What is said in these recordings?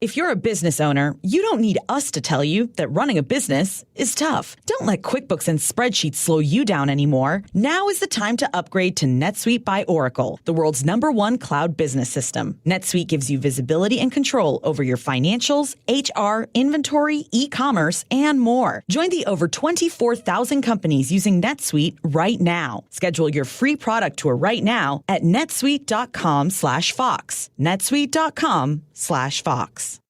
If you're a business owner, you don't need us to tell you that running a business is tough. Don't let QuickBooks and spreadsheets slow you down anymore. Now is the time to upgrade to NetSuite by Oracle, the world's #1 cloud business system. NetSuite gives you visibility and control over your financials, HR, inventory, e-commerce, and more. Join the over 24,000 companies using NetSuite right now. Schedule your free product tour right now at netsuite.com/Fox. netsuite.com/Fox.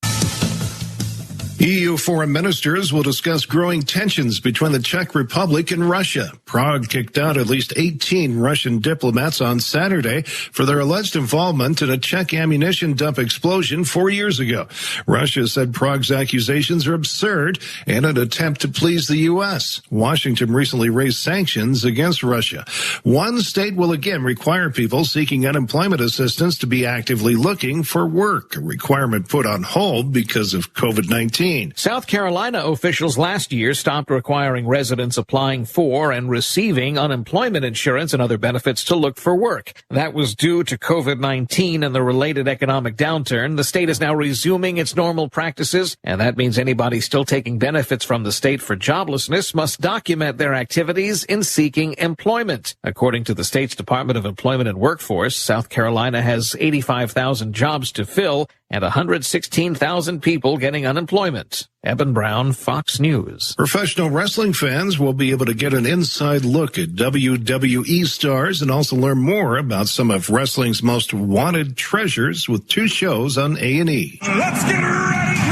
EU foreign ministers will discuss growing tensions between the Czech Republic and Russia. Prague kicked out at least 18 Russian diplomats on Saturday for their alleged involvement in a Czech ammunition dump explosion 4 years ago. Russia said Prague's accusations are absurd and an attempt to please the U.S. Washington recently raised sanctions against Russia. One state will again require people seeking unemployment assistance to be actively looking for work, a requirement put on hold because of COVID-19. South Carolina officials last year stopped requiring residents applying for and receiving unemployment insurance and other benefits to look for work. That was due to COVID-19 and the related economic downturn. The state is now resuming its normal practices, and that means anybody still taking benefits from the state for joblessness must document their activities in seeking employment. According to the state's Department of Employment and Workforce, South Carolina has 85,000 jobs to fill and 116,000 people getting unemployment. Eben Brown, Fox News. Professional wrestling fans will be able to get an inside look at WWE stars and also learn more about some of wrestling's most wanted treasures with 2 shows on A&E. Let's get ready to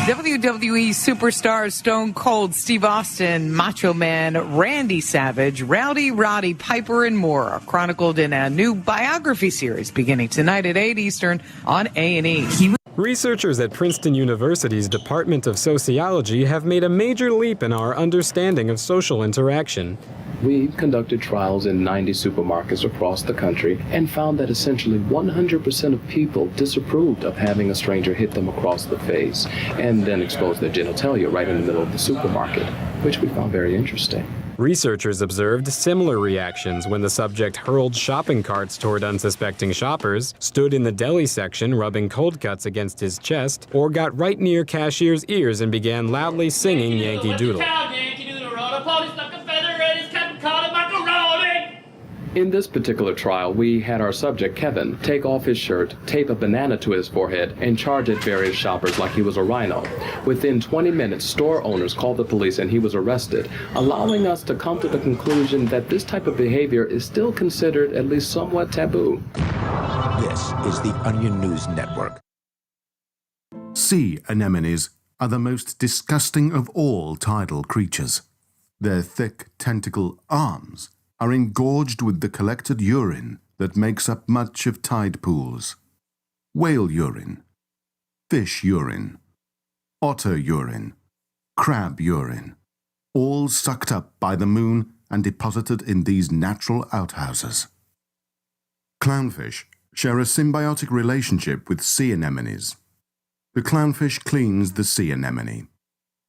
WWE superstars Stone Cold Steve Austin, Macho Man Randy Savage, Rowdy Roddy Piper, and more are chronicled in a new biography series beginning tonight at 8 Eastern on A&E. Researchers at Princeton University's Department of Sociology have made a major leap in our understanding of social interaction. We conducted trials in 90 supermarkets across the country and found that essentially 100% of people disapproved of having a stranger hit them across the face and then expose their genitalia right in the middle of the supermarket, which we found very interesting. Researchers observed similar reactions when the subject hurled shopping carts toward unsuspecting shoppers, stood in the deli section rubbing cold cuts against his chest, or got right near cashier's ears and began loudly singing Yankee Doodle. In this particular trial, we had our subject, Kevin, take off his shirt, tape a banana to his forehead, and charge at various shoppers like he was a rhino. Within 20 minutes, store owners called the police and he was arrested, allowing us to come to the conclusion that this type of behavior is still considered at least somewhat taboo. This is the Onion News Network. Sea anemones are the most disgusting of all tidal creatures. Their thick tentacle arms are engorged with the collected urine that makes up much of tide pools. Whale urine, fish urine, otter urine, crab urine, all sucked up by the moon and deposited in these natural outhouses. Clownfish share a symbiotic relationship with sea anemones. The clownfish cleans the sea anemone.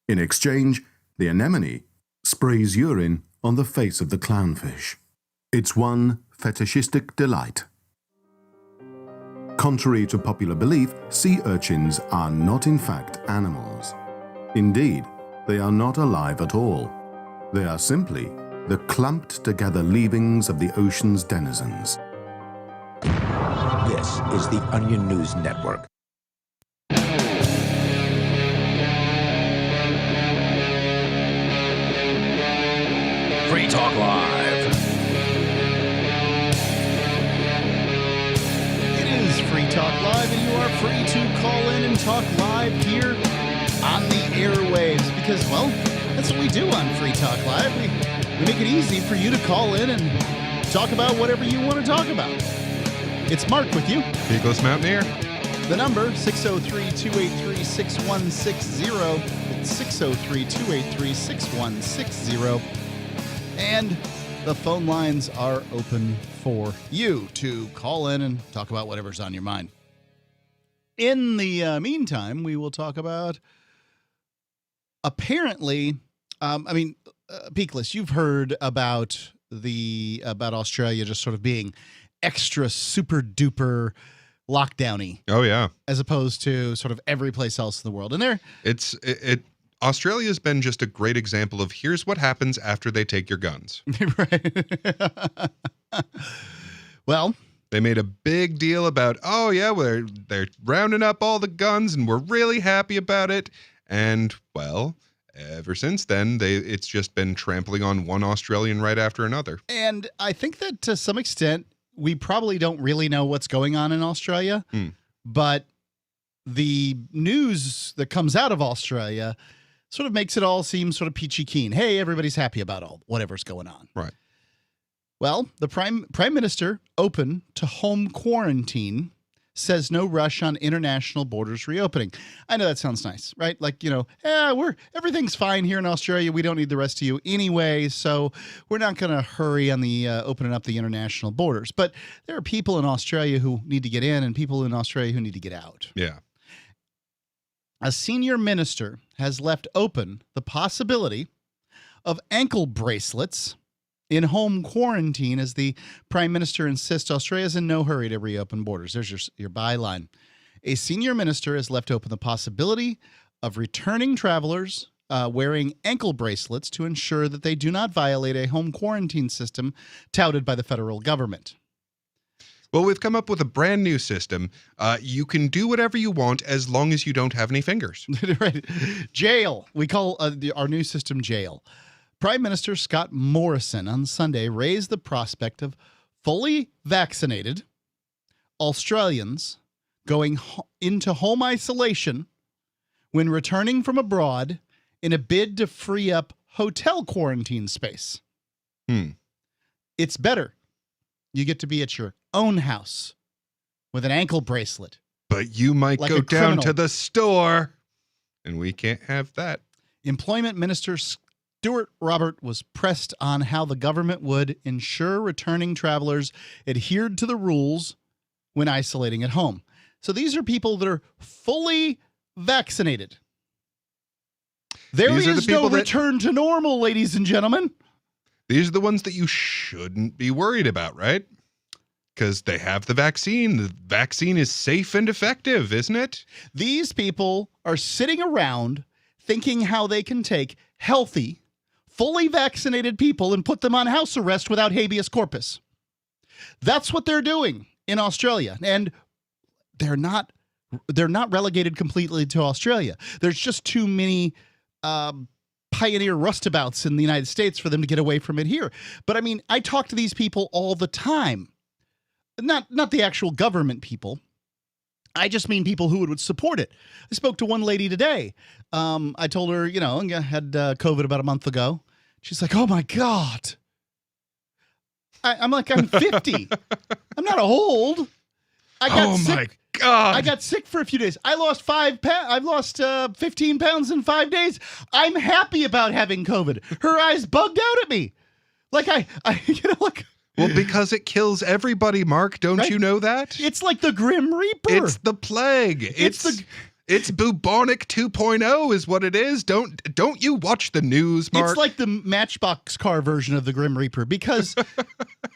In exchange, the anemone sprays urine on the face of the clownfish. It's one fetishistic delight. Contrary to popular belief, sea urchins are not in fact animals. Indeed, they are not alive at all. They are simply the clumped together leavings of the ocean's denizens. This is the Onion News Network. Free Talk Live. It is Free Talk Live, and you are free to call in and talk live here on the airwaves because, well, that's what we do on Free Talk Live. We make it easy for you to call in and talk about whatever you want to talk about. It's Mark with you. Eagles Mountaineer. The number, 603-283-6160. It's 603-283-6160. And the phone lines are open for you to call in and talk about whatever's on your mind. In the meantime, we will talk about apparently, Peakless, you've heard about Australia just sort of being extra super duper lockdown-y. Oh, yeah. As opposed to sort of every place else in the world. And Australia's been just a great example of here's what happens after they take your guns. Right. Well, they made a big deal about, oh yeah, they're rounding up all the guns and we're really happy about it. And well, ever since then, it's just been trampling on one Australian right after another. And I think that to some extent, we probably don't really know what's going on in Australia, but the news that comes out of Australia sort of makes it all seem sort of peachy keen. Hey, everybody's happy about whatever's going on. Right. Well, the Prime Minister, open to home quarantine, says no rush on international borders reopening. I know that sounds nice, right? Like, everything's fine here in Australia. We don't need the rest of you anyway, so we're not going to hurry on the opening up the international borders. But there are people in Australia who need to get in and people in Australia who need to get out. Yeah. A senior minister has left open the possibility of ankle bracelets in home quarantine as the Prime Minister insists Australia's in no hurry to reopen borders. There's your byline. A senior minister has left open the possibility of returning travelers wearing ankle bracelets to ensure that they do not violate a home quarantine system touted by the federal government. Well, we've come up with a brand new system. You can do whatever you want as long as you don't have any fingers. Right. Jail. We call our new system jail. Prime Minister Scott Morrison on Sunday raised the prospect of fully vaccinated Australians going into home isolation when returning from abroad in a bid to free up hotel quarantine space. It's better. You get to be at your own house with an ankle bracelet. But you might like go down to the store, and we can't have that. Employment Minister Stuart Robert was pressed on how the government would ensure returning travelers adhered to the rules when isolating at home. So these are people that are fully vaccinated. There is no return to normal, ladies and gentlemen. These are the ones that you shouldn't be worried about, right? Because they have the vaccine. The vaccine is safe and effective, isn't it? These people are sitting around thinking how they can take healthy, fully vaccinated people and put them on house arrest without habeas corpus. That's what they're doing in Australia. And they're not relegated completely to Australia. There's just too many pioneer rustabouts in the United States for them to get away from it here. But I mean, I talk to these people all the time. Not the actual government people. I just mean people who would support it. I spoke to one lady today. I told her, I had COVID about a month ago. She's like, oh my God. I'm like, I'm 50. I'm not old. I got sick. My God. I got sick for a few days. I lost 5 pounds. I've lost 15 pounds in 5 days. I'm happy about having COVID. Her eyes bugged out at me. Like Well, because it kills everybody, Mark. Don't you know that? It's like the Grim Reaper. It's the plague. It's bubonic 2.0 is what it is. Don't you watch the news, Mark? It's like the Matchbox car version of the Grim Reaper because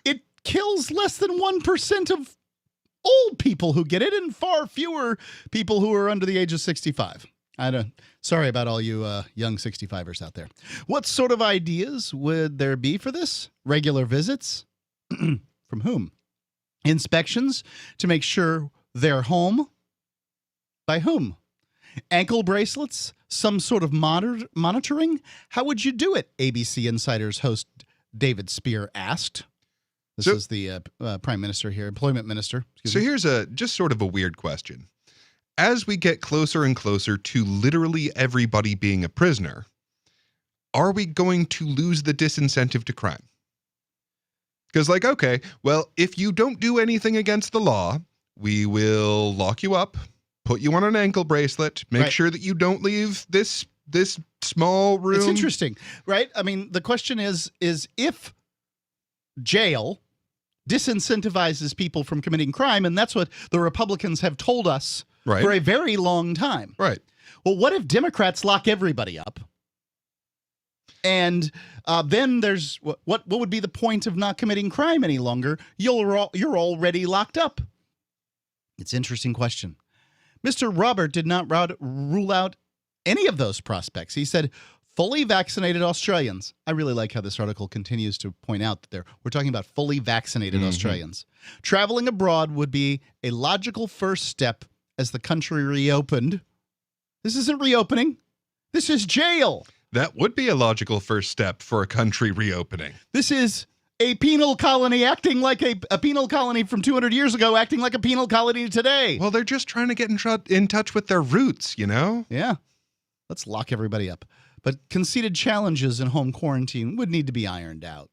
it kills less than 1% of old people who get it and far fewer people who are under the age of 65. Sorry about all you young 65ers out there. What sort of ideas would there be for this? Regular visits? From whom? Inspections to make sure they're home? By whom? Ankle bracelets? Some sort of monitoring? How would you do it? ABC Insider's host David Spear asked. This is the Prime Minister here, Employment Minister. Here's just sort of a weird question. As we get closer and closer to literally everybody being a prisoner, are we going to lose the disincentive to crime? Because okay, well, if you don't do anything against the law, we will lock you up, put you on an ankle bracelet, make sure that you don't leave this small room. It's interesting, right? I mean, the question is if jail disincentivizes people from committing crime, and that's what the Republicans have told us for a very long time. Right. Well, what if Democrats lock everybody up? And then there's what would be the point of not committing crime any longer? You're already locked up. It's an interesting question. Mr. Robert did not rule out any of those prospects. He said, fully vaccinated Australians. I really like how this article continues to point out that we're talking about fully vaccinated Australians. Traveling abroad would be a logical first step as the country reopened. This isn't reopening. This is jail. That would be a logical first step for a country reopening. This is a penal colony acting like a penal colony from 200 years ago, acting like a penal colony today. Well, they're just trying to get in touch with their roots, you know? Yeah. Let's lock everybody up. But conceded challenges in home quarantine would need to be ironed out.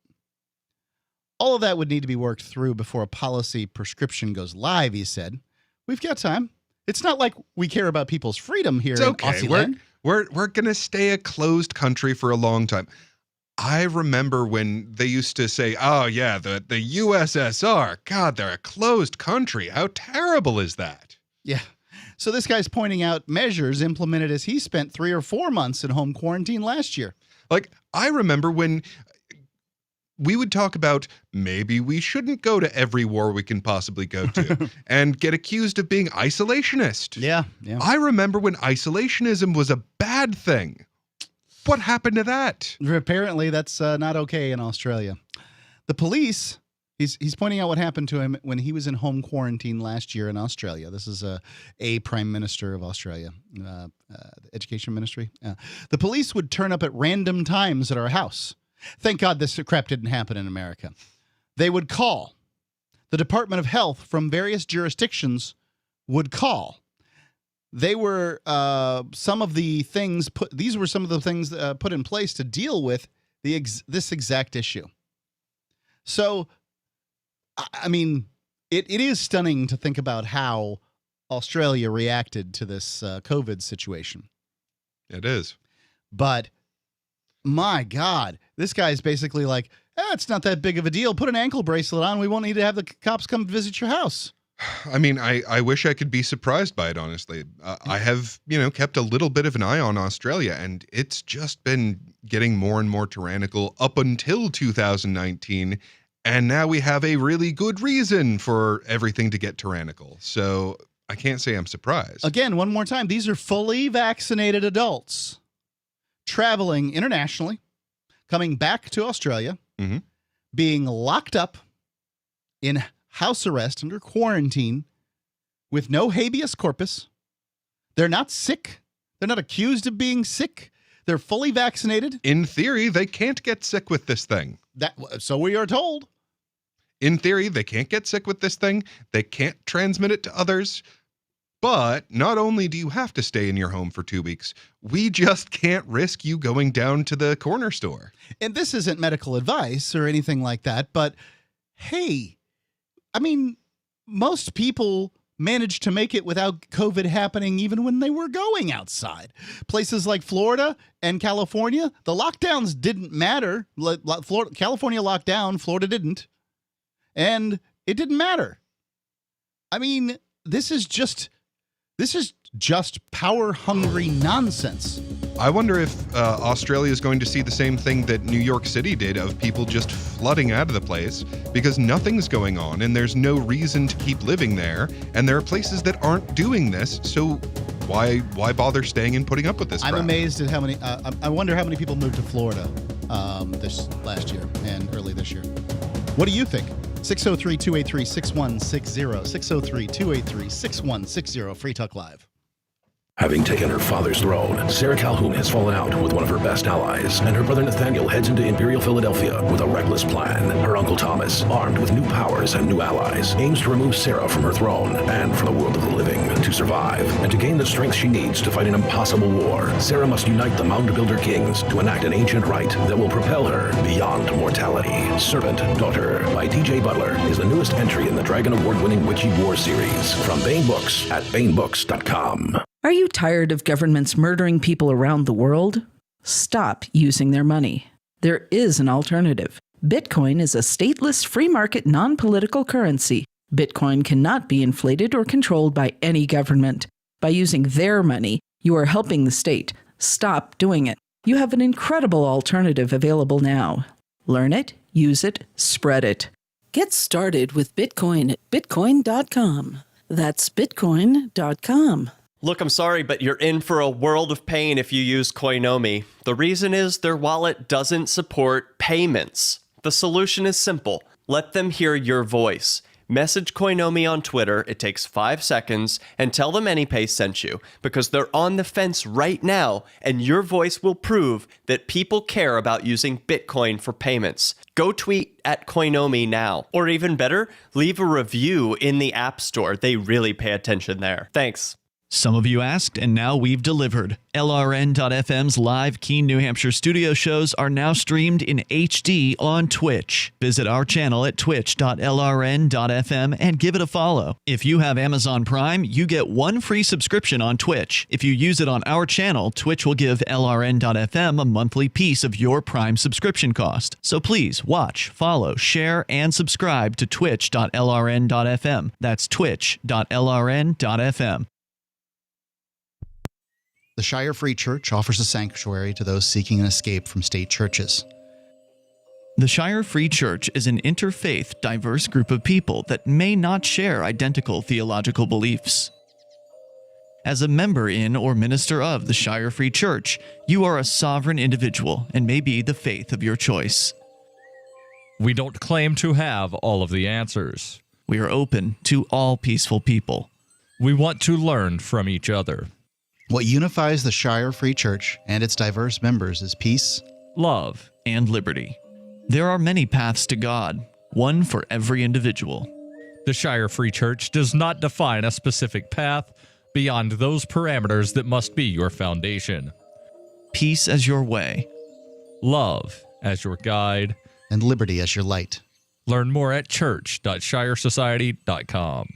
All of that would need to be worked through before a policy prescription goes live, he said. We've got time. It's not like we care about people's freedom here It's in okay. Aussie-land. We're going to stay a closed country for a long time. I remember when they used to say, oh, yeah, the USSR, God, they're a closed country. How terrible is that? Yeah. So this guy's pointing out measures implemented as he spent 3 or 4 months in home quarantine last year. Like, I remember when we would talk about maybe we shouldn't go to every war we can possibly go to and get accused of being isolationist. Yeah. I remember when isolationism was a bad thing. What happened to that? Apparently, that's not okay in Australia. The police, he's pointing out what happened to him when he was in home quarantine last year in Australia. This is a Prime Minister of Australia, the Education Ministry. The police would turn up at random times at our house. Thank God this crap didn't happen in America. They would call. The Department of Health from various jurisdictions would call. They were some of the things put in place to deal with this exact issue. So, I mean, it is stunning to think about how Australia reacted to this COVID situation. It is. But my God, this guy's basically like, it's not that big of a deal. Put an ankle bracelet on. We won't need to have the cops come visit your house. I mean, I wish I could be surprised by it, honestly. I have, kept a little bit of an eye on Australia, and it's just been getting more and more tyrannical up until 2019. And now we have a really good reason for everything to get tyrannical. So I can't say I'm surprised. Again, one more time, these are fully vaccinated adults traveling internationally, coming back to Australia, being locked up in house arrest under quarantine with no habeas corpus. They're not sick. They're not accused of being sick. They're fully vaccinated. In theory, they can't get sick with this thing. So we are told. In theory, they can't get sick with this thing. They can't transmit it to others. But not only do you have to stay in your home for 2 weeks, we just can't risk you going down to the corner store. And this isn't medical advice or anything like that, but hey, I mean, most people managed to make it without COVID happening even when they were going outside. Places like Florida and California, the lockdowns didn't matter. California locked down, Florida didn't. And it didn't matter. I mean, this is just power-hungry nonsense. I wonder if Australia is going to see the same thing that New York City did of people just flooding out of the place because nothing's going on and there's no reason to keep living there. And there are places that aren't doing this. So why bother staying and putting up with this crap? I'm amazed at how many, I wonder how many people moved to Florida this last year and early this year. What do you think? 603-283-6160. 603-283-6160. Free Talk Live. Having taken her father's throne, Sarah Calhoun has fallen out with one of her best allies, and her brother Nathaniel heads into Imperial Philadelphia with a reckless plan. Her uncle Thomas, armed with new powers and new allies, aims to remove Sarah from her throne and from the world of the living. To survive, and to gain the strength she needs to fight an impossible war, Sarah must unite the Mound Builder Kings to enact an ancient rite that will propel her beyond mortality. Servant Daughter by TJ Butler is the newest entry in the Dragon Award-winning Witchy War series from Baen Books at BaenBooks.com. Are you tired of governments murdering people around the world? Stop using their money. There is an alternative. Bitcoin is a stateless, free market, non-political currency. Bitcoin cannot be inflated or controlled by any government. By using their money, you are helping the state. Stop doing it. You have an incredible alternative available now. Learn it, use it, spread it. Get started with Bitcoin at Bitcoin.com. That's Bitcoin.com. Look, I'm sorry, but you're in for a world of pain if you use Coinomi. The reason is their wallet doesn't support payments. The solution is simple. Let them hear your voice. Message Coinomi on Twitter, it takes 5 seconds, and tell them AnyPay sent you, because they're on the fence right now, and your voice will prove that people care about using Bitcoin for payments. Go tweet at Coinomi now. Or even better, leave a review in the App Store. They really pay attention there. Thanks. Some of you asked, and now we've delivered. LRN.FM's live Keene, New Hampshire studio shows are now streamed in HD on Twitch. Visit our channel at twitch.lrn.fm and give it a follow. If you have Amazon Prime, you get 1 free subscription on Twitch. If you use it on our channel, Twitch will give LRN.FM a monthly piece of your Prime subscription cost. So please watch, follow, share, and subscribe to twitch.lrn.fm. That's twitch.lrn.fm. The Shire Free Church offers a sanctuary to those seeking an escape from state churches. The Shire Free Church is an interfaith, diverse group of people that may not share identical theological beliefs. As a member in or minister of the Shire Free Church, you are a sovereign individual and may be the faith of your choice. We don't claim to have all of the answers. We are open to all peaceful people. We want to learn from each other. What unifies the Shire Free Church and its diverse members is peace, love, and liberty. There are many paths to God, one for every individual. The Shire Free Church does not define a specific path beyond those parameters that must be your foundation. Peace as your way, love as your guide, and liberty as your light. Learn more at church.shiresociety.com.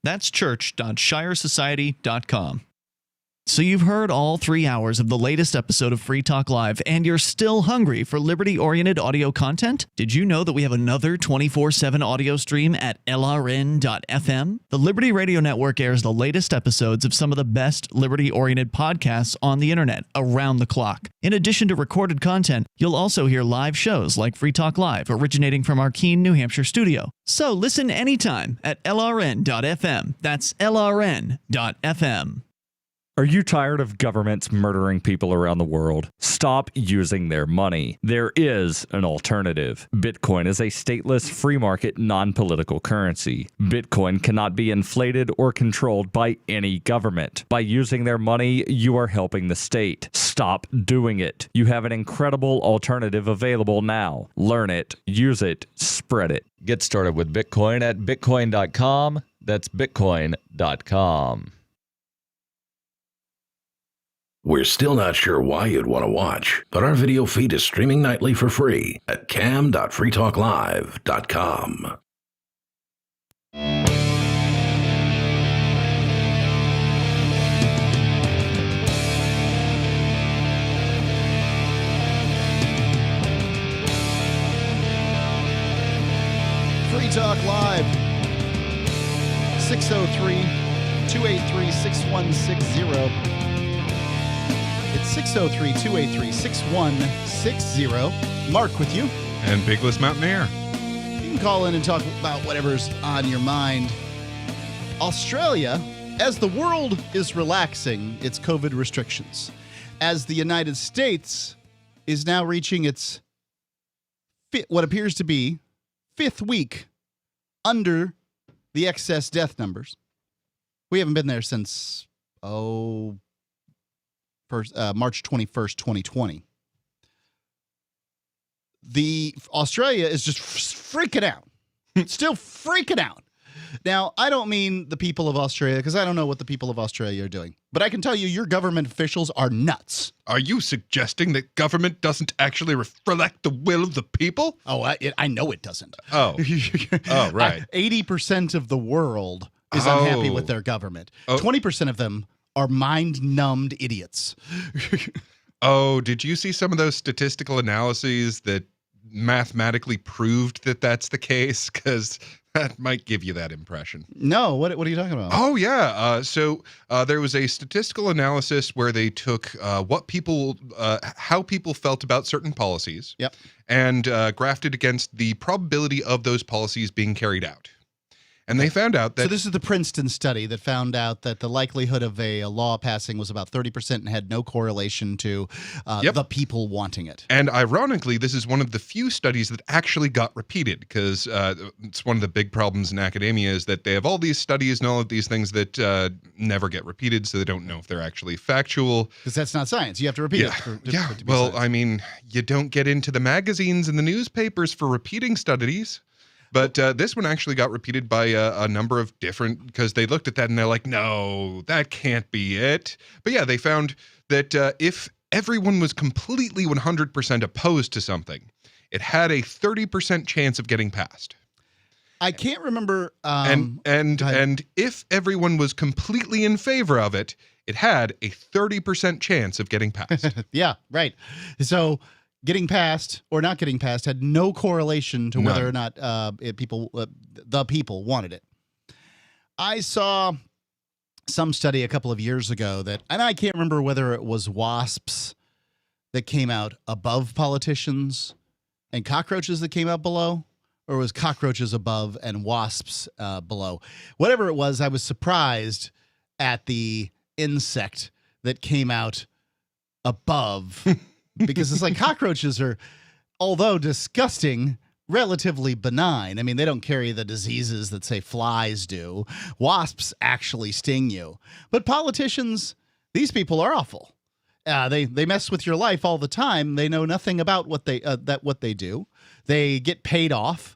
That's church.shiresociety.com. So you've heard all 3 hours of the latest episode of Free Talk Live, and you're still hungry for liberty-oriented audio content? Did you know that we have another 24/7 audio stream at LRN.FM? The Liberty Radio Network airs the latest episodes of some of the best liberty-oriented podcasts on the internet around the clock. In addition to recorded content, you'll also hear live shows like Free Talk Live, originating from our Keene, New Hampshire studio. So listen anytime at LRN.FM. That's LRN.FM. Are you tired of governments murdering people around the world? Stop using their money. There is an alternative. Bitcoin is a stateless, free market, non-political currency. Bitcoin cannot be inflated or controlled by any government. By using their money, you are helping the state. Stop doing it. You have an incredible alternative available now. Learn it, use it, spread it. Get started with Bitcoin at bitcoin.com. That's bitcoin.com. We're still not sure why you'd want to watch, but our video feed is streaming nightly for free at cam.freetalklive.com. Free Talk Live, 603-283-6160. It's 603-283-6160. Mark with you. And Bigless Mountaineer. You can call in and talk about whatever's on your mind. Australia, as the world is relaxing its COVID restrictions, as the United States is now reaching its what appears to be 5th week under the excess death numbers. We haven't been there since, March 21st, 2020. Australia is just freaking out. Still freaking out. Now, I don't mean the people of Australia, because I don't know what the people of Australia are doing. But I can tell you, your government officials are nuts. Are you suggesting that government doesn't actually reflect the will of the people? Oh, I know it doesn't. Oh. Oh, right. 80% of the world is unhappy with their government. 20% of them are mind-numbed idiots. Oh, did you see some of those statistical analyses that mathematically proved that that's the case? Because that might give you that impression. No, what are you talking about? Oh, yeah. So there was a statistical analysis where they took how people felt about certain policies, and graphed it against the probability of those policies being carried out. And they found out that... So this is the Princeton study that found out that the likelihood of a law passing was about 30% and had no correlation to the people wanting it. And ironically, this is one of the few studies that actually got repeated, because it's one of the big problems in academia is that they have all these studies and all of these things that never get repeated, so they don't know if they're actually factual. Because that's not science. You have to repeat it. For it to be Well, science. I mean, you don't get into the magazines and the newspapers for repeating studies. But this one actually got repeated by a number of different, because they looked at that and they're like, no, that can't be it. But yeah, they found that if everyone was completely 100% opposed to something, it had a 30% chance of getting passed. I can't remember. And if everyone was completely in favor of it, it had a 30% chance of getting passed. Yeah, right. So getting passed or not getting passed had no correlation to whether or not the people wanted it. I saw some study a couple of years ago that, and I can't remember whether it was wasps that came out above politicians and cockroaches that came out below, or was cockroaches above and wasps below. Whatever it was, I was surprised at the insect that came out above because it's like cockroaches are, although disgusting, relatively benign. I mean, they don't carry the diseases that, say, flies do. Wasps actually sting you. But politicians, these people are awful. They mess with your life all the time. They know nothing about what they do. They get paid off,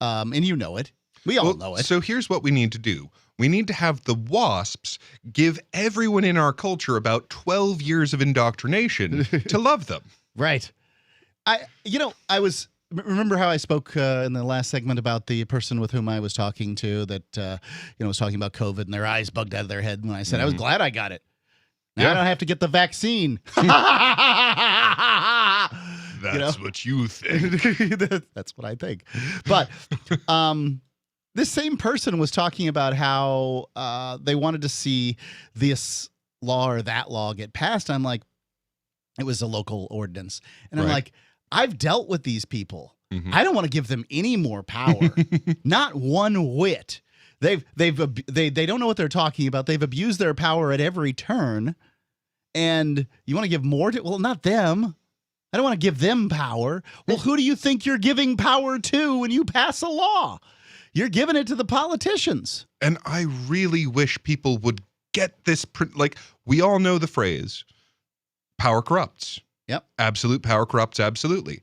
and you know it. We all know it. So here's what we need to do. We need to have the wasps give everyone in our culture about 12 years of indoctrination to love them. Right. Remember how I spoke in the last segment about the person with whom I was talking to that, was talking about COVID and their eyes bugged out of their head when I said I was glad I got it. Now I don't have to get the vaccine. That's what you think. That's what I think. But this same person was talking about how they wanted to see this law or that law get passed. I'm like, it was a local ordinance. And I'm like, I've dealt with these people. Mm-hmm. I don't want to give them any more power. Not one whit. They don't know what they're talking about. They've abused their power at every turn. And you want to give more to, well, not them. I don't want to give them power. Well, who do you think you're giving power to when you pass a law? You're giving it to the politicians. And I really wish people would get this. Like, we all know the phrase, power corrupts. Yep. Absolute power corrupts absolutely.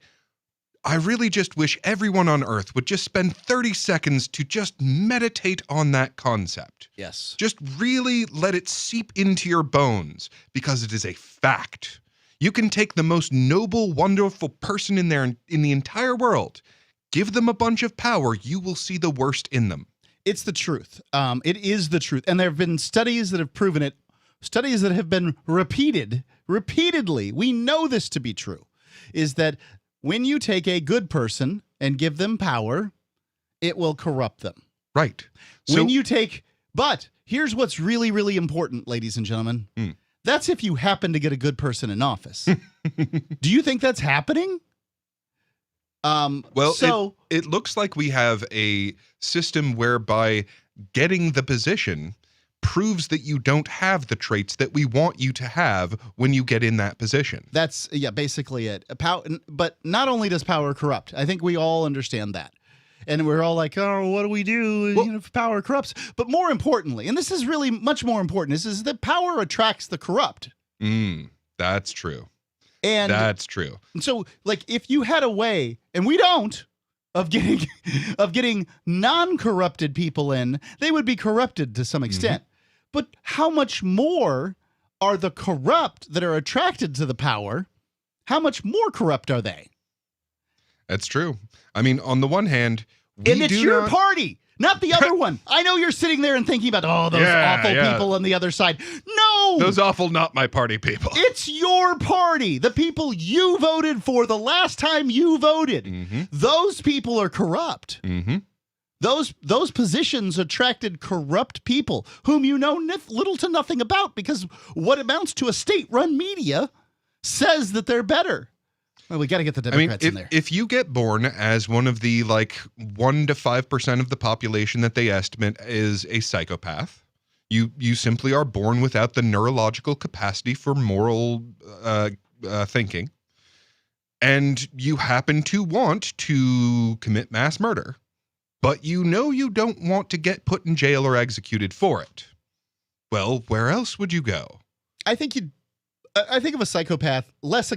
I really just wish everyone on earth would just spend 30 seconds to just meditate on that concept. Yes. Just really let it seep into your bones, because it is a fact. You can take the most noble, wonderful person in the entire world, give them a bunch of power, you will see the worst in them. It's the truth. It is the truth. And there have been studies that have proven it, studies that have been repeatedly. We know this to be true, is that when you take a good person and give them power, it will corrupt them. Right. But here's what's really, really important, ladies and gentlemen. That's if you happen to get a good person in office. Do you think that's happening? It looks like we have a system whereby getting the position proves that you don't have the traits that we want you to have when you get in that position. That's basically it. But not only does power corrupt, I think we all understand that. And we're all like, oh, what do we do if power corrupts? But more importantly, and this is really much more important, is that power attracts the corrupt. That's true. And that's true. And so, like, if you had a way, and we don't, of getting non-corrupted people in, they would be corrupted to some extent. But how much more are the corrupt that are attracted to the power? How much more corrupt are they? That's true. I mean, on the one hand, and it's your party, not the other one. I know you're sitting there and thinking about, those awful people on the other side. No! Those awful, not my party people. It's your party. The people you voted for the last time you voted. Those people are corrupt. Those positions attracted corrupt people whom you know little to nothing about, because what amounts to a state-run media says that they're better. Well, we got to get the Democrats in there. If you get born as one of the 1 to 5% of the population that they estimate is a psychopath, you simply are born without the neurological capacity for moral thinking, and you happen to want to commit mass murder, but you don't want to get put in jail or executed for it. Well, where else would you go? I think of a psychopath less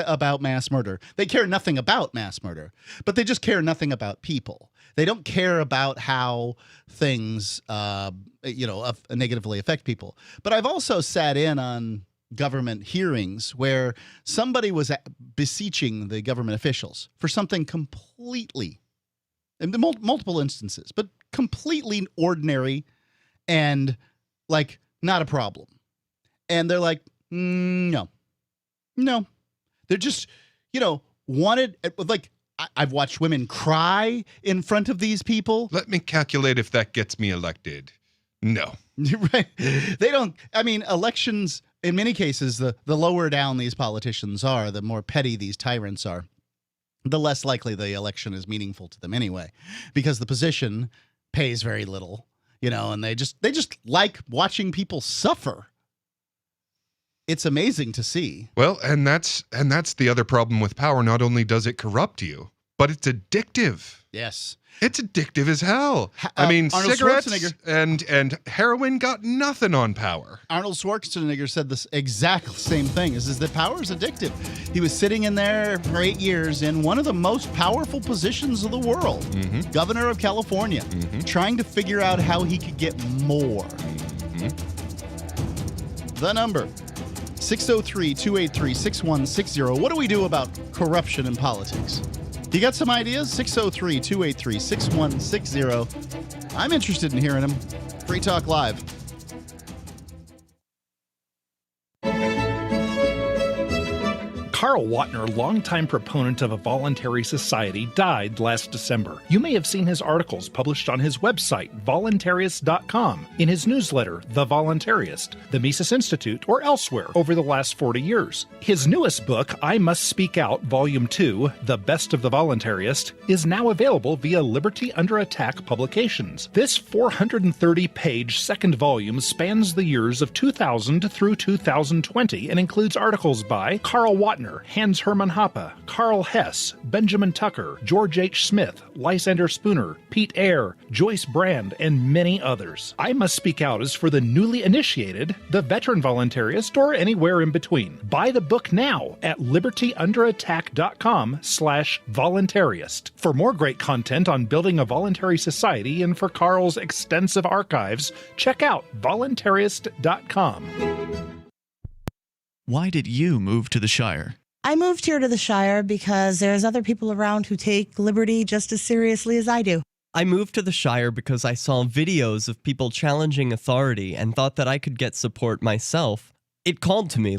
about mass murder. They care nothing about mass murder, but they just care nothing about people. They don't care about how things, negatively affect people. But I've also sat in on government hearings where somebody was beseeching the government officials for something completely, in multiple instances, but completely ordinary and not a problem. And they're like, no. They're just, wanted, I've watched women cry in front of these people. Let me calculate if that gets me elected. No. Right. They don't, elections, in many cases, the lower down these politicians are, the more petty these tyrants are, the less likely the election is meaningful to them anyway, because the position pays very little, and they just like watching people suffer. It's amazing to see. Well, and that's the other problem with power. Not only does it corrupt you, but it's addictive. Yes. It's addictive as hell. Arnold Cigarettes Schwarzenegger and heroin got nothing on power. Arnold Schwarzenegger said this exact same thing, is that power is addictive. He was sitting in there for 8 years in one of the most powerful positions of the world, governor of California, trying to figure out how he could get more. The number, 603-283-6160. What do we do about corruption in politics? You got some ideas? 603-283-6160. I'm interested in hearing them. Free Talk Live. Carl Watner, longtime proponent of a voluntary society, died last December. You may have seen his articles published on his website, voluntarist.com, in his newsletter, The Voluntarist, the Mises Institute, or elsewhere over the last 40 years. His newest book, I Must Speak Out, Volume 2, The Best of the Voluntarist, is now available via Liberty Under Attack Publications. This 430-page second volume spans the years of 2000 through 2020 and includes articles by Carl Watner, Hans Hermann Hoppe, Carl Hess, Benjamin Tucker, George H. Smith, Lysander Spooner, Pete Eyre, Joyce Brand, and many others. I Must Speak Out is for the newly initiated, the veteran voluntarist, or anywhere in between. Buy the book now at libertyunderattack.com/voluntarist. For more great content on building a voluntary society and for Carl's extensive archives, check out voluntarist.com. Why did you move to the Shire? I moved here to the Shire because there's other people around who take liberty just as seriously as I do. I moved to the Shire because I saw videos of people challenging authority and thought that I could get support myself. It called to me,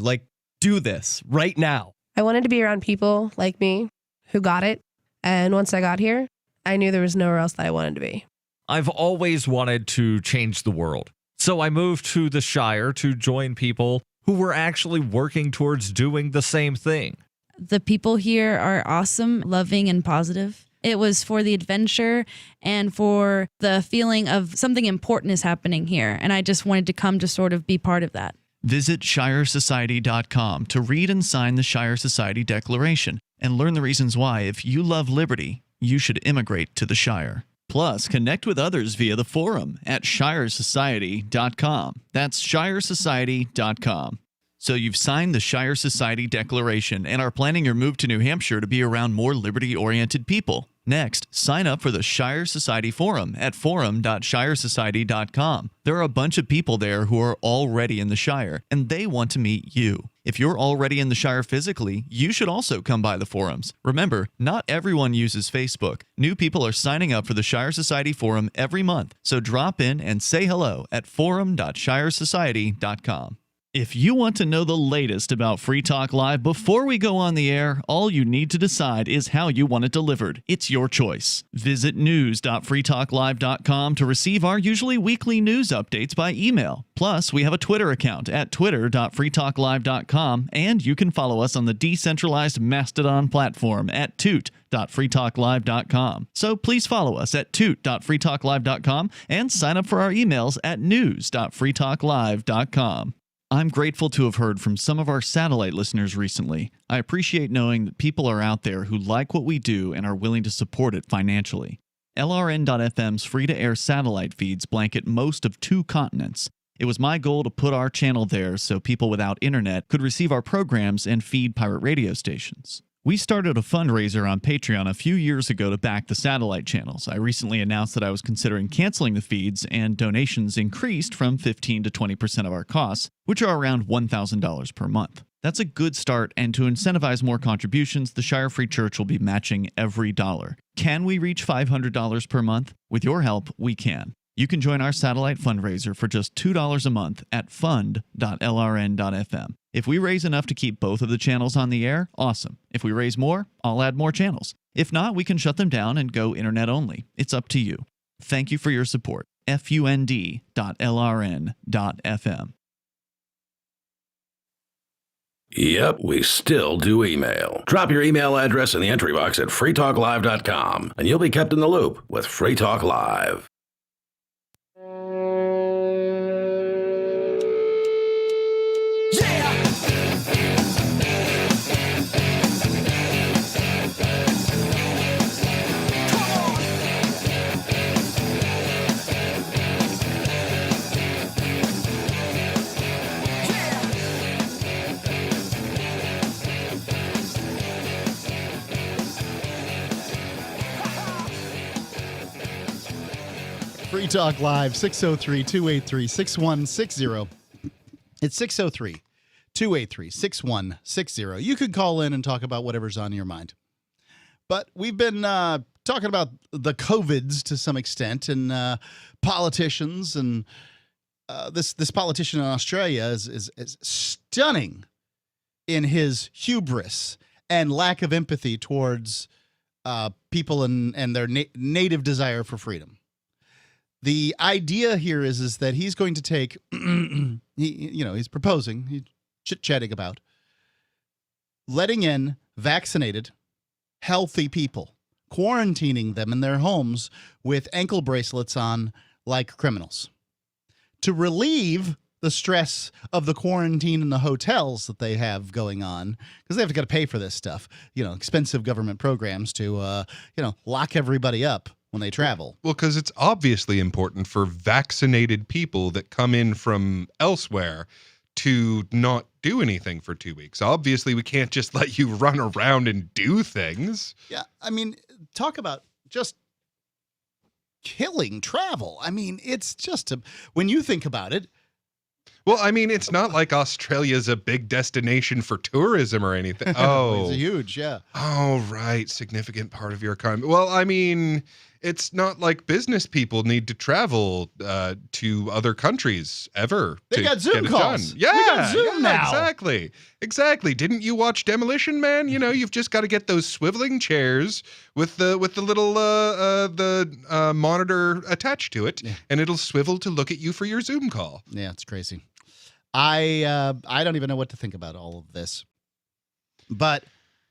do this, right now. I wanted to be around people like me who got it, and once I got here, I knew there was nowhere else that I wanted to be. I've always wanted to change the world, so I moved to the Shire to join people who were actually working towards doing the same thing. The people here are awesome, loving, and positive. It was for the adventure and for the feeling of something important is happening here, and I just wanted to come to sort of be part of that. Visit ShireSociety.com to read and sign the Shire Society Declaration and learn the reasons why, if you love liberty, you should immigrate to the Shire. Plus, connect with others via the forum at ShireSociety.com. That's ShireSociety.com. So you've signed the Shire Society Declaration and are planning your move to New Hampshire to be around more liberty-oriented people. Next, sign up for the Shire Society Forum at forum.shiresociety.com. There are a bunch of people there who are already in the Shire, and they want to meet you. If you're already in the Shire physically, you should also come by the forums. Remember, not everyone uses Facebook. New people are signing up for the Shire Society Forum every month, so drop in and say hello at forum.shiresociety.com. If you want to know the latest about Free Talk Live before we go on the air, all you need to decide is how you want it delivered. It's your choice. Visit news.freetalklive.com to receive our usually weekly news updates by email. Plus, we have a Twitter account at twitter.freetalklive.com, and you can follow us on the decentralized Mastodon platform at toot.freetalklive.com. So please follow us at toot.freetalklive.com and sign up for our emails at news.freetalklive.com. I'm grateful to have heard from some of our satellite listeners recently. I appreciate knowing that people are out there who like what we do and are willing to support it financially. LRN.FM's free-to-air satellite feeds blanket most of 2 continents. It was my goal to put our channel there so people without internet could receive our programs and feed pirate radio stations. We started a fundraiser on Patreon a few years ago to back the satellite channels. I recently announced that I was considering canceling the feeds, and donations increased from 15 to 20% of our costs, which are around $1,000 per month. That's a good start, and to incentivize more contributions, the Shire Free Church will be matching every dollar. Can we reach $500 per month? With your help, we can. You can join our satellite fundraiser for just $2 a month at fund.lrn.fm. If we raise enough to keep both of the channels on the air, awesome. If we raise more, I'll add more channels. If not, we can shut them down and go internet only. It's up to you. Thank you for your support. fund.lrn.fm. Yep, we still do email. Drop your email address in the entry box at freetalklive.com, and you'll be kept in the loop with Free Talk Live. Free Talk Live, 603-283-6160. It's 603-283-6160. You could call in and talk about whatever's on your mind. But we've been talking about the COVIDs to some extent, and politicians, and this politician in Australia is stunning in his hubris and lack of empathy towards people and their native desire for freedom. The idea here is that he's going to take, he's proposing, he's chit-chatting about letting in vaccinated, healthy people, quarantining them in their homes with ankle bracelets on like criminals to relieve the stress of the quarantine in the hotels that they have going on, because they've got to pay for this stuff, expensive government programs to, lock everybody up when they travel. Well, because it's obviously important for vaccinated people that come in from elsewhere to not do anything for 2 weeks. Obviously, we can't just let you run around and do things. Yeah, I mean, talk about just killing travel. I mean, it's just when you think about it. Well, I mean, it's not like Australia's a big destination for tourism or anything. Oh, it's huge, yeah. Oh, right. Significant part of your economy. Well, I mean, it's not like business people need to travel to other countries ever. They got Zoom calls. Yeah, we got Zoom now. Exactly. Didn't you watch Demolition Man? You've just got to get those swiveling chairs with the little monitor attached to it, and it'll swivel to look at you for your Zoom call. Yeah, it's crazy. I don't even know what to think about all of this, but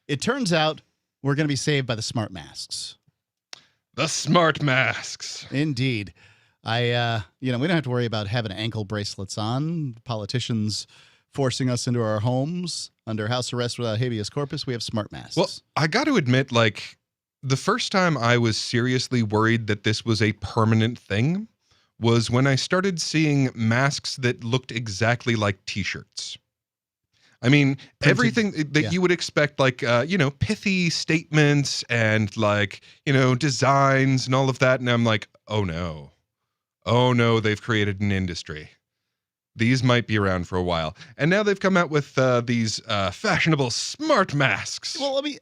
it turns out we're going to be saved by the smart masks. The smart masks. Indeed. We don't have to worry about having ankle bracelets on. Politicians forcing us into our homes under house arrest without habeas corpus. We have smart masks. Well, I got to admit, the first time I was seriously worried that this was a permanent thing was when I started seeing masks that looked exactly like T-shirts. I mean, everything that you would expect, pithy statements and designs and all of that. And I'm like, oh no, they've created an industry. These might be around for a while. And now they've come out with these fashionable smart masks. Well, let me,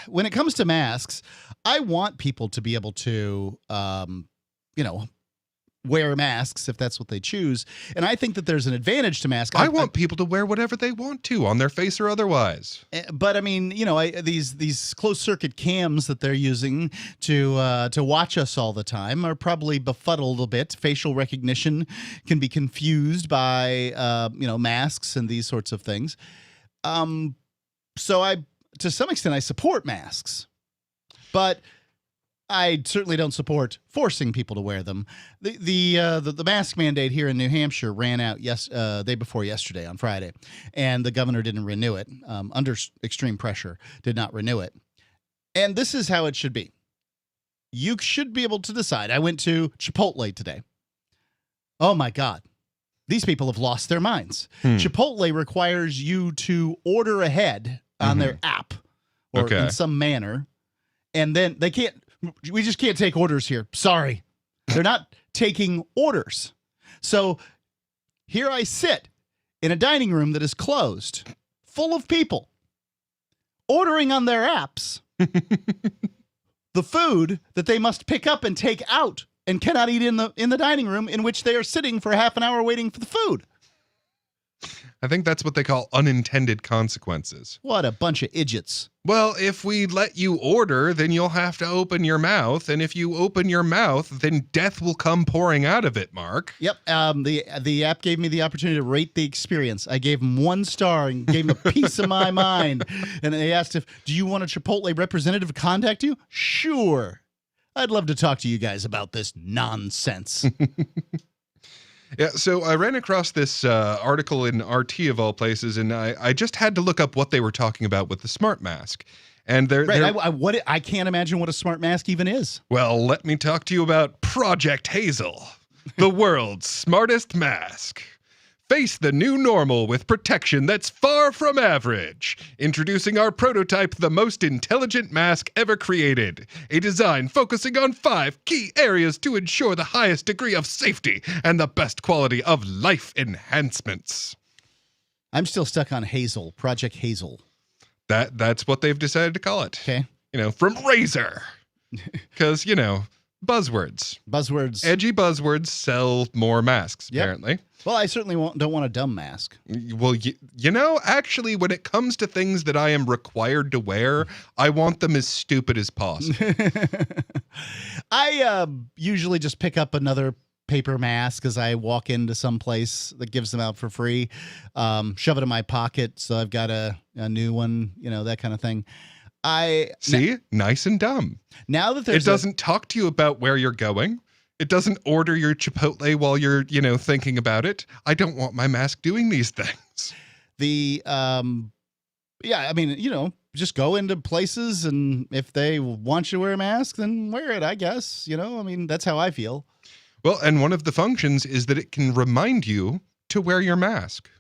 when it comes to masks, I want people to be able to, wear masks if that's what they choose. And I think that there's an advantage to masks. I want people to wear whatever they want to, on their face or otherwise. But I mean, these closed circuit cams that they're using to watch us all the time are probably befuddled a bit. Facial recognition can be confused by masks and these sorts of things. So to some extent, I support masks, but I certainly don't support forcing people to wear them. The mask mandate here in New Hampshire ran out day before yesterday on Friday, and the governor didn't renew it under extreme pressure. Did not renew it, and this is how it should be. You should be able to decide. I went to Chipotle today. Oh my God, these people have lost their minds. Chipotle requires you to order ahead on their app or in some manner, and then they can't. We just can't take orders here. Sorry. They're not taking orders. So here I sit in a dining room that is closed, full of people, ordering on their apps the food that they must pick up and take out and cannot eat in the dining room in which they are sitting for half an hour waiting for the food. I think that's what they call unintended consequences. What a bunch of idiots. Well, if we let you order, then you'll have to open your mouth. And if you open your mouth, then death will come pouring out of it, Mark. Yep. The app gave me the opportunity to rate the experience. I gave them 1 star and gave them a piece of my mind. And they asked do you want a Chipotle representative to contact you? Sure. I'd love to talk to you guys about this nonsense. Yeah, so I ran across this article in RT of all places, and I just had to look up what they were talking about with the smart mask. And I can't imagine what a smart mask even is. Well, let me talk to you about Project Hazel, the world's smartest mask. Face the new normal with protection that's far from average. Introducing our prototype, the most intelligent mask ever created. A design focusing on 5 key areas to ensure the highest degree of safety and the best quality of life enhancements. I'm still stuck on Hazel, Project Hazel. That's what they've decided to call it. Okay. From Razer. Because, buzzwords. Buzzwords. Edgy buzzwords sell more masks, apparently. Well, I certainly don't want a dumb mask. Well, actually, when it comes to things that I am required to wear, I want them as stupid as possible. I usually just pick up another paper mask as I walk into some place that gives them out for free, shove it in my pocket so I've got a new one, that kind of thing. Nice and dumb. Now that it doesn't talk to you about where you're going. It doesn't order your Chipotle while you're, thinking about it. I don't want my mask doing these things. Just go into places, and if they want you to wear a mask, then wear it, I guess. That's how I feel. Well, and one of the functions is that it can remind you to wear your mask.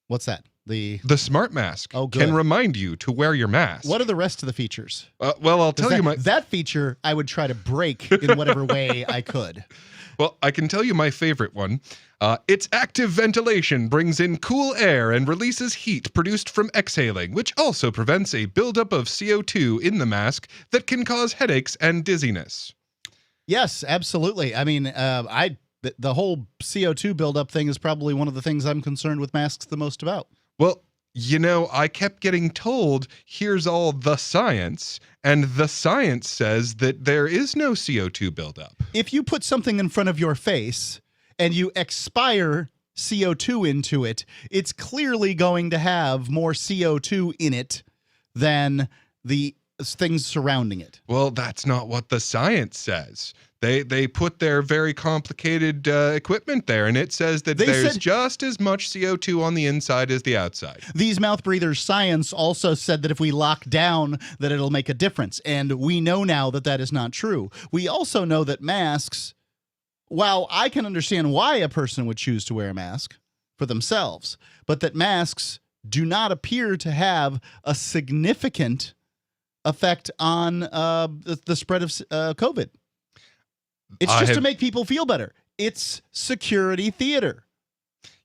What's that? The smart mask good. Can remind you to wear your mask. What are the rest of the features? Well, I'll tell you that feature I would try to break in whatever way I could. Well, I can tell you my favorite one. Its active ventilation brings in cool air and releases heat produced from exhaling, which also prevents a buildup of CO2 in the mask that can cause headaches and dizziness. Yes, absolutely. I mean, the whole CO2 buildup thing is probably one of the things I'm concerned with masks the most about. Well, I kept getting told, here's all the science, and the science says that there is no CO2 buildup. If you put something in front of your face and you expire CO2 into it, it's clearly going to have more CO2 in it than the things surrounding it. Well, that's not what the science says. They put their very complicated equipment there, and it says that there's just as much CO2 on the inside as the outside. These mouth breathers' science also said that if we lock down, that it'll make a difference. And we know now that that is not true. We also know that masks, while I can understand why a person would choose to wear a mask for themselves, but that masks do not appear to have a significant effect on the spread of COVID. It's just to make people feel better. It's security theater.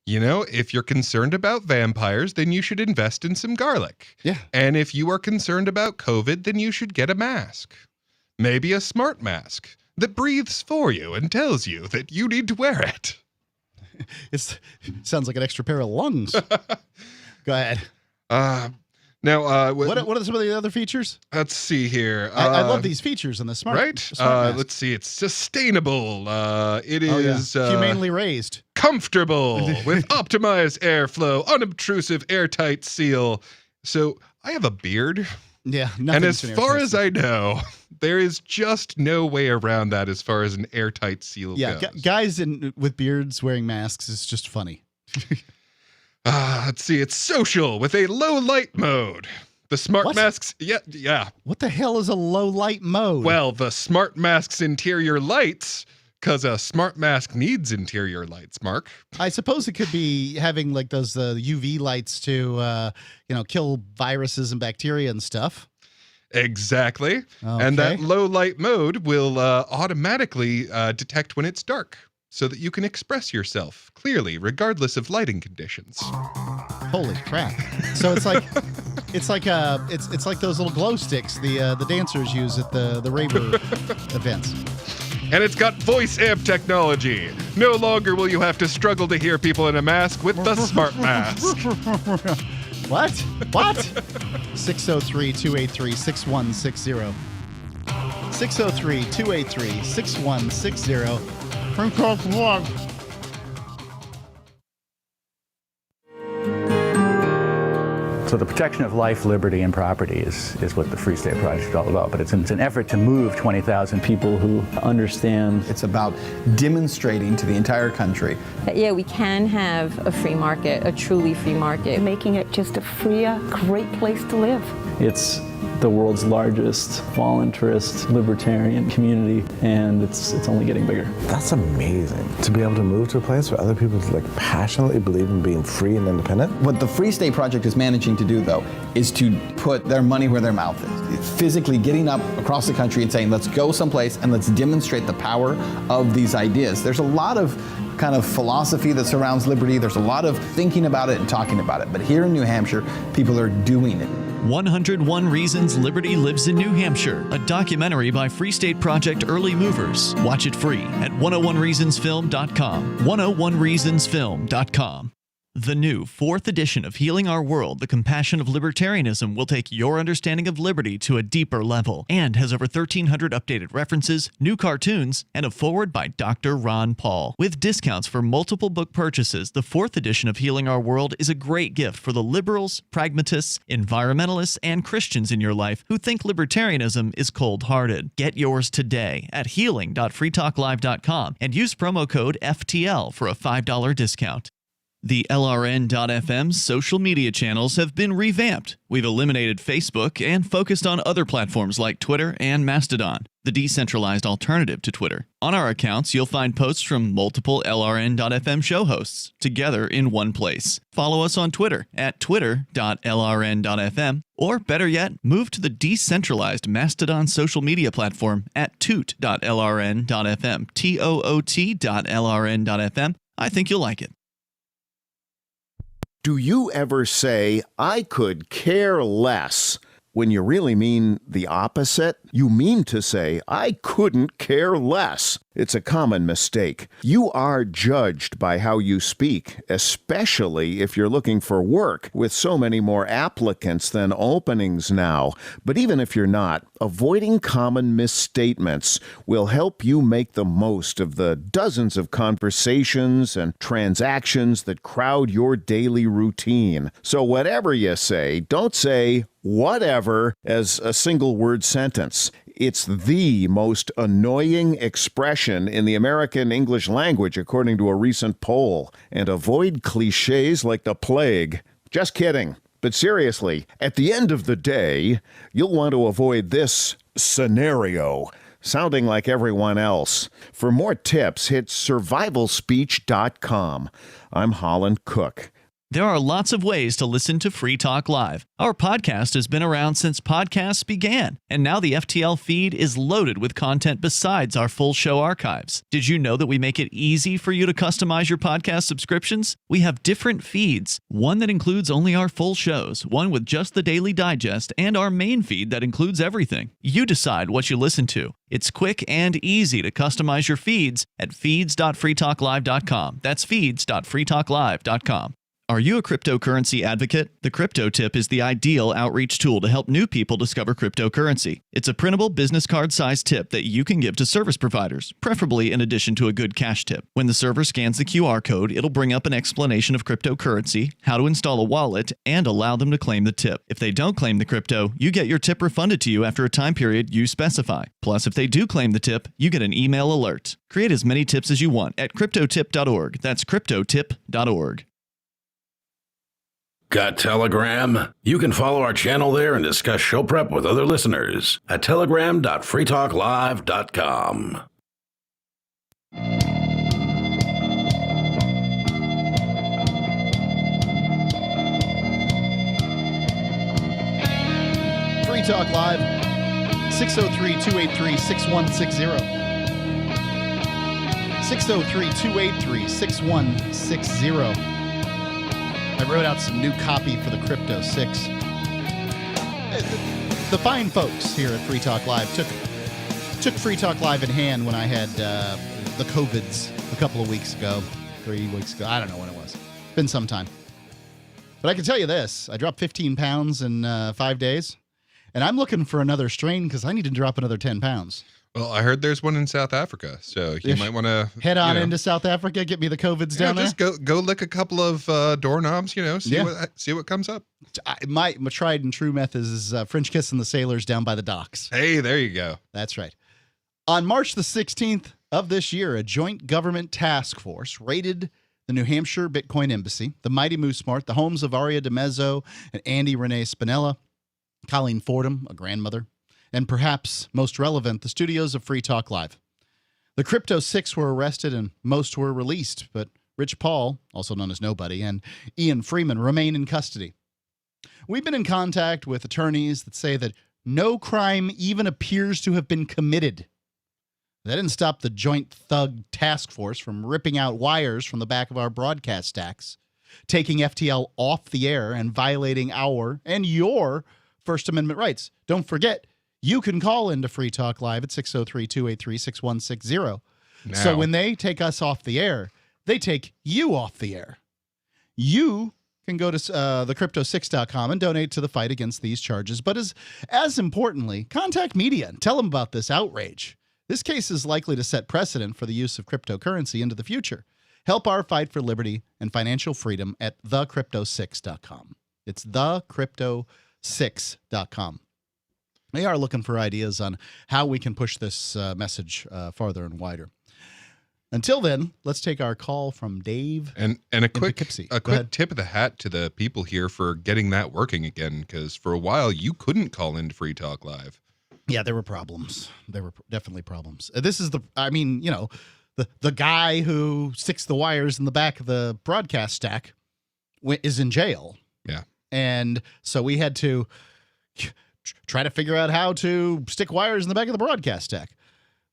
If you're concerned about vampires, then you should invest in some garlic. Yeah. And if you are concerned about COVID, then you should get a mask. Maybe a smart mask that breathes for you and tells you that you need to wear it. It sounds like an extra pair of lungs. Go ahead. Now, what are some of the other features? Let's see here. I love these features on the smart. Right? Smart mask. Let's see. It's sustainable. It is humanely raised, comfortable with optimized airflow, unobtrusive, airtight seal. So I have a beard. Yeah, and as far as I know, there is just no way around that as far as an airtight seal goes. Guys with beards wearing masks is just funny. Let's see. It's social with a low light mode. The smart masks. Yeah. What the hell is a low light mode? Well, the smart mask's interior lights, because a smart mask needs interior lights, Mark. I suppose it could be having like those UV lights to, kill viruses and bacteria and stuff. Exactly. Okay. And that low light mode will automatically detect when it's dark, so that you can express yourself clearly, regardless of lighting conditions. Holy crap! So it's like it's like those little glow sticks the dancers use at the raver events. And it's got voice amp technology. No longer will you have to struggle to hear people in a mask with the smart mask. What? 603-283-6160. 603-283-6160. From Talk Live. So the protection of life, liberty, and property is what the Free State Project is all about. But it's an effort to move 20,000 people who understand. It's about demonstrating to the entire country that, yeah, we can have a free market, a truly free market. Making it just a freer, great place to live. It's the world's largest voluntarist libertarian community, and it's only getting bigger. That's amazing, to be able to move to a place where other people passionately believe in being free and independent. What the Free State Project is managing to do, though, is to put their money where their mouth is. Physically getting up across the country and saying, let's go someplace and let's demonstrate the power of these ideas. There's a lot of kind of philosophy that surrounds liberty. There's a lot of thinking about it and talking about it. But here in New Hampshire, people are doing it. 101 Reasons Liberty Lives in New Hampshire, a documentary by Free State Project Early Movers. Watch it free at 101reasonsfilm.com. 101reasonsfilm.com. The new 4th edition of Healing Our World, The Compassion of Libertarianism, will take your understanding of liberty to a deeper level and has over 1,300 updated references, new cartoons, and a foreword by Dr. Ron Paul. With discounts for multiple book purchases, the 4th edition of Healing Our World is a great gift for the liberals, pragmatists, environmentalists, and Christians in your life who think libertarianism is cold-hearted. Get yours today at healing.freetalklive.com and use promo code FTL for a $5 discount. The LRN.FM social media channels have been revamped. We've eliminated Facebook and focused on other platforms like Twitter and Mastodon, the decentralized alternative to Twitter. On our accounts, you'll find posts from multiple LRN.FM show hosts together in one place. Follow us on Twitter at twitter.lrn.fm, or better yet, move to the decentralized Mastodon social media platform at toot.lrn.fm, toot.lrn.fm. I think you'll like it. Do you ever say, I could care less, when you really mean the opposite? You mean to say, I couldn't care less. It's a common mistake. You are judged by how you speak, especially if you're looking for work, with so many more applicants than openings now. But even if you're not, avoiding common misstatements will help you make the most of the dozens of conversations and transactions that crowd your daily routine. So whatever you say, don't say whatever as a single word sentence. It's the most annoying expression in the American English language, according to a recent poll. And avoid cliches like the plague. Just kidding. But seriously, at the end of the day, you'll want to avoid this scenario, sounding like everyone else. For more tips, hit survivalspeech.com. I'm Holland Cook. There are lots of ways to listen to Free Talk Live. Our podcast has been around since podcasts began, and now the FTL feed is loaded with content besides our full show archives. Did you know that we make it easy for you to customize your podcast subscriptions? We have different feeds, one that includes only our full shows, one with just the Daily Digest, and our main feed that includes everything. You decide what you listen to. It's quick and easy to customize your feeds at feeds.freetalklive.com. That's feeds.freetalklive.com. Are you a cryptocurrency advocate? The Crypto Tip is the ideal outreach tool to help new people discover cryptocurrency. It's a printable business card-sized tip that you can give to service providers, preferably in addition to a good cash tip. When the server scans the QR code, it'll bring up an explanation of cryptocurrency, how to install a wallet, and allow them to claim the tip. If they don't claim the crypto, you get your tip refunded to you after a time period you specify. Plus, if they do claim the tip, you get an email alert. Create as many tips as you want at cryptotip.org. That's cryptotip.org. Got Telegram? You can follow our channel there and discuss show prep with other listeners at telegram.freetalklive.com. Free Talk Live, 603-283-6160. 603-283-6160. I wrote out some new copy for the Crypto 6. The fine folks here at Free Talk Live took Free Talk Live in hand when I had the COVIDs a couple of weeks ago, 3 weeks ago. I don't know when it was. Been some time. But I can tell you this. I dropped 15 pounds in 5 days, and I'm looking for another strain because I need to drop another 10 pounds. Well, I heard there's one in South Africa, so you might want to head on into South Africa, get me the COVIDs down there. Just go lick a couple of doorknobs, see what comes up. My tried and true method is French kissing the sailors down by the docks. Hey, there you go. That's right. On March the 16th of this year, a joint government task force raided the New Hampshire Bitcoin Embassy, the Mighty Moose Mart, the homes of Aria DeMezzo and Andy Renee Spinella, Colleen Fordham, a grandmother, and perhaps most relevant, the studios of Free Talk Live. The Crypto 6 were arrested and most were released, but Rich Paul, also known as Nobody, and Ian Freeman remain in custody. We've been in contact with attorneys that say that no crime even appears to have been committed. That didn't stop the joint thug task force from ripping out wires from the back of our broadcast stacks, taking FTL off the air and violating our and your First Amendment rights. Don't forget, you can call into Free Talk Live at 603-283-6160. So when they take us off the air, they take you off the air. You can go to thecrypto6.com and donate to the fight against these charges. But as importantly, contact media and tell them about this outrage. This case is likely to set precedent for the use of cryptocurrency into the future. Help our fight for liberty and financial freedom at thecrypto6.com. It's thecrypto6.com. They are looking for ideas on how we can push this message farther and wider. Until then, let's take our call from Dave and a quick Poughkeepsie. Tip of the hat to the people here for getting that working again, because for a while you couldn't call into Free Talk Live. Yeah, there were problems. There were definitely problems. This is the guy who sticks the wires in the back of the broadcast stack is in jail. Yeah. And so we had to try to figure out how to stick wires in the back of the broadcast stack.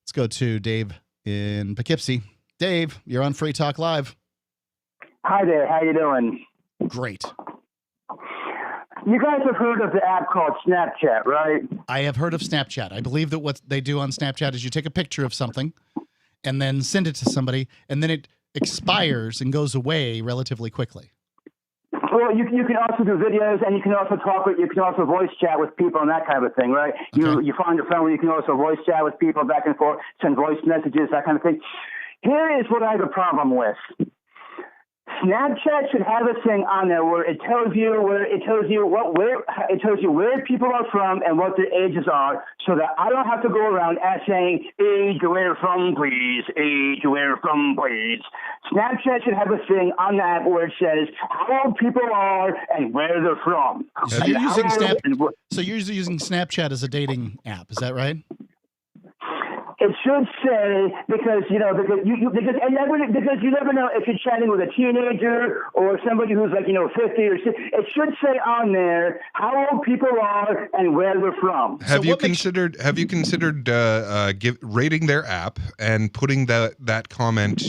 Let's go to Dave in Poughkeepsie. Dave, you're on Free Talk Live. Hi there. How you doing? Great. You guys have heard of the app called Snapchat, right? I have heard of Snapchat. I believe that what they do on Snapchat is you take a picture of something and then send it to somebody, and then it expires and goes away relatively quickly. Well, you can also do videos, and you can also you can also voice chat with people and that kind of a thing, right? Okay. You find a phone where you can also voice chat with people back and forth, send voice messages, that kind of thing. Here is what I have a problem with. Snapchat should have a thing on there where it tells you where people are from and what their ages are, so that I don't have to go around saying age, where from, please, age, where from, please. Snapchat should have a thing on the app where it says how old people are and where they're from. So you're using Snapchat as a dating app, is that right? It should say because you never know if you're chatting with a teenager or somebody who's 50 or 60. It should say on there how old people are and where they're from. Have you considered rating their app and putting that comment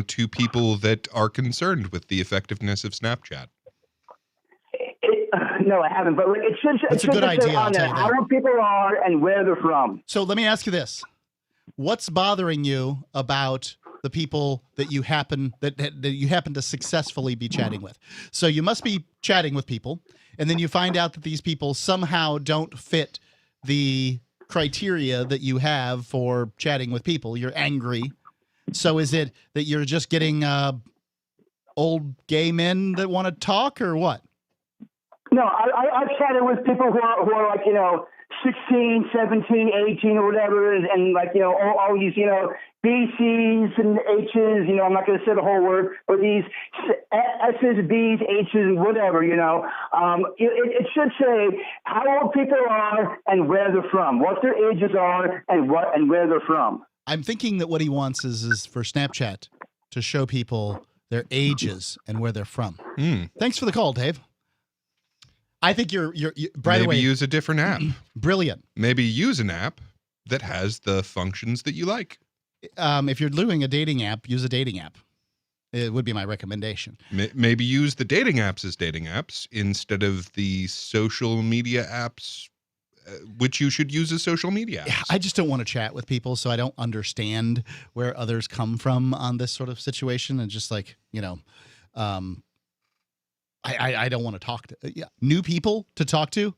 to people that are concerned with the effectiveness of Snapchat? No, I haven't, but it should say on there how old people are and where they're from. So let me ask you this. What's bothering you about the people that you happen to successfully be chatting with? So you must be chatting with people, and then you find out that these people somehow don't fit the criteria that you have for chatting with people. You're angry. So is it that you're just getting old gay men that want to talk, or what? No, I've chatted with people who are 16, 17, 18 or whatever, and all these, BCs and H's, I'm not going to say the whole word, but these S's, B's, H's, and whatever, it should say how old people are and where they're from, what their ages are and where they're from. I'm thinking that what he wants is for Snapchat to show people their ages and where they're from. Thanks for the call, Dave. I think you're by the way, maybe use a different app. Brilliant. Maybe use an app that has the functions that you like. If you're doing a dating app, use a dating app. It would be my recommendation. Maybe use the dating apps as dating apps instead of the social media apps, which you should use as social media apps. Yeah, I just don't want to chat with people, so I don't understand where others come from on this sort of situation. And just I don't want to talk to new people to talk to.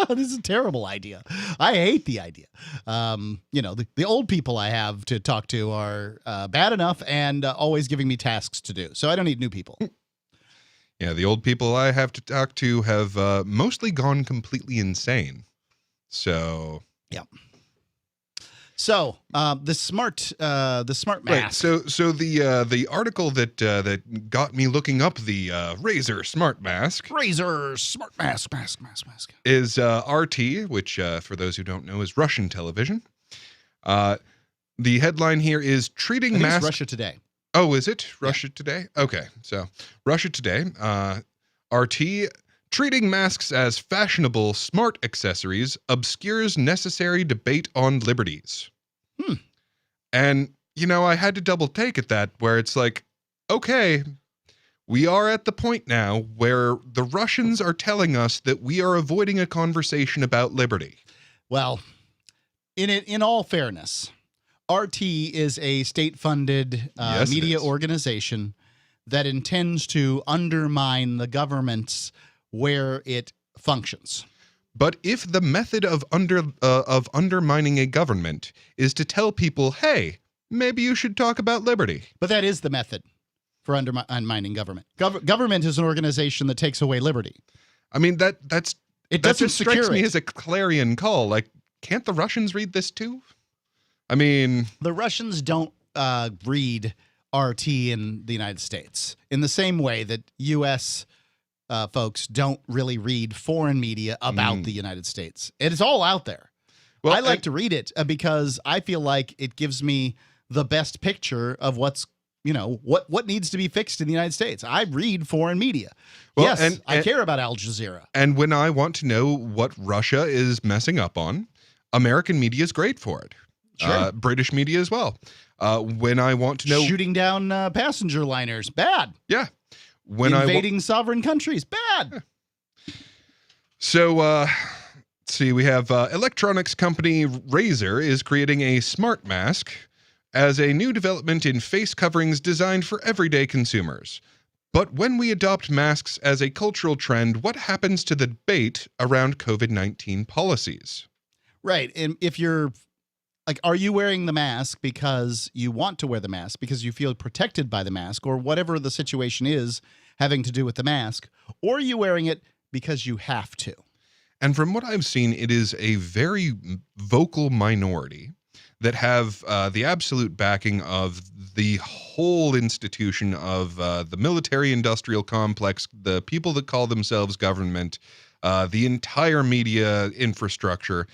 This is a terrible idea. I hate the idea. The old people I have to talk to are bad enough and always giving me tasks to do. So I don't need new people. Yeah, the old people I have to talk to have mostly gone completely insane. So yeah. So the smart mask. Right. So the article that got me looking up the Razer Smart Mask. Razer Smart Mask is RT, which for those who don't know is Russian television. The headline here is treating masks. Russia Today. Oh, is it Russia Today? Okay, so Russia Today, RT. Treating masks as fashionable smart accessories obscures necessary debate on liberties. And, I had to double take at that, where it's like, okay, we are at the point now where the Russians are telling us that we are avoiding a conversation about liberty. Well, in all fairness, RT is a state-funded media organization that intends to undermine the government's where it functions. But if the method of undermining a government is to tell people, hey, maybe you should talk about liberty. But that is the method for undermining government. Government is an organization that takes away liberty. I mean, that just strikes me it. as a clarion call. Like, can't the Russians read this too? I mean, the Russians don't read RT in the United States in the same way that U.S. Folks don't really read foreign media about the United States. It is all out there. Well, I like to read it because I feel like it gives me the best picture of what's, what needs to be fixed in the United States. I read foreign media. Well, yes, and I care about Al Jazeera. And when I want to know what Russia is messing up on, American media is great for it. Sure. British media as well. When I want to know... Shooting down passenger liners, bad. Yeah. Invading sovereign countries, bad. So, let's see, we have electronics company Razer is creating a smart mask as a new development in face coverings designed for everyday consumers. But when we adopt masks as a cultural trend, what happens to the debate around COVID-19 policies? Right, and if you're are you wearing the mask because you want to wear the mask, because you feel protected by the mask, or whatever the situation is having to do with the mask, or are you wearing it because you have to? And from what I've seen, it is a very vocal minority that have the absolute backing of the whole institution of the military-industrial complex, the people that call themselves government, the entire media infrastructure.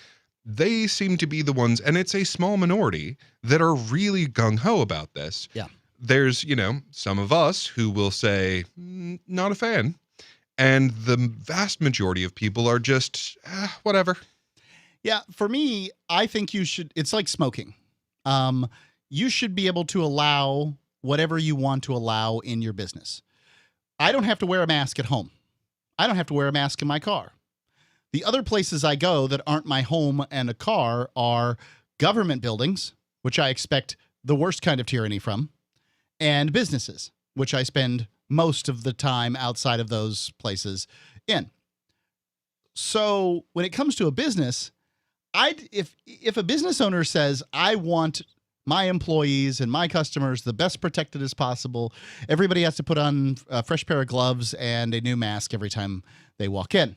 they seem to be the ones, and it's a small minority, that are really gung-ho about this. Yeah. There's, some of us who will say, not a fan. And the vast majority of people are just, whatever. Yeah, for me, I think it's like smoking. You should be able to allow whatever you want to allow in your business. I don't have to wear a mask at home. I don't have to wear a mask in my car. The other places I go that aren't my home and a car are government buildings, which I expect the worst kind of tyranny from, and businesses, which I spend most of the time outside of those places in. So when it comes to a business, if a business owner says, I want my employees and my customers the best protected as possible, everybody has to put on a fresh pair of gloves and a new mask every time they walk in.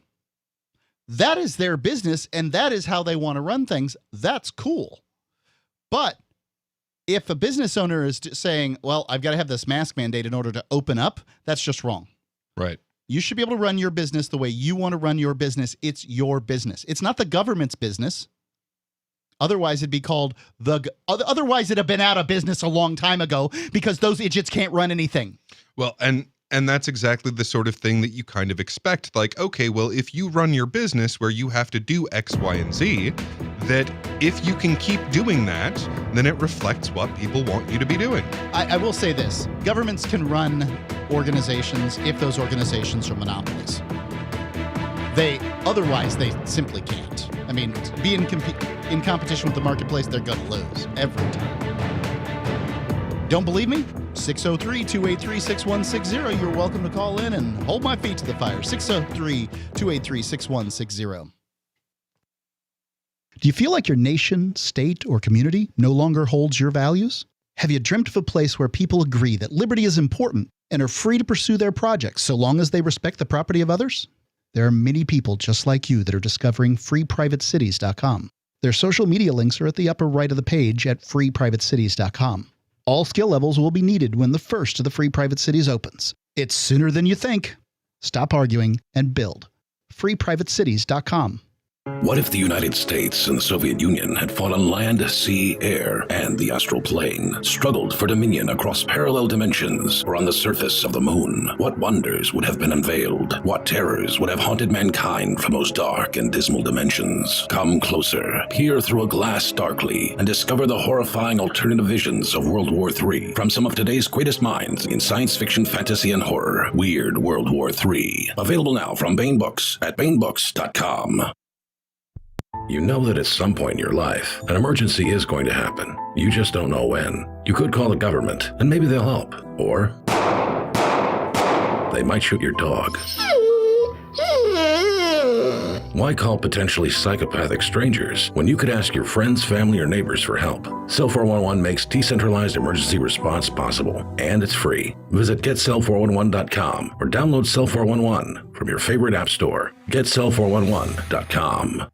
That is their business, and that is how they want to run things. That's cool. But if a business owner is saying, well, I've got to have this mask mandate in order to open up, that's just wrong. Right. You should be able to run your business the way you want to run your business. It's your business. It's not the government's business. Otherwise, it'd be called otherwise it'd have been out of business a long time ago because those idiots can't run anything. Well, and that's exactly the sort of thing that you kind of expect. Like, okay, well, if you run your business where you have to do X, Y, and Z, that if you can keep doing that, then it reflects what people want you to be doing. I will say this. Governments can run organizations if those organizations are monopolies. Otherwise, they simply can't. I mean, be in competition with the marketplace, they're going to lose every time. Don't believe me? 603-283-6160. You're welcome to call in and hold my feet to the fire. 603-283-6160. Do you feel like your nation, state, or community no longer holds your values? Have you dreamt of a place where people agree that liberty is important and are free to pursue their projects so long as they respect the property of others? There are many people just like you that are discovering freeprivatecities.com. Their social media links are at the upper right of the page at freeprivatecities.com. All skill levels will be needed when the first of the Free Private Cities opens. It's sooner than you think. Stop arguing and build. freeprivatecities.com. What if the United States and the Soviet Union had fought on land, sea, air, and the astral plane, struggled for dominion across parallel dimensions or on the surface of the moon? What wonders would have been unveiled? What terrors would have haunted mankind from those dark and dismal dimensions? Come closer, peer through a glass darkly, and discover the horrifying alternative visions of World War III from some of today's greatest minds in science fiction, fantasy, and horror. Weird World War III. Available now from Baen Books at baenbooks.com. You know that at some point in your life, an emergency is going to happen. You just don't know when. You could call the government, and maybe they'll help. Or they might shoot your dog. Why call potentially psychopathic strangers when you could ask your friends, family, or neighbors for help? Cell 411 makes decentralized emergency response possible, and it's free. Visit getcell411.com or download Cell 411 from your favorite app store. Getcell411.com.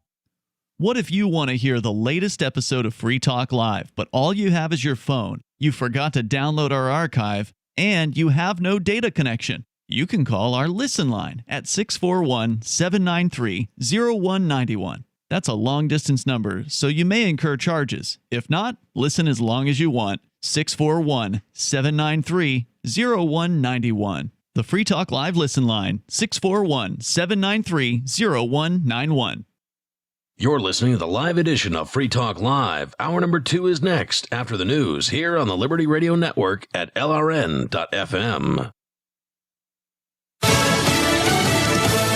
What if you want to hear the latest episode of Free Talk Live, but all you have is your phone, you forgot to download our archive, and you have no data connection? You can call our Listen line at 641-793-0191. That's a long-distance number, so you may incur charges. If not, listen as long as you want. 641-793-0191. The Free Talk Live Listen line, 641-793-0191. You're listening to the live edition of Free Talk Live. Hour number 2 is next after the news here on the Liberty Radio Network at LRN.FM.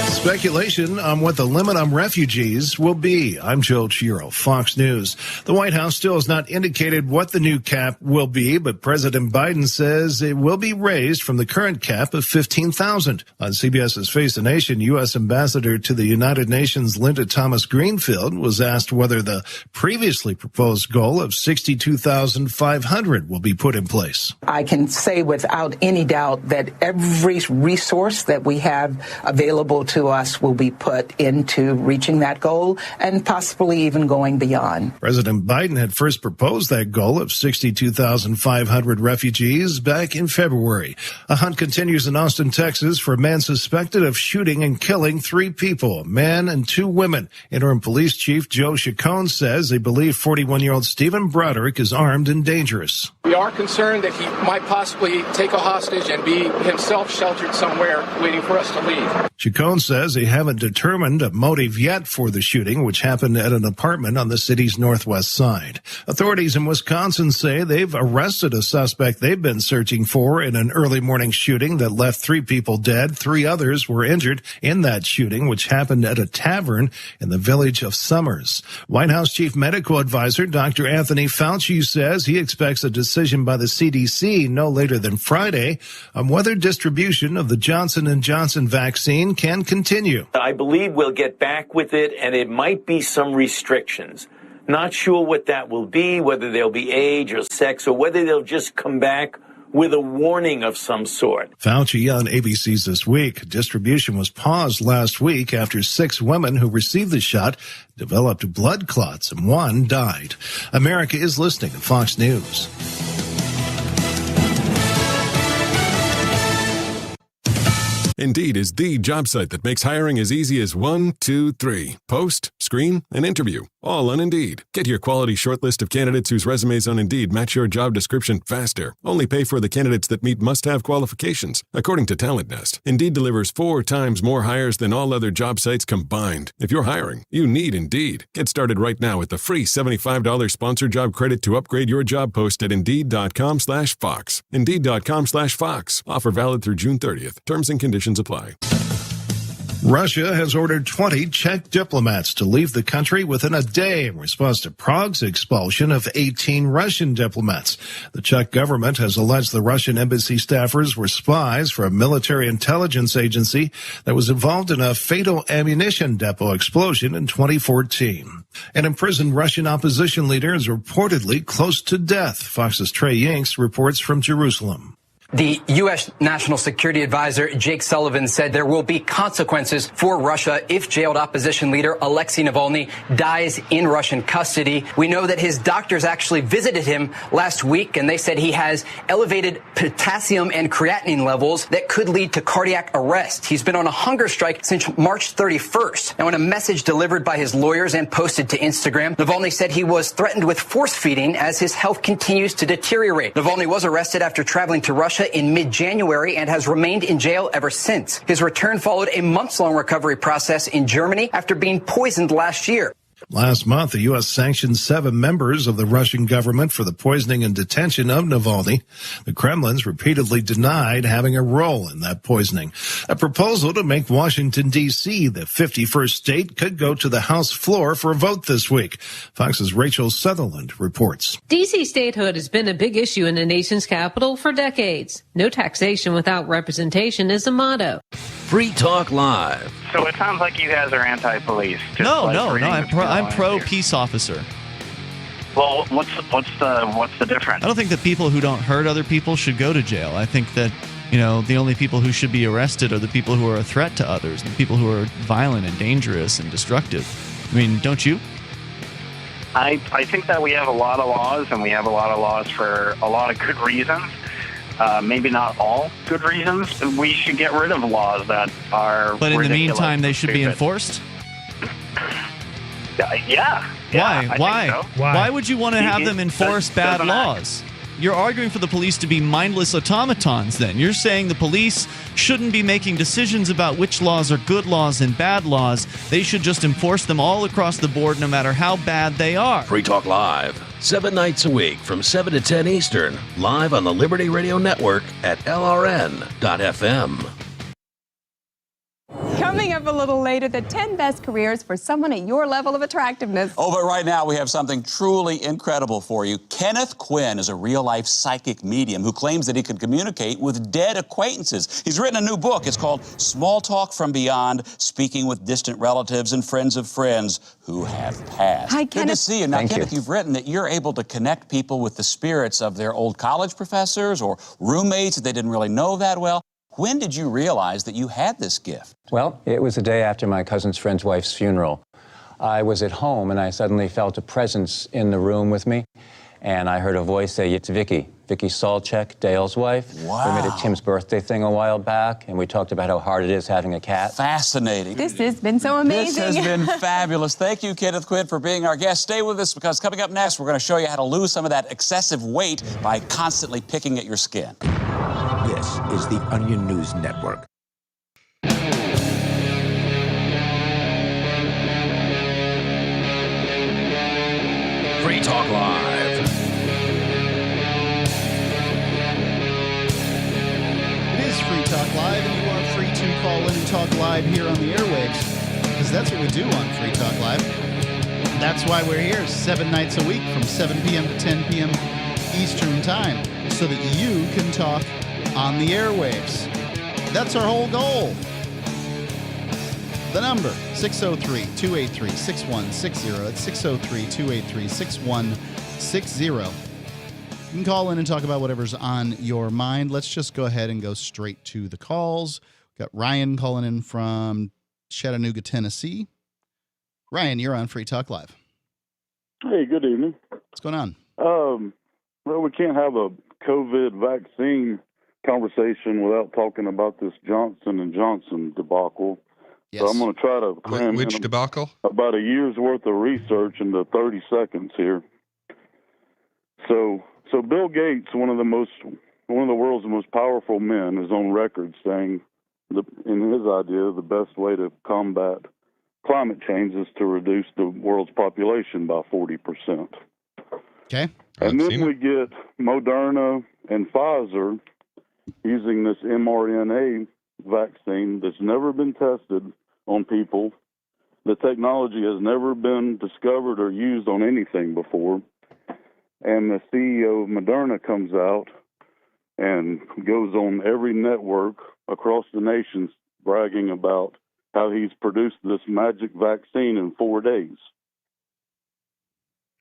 Speculation on what the limit on refugees will be. I'm Joe Chiro, Fox News. The White House still has not indicated what the new cap will be, but President Biden says it will be raised from the current cap of 15,000. On CBS's Face the Nation, U.S. Ambassador to the United Nations Linda Thomas-Greenfield was asked whether the previously proposed goal of 62,500 will be put in place. I can say without any doubt that every resource that we have available to us will be put into reaching that goal and possibly even going beyond. President Biden had first proposed that goal of 62,500 refugees back in February. A hunt continues in Austin, Texas for a man suspected of shooting and killing 3 people, a man and 2 women. Interim Police Chief Joe Chacon says they believe 41-year-old Stephen Broderick is armed and dangerous. We are concerned that he might possibly take a hostage and be himself sheltered somewhere waiting for us to leave. Chacon says they haven't determined a motive yet for the shooting, which happened at an apartment on the city's northwest side. Authorities in Wisconsin say they've arrested a suspect they've been searching for in an early morning shooting that left 3 people dead. 3 others were injured in that shooting, which happened at a tavern in the village of Summers. White House Chief Medical Advisor Dr. Anthony Fauci says he expects a decision by the CDC no later than Friday on whether distribution of the Johnson & Johnson vaccine can continue. I believe we'll get back with it, and it might be some restrictions. Not sure what that will be, whether they'll be age or sex, or whether they'll just come back with a warning of some sort. Fauci on ABC's This Week. Distribution was paused last week after 6 women who received the shot developed blood clots and 1 died. America is listening to Fox News. Indeed is the job site that makes hiring as easy as 1, 2, 3. Post, screen, and interview. All on Indeed. Get your quality shortlist of candidates whose resumes on Indeed match your job description faster. Only pay for the candidates that meet must-have qualifications. According to Talent Nest, Indeed delivers 4 times more hires than all other job sites combined. If you're hiring, you need Indeed. Get started right now with the free $75 sponsored job credit to upgrade your job post at Indeed.com/Fox. Indeed.com/Fox. Offer valid through June 30th. Terms and conditions apply. Russia has ordered 20 Czech diplomats to leave the country within a day in response to Prague's expulsion of 18 Russian diplomats. The Czech government has alleged the Russian embassy staffers were spies for a military intelligence agency that was involved in a fatal ammunition depot explosion in 2014. An imprisoned Russian opposition leader is reportedly close to death. Fox's Trey Yanks reports from Jerusalem. The U.S. National Security Advisor Jake Sullivan said there will be consequences for Russia if jailed opposition leader Alexei Navalny dies in Russian custody. We know that his doctors actually visited him last week, and they said he has elevated potassium and creatinine levels that could lead to cardiac arrest. He's been on a hunger strike since March 31st. Now, in a message delivered by his lawyers and posted to Instagram, Navalny said he was threatened with force feeding as his health continues to deteriorate. Navalny was arrested after traveling to Russia in mid-January and has remained in jail ever since. His return followed a months-long recovery process in Germany after being poisoned last year. Last month, the U.S. sanctioned 7 members of the Russian government for the poisoning and detention of Navalny. The Kremlin's repeatedly denied having a role in that poisoning. A proposal to make Washington, D.C. the 51st state could go to the House floor for a vote this week. Fox's Rachel Sutherland reports. D.C. statehood has been a big issue in the nation's capital for decades. No taxation without representation is a motto. Free Talk Live. So it sounds like you guys are anti-police. No, I'm pro peace officer. Well, what's the difference? I don't think that people who don't hurt other people should go to jail. I think that, the only people who should be arrested are the people who are a threat to others, the people who are violent and dangerous and destructive. I mean, don't you? I think that we have a lot of laws, and we have a lot of laws for a lot of good reasons. Maybe not all good reasons. We should get rid of laws that are But in the ridiculous meantime, they and should be stupid. enforced? Yeah. I Why? think so. Why would you want to have It them enforce bad doesn't laws? You're arguing for the police to be mindless automatons then. You're saying the police shouldn't be making decisions about which laws are good laws and bad laws. They should just enforce them all across the board no matter how bad they are. Free Talk Live. 7 nights a week from 7 to 10 Eastern. Live on the Liberty Radio Network at LRN.FM. Coming up a little later, the 10 best careers for someone at your level of attractiveness. Oh, but right now we have something truly incredible for you. Kenneth Quinn is a real-life psychic medium who claims that he can communicate with dead acquaintances. He's written a new book. It's called Small Talk from Beyond, Speaking with Distant Relatives and Friends of Friends Who Have Passed. Hi, Good Kenneth. to see you. Now, Thank you. Kenneth, you've written that you're able to connect people with the spirits of their old college professors or roommates that they didn't really know that well. When did you realize that you had this gift? Well, it was the day after my cousin's friend's wife's funeral. I was at home and I suddenly felt a presence in the room with me. And I heard a voice say, "It's Vicky Salchek, Dale's wife." Wow. We made a Tim's birthday thing a while back, and we talked about how hard it is having a cat. Fascinating. This has been so amazing. This has been fabulous. Thank you, Kenneth Quinn, for being our guest. Stay with us, because coming up next, we're going to show you how to lose some of that excessive weight by constantly picking at your skin. This is the Onion News Network. Free Talk Live. It is Free Talk Live, and you are free to call in and talk live here on the airwaves, because that's what we do on Free Talk Live. That's why we're here 7 nights a week from 7 p.m. to 10 p.m. Eastern Time, so that you can talk on the airwaves. That's our whole goal. The number, 603-283-6160. That's 603-283-6160. You can call in and talk about whatever's on your mind. Let's just go ahead and go straight to the calls. We've got Ryan calling in from Chattanooga, Tennessee. Ryan, you're on Free Talk Live. Hey, good evening. What's going on? Well, we can't have a COVID vaccine conversation without talking about this Johnson & Johnson debacle. Yes. So I'm going to try to cram Which in debacle? about a year's worth of research into 30 seconds here. So Bill Gates, one of the world's most powerful men, is on record saying, in his idea, the best way to combat climate change is to reduce the world's population by 40%. Okay. And then we get Moderna and Pfizer using this mRNA vaccine that's never been tested on people. The technology has never been discovered or used on anything before. And the CEO of Moderna comes out and goes on every network across the nation bragging about how he's produced this magic vaccine in 4 days.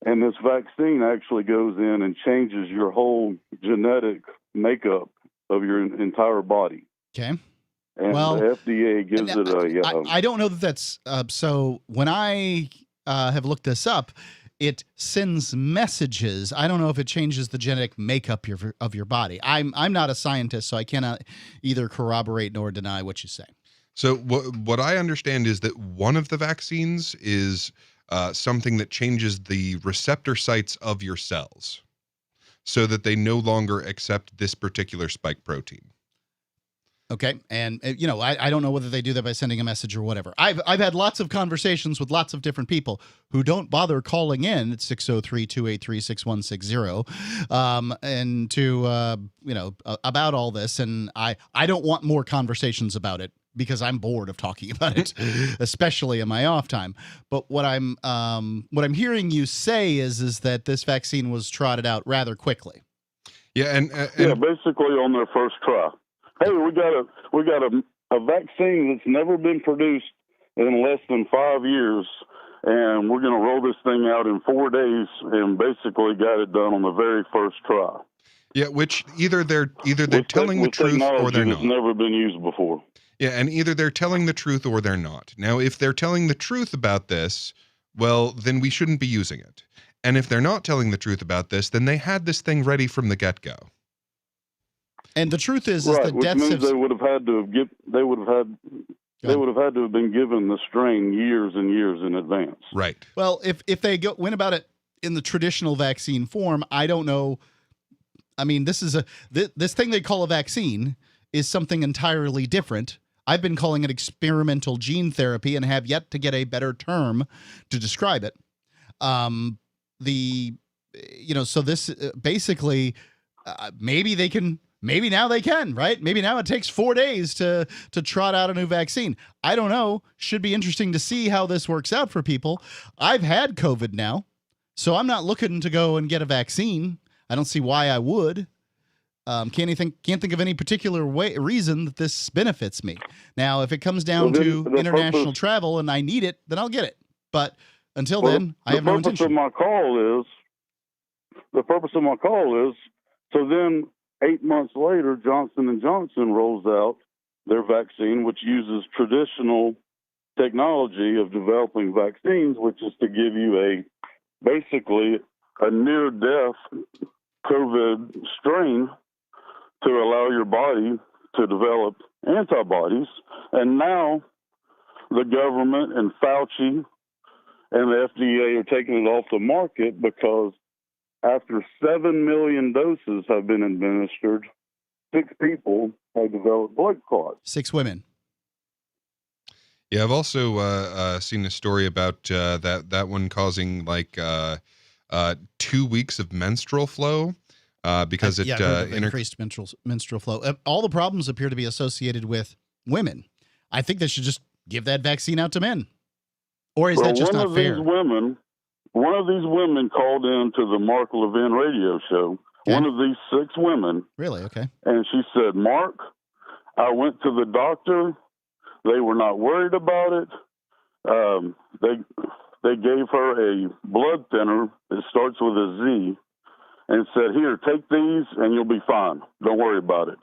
And this vaccine actually goes in and changes your whole genetic makeup of your entire body. Okay. And the FDA gives it a... I don't know that that's... so when I have looked this up, it sends messages. I don't know if it changes the genetic makeup of your body. I'm not a scientist, so I cannot either corroborate nor deny what you say. So what I understand is that one of the vaccines is something that changes the receptor sites of your cells so that they no longer accept this particular spike protein. Okay. And, I don't know whether they do that by sending a message or whatever. I've had lots of conversations with lots of different people who don't bother calling in at 603-283-6160 and to, about all this. And I don't want more conversations about it, because I'm bored of talking about it, especially in my off time. But what I'm hearing you say is that this vaccine was trotted out rather quickly. Yeah, and basically on their first try. Hey, we got a vaccine that's never been produced in less than 5 years, and we're going to roll this thing out in 4 days, and basically got it done on the very first try. Yeah, which either they're telling the truth or they're not. It's never been used before. Yeah, and either they're telling the truth or they're not. Now, if they're telling the truth about this, well, then we shouldn't be using it. And if they're not telling the truth about this, then they had this thing ready from the get-go. And the truth is right, that which deaths means they would have had to have been given the strain years and years in advance. Right. Well, if they went about it in the traditional vaccine form, I don't know. I mean, this thing they call a vaccine is something entirely different. I've been calling it experimental gene therapy and have yet to get a better term to describe it. So this basically, maybe now they can, right? Maybe now it takes 4 days to trot out a new vaccine. I don't know. Should be interesting to see how this works out for people. I've had COVID now, so I'm not looking to go and get a vaccine. I don't see why I would. Can't think of any particular reason that this benefits me. Now, if it comes down to international travel and I need it, then I'll get it. But until then, I have no intention. The purpose of my call is, so then 8 months later, Johnson & Johnson rolls out their vaccine, which uses traditional technology of developing vaccines, which is to give you basically a near-death COVID strain to allow your body to develop antibodies. And now the government and Fauci and the FDA are taking it off the market because after 7 million doses have been administered, 6 people have developed blood clots. 6 women. Yeah, I've also seen a story about that one causing like 2 weeks of menstrual flow because it increased menstrual flow. All the problems appear to be associated with women. I think they should just give that vaccine out to men. Or is that just not fair? One of these women called in to the Mark Levin radio show. Okay. One of these 6 women. Really? Okay. And she said, Mark, I went to the doctor. They were not worried about it. They gave her a blood thinner that starts with a Z and said, here, take these and you'll be fine. Don't worry about it.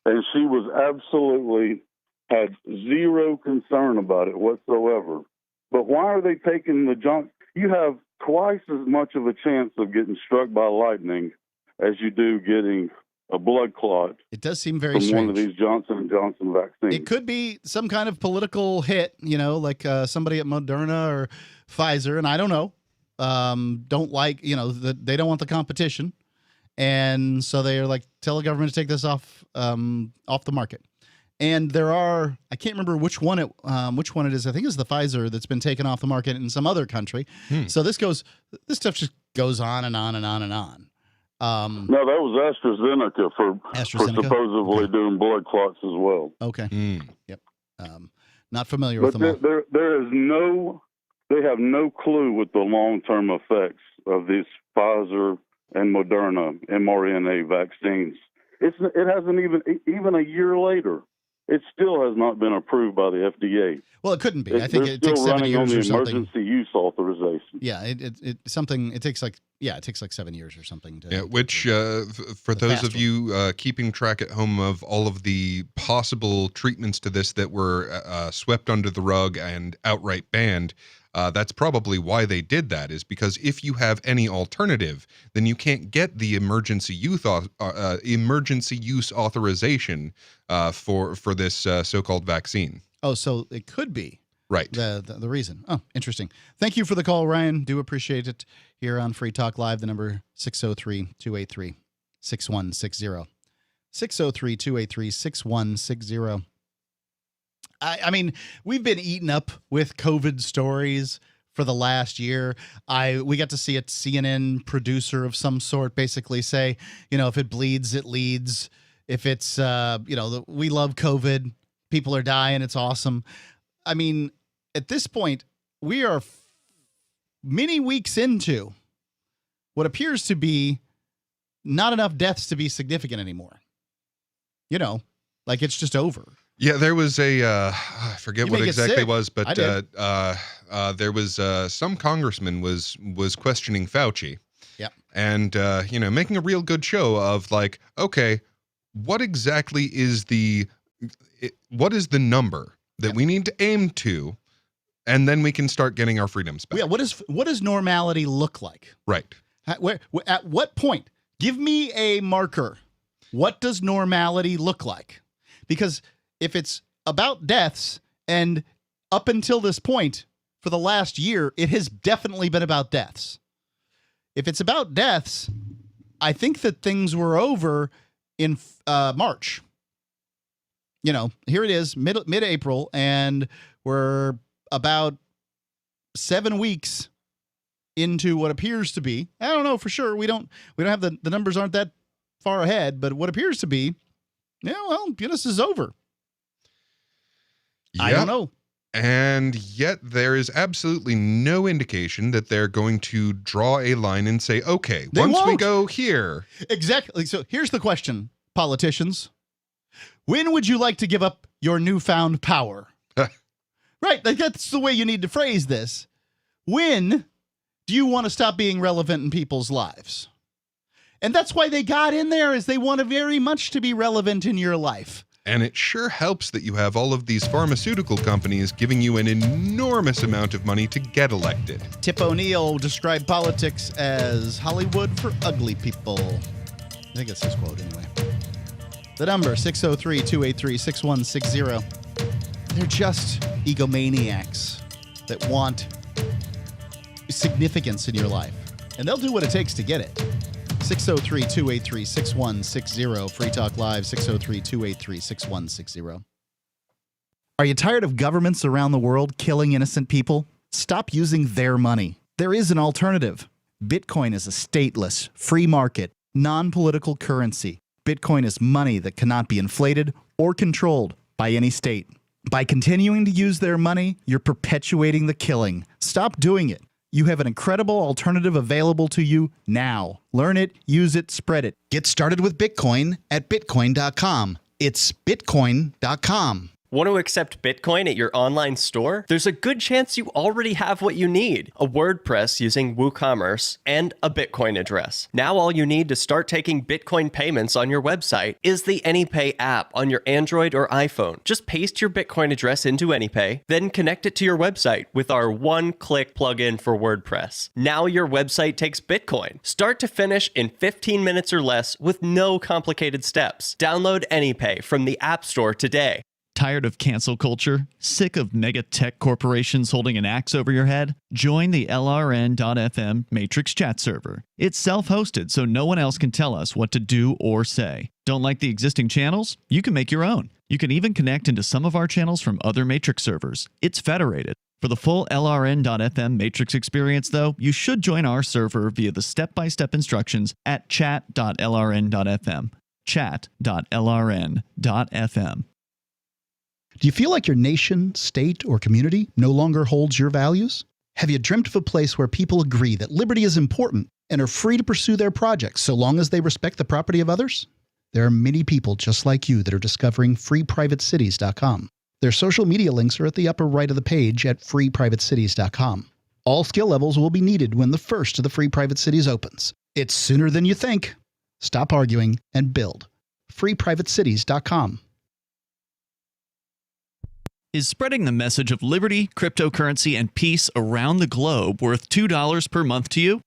And she was absolutely had zero concern about it whatsoever. But why are they taking the Johnson? You have twice as much of a chance of getting struck by lightning as you do getting a blood clot. It does seem very from strange. One of these Johnson & Johnson vaccines. It could be some kind of political hit, like somebody at Moderna or Pfizer, and I don't know. Don't like, they don't want the competition, and so they are like, tell the government to take this off the market. And there are, I can't remember which one it is. I think it's the Pfizer that's been taken off the market in some other country. So this stuff just goes on and on and on and on. No, that was AstraZeneca for supposedly doing blood clots as well. Okay. Yep. Not familiar with them all. They have no clue what the long-term effects of these Pfizer and Moderna mRNA vaccines. It hasn't even a year later. It still has not been approved by the FDA. Well, it couldn't be. I think it takes 7 years or something. Emergency use authorization. Yeah, it takes like 7 years or something. Which for those of you keeping track at home of all of the possible treatments to this that were swept under the rug and outright banned. That's probably why they did that, is because if you have any alternative, then you can't get the emergency use authorization for this so-called vaccine. Oh, so it could be right. The reason. Oh, interesting. Thank you for the call, Ryan. Do appreciate it here on Free Talk Live. The number 603-283-6160. 603-283-6160. I mean, we've been eaten up with COVID stories for the last year. We got to see a CNN producer of some sort basically say, if it bleeds, it leads. If it's, we love COVID, people are dying, it's awesome. I mean, at this point, we are many weeks into what appears to be not enough deaths to be significant anymore. Like it's just over. Yeah, there was I forget what exactly it was, but there was some congressman was questioning Fauci. Yeah. And, making a real good show of like, okay, what exactly is what is the number that we need to aim to, and then we can start getting our freedoms back? Yeah, what does normality look like? Right. At what point? Give me a marker. What does normality look like? Because if it's about deaths, and up until this point, for the last year, it has definitely been about deaths. If it's about deaths, I think that things were over in March. Here it is, mid-April, and we're about 7 weeks into what appears to be, I don't know for sure. We don't have the numbers aren't that far ahead, but what appears to be, this is over. Yep. I don't know. And yet there is absolutely no indication that they're going to draw a line and say, okay, once we go here. Exactly. So here's the question, politicians. When would you like to give up your newfound power? Right. That's the way you need to phrase this. When do you want to stop being relevant in people's lives? And that's why they got in there, is they want very much to be relevant in your life. And it sure helps that you have all of these pharmaceutical companies giving you an enormous amount of money to get elected. Tip O'Neill described politics as Hollywood for ugly people. I think that's his quote anyway. The number, 603-283-6160. They're just egomaniacs that want significance in your life. And they'll do what it takes to get it. 603-283-6160. Free Talk Live, 603-283-6160. Are you tired of governments around the world killing innocent people? Stop using their money. There is an alternative. Bitcoin is a stateless, free market, non-political currency. Bitcoin is money that cannot be inflated or controlled by any state. By continuing to use their money, you're perpetuating the killing. Stop doing it. You have an incredible alternative available to you now. Learn it, use it, spread it. Get started with Bitcoin at Bitcoin.com. It's Bitcoin.com. Want to accept Bitcoin at your online store? There's a good chance you already have what you need: a WordPress using WooCommerce and a Bitcoin address. Now all you need to start taking Bitcoin payments on your website is the AnyPay app on your Android or iPhone. Just paste your Bitcoin address into AnyPay, then connect it to your website with our one-click plugin for WordPress. Now your website takes Bitcoin, start to finish, in 15 minutes or less with no complicated steps. Download AnyPay from the App Store today. Tired of cancel culture? Sick of mega tech corporations holding an axe over your head? Join the LRN.FM Matrix chat server. It's self-hosted, so no one else can tell us what to do or say. Don't like the existing channels? You can make your own. You can even connect into some of our channels from other Matrix servers. It's federated. For the full LRN.FM Matrix experience, though, you should join our server via the step-by-step instructions at chat.lrn.fm. Chat.lrn.fm. Do you feel like your nation, state, or community no longer holds your values? Have you dreamt of a place where people agree that liberty is important and are free to pursue their projects so long as they respect the property of others? There are many people just like you that are discovering freeprivatecities.com. Their social media links are at the upper right of the page at freeprivatecities.com. All skill levels will be needed when the first of the Free Private Cities opens. It's sooner than you think. Stop arguing and build. freeprivatecities.com. Is spreading the message of liberty, cryptocurrency, and peace around the globe worth $2 per month to you?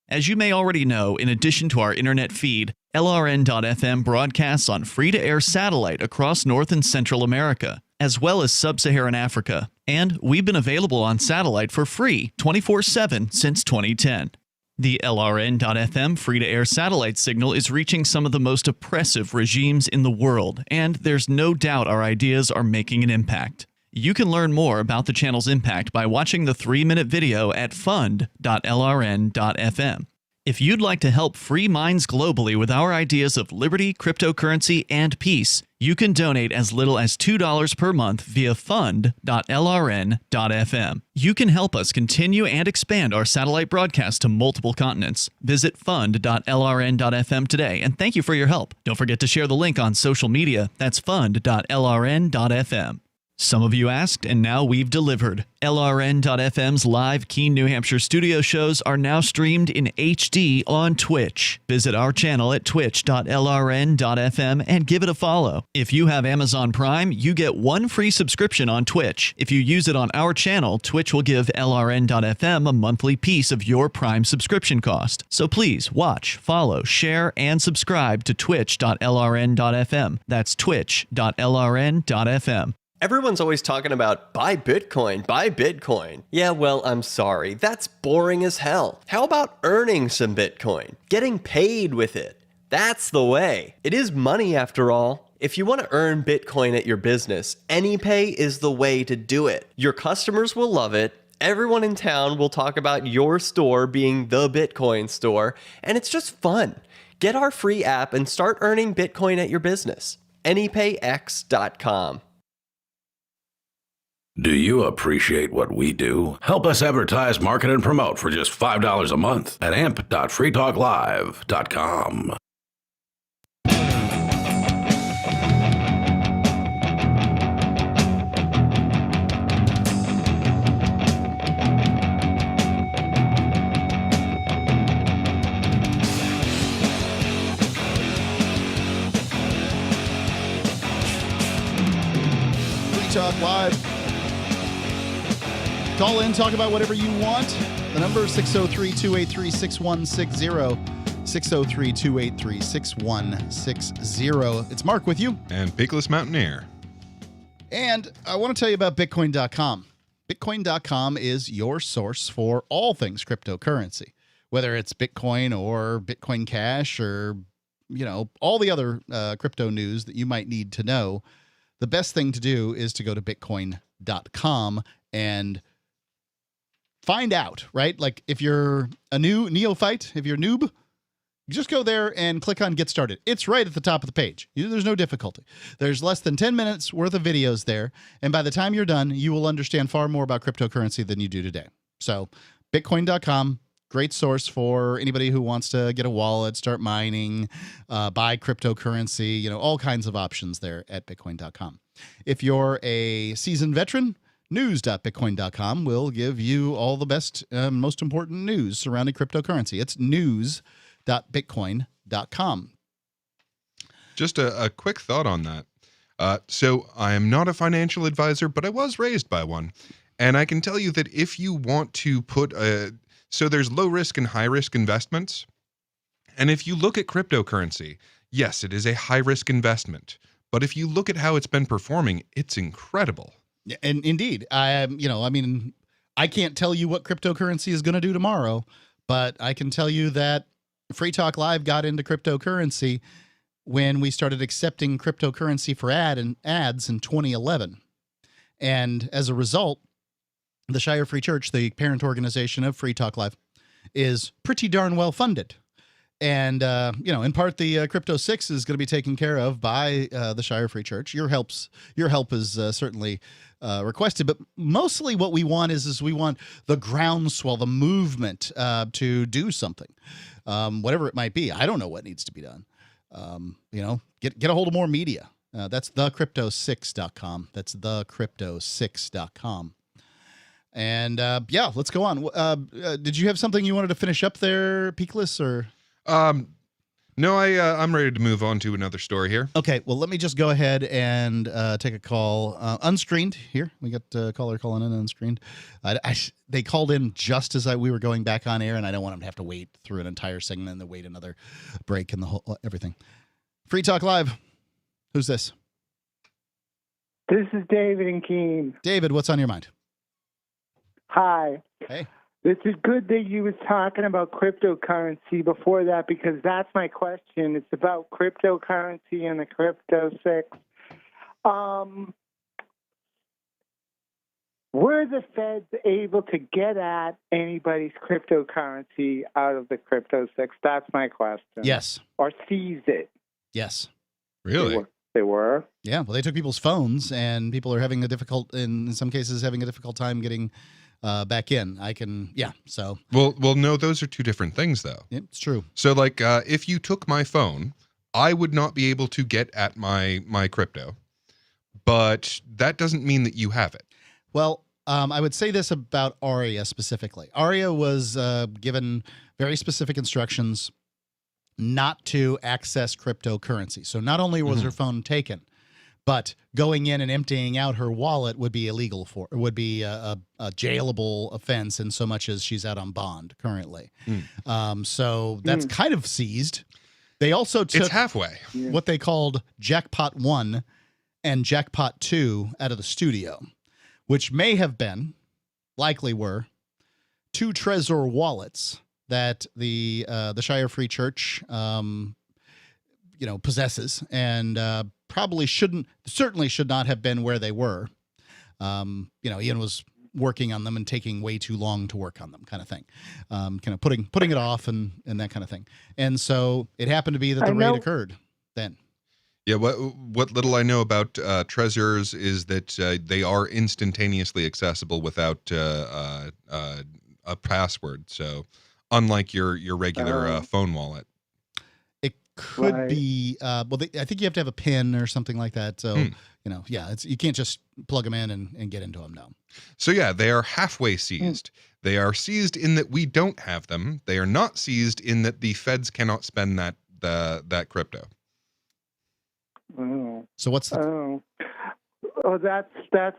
As you may already know, in addition to our internet feed, LRN.FM broadcasts on free-to-air satellite across North and Central America, as well as Sub-Saharan Africa. And we've been available on satellite for free 24/7 since 2010. The LRN.FM free-to-air satellite signal is reaching some of the most oppressive regimes in the world, and there's no doubt our ideas are making an impact. You can learn more about the channel's impact by watching the 3-minute video at fund.lrn.fm. If you'd like to help free minds globally with our ideas of liberty, cryptocurrency, and peace, you can donate as little as $2 per month via fund.lrn.fm. You can help us continue and expand our satellite broadcast to multiple continents. Visit fund.lrn.fm today, and thank you for your help. Don't forget to share the link on social media. That's fund.lrn.fm. Some of you asked, and now we've delivered. LRN.FM's live Keene, New Hampshire studio shows are now streamed in HD on Twitch. Visit our channel at twitch.lrn.fm and give it a follow. If you have Amazon Prime, you get 1 free subscription on Twitch. If you use it on our channel, Twitch will give LRN.FM a monthly piece of your Prime subscription cost. So please watch, follow, share, and subscribe to twitch.lrn.fm. That's twitch.lrn.fm. Everyone's always talking about buy Bitcoin, buy Bitcoin. Yeah, well, I'm sorry. That's boring as hell. How about earning some Bitcoin? Getting paid with it. That's the way. It is money after all. If you want to earn Bitcoin at your business, AnyPay is the way to do it. Your customers will love it. Everyone in town will talk about your store being the Bitcoin store, and it's just fun. Get our free app and start earning Bitcoin at your business. AnyPayX.com. Do you appreciate what we do? Help us advertise, market, and promote for just $5 a month at amp.freetalklive.com. Talk Live. Call in, talk about whatever you want. The number is 603-283-6160. 603-283-6160. It's Mark with you. And Peakless Mountaineer. And I want to tell you about Bitcoin.com. Bitcoin.com is your source for all things cryptocurrency, whether it's Bitcoin or Bitcoin Cash or, all the other crypto news that you might need to know. The best thing to do is to go to Bitcoin.com and find out, right? Like if you're a new neophyte, if you're a noob, just go there and click on Get Started. It's right at the top of the page. There's no difficulty. There's less than 10 minutes worth of videos there. And by the time you're done, you will understand far more about cryptocurrency than you do today. So Bitcoin.com, great source for anybody who wants to get a wallet, start mining, buy cryptocurrency, all kinds of options there at Bitcoin.com. If you're a seasoned veteran, news.bitcoin.com will give you all the best, most important news surrounding cryptocurrency. It's news.bitcoin.com. Just a quick thought on that. So I am not a financial advisor, but I was raised by one. And I can tell you that if you want to put so there's low risk and high risk investments. And if you look at cryptocurrency, yes, it is a high risk investment. But if you look at how it's been performing, it's incredible. Yeah, and indeed, I can't tell you what cryptocurrency is going to do tomorrow, but I can tell you that Free Talk Live got into cryptocurrency when we started accepting cryptocurrency for ads in 2011. And as a result, the Shire Free Church, the parent organization of Free Talk Live, is pretty darn well funded. And, in part, the Crypto 6 is going to be taken care of by the Shire Free Church. Your help is certainly requested, but mostly what we want is we want the groundswell, the movement to do something, whatever it might be. I don't know what needs to be done. Get a hold of more media. That's thecrypto6.com. That's thecrypto6.com. And let's go on. Did you have something you wanted to finish up there, Peakless, or? No, I'm ready to move on to another story here. Okay, well, let me just go ahead and take a call. Unscreened here. We got a caller calling in unscreened. They called in just as we were going back on air, and I don't want them to have to wait through an entire segment and then wait another break and the whole everything. Free Talk Live. Who's this? This is David in Keene. David, what's on your mind? Hi. Hey. This is good that you was talking about cryptocurrency before that, because that's my question. It's about cryptocurrency and the Crypto 6. Were the feds able to get at anybody's cryptocurrency out of the Crypto 6? That's my question. Yes. Or seize it? Yes. Really? They were? Yeah. Well, they took people's phones, and people are having in some cases, having a difficult time getting back in. So. Well, no, those are two different things, though. It's true. So, if you took my phone, I would not be able to get at my crypto, but that doesn't mean that you have it. Well, I would say this about Aria specifically. Aria was given very specific instructions not to access cryptocurrency. So not only was her phone taken, but going in and emptying out her wallet would be illegal would be a jailable offense in so much as she's out on bond currently. So that's kind of seized. They also took it's halfway. What they called Jackpot 1 and Jackpot 2 out of the studio, which may have been, likely were, 2 Trezor wallets that the Shire Free Church possesses, and certainly should not have been where they were. Ian was working on them and taking way too long to work on them, kind of thing. Kind of putting it off and that kind of thing. And so it happened to be that the raid occurred then. Yeah, what little I know about Trezors is that they are instantaneously accessible without a password. So unlike your regular phone wallet. Could be I think you have to have a PIN or something like that. So you can't just plug them in and get into them now. So yeah, they are halfway seized. They are seized in that we don't have them. They are not seized in that the feds cannot spend that crypto. Oh. So what's the Oh, that's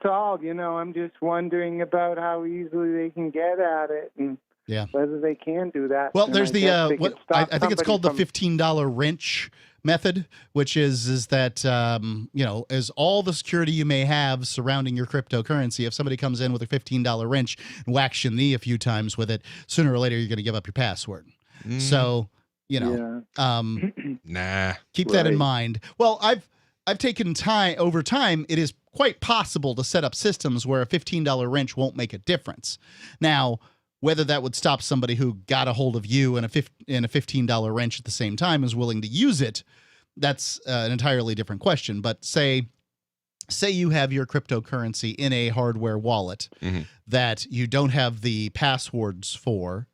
all. I'm just wondering about how easily they can get at it and whether they can do that. Well, And there's I I think it's called the $15 wrench method, which is that as all the security you may have surrounding your cryptocurrency, if somebody comes in with a $15 wrench and whacks your knee a few times with it, sooner or later you're going to give up your password. So nah, keep that in mind. Well, I've taken time over time. It is quite possible to set up systems where a $15 wrench won't make a difference. Now, whether that would stop somebody who got a hold of you and a $15 wrench at the same time is willing to use it, that's an entirely different question. But say you have your cryptocurrency in a hardware wallet that you don't have the passwords for.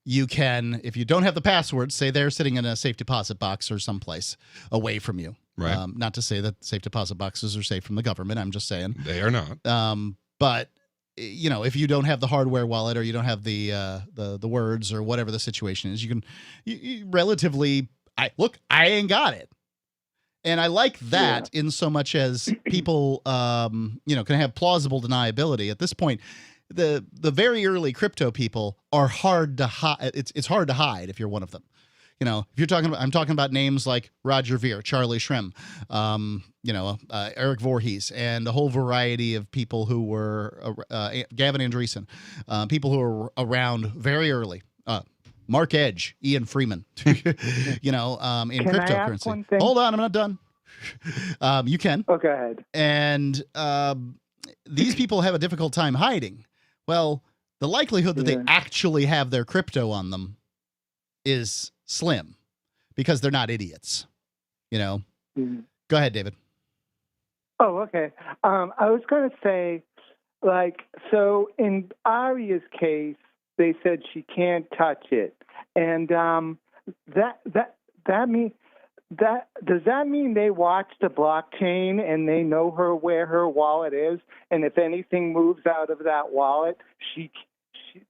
You can, if you don't have the passwords, say they're sitting in a safe deposit box or someplace away from you. Right. Not to say that safe deposit boxes are safe from the government. I'm just saying they are not. But if you don't have the hardware wallet or you don't have the words or whatever the situation is, you can relatively. I ain't got it, and I like that in so much as people can have plausible deniability at this point. The very early crypto people are hard to hide. It's hard to hide if you're one of them. If you're talking about, I'm talking about names like Roger Ver, Charlie Shrem, Eric Voorhees, and a whole variety of people who were Gavin Andreessen, people who were around very early. Mark Edge, Ian Freeman, in cryptocurrency. I ask one thing? Hold on, I'm not done. You can. Oh, go ahead. And these people have a difficult time hiding. Well, the likelihood that they actually have their crypto on them is slim because they're not idiots. Go ahead, David. Oh, okay. I was going to say, so in Aria's case, they said she can't touch it, and that means does that mean they watch the blockchain and they know where her wallet is, and if anything moves out of that wallet,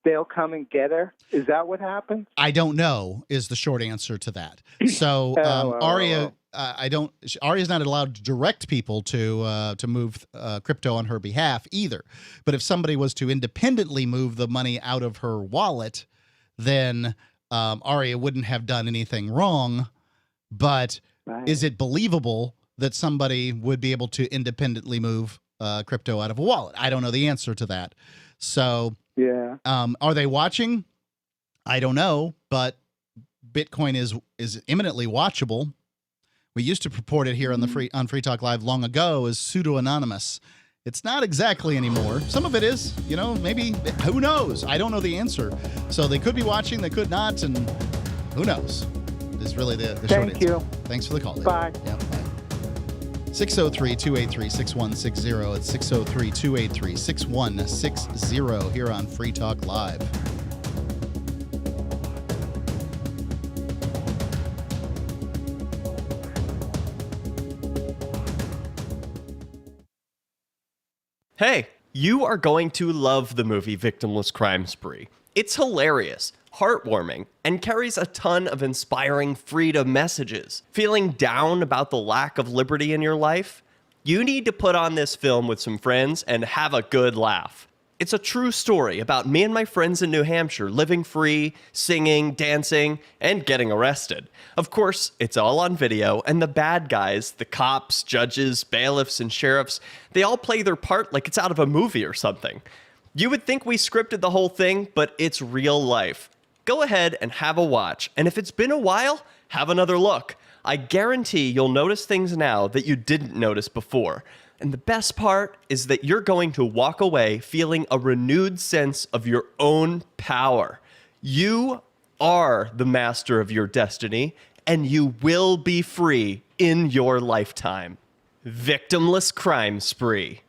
they'll come and get her? Is that what happens? I don't know is the short answer to that. So Aria, Aria's not allowed to direct people to move crypto on her behalf either. But if somebody was to independently move the money out of her wallet, then Aria wouldn't have done anything wrong. But is it believable that somebody would be able to independently move crypto out of a wallet? I don't know the answer to that. So are they watching? I don't know, but Bitcoin is imminently watchable. We used to purport it here on on Free Talk Live long ago as pseudo-anonymous. It's not exactly anymore. Some of it is, maybe, who knows? I don't know the answer. So they could be watching, they could not, and who knows? Is really the short answer. Thank you. Thanks for the call. Bye. Yeah, bye. 603-283-6160. It's 603-283-6160 here on Free Talk Live. Hey, you are going to love the movie Victimless Crime Spree. It's hilarious, heartwarming, and carries a ton of inspiring freedom messages. Feeling down about the lack of liberty in your life? You need to put on this film with some friends and have a good laugh. It's a true story about me and my friends in New Hampshire living free, singing, dancing, and getting arrested. Of course, it's all on video, and the bad guys, the cops, judges, bailiffs, and sheriffs, they all play their part like it's out of a movie or something. You would think we scripted the whole thing, but it's real life. Go ahead and have a watch, and if it's been a while, have another look. I guarantee you'll notice things now that you didn't notice before. And the best part is that you're going to walk away feeling a renewed sense of your own power. You are the master of your destiny, and you will be free in your lifetime. Victimless Crime Spree.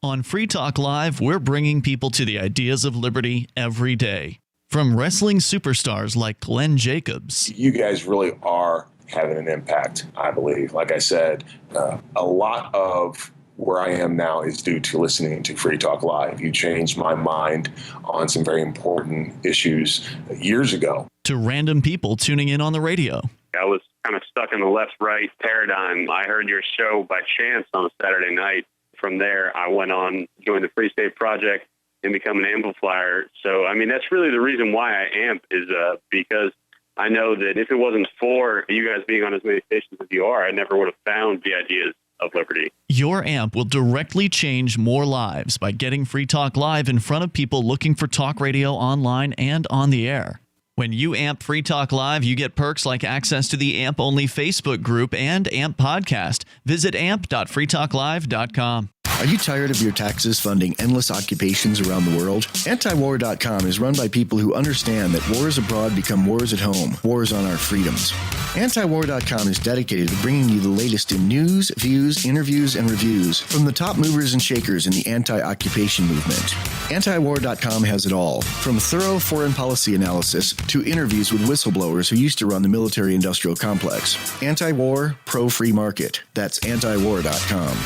On Free Talk Live, we're bringing people to the ideas of liberty every day. From wrestling superstars like Glenn Jacobs. You guys really are having an impact, I believe. Like I said, a lot of where I am now is due to listening to Free Talk Live. You changed my mind on some very important issues years ago. To random people tuning in on the radio. I was kind of stuck stuck in the left-right paradigm. I heard your show by chance on a Saturday night. From there, I went on, joined the Free State Project, and become an amplifier. So, I mean, that's really the reason why I amp is because I know that if it wasn't for you guys being on as many stations as you are, I never would have found the ideas of liberty. Your amp will directly change more lives by getting Free Talk Live in front of people looking for talk radio online and on the air. When you amp Free Talk Live, you get perks like access to the AMP-only Facebook group and AMP podcast. Visit amp.freetalklive.com. Are you tired of your taxes funding endless occupations around the world? Antiwar.com is run by people who understand that wars abroad become wars at home, wars on our freedoms. Antiwar.com is dedicated to bringing you the latest in news, views, interviews, and reviews from the top movers and shakers in the anti-occupation movement. Antiwar.com has it all, from thorough foreign policy analysis to interviews with whistleblowers who used to run the military-industrial complex. Anti-war, pro-free market. That's antiwar.com.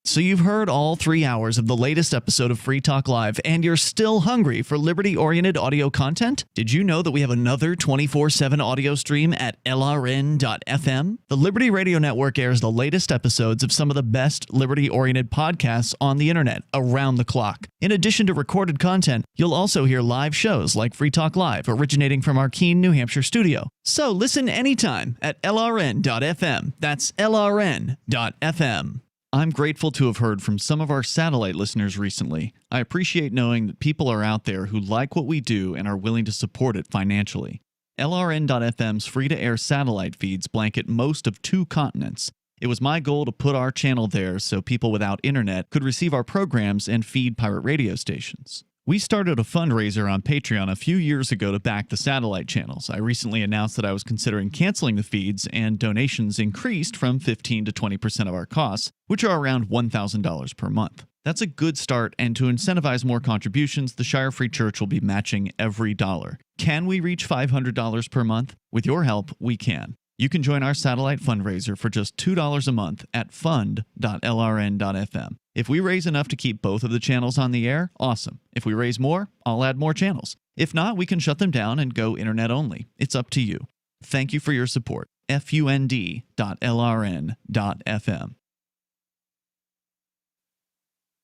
So you've heard all 3 hours of the latest episode of Free Talk Live, and you're still hungry for liberty-oriented audio content? Did you know that we have another 24/7 audio stream at LRN.FM? The Liberty Radio Network airs the latest episodes of some of the best liberty-oriented podcasts on the internet around the clock. In addition to recorded content, you'll also hear live shows like Free Talk Live, originating from our Keene, New Hampshire studio. So listen anytime at LRN.FM. That's LRN.FM. I'm grateful to have heard from some of our satellite listeners recently. I appreciate knowing that people are out there who like what we do and are willing to support it financially. LRN.FM's free-to-air satellite feeds blanket most of 2 continents. It was my goal to put our channel there so people without internet could receive our programs and feed pirate radio stations. We started a fundraiser on Patreon a few years ago to back the satellite channels. I recently announced that I was considering canceling the feeds, and donations increased from 15 to 20% of our costs, which are around $1,000 per month. That's a good start, and to incentivize more contributions, the Shire Free Church will be matching every dollar. Can we reach $500 per month? With your help, we can. You can join our satellite fundraiser for just $2 a month at fund.lrn.fm. If we raise enough to keep both of the channels on the air, awesome. If we raise more, I'll add more channels. If not, we can shut them down and go internet only. It's up to you. Thank you for your support. fund.lrn.fm.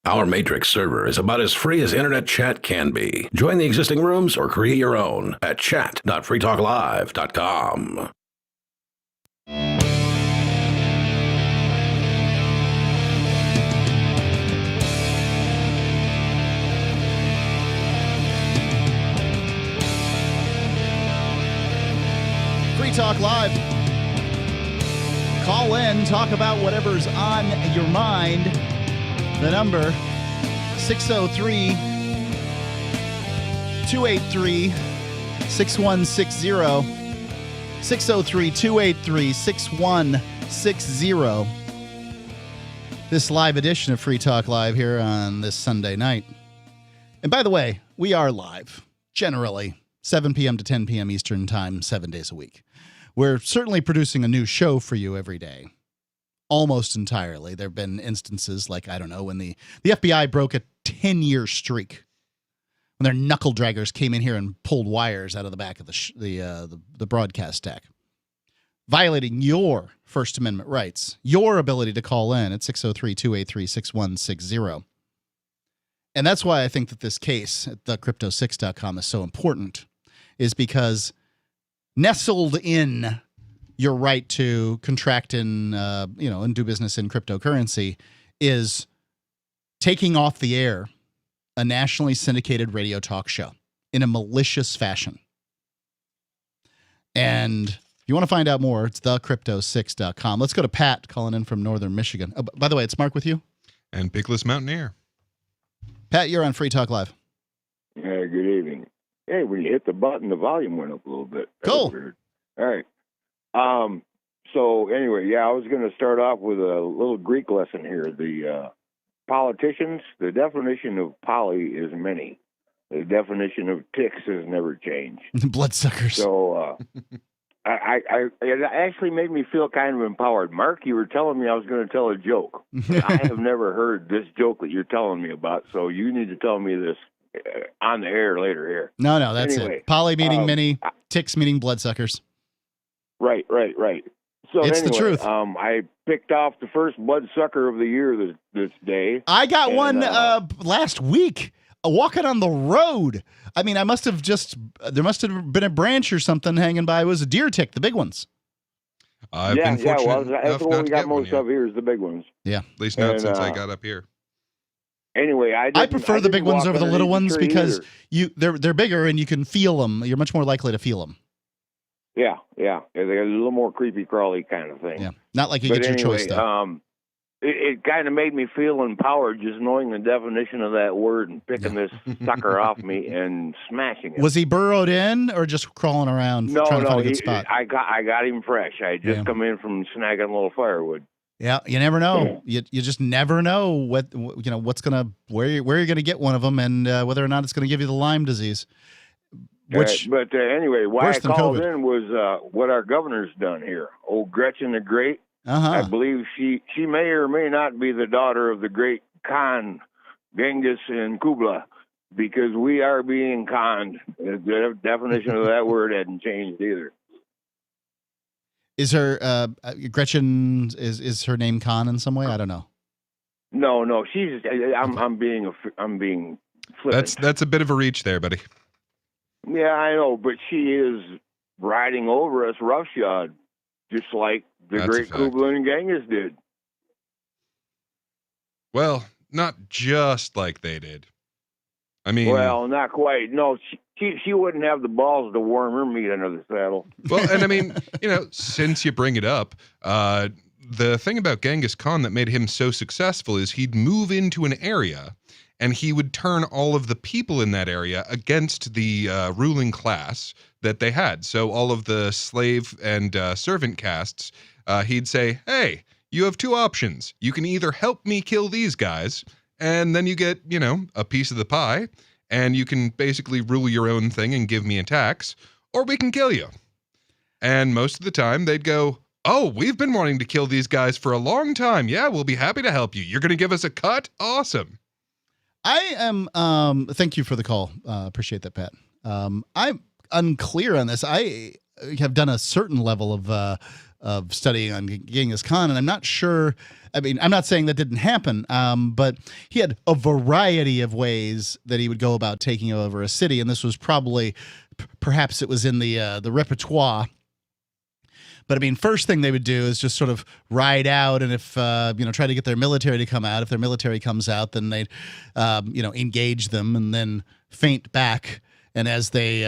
Our Matrix server is about as free as internet chat can be. Join the existing rooms or create your own at chat.freetalklive.com. Free Talk Live. Call in, talk about whatever's on your mind. The number 603-283-6160. 603-283-6160. This live edition of Free Talk Live here on this Sunday night. And by the way, we are live, generally, 7 p.m. to 10 p.m. Eastern Time, 7 days a week. We're certainly producing a new show for you every day. Almost entirely. There have been instances like, I don't know, when the FBI broke a 10-year streak, when their knuckle draggers came in here and pulled wires out of the back of the broadcast deck, violating your First Amendment rights, your ability to call in at 603-283-6160. And that's why I think that this case at thecrypto6.com is so important, is because nestled in your right to contract in, and do business in cryptocurrency is taking off the air a nationally syndicated radio talk show in a malicious fashion. And if you want to find out more, it's thecrypto6.com. Let's go to Pat calling in from northern Michigan. Oh, by the way, it's Mark with you. And Pickless Mountaineer. Pat, you're on Free Talk Live. Good evening. Hey, when you hit the button, the volume went up a little bit. Cool. All right. So anyway, I was going to start off with a little Greek lesson here. The politicians, the definition of poly is many. The definition of ticks has never changed. Bloodsuckers. So it actually made me feel kind of empowered. Mark, you were telling me I was going to tell a joke. I have never heard this joke that you're telling me about, so you need to tell me this on the air later here. No, that's anyway, it. Poly meaning many, ticks meaning bloodsuckers. Right. So It's anyway, the truth. I picked off the first bloodsucker of the year this day. I got And, one last week, walking on the road. I mean, there must have been a branch or something hanging by. It was a deer tick, the big ones. I've been fortunate well, enough that's the not one we to got get one most yet. of here is the big ones. Yeah. At least not And, since I got up here. Anyway, I prefer the big ones over the little ones because either. they're bigger and you can feel them. You're much more likely to feel them. Yeah, they're a little more creepy crawly kind of thing. Yeah, not like you But get your anyway, choice though. It kind of made me feel empowered just knowing the definition of that word and picking this sucker off me and smashing it. Was he burrowed in or just crawling around trying to find a good spot? I got him fresh. I had just come in from snagging a little firewood. Yeah, you never know. You just never know what's gonna where you're gonna get one of them and whether or not it's gonna give you the Lyme disease. Which, but anyway, why I worse than called COVID. in was what our governor's done here. Old Gretchen the Great. I believe she may or may not be the daughter of the great Khan, Genghis and Kubla, because we are being conned. The definition of that word hadn't changed either. Is her Gretchen? Is her name Khan in some way? I don't know. No, she's. I'm being flippant. That's a bit of a reach there, buddy. Yeah, I know, but she is riding over us roughshod, just like the That's a great fact. Kubla and Genghis did. Well, not just like they did. I mean, Well, not quite. No, she wouldn't have the balls to warm her meat under the saddle. well, and I mean, since you bring it up, the thing about Genghis Khan that made him so successful is he'd move into an area and he would turn all of the people in that area against the ruling class that they had. So all of the slave and servant castes, he'd say, hey, you have two options. You can either help me kill these guys, and then you get, a piece of the pie, and you can basically rule your own thing and give me a tax, or we can kill you. And most of the time they'd go, oh, we've been wanting to kill these guys for a long time. Yeah, we'll be happy to help you. You're going to give us a cut? Awesome. I am. Thank you for the call. Appreciate that, Pat. I'm unclear on this. I have done a certain level of studying on Genghis Khan, and I'm not sure. I mean, I'm not saying that didn't happen, but he had a variety of ways that he would go about taking over a city, and this was probably, perhaps it was in the repertoire. But I mean, first thing they would do is just sort of ride out, and if try to get their military to come out. If their military comes out, then they'd engage them, and then feint back. And as they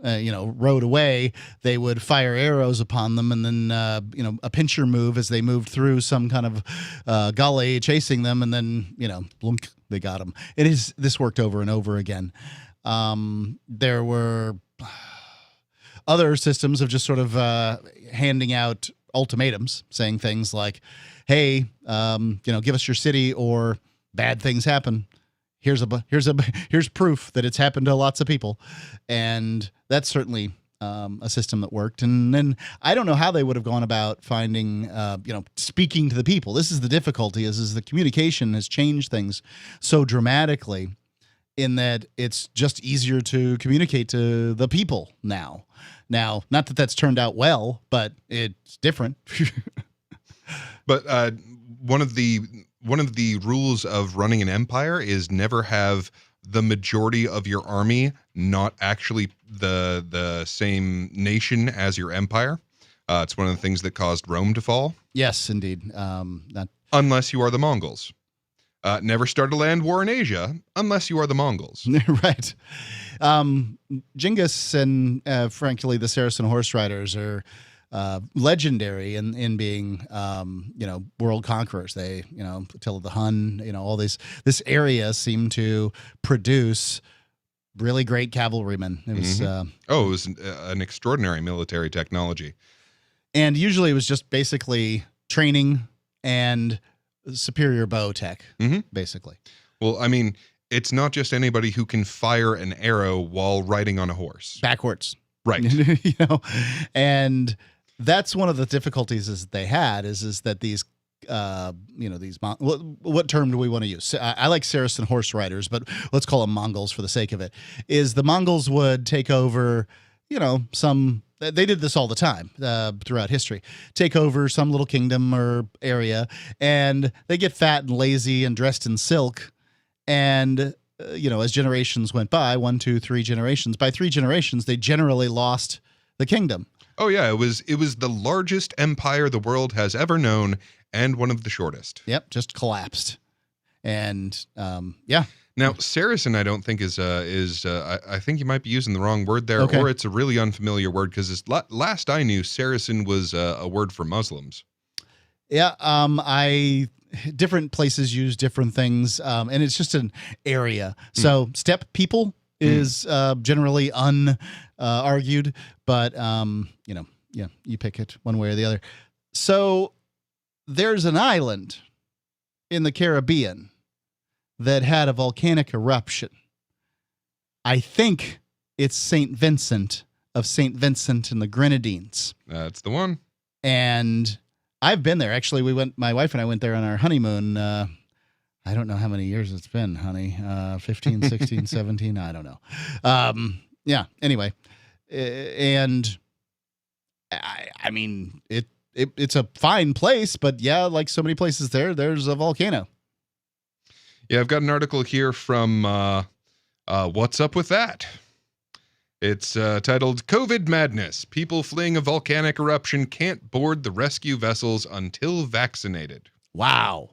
rode away, they would fire arrows upon them, and then a pincher move as they moved through some kind of gully, chasing them, and then blunk, they got them. This worked over and over again. There were other systems of just sort of handing out ultimatums, saying things like, hey, give us your city or bad things happen. Here's proof that it's happened to lots of people. And that's certainly a system that worked. And then I don't know how they would have gone about finding, speaking to the people. This is the difficulty is the communication has changed things so dramatically in that it's just easier to communicate to the people now. Now, not that that's turned out well, but it's different. But one of the rules of running an empire is never have the majority of your army not actually the same nation as your empire. It's one of the things that caused Rome to fall. Yes, indeed. Unless you are the Mongols. Never start a land war in Asia unless you are the Mongols. Right. Genghis and, frankly, the Saracen horse riders are legendary in being, world conquerors. They, Attila the Hun, all this area seemed to produce really great cavalrymen. It was, it was an extraordinary military technology. And usually it was just basically training and superior bow tech, basically. Well, I mean, it's not just anybody who can fire an arrow while riding on a horse. Backwards. Right. And that's one of the difficulties is they had is that these, what term do we want to use? I like Saracen horse riders, but let's call them Mongols for the sake of it, is the Mongols would take over they did this all the time throughout history. Take over some little kingdom or area, and they get fat and lazy and dressed in silk. And, as generations went by, 1, 2, 3 generations, by 3 generations, they generally lost the kingdom. Oh, yeah. It was the largest empire the world has ever known and one of the shortest. Yep, just collapsed. And, yeah. Now, Saracen, I don't think is I think you might be using the wrong word there, Okay. or it's a really unfamiliar word, because last I knew, Saracen was a word for Muslims. Yeah, different places use different things, and it's just an area. So steppe people is generally unargued, but you pick it one way or the other. So there's an island in the Caribbean that had a volcanic eruption. I think it's St. Vincent of St. Vincent and the Grenadines. That's the one. And I've been there. Actually, my wife and I went there on our honeymoon. I don't know how many years it's been, honey. 15, 16, 17, I don't know. Yeah, anyway. And I mean, it's a fine place, but yeah, like so many places there's a volcano. Yeah, I've got an article here from What's Up With That? It's titled COVID Madness. People fleeing a volcanic eruption can't board the rescue vessels until vaccinated. Wow.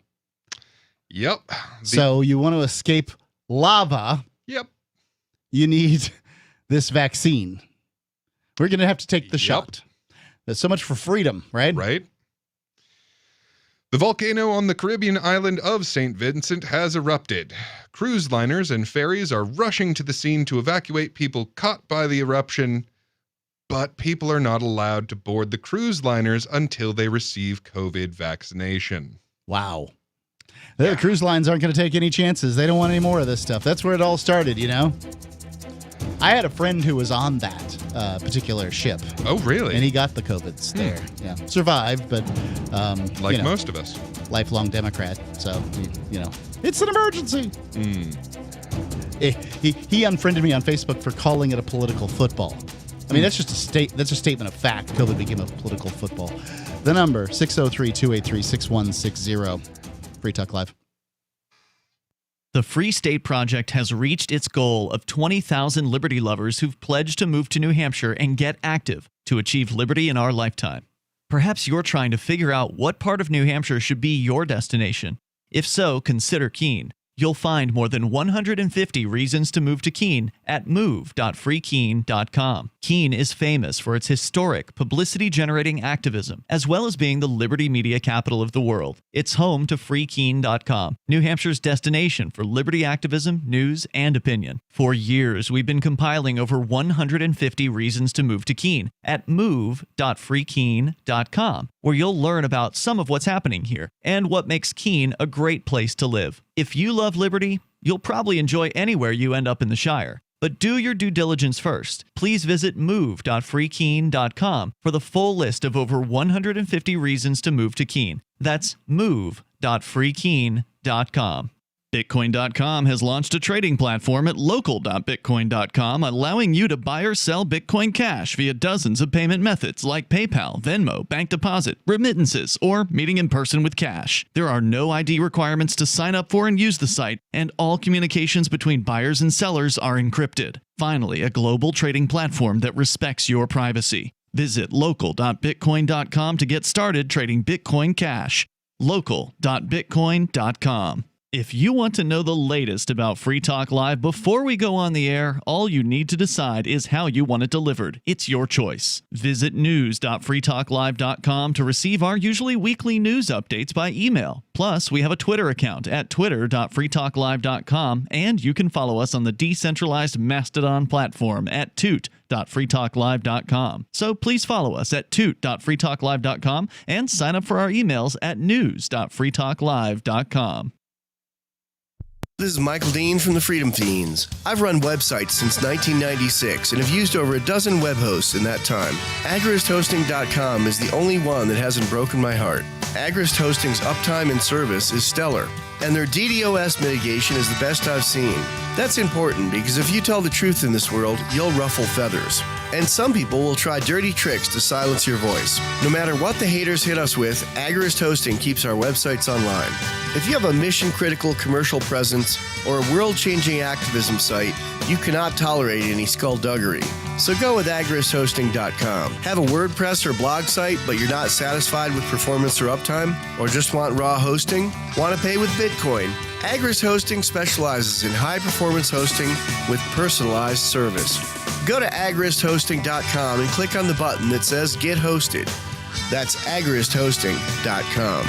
Yep. So you want to escape lava. Yep. You need this vaccine. We're going to have to take the shot. That's so much for freedom, right? Right. The volcano on the Caribbean island of St. Vincent has erupted. Cruise liners and ferries are rushing to the scene to evacuate people caught by the eruption, but people are not allowed to board the cruise liners until they receive COVID vaccination. Wow. The cruise lines aren't going to take any chances. They don't want any more of this stuff. That's where it all started, I had a friend who was on that particular ship. Oh, really? And he got the COVIDs there. Yeah. Survived, but... like most of us. Lifelong Democrat. So, it's an emergency. He unfriended me on Facebook for calling it a political football. I mean, that's just that's a statement of fact. COVID became a political football. The number, 603-283-6160. Free Talk Live. The Free State Project has reached its goal of 20,000 liberty lovers who've pledged to move to New Hampshire and get active to achieve liberty in our lifetime. Perhaps you're trying to figure out what part of New Hampshire should be your destination. If so, consider Keene. You'll find more than 150 reasons to move to Keene at move.freekeene.com. Keene is famous for its historic, publicity-generating activism, as well as being the liberty media capital of the world. It's home to freekeene.com, New Hampshire's destination for liberty activism, news, and opinion. For years, we've been compiling over 150 reasons to move to Keene at move.freekeene.com, where you'll learn about some of what's happening here and what makes Keene a great place to live. If you love liberty, you'll probably enjoy anywhere you end up in the Shire. But do your due diligence first. Please visit move.freekeene.com for the full list of over 150 reasons to move to Keene. That's move.freekeene.com. Bitcoin.com has launched a trading platform at local.bitcoin.com, allowing you to buy or sell Bitcoin Cash via dozens of payment methods like PayPal, Venmo, bank deposit, remittances, or meeting in person with cash. There are no ID requirements to sign up for and use the site, and all communications between buyers and sellers are encrypted. Finally, a global trading platform that respects your privacy. Visit local.bitcoin.com to get started trading Bitcoin Cash. local.bitcoin.com. If you want to know the latest about Free Talk Live before we go on the air, all you need to decide is how you want it delivered. It's your choice. Visit news.freetalklive.com to receive our usually weekly news updates by email. Plus, we have a Twitter account at twitter.freetalklive.com, and you can follow us on the decentralized Mastodon platform at toot.freetalklive.com. So please follow us at toot.freetalklive.com and sign up for our emails at news.freetalklive.com. This is Michael Dean from the Freedom Fiends. I've run websites since 1996 and have used over a dozen web hosts in that time. AgristHosting.com is the only one that hasn't broken my heart. Agrist Hosting's uptime and service is stellar. And their DDoS mitigation is the best I've seen. That's important because if you tell the truth in this world, you'll ruffle feathers. And some people will try dirty tricks to silence your voice. No matter what the haters hit us with, Agorist Hosting keeps our websites online. If you have a mission-critical commercial presence or a world-changing activism site, you cannot tolerate any skullduggery. So go with agoristhosting.com. Have a WordPress or blog site, but you're not satisfied with performance or uptime? Or just want raw hosting? Want to pay with Bitcoin? Agorist Hosting specializes in high-performance hosting with personalized service. Go to agoristhosting.com and click on the button that says Get Hosted. That's agoristhosting.com.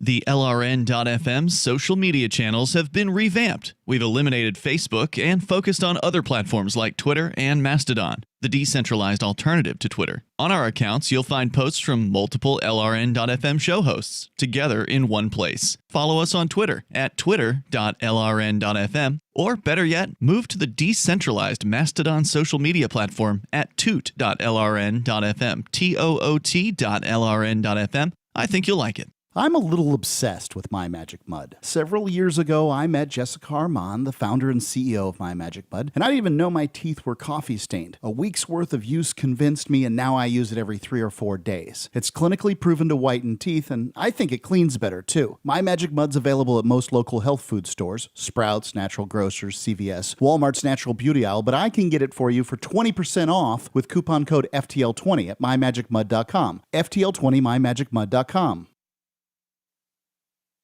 The LRN.FM's social media channels have been revamped. We've eliminated Facebook and focused on other platforms like Twitter and Mastodon, the decentralized alternative to Twitter. On our accounts, you'll find posts from multiple LRN.FM show hosts together in one place. Follow us on Twitter at twitter.lrn.fm, or better yet, move to the decentralized Mastodon social media platform at toot.lrn.fm, toot.lrn.fm. I think you'll like it. I'm a little obsessed with My Magic Mud. Several years ago, I met Jessica Armand, the founder and CEO of My Magic Mud, and I didn't even know my teeth were coffee stained. A week's worth of use convinced me, and now I use it every 3 or 4 days. It's clinically proven to whiten teeth, and I think it cleans better too. My Magic Mud's available at most local health food stores, Sprouts, Natural Grocers, CVS, Walmart's Natural Beauty Aisle, but I can get it for you for 20% off with coupon code FTL20 at mymagicmud.com. FTL20 mymagicmud.com.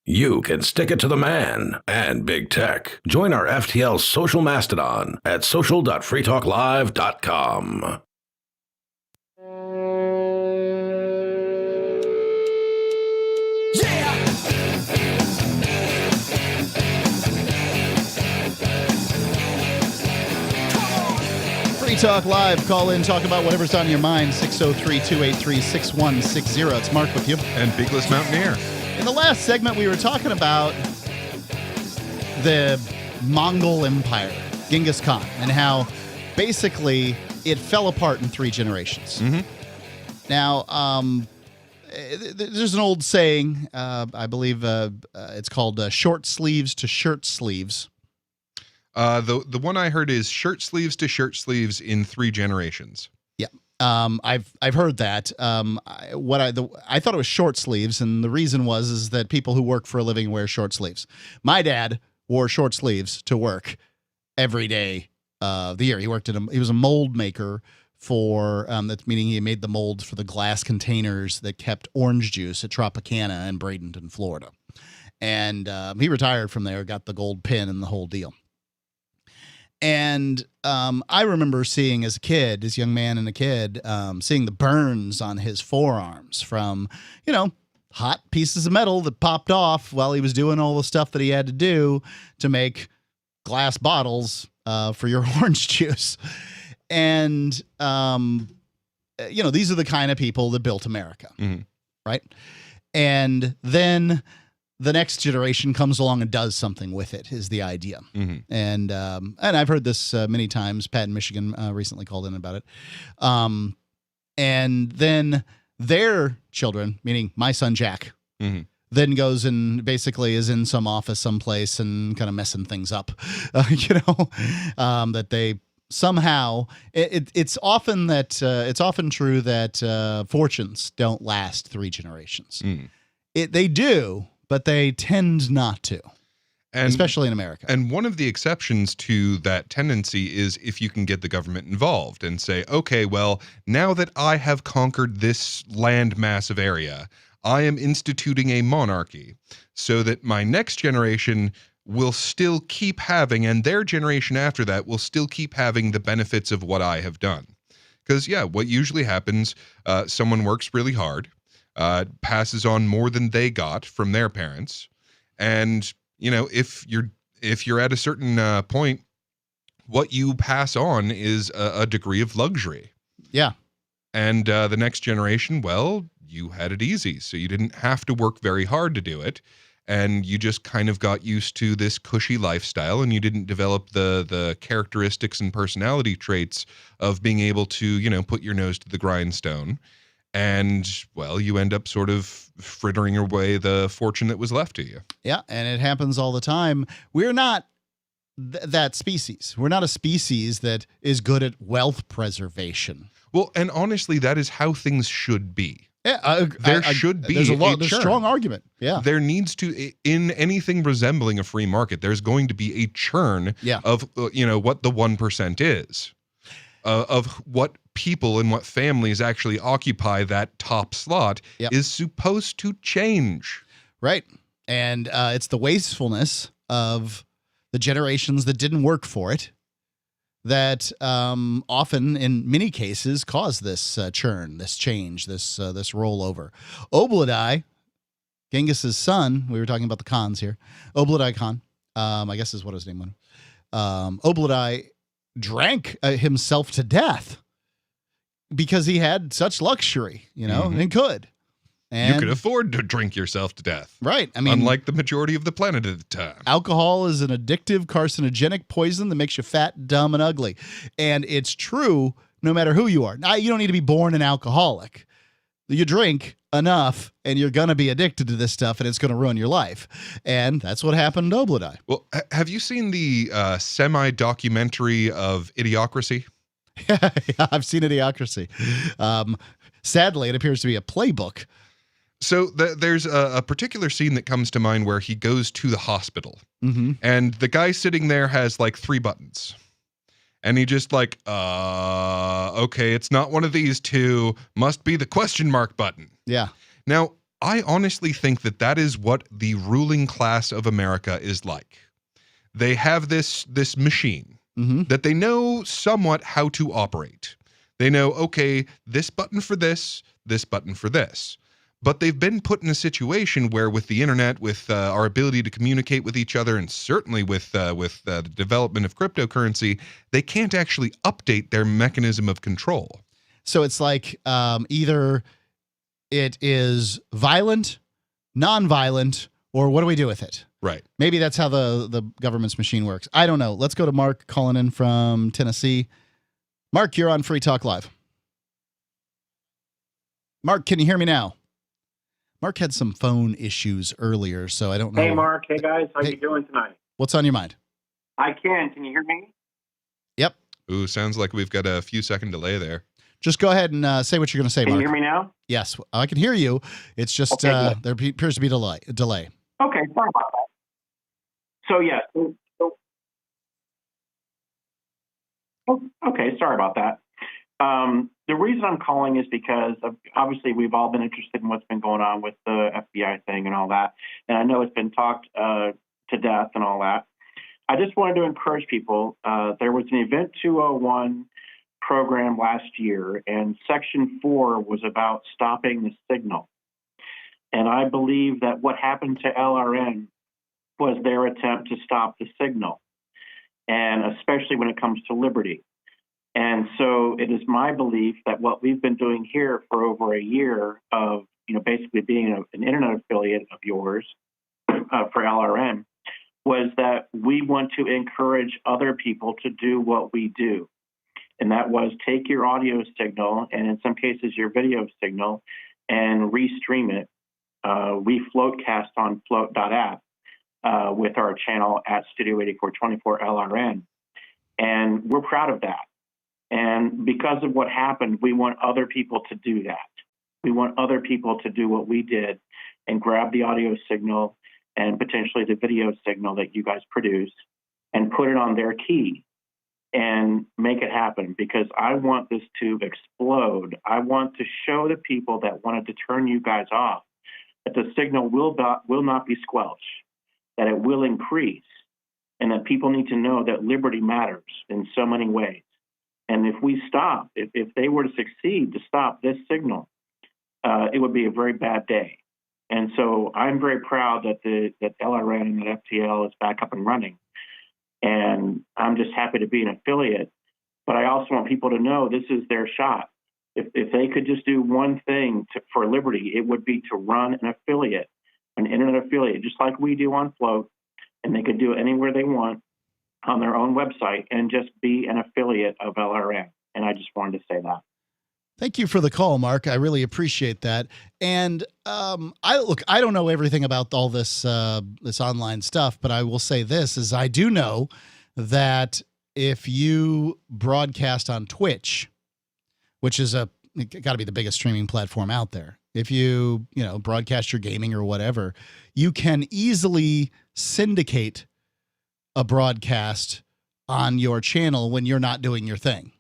You can stick it to the man and big tech. Join our FTL social mastodon at social.freetalklive.com. Free Talk Live. Call in, talk about whatever's on your mind. 603-283-6160. It's Mark with you. And Bigless Mountaineer. In the last segment, we were talking about the Mongol Empire, Genghis Khan, and how basically it fell apart in 3 generations. Mm-hmm. Now, there's an old saying, I believe it's called short sleeves to shirt sleeves. The one I heard is shirt sleeves to shirt sleeves in 3 generations. Yeah. I've heard that. I thought it was short sleeves, and the reason is that people who work for a living wear short sleeves. My dad wore short sleeves to work every day of the year. He was a mold maker for that's meaning he made the molds for the glass containers that kept orange juice at Tropicana in Bradenton, Florida. And he retired from there, got the gold pin and the whole deal. And I remember seeing as young man and a kid, seeing the burns on his forearms from, hot pieces of metal that popped off while he was doing all the stuff that he had to do to make glass bottles for your orange juice. And, these are the kind of people that built America, right? And then the next generation comes along and does something with it, is the idea. Mm-hmm. And I've heard this many times. Pat in Michigan recently called in about it. And then their children, meaning my son Jack, then goes and basically is in some office someplace and kind of messing things up, that they somehow it's often true that fortunes don't last 3 generations. They do, but they tend not to, especially in America. And one of the exceptions to that tendency is if you can get the government involved and say, okay, well, now that I have conquered this land massive area, I am instituting a monarchy so that my next generation will still keep having, and their generation after that will still keep having the benefits of what I have done. Because, what usually happens, someone works really hard, passes on more than they got from their parents. And, if you're at a certain point, what you pass on is a degree of luxury. Yeah. And the next generation, well, you had it easy. So you didn't have to work very hard to do it. And you just kind of got used to this cushy lifestyle, and you didn't develop the characteristics and personality traits of being able to, put your nose to the grindstone. And, well, you end up sort of frittering away the fortune that was left to you. Yeah, and it happens all the time. We're not that species. We're not a species that is good at wealth preservation. Well, and honestly, that is how things should be. Yeah, there should be there's a churn. strong argument. Yeah, there needs to, in anything resembling a free market, there's going to be a churn of what the 1% is, of what people and what families actually occupy that top slot is supposed to change. Right, and it's the wastefulness of the generations that didn't work for it that often, in many cases, cause this churn, this change, this rollover. Obladai, Genghis's son, we were talking about the Khans here, Obladai Khan, I guess is what his name was. Obladai drank himself to death because he had such luxury, and could. And you could afford to drink yourself to death. Right. I mean, unlike the majority of the planet at the time. Alcohol is an addictive, carcinogenic poison that makes you fat, dumb, and ugly. And it's true no matter who you are. Now, you don't need to be born an alcoholic. You drink enough and you're going to be addicted to this stuff and it's going to ruin your life. And that's what happened to Obladai. Well, have you seen the semi-documentary of Idiocracy? Yeah, I've seen Idiocracy. Sadly, it appears to be a playbook. So there's a particular scene that comes to mind where he goes to the hospital, and the guy sitting there has like 3 buttons, and he just like, okay, it's not one of these 2, must be the question mark button. Yeah. Now, I honestly think that is what the ruling class of America is like. They have this machine that they know somewhat how to operate. They know, okay, this button for this button for this. But they've been put in a situation where with the internet, with our ability to communicate with each other, and certainly with the development of cryptocurrency, they can't actually update their mechanism of control. So it's like either it is violent, non-violent, or what do we do with it? Right. Maybe that's how the government's machine works. I don't know. Let's go to Mark calling in from Tennessee. Mark, you're on Free Talk Live. Mark, can you hear me now? Mark had some phone issues earlier, so I don't know. Hey, Mark. Hey, guys. How you doing tonight? What's on your mind? I can. Can you hear me? Yep. Ooh, sounds like we've got a few second delay there. Just go ahead and say what you're going to say, Can Mark. you hear me now? Yes, I can hear you. It's just Okay, there appears to be a delay. Okay, sorry about that. So, yeah. Okay, sorry about that. The reason I'm calling is because obviously we've all been interested in what's been going on with the FBI thing and all that. And I know it's been talked to death and all that. I just wanted to encourage people. There was an Event 201 program last year, and Section 4 was about stopping the signal. And I believe that what happened to LRN was their attempt to stop the signal, and especially when it comes to liberty. And so it is my belief that what we've been doing here for over a year of, basically being an internet affiliate of yours for LRN was that we want to encourage other people to do what we do. And that was take your audio signal and in some cases your video signal and restream it. We floatcast on float.app with our channel at Studio 8424 LRN. And we're proud of that. And because of what happened, we want other people to do that. We want other people to do what we did and grab the audio signal and potentially the video signal that you guys produce and put it on their key and make it happen, because I want this to explode. I want to show the people that wanted to turn you guys off that the signal will not be squelched, that it will increase, and that people need to know that liberty matters in so many ways. And if we stop, if they were to succeed to stop this signal, it would be a very bad day. And so I'm very proud that that LRN and that FTL is back up and running. And I'm just happy to be an affiliate. But I also want people to know this is their shot. If they could just do one thing for liberty, it would be to run an affiliate, an internet affiliate, just like we do on Float. And they could do it anywhere they want on their own website and just be an affiliate of LRN. And I just wanted to say that. Thank you for the call, Mark. I really appreciate that. And I don't know everything about all this this online stuff, but I will say this: is I do know that if you broadcast on Twitch, which is got to be the biggest streaming platform out there, if you broadcast your gaming or whatever, you can easily syndicate a broadcast on your channel when you're not doing your thing.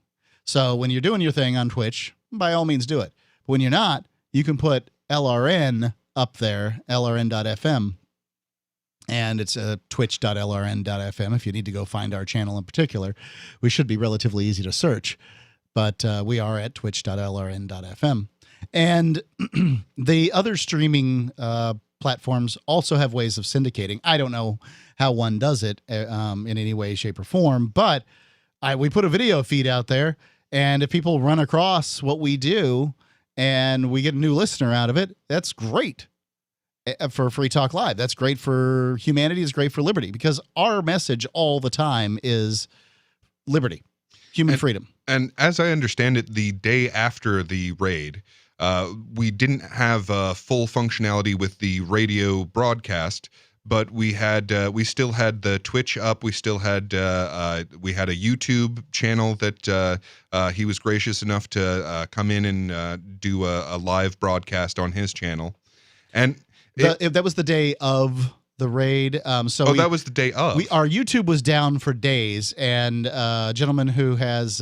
So when you're doing your thing on Twitch, by all means do it. But when you're not, you can put LRN up there, LRN.FM, and it's twitch.lrn.fm if you need to go find our channel in particular. We should be relatively easy to search, but we are at twitch.lrn.fm. And the other streaming platforms also have ways of syndicating. I don't know how one does it in any way, shape, or form, but we put a video feed out there, and if people run across what we do and we get a new listener out of it, that's great for Free Talk Live. That's great for humanity. It's great for liberty, because our message all the time is liberty, human freedom. And as I understand it, the day after the raid, we didn't have full functionality with the radio broadcast, but we still had the Twitch up. We still had we had a YouTube channel that he was gracious enough to come in and do a live broadcast on his channel. And that was the day of the raid. That was the day of. Our YouTube was down for days, and a gentleman who has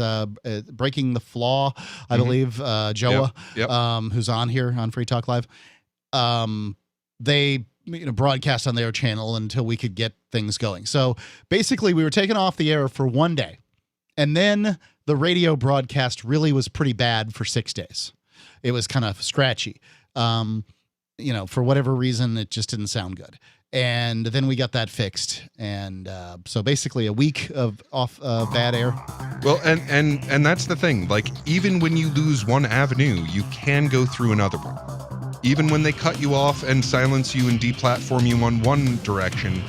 Breaking the Flaw, I believe, Joa, who's on here on Free Talk Live, they broadcast on their channel until we could get things going. So basically, we were taken off the air for one day, and then the radio broadcast really was pretty bad for 6 days. It was kind of scratchy. For whatever reason, it just didn't sound good. And then we got that fixed, and so basically a week of bad air. Well, and that's the thing. Like, even when you lose one avenue, you can go through another one. Even when they cut you off and silence you and deplatform you on one direction,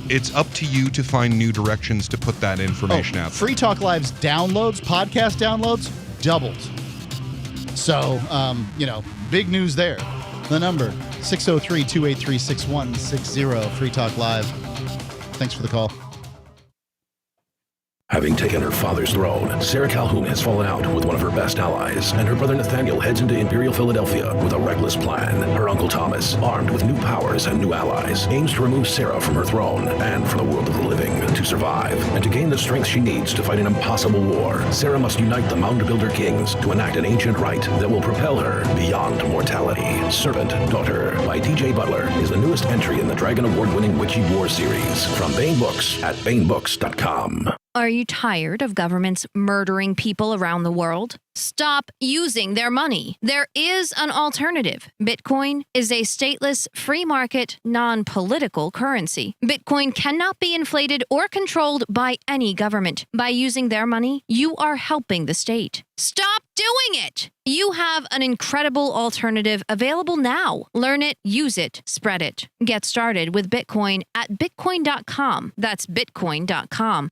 it's up to you to find new directions to put that information out there. Free Talk Live's downloads, podcast downloads, doubled. So, big news there. The number, 603-283-6160, Free Talk Live. Thanks for the call. Having taken her father's throne, Sarah Calhoun has fallen out with one of her best allies, and her brother Nathaniel heads into Imperial Philadelphia with a reckless plan. Her uncle Thomas, armed with new powers and new allies, aims to remove Sarah from her throne and from the world of the living. To survive and to gain the strength she needs to fight an impossible war, Sarah must unite the Mound Builder Kings to enact an ancient rite that will propel her beyond mortality. Servant Daughter by DJ Butler is the newest entry in the Dragon Award-winning Witchy War series from Baen Books at BaenBooks.com. Are you tired of governments murdering people around the world? Stop using their money. There is an alternative. Bitcoin is a stateless, free market, non-political currency. Bitcoin cannot be inflated or controlled by any government. By using their money, you are helping the state. Stop doing it! You have an incredible alternative available now. Learn it, use it, spread it. Get started with Bitcoin at Bitcoin.com. That's Bitcoin.com.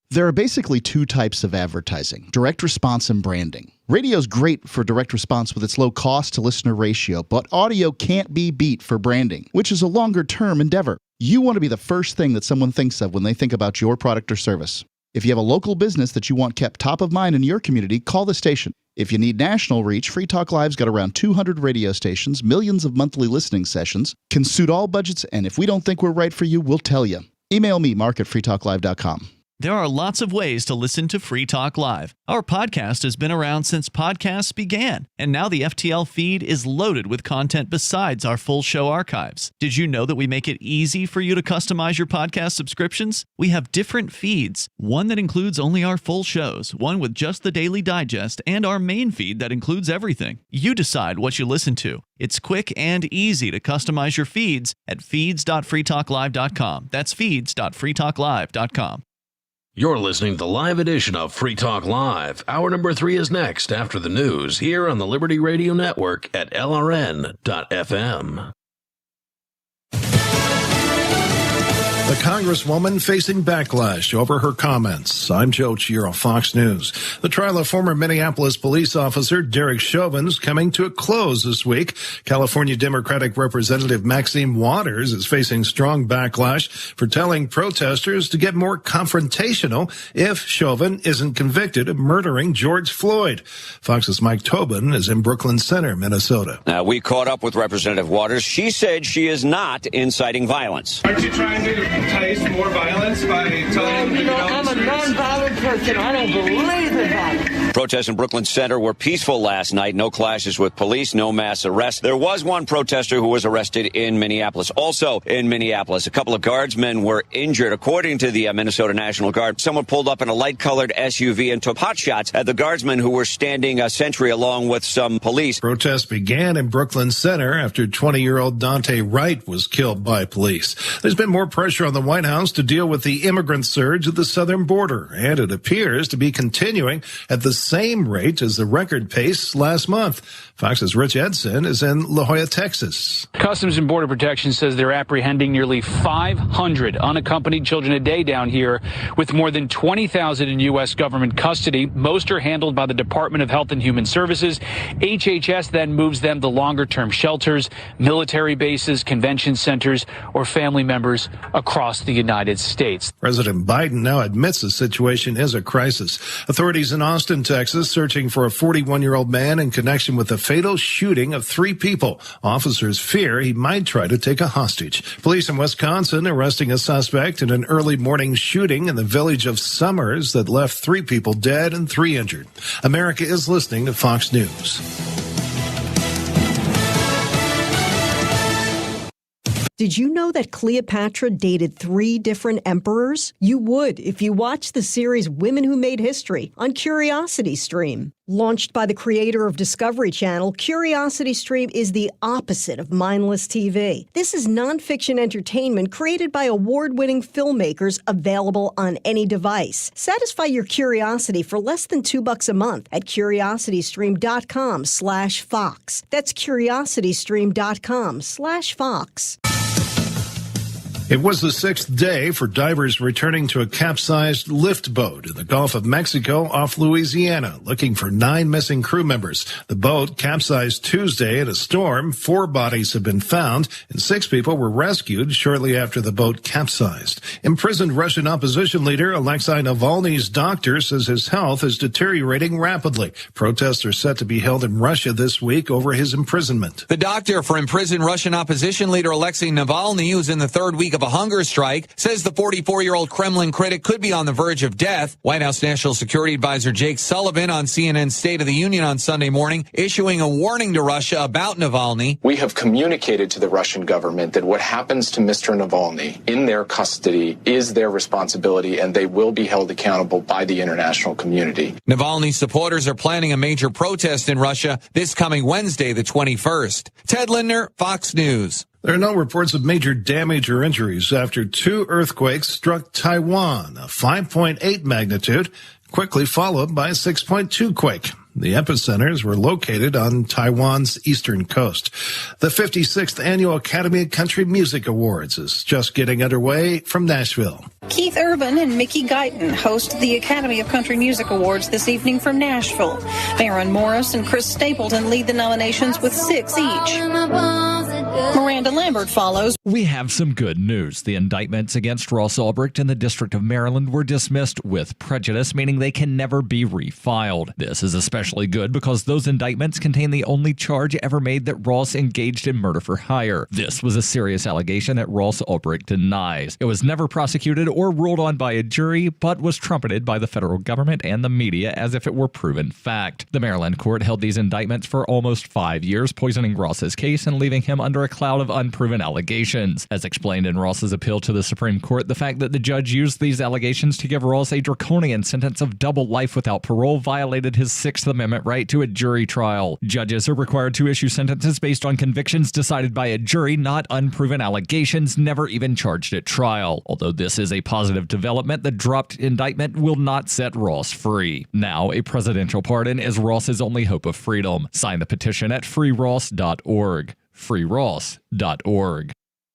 There are basically two types of advertising: direct response and branding. Radio is great for direct response with its low cost to listener ratio, but audio can't be beat for branding, which is a longer term endeavor. You want to be the first thing that someone thinks of when they think about your product or service. If you have a local business that you want kept top of mind in your community, call the station. If you need national reach, Free Talk Live's got around 200 radio stations, millions of monthly listening sessions, can suit all budgets, and if we don't think we're right for you, we'll tell you. Email me, mark@freetalklive.com. There are lots of ways to listen to Free Talk Live. Our podcast has been around since podcasts began, and now the FTL feed is loaded with content besides our full show archives. Did you know that we make it easy for you to customize your podcast subscriptions? We have different feeds, one that includes only our full shows, one with just the Daily Digest, and our main feed that includes everything. You decide what you listen to. It's quick and easy to customize your feeds at feeds.freetalklive.com. That's feeds.freetalklive.com. You're listening to the live edition of Free Talk Live. Hour number 3 is next after the news here on the Liberty Radio Network at LRN.FM. The Congresswoman facing backlash over her comments. I'm Joe Chiaro, Fox News. The trial of former Minneapolis police officer Derek Chauvin is coming to a close this week. California Democratic Representative Maxine Waters is facing strong backlash for telling protesters to get more confrontational if Chauvin isn't convicted of murdering George Floyd. Fox's Mike Tobin is in Brooklyn Center, Minnesota. Now, we caught up with Representative Waters. She said she is not inciting violence. Aren't you trying to entice more violence by telling them? I'm a non-violent person. I don't believe in violence. Protests in Brooklyn Center were peaceful last night. No clashes with police, no mass arrests. There was one protester who was arrested in Minneapolis. Also in Minneapolis, a couple of guardsmen were injured. According to the Minnesota National Guard, someone pulled up in a light-colored SUV and took potshots at the guardsmen who were standing a sentry along with some police. Protests began in Brooklyn Center after 20-year-old Dante Wright was killed by police. There's been more pressure on the White House to deal with the immigrant surge at the southern border, and it appears to be continuing at the same rate as the record pace last month. Fox's Rich Edson is in La Jolla, Texas. Customs and Border Protection says they're apprehending nearly 500 unaccompanied children a day down here, with more than 20,000 in U.S. government custody. Most are handled by the Department of Health and Human Services. HHS then moves them to longer-term shelters, military bases, convention centers, or family members across the United States. President Biden now admits the situation is a crisis. Authorities in Austin, Texas, searching for a 41-year-old man in connection with the fatal shooting of 3 people. Officers fear he might try to take a hostage. Police in Wisconsin arresting a suspect in an early morning shooting in the village of Summers that left 3 people dead and 3 injured. America is listening to Fox News. Did you know that Cleopatra dated 3 different emperors? You would if you watched the series Women Who Made History on Curiosity Stream. Launched by the creator of Discovery Channel, Curiosity Stream is the opposite of mindless TV. This is nonfiction entertainment created by award-winning filmmakers, available on any device. Satisfy your curiosity for less than $2 a month at curiositystream.com/Fox. That's curiositystream.com/Fox. It was the 6th day for divers returning to a capsized lift boat in the Gulf of Mexico off Louisiana, looking for 9 missing crew members. The boat capsized Tuesday in a storm. 4 bodies have been found, and 6 people were rescued shortly after the boat capsized. Imprisoned Russian opposition leader Alexei Navalny's doctor says his health is deteriorating rapidly. Protests are set to be held in Russia this week over his imprisonment. The doctor for imprisoned Russian opposition leader Alexei Navalny, who's in the 3rd week of a hunger strike, says the 44-year-old Kremlin critic could be on the verge of death. White House National Security Advisor Jake Sullivan on CNN's State of the Union on Sunday morning, issuing a warning to Russia about Navalny. We have communicated to the Russian government that what happens to Mr. Navalny in their custody is their responsibility, and they will be held accountable by the international community. Navalny supporters are planning a major protest in Russia this coming Wednesday, the 21st. Ted Lindner, Fox News. There are no reports of major damage or injuries after 2 earthquakes struck Taiwan, a 5.8 magnitude, quickly followed by a 6.2 quake. The epicenters were located on Taiwan's eastern coast. The 56th Annual Academy of Country Music Awards is just getting underway from Nashville. Keith Urban and Mickey Guyton host the Academy of Country Music Awards this evening from Nashville. Maren Morris and Chris Stapleton lead the nominations with 6 each. Miranda Lambert follows. We have some good news. The indictments against Ross Ulbricht in the District of Maryland were dismissed with prejudice, meaning they can never be refiled. This is especially good because those indictments contain the only charge ever made that Ross engaged in murder for hire. This was a serious allegation that Ross Ulbricht denies. It was never prosecuted or ruled on by a jury, but was trumpeted by the federal government and the media as if it were proven fact. The Maryland court held these indictments for almost 5 years, poisoning Ross's case and leaving him under a cloud of unproven allegations. As explained in Ross's appeal to the Supreme Court, the fact that the judge used these allegations to give Ross a draconian sentence of double life without parole violated his Sixth Amendment right to a jury trial. Judges are required to issue sentences based on convictions decided by a jury, not unproven allegations never even charged at trial. Although this is a positive development, the dropped indictment will not set Ross free. Now, a presidential pardon is Ross's only hope of freedom. Sign the petition at freeross.org. freeross.org.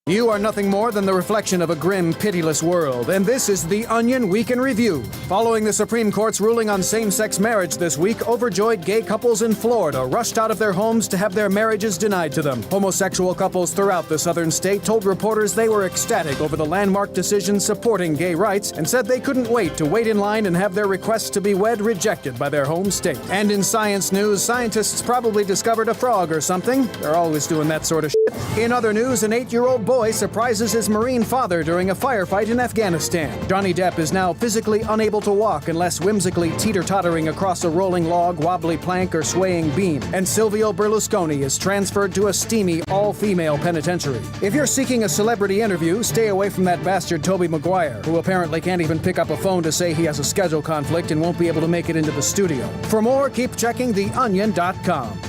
You are nothing more than the reflection of a grim, pitiless world, and this is The Onion Week in Review. Following the Supreme Court's ruling on same-sex marriage this week, overjoyed gay couples in Florida rushed out of their homes to have their marriages denied to them. Homosexual couples throughout the southern state told reporters they were ecstatic over the landmark decision supporting gay rights and said they couldn't wait in line and have their requests to be wed rejected by their home state. And in science news, scientists probably discovered a frog or something. They're always doing that sort of shit. In other news, an 8-year-old boy surprises his Marine father during a firefight in Afghanistan. Johnny Depp is now physically unable to walk unless whimsically teeter-tottering across a rolling log, wobbly plank, or swaying beam. And Silvio Berlusconi is transferred to a steamy, all-female penitentiary. If you're seeking a celebrity interview, stay away from that bastard Tobey Maguire, who apparently can't even pick up a phone to say he has a schedule conflict and won't be able to make it into the studio. For more, keep checking theonion.com.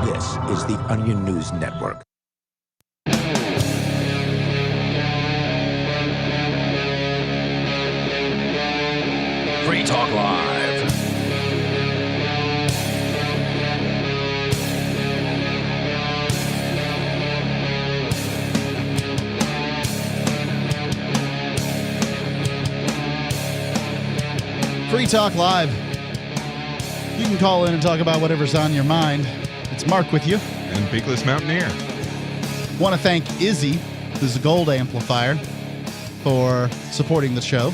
This is the Onion News Network. Free Talk Live. Free Talk Live. You can call in and talk about whatever's on your mind. It's Mark with you. And Beakless Mountaineer. Want to thank Izzy, who's a gold amplifier, for supporting the show.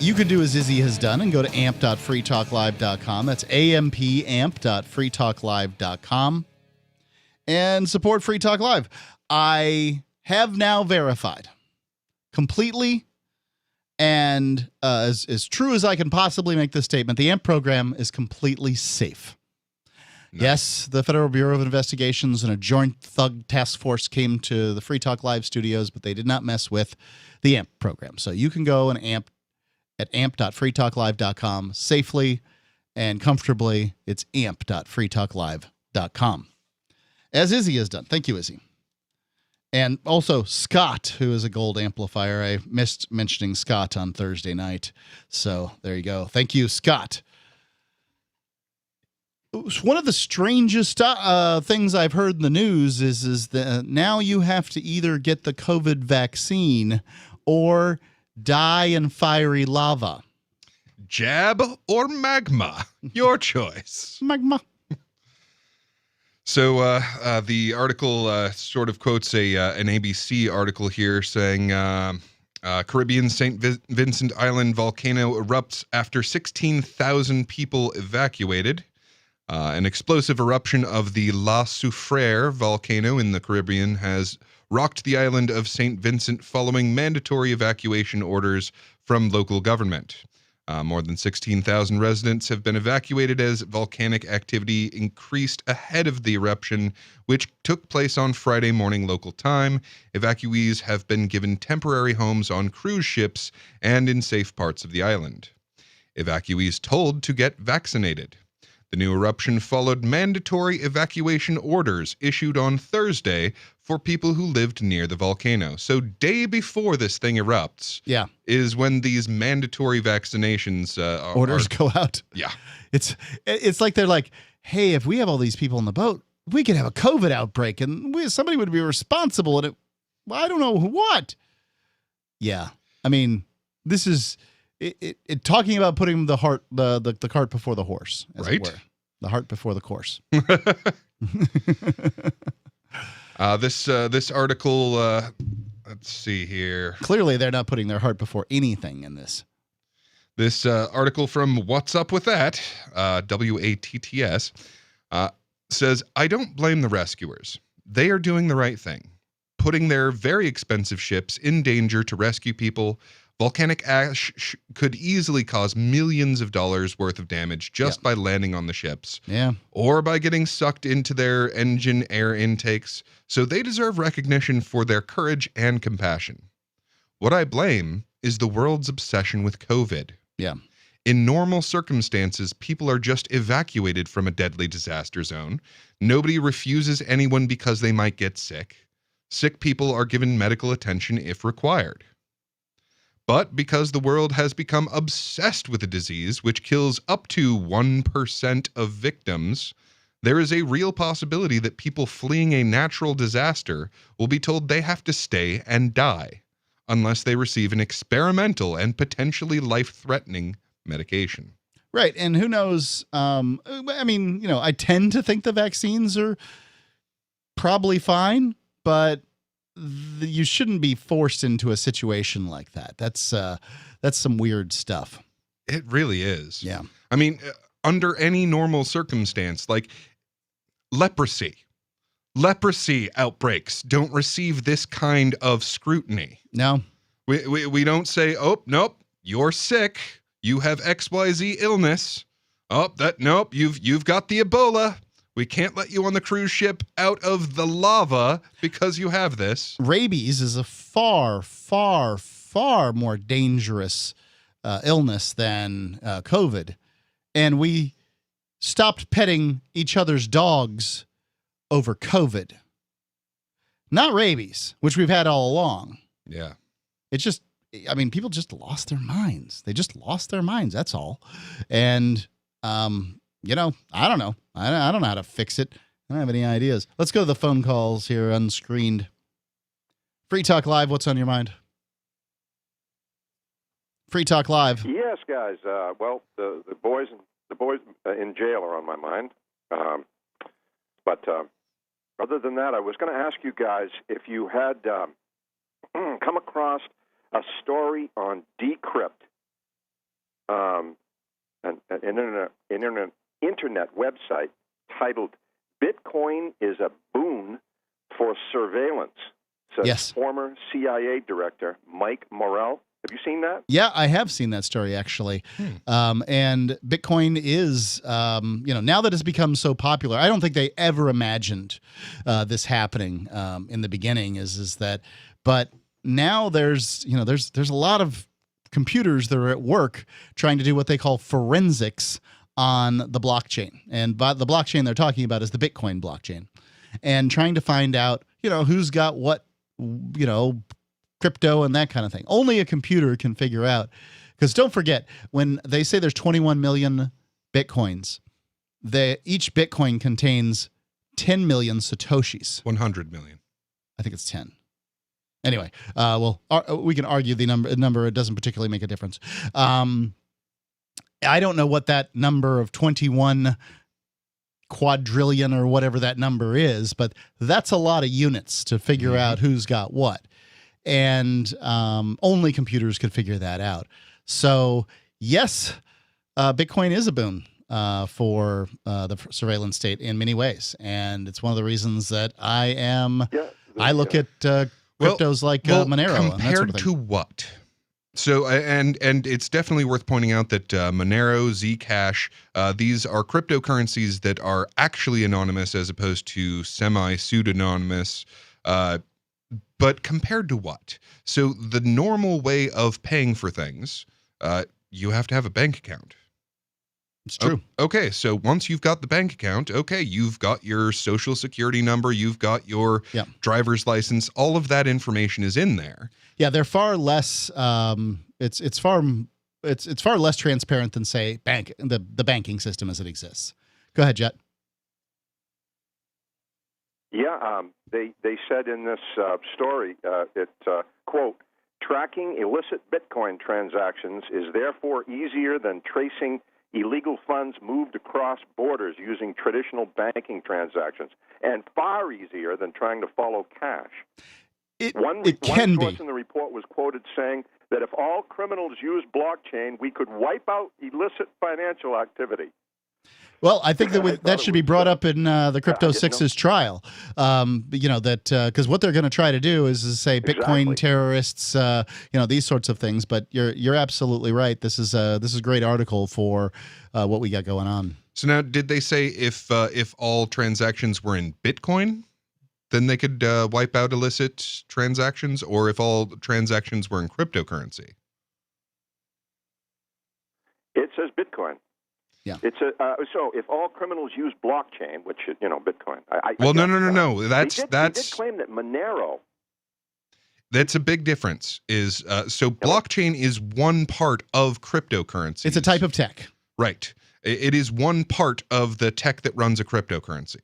You can do as Izzy has done and go to amp.freetalklive.com. That's amp.freetalklive.com and support Free Talk Live. I have now verified completely and as true as I can possibly make this statement, the AMP program is completely safe. Nice. Yes, the Federal Bureau of Investigations and a joint thug task force came to the Free Talk Live studios, but they did not mess with the AMP program. So you can go and at amp.freetalklive.com safely and comfortably. It's amp.freetalklive.com. As Izzy has done. Thank you, Izzy. And also Scott, who is a gold amplifier. I missed mentioning Scott on Thursday night. So there you go. Thank you, Scott. One of the strangest things I've heard in the news is that now you have to either get the COVID vaccine or die in fiery lava. Jab or magma? Your choice. Magma. So the article sort of quotes an ABC article here saying Caribbean St. Vincent Island volcano erupts after 16,000 people evacuated. An explosive eruption of the La Soufriere volcano in the Caribbean has rocked the island of St. Vincent following mandatory evacuation orders from local government. More than 16,000 residents have been evacuated as volcanic activity increased ahead of the eruption, which took place on Friday morning local time. Evacuees have been given temporary homes on cruise ships and in safe parts of the island. Evacuees told to get vaccinated. The new eruption followed mandatory evacuation orders issued on Thursday for people who lived near the volcano. So day before this thing erupts is when these mandatory vaccinations orders go out. Yeah. It's like they're like, hey, if we have all these people on the boat, we could have a COVID outbreak and somebody would be responsible. And I don't know what. Yeah. I mean, this is... It talking about putting the cart before the horse, as it were. The heart before the course. This article, let's see here. Clearly, they're not putting their heart before anything in this. This article from What's Up With That, WATTS, says, I don't blame the rescuers. They are doing the right thing, putting their very expensive ships in danger to rescue people. Volcanic ash could easily cause millions of dollars worth of damage just by landing on the ships. Yeah. Or by getting sucked into their engine air intakes. So they deserve recognition for their courage and compassion. What I blame is the world's obsession with COVID. Yeah. In normal circumstances, people are just evacuated from a deadly disaster zone. Nobody refuses anyone because they might get sick. Sick people are given medical attention if required. But because the world has become obsessed with a disease which kills up to 1% of victims, There is a real possibility that people fleeing a natural disaster will be told they have to stay and die unless they receive an experimental and potentially life-threatening medication. Right. And who knows? I mean, you know, I tend to think the vaccines are probably fine, but you shouldn't be forced into a situation like that. That's some weird stuff. It really is. Yeah. I mean, under any normal circumstance, like leprosy outbreaks don't receive this kind of scrutiny. No. We don't say, oh, nope, you're sick. You have XYZ illness. Oh, nope, you've got the Ebola. We can't let you on the cruise ship out of the lava because you have this. Rabies is a far, far, far more dangerous illness than COVID. And we stopped petting each other's dogs over COVID. Not rabies, which we've had all along. Yeah. It's just, I mean, people just lost their minds. They just lost their minds. That's all. And, you know, I don't know. I don't know how to fix it. I don't have any ideas. Let's go to the phone calls here unscreened. Free Talk Live, what's on your mind? Free Talk Live. Yes, guys. Well, the boys in jail are on my mind. But other than that, I was going to ask you guys if you had come across a story on Decrypt, an internet website titled "Bitcoin is a Boon for Surveillance," says yes. Former CIA Director Mike Morell. Have you seen that? Yeah, I have seen that story, actually. And Bitcoin is, you know, now that it's become so popular, I don't think they ever imagined this happening in the beginning is that, but now there's a lot of computers that are at work trying to do what they call forensics on the blockchain. And by the blockchain they're talking about is the Bitcoin blockchain, and trying to find out, you know, who's got what, you know, crypto and that kind of thing. Only a computer can figure out. Because don't forget, when they say there's 21 million Bitcoins, each Bitcoin contains 10 million Satoshis. 100 million. I think it's 10. Anyway, well, we can argue the number. It doesn't particularly make a difference. I don't know what that number of 21 quadrillion or whatever that number is, but that's a lot of units to figure out who's got what. And only computers could figure that out. So, yes, Bitcoin is a boon for the surveillance state in many ways. And it's one of the reasons that I look at cryptos like Monero. Compared and that sort of thing. to what? So, and it's definitely worth pointing out that Monero, Zcash, these are cryptocurrencies that are actually anonymous as opposed to semi-pseudonymous. But compared to what? So the normal way of paying for things, you have to have a bank account. It's true. Okay, so once you've got the bank account, okay, you've got your social security number, you've got your driver's license, all of that information is in there. Yeah, they're far less. It's far less transparent than, say, the banking system as it exists. Go ahead, Jet. Yeah, they said in this story, quote, tracking illicit Bitcoin transactions is therefore easier than tracing illegal funds moved across borders using traditional banking transactions, and far easier than trying to follow cash. One source in the report was quoted saying that if all criminals used blockchain, we could wipe out illicit financial activity. Well, I think that should be brought up in the Crypto 6's trial. You know, that because what they're going to try to do is say Bitcoin terrorists, you know, these sorts of things. But you're absolutely right. This is a great article for what we got going on. So now, did they say if all transactions were in Bitcoin, then they could wipe out illicit transactions, or if all transactions were in cryptocurrency? It says Bitcoin. Yeah. It's so if all criminals use blockchain, which Bitcoin. No. They did claim that Monero. That's a big difference. So blockchain is one part of cryptocurrency. It's a type of tech. Right. It is one part of the tech that runs a cryptocurrency.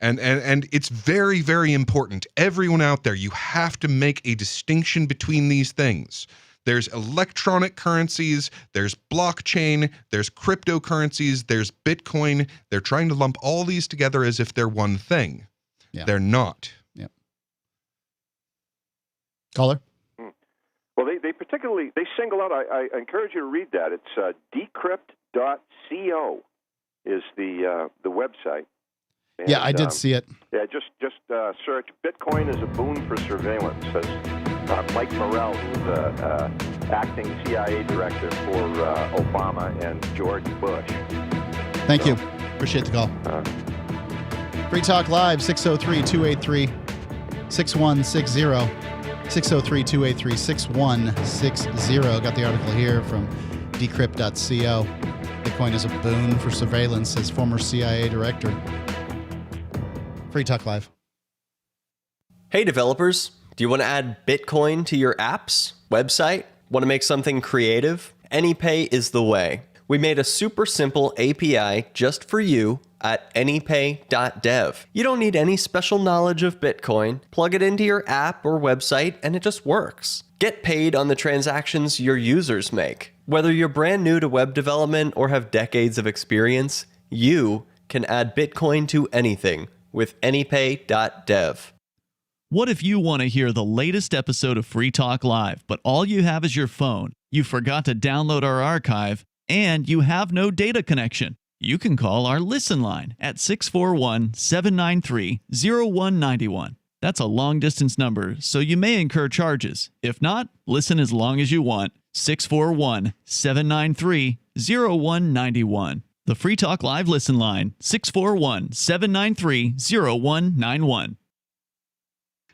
And it's very, very important. Everyone out there, you have to make a distinction between these things. There's electronic currencies, there's blockchain, there's cryptocurrencies, there's Bitcoin. They're trying to lump all these together as if they're one thing. Yeah. They're not. Yep. Caller? Well, they particularly, they single out, I encourage you to read that. It's decrypt.co is the website. And, yeah, I did see it. Yeah, just search Bitcoin is a boon for surveillance, says Mike Morrell, who's acting CIA director for Obama and George Bush. Thank you. Appreciate the call. Free Talk Live, 603-283-6160. 603-283-6160. Got the article here from decrypt.co. Bitcoin is a boon for surveillance, says former CIA director. Free Talk Live. Hey developers, do you want to add Bitcoin to your apps, website? Want to make something creative? AnyPay is the way. We made a super simple API just for you at anypay.dev. You don't need any special knowledge of Bitcoin. Plug it into your app or website and it just works. Get paid on the transactions your users make. Whether you're brand new to web development or have decades of experience, you can add Bitcoin to anything with anypay.dev. What if you want to hear the latest episode of Free Talk Live, but all you have is your phone, you forgot to download our archive, and you have no data connection? You can call our Listen line at 641-793-0191. That's a long-distance number, so you may incur charges. If not, listen as long as you want. 641-793-0191. The Free Talk Live Listen line, 641-793-0191.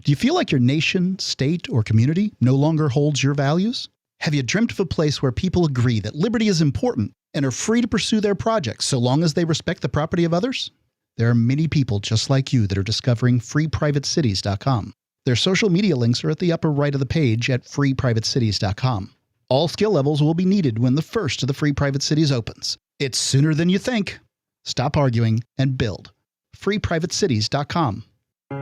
Do you feel like your nation, state, or community no longer holds your values? Have you dreamt of a place where people agree that liberty is important and are free to pursue their projects so long as they respect the property of others? There are many people just like you that are discovering freeprivatecities.com. Their social media links are at the upper right of the page at freeprivatecities.com. All skill levels will be needed when the first of the Free Private Cities opens. It's sooner than you think. Stop arguing and build. freeprivatecities.com.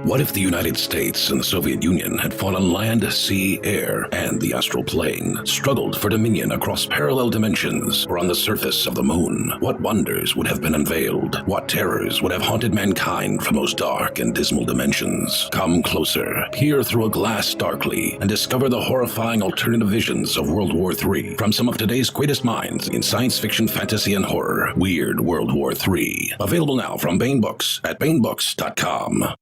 What if the United States and the Soviet Union had fought on land, sea, air, and the astral plane, struggled for dominion across parallel dimensions or on the surface of the moon? What wonders would have been unveiled? What terrors would have haunted mankind from those dark and dismal dimensions? Come closer, peer through a glass darkly, and discover the horrifying alternative visions of World War III from some of today's greatest minds in science fiction, fantasy, and horror. Weird World War III. Available now from Baen Books at baenbooks.com.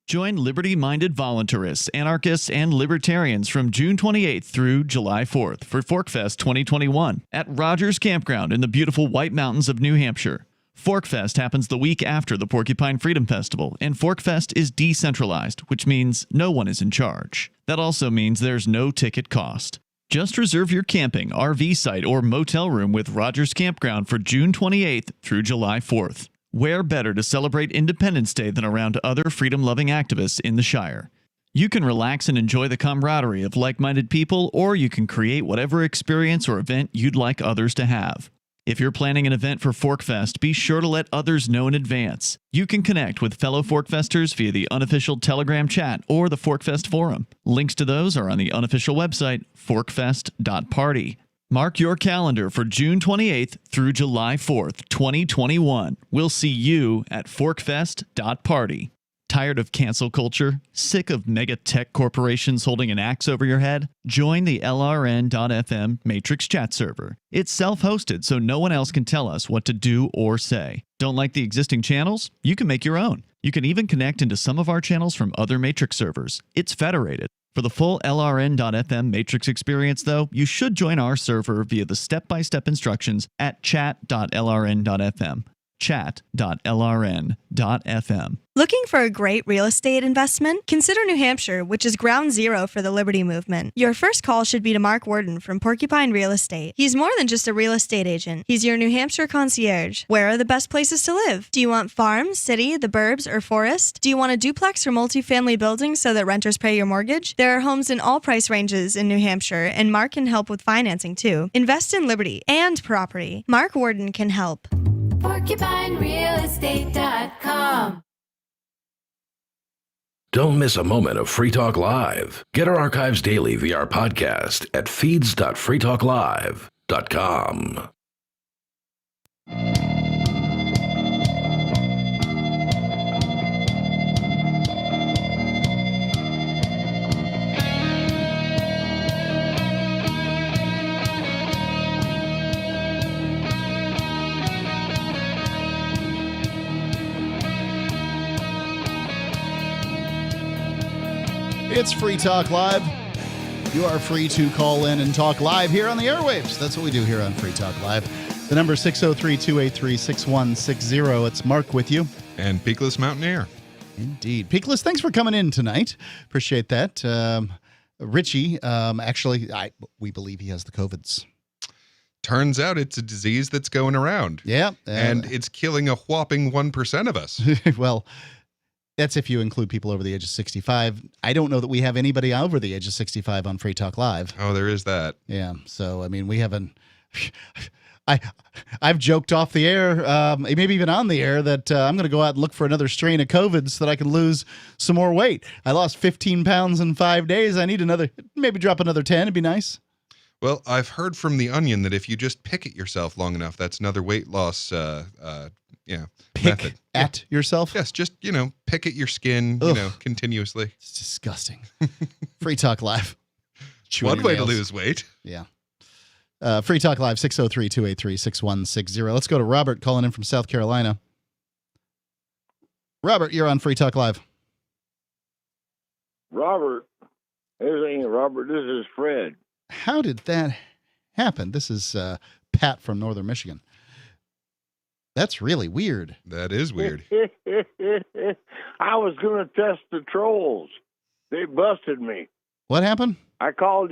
Join liberty-minded voluntarists, anarchists, and libertarians from June 28th through July 4th for ForkFest 2021 at Rogers Campground in the beautiful White Mountains of New Hampshire. ForkFest happens the week after the Porcupine Freedom Festival, and ForkFest is decentralized, which means no one is in charge. That also means there's no ticket cost. Just reserve your camping, RV site, or motel room with Rogers Campground for June 28th through July 4th. Where better to celebrate Independence Day than around other freedom-loving activists in the Shire? You can relax and enjoy the camaraderie of like-minded people, or you can create whatever experience or event you'd like others to have. If you're planning an event for ForkFest, be sure to let others know in advance. You can connect with fellow ForkFesters via the unofficial Telegram chat or the ForkFest forum. Links to those are on the unofficial website, forkfest.party. Mark your calendar for June 28th through July 4th, 2021. We'll see you at forkfest.party. Tired of cancel culture? Sick of mega tech corporations holding an axe over your head? Join the LRN.FM Matrix chat server. It's self-hosted, so no one else can tell us what to do or say. Don't like the existing channels? You can make your own. You can even connect into some of our channels from other Matrix servers. It's federated. For the full LRN.FM Matrix experience, though, you should join our server via the step-by-step instructions at chat.lrn.fm. chat.lrn.fm. Looking for a great real estate investment? Consider New Hampshire, which is ground zero for the Liberty Movement. Your first call should be to Mark Worden from Porcupine Real Estate. He's more than just a real estate agent. He's your New Hampshire concierge. Where are the best places to live? Do you want farm, city, the burbs, or forest? Do you want a duplex or multifamily building so that renters pay your mortgage? There are homes in all price ranges in New Hampshire, and Mark can help with financing too. Invest in Liberty and property. Mark Worden can help. PorcupineRealEstate.com. Don't miss a moment of Free Talk Live. Get our archives daily via our podcast at feeds.freetalklive.com. It's Free Talk Live. You are free to call in and talk live here on the airwaves. That's what we do here on Free Talk Live. The number is 603-283-6160. It's Mark with you. And Peakless Mountaineer. Indeed. Peakless, thanks for coming in tonight. Appreciate that. Richie, actually, we believe he has the COVIDs. Turns out it's a disease that's going around. Yeah. And it's killing a whopping 1% of us. Well, that's if you include people over the age of 65. I don't know that we have anybody over the age of 65 on Free Talk Live. Oh, there is that. Yeah. So, I mean, we haven't... I've joked off the air, maybe even on the air, that I'm going to go out and look for another strain of COVID so that I can lose some more weight. I lost 15 pounds in 5 days. I need maybe drop another 10. It'd be nice. Well, I've heard from The Onion that if you just pick at yourself long enough, that's another weight loss method. At yourself? Yes, just, pick at your skin, continuously. It's disgusting. Free Talk Live. One way to lose weight. Yeah. Free Talk Live, 603-283-6160. Let's go to Robert calling in from South Carolina. Robert, you're on Free Talk Live. Robert, this ain't Robert. This is Fred. How did that happen? This is Pat from Northern Michigan. That's really weird. That is weird. I was going to test the trolls. They busted me. What happened? I called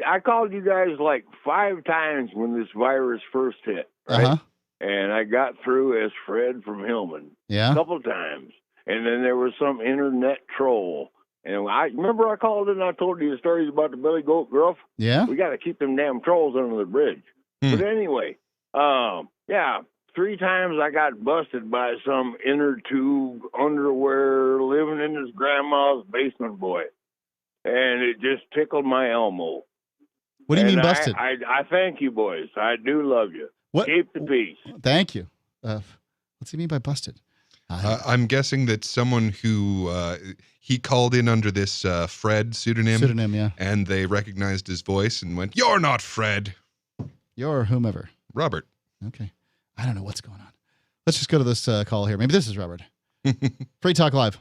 you guys like 5 times when this virus first hit, right? Uh-huh. And I got through as Fred from Hillman. Yeah. A couple times. And then there was some internet troll. And I remember I called in and I told you the stories about the Billy Goat Gruff. Yeah. We got to keep them damn trolls under the bridge. But anyway, 3 times I got busted by some inner tube underwear living in his grandma's basement boy. And it just tickled my Elmo. What do you mean busted? I thank you, boys. I do love you. What? Keep the peace. Thank you. What's he mean by busted? I'm guessing that someone who he called in under this Fred pseudonym. Pseudonym, yeah. And they recognized his voice and went, "You're not Fred. You're whomever." Robert. Okay. I don't know what's going on. Let's just go to this call here. Maybe this is Robert. Free Talk Live.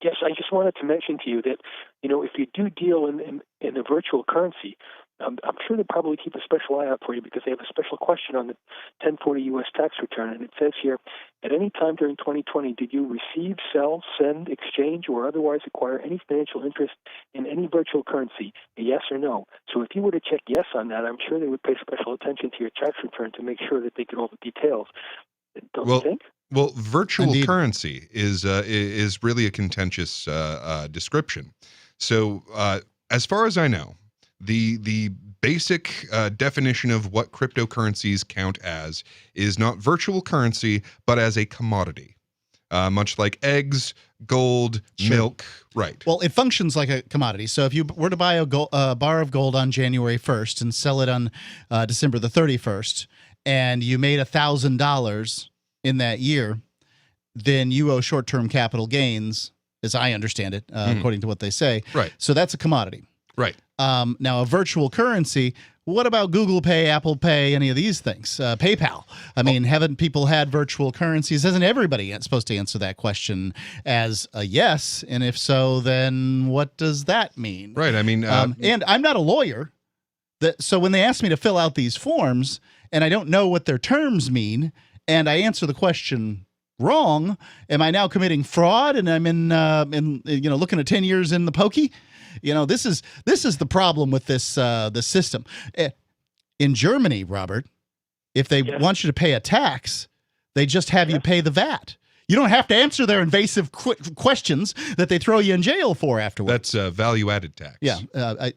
Yes, I just wanted to mention to you that, if you do deal in a virtual currency, I'm sure they probably keep a special eye out for you because they have a special question on the 1040 U.S. tax return. And it says here, at any time during 2020, did you receive, sell, send, exchange, or otherwise acquire any financial interest in any virtual currency? A yes or no? So if you were to check yes on that, I'm sure they would pay special attention to your tax return to make sure that they get all the details. Don't you think? Well, virtual currency is really a contentious description. So as far as I know, the basic definition of what cryptocurrencies count as is not virtual currency, but as a commodity, much like eggs, gold, milk. Right. Well, it functions like a commodity. So if you were to buy a bar of gold on January 1st and sell it on December the 31st, and you made $1,000 in that year, then you owe short-term capital gains, as I understand it, according to what they say. Right. So that's a commodity. Right. Now, a virtual currency, what about Google Pay, Apple Pay, any of these things? PayPal. I mean, haven't people had virtual currencies? Isn't everybody supposed to answer that question as a yes? And if so, then what does that mean? Right. I mean, and I'm not a lawyer. So when they ask me to fill out these forms and I don't know what their terms mean, and I answer the question wrong, am I now committing fraud and I'm in looking at 10 years in the pokey? This is the problem with this system. In Germany, Robert, if they want you to pay a tax, they just have you pay the VAT. You don't have to answer their invasive questions that they throw you in jail for afterwards. That's value-added tax. Yeah.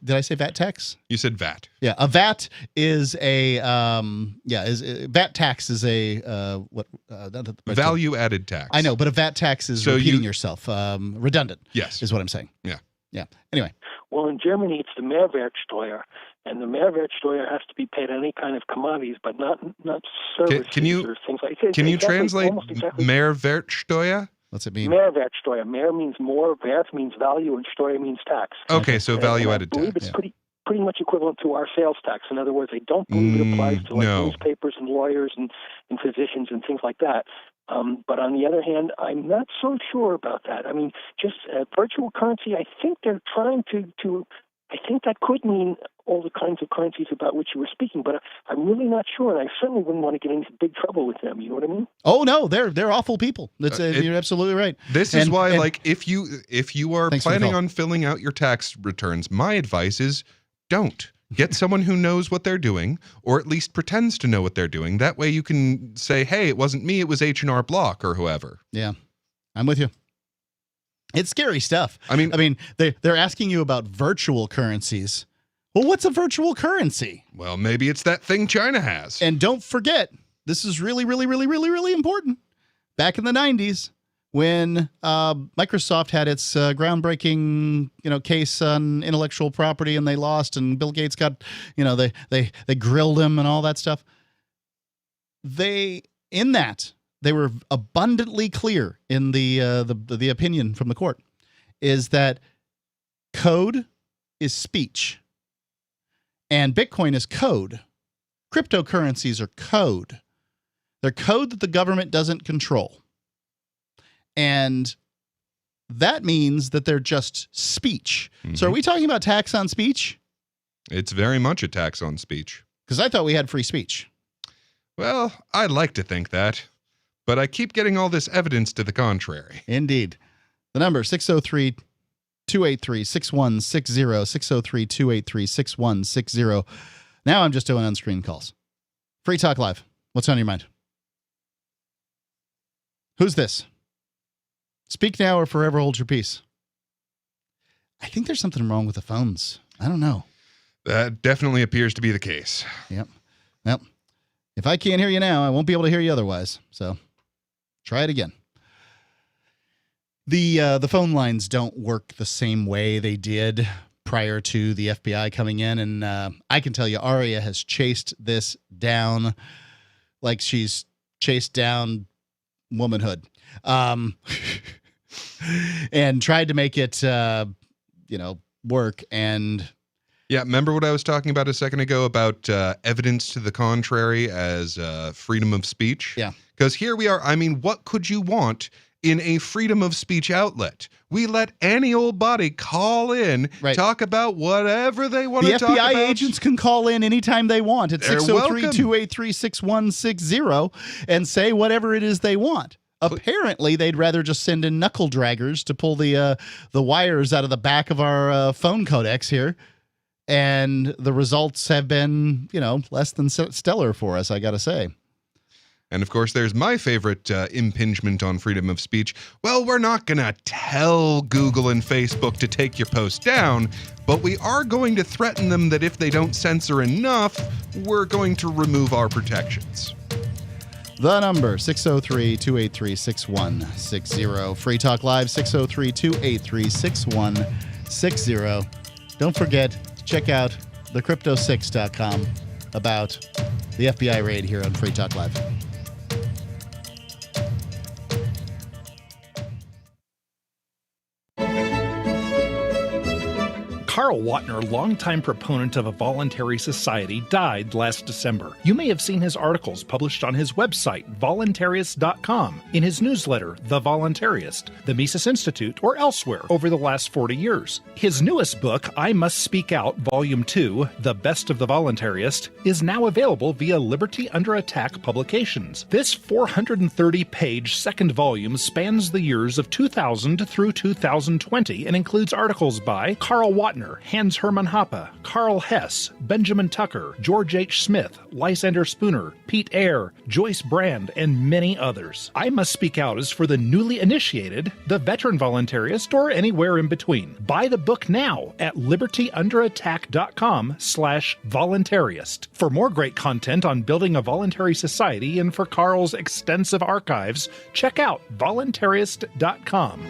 Did I say VAT tax? You said VAT. Yeah. A VAT is a VAT tax is a value-added tax. I know, but a VAT tax is repeating yourself. Redundant. Yes. Is what I'm saying. Yeah. Yeah. Anyway. Well, in Germany, it's the Mehrwertsteuer, and the Mehrwertsteuer has to be paid on any kind of commodities, but not services or things like that. Can you translate Mehrwertsteuer? What's it mean? Mehrwertsteuer. Mehr means more, Wert means value, and Steuer means tax. Okay, so value-added tax. I believe it's pretty much equivalent to our sales tax. In other words, I don't believe it applies to newspapers and lawyers and physicians and things like that. But on the other hand, I'm not so sure about that. I mean, just virtual currency, I think they're trying to I think that could mean all the kinds of currencies about which you were speaking, but I'm really not sure, and I certainly wouldn't want to get into big trouble with them. You know what I mean? Oh no, they're awful people. You're absolutely right. This is why, if you are planning on filling out your tax returns, my advice is don't. Get someone who knows what they're doing, or at least pretends to know what they're doing. That way you can say, hey, it wasn't me, it was H&R Block or whoever. Yeah, I'm with you. It's scary stuff. I mean, they're asking you about virtual currencies. Well, what's a virtual currency? Well, maybe it's that thing China has. And don't forget, this is really, really, really, really, really important. Back in the 90s, when Microsoft had its groundbreaking, case on intellectual property, and they lost, and Bill Gates got, they grilled him and all that stuff. They were abundantly clear in the opinion from the court, is that code is speech, and Bitcoin is code. Cryptocurrencies are code. They're code that the government doesn't control. And that means that they're just speech. Mm-hmm. So are we talking about tax on speech? It's very much a tax on speech. Because I thought we had free speech. Well, I'd like to think that. But I keep getting all this evidence to the contrary. Indeed. The number, 603-283-6160, 603-283-6160. Now I'm just doing on-screen calls. Free Talk Live. What's on your mind? Who's this? Speak now or forever hold your peace. I think there's something wrong with the phones. I don't know. That definitely appears to be the case. Yep. Well, if I can't hear you now, I won't be able to hear you otherwise. So try it again. The phone lines don't work the same way they did prior to the FBI coming in. And I can tell you, Aria has chased this down like she's chased down womanhood. And tried to make it, work. And yeah, remember what I was talking about a second ago about evidence to the contrary as freedom of speech? Yeah. Because here we are. I mean, what could you want in a freedom of speech outlet? We let any old body call in, talk about whatever they want to talk about. The FBI agents can call in anytime they want at 603-283-6160 and say whatever it is they want. Apparently, they'd rather just send in knuckle draggers to pull the wires out of the back of our phone codecs here. And the results have been, less than stellar for us, I got to say. And of course, there's my favorite impingement on freedom of speech. Well, we're not going to tell Google and Facebook to take your post down, but we are going to threaten them that if they don't censor enough, we're going to remove our protections. The number, 603-283-6160. Free Talk Live, 603-283-6160. Don't forget to check out thecrypto6.com about the FBI raid here on Free Talk Live. Carl Watner, longtime proponent of a voluntary society, died last December. You may have seen his articles published on his website, voluntarist.com, in his newsletter, The Voluntarist, the Mises Institute, or elsewhere over the last 40 years. His newest book, I Must Speak Out, Volume 2, The Best of the Voluntarist, is now available via Liberty Under Attack Publications. This 430-page second volume spans the years of 2000 through 2020 and includes articles by Carl Watner, Hans Hermann Hoppe, Karl Hess, Benjamin Tucker, George H. Smith, Lysander Spooner, Pete Eyre, Joyce Brand, and many others. I Must Speak Out is for the newly initiated, the veteran voluntarist, or anywhere in between. Buy the book now at libertyunderattack.com/voluntarist. For more great content on building a voluntary society and for Carl's extensive archives, check out voluntarist.com.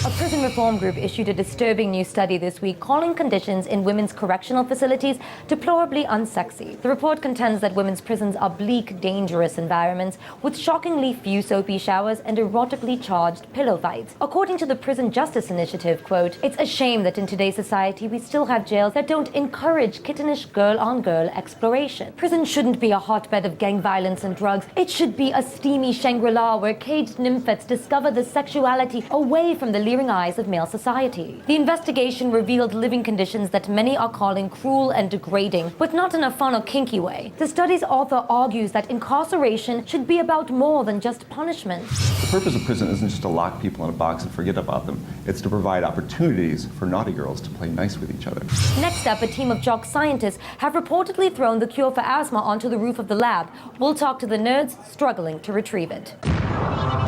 A prison reform group issued a disturbing new study this week calling conditions in women's correctional facilities deplorably unsexy. The report contends that women's prisons are bleak, dangerous environments with shockingly few soapy showers and erotically charged pillow fights. According to the Prison Justice Initiative, quote, "It's a shame that in today's society we still have jails that don't encourage kittenish girl-on-girl exploration. Prison shouldn't be a hotbed of gang violence and drugs. It should be a steamy Shangri-La where caged nymphets discover the sexuality away from the leering eyes of male society." The investigation revealed living conditions that many are calling cruel and degrading, but not in a fun or kinky way. The study's author argues that incarceration should be about more than just punishment. The purpose of prison isn't just to lock people in a box and forget about them. It's to provide opportunities for naughty girls to play nice with each other. Next up, a team of jock scientists have reportedly thrown the cure for asthma onto the roof of the lab. We'll talk to the nerds struggling to retrieve it.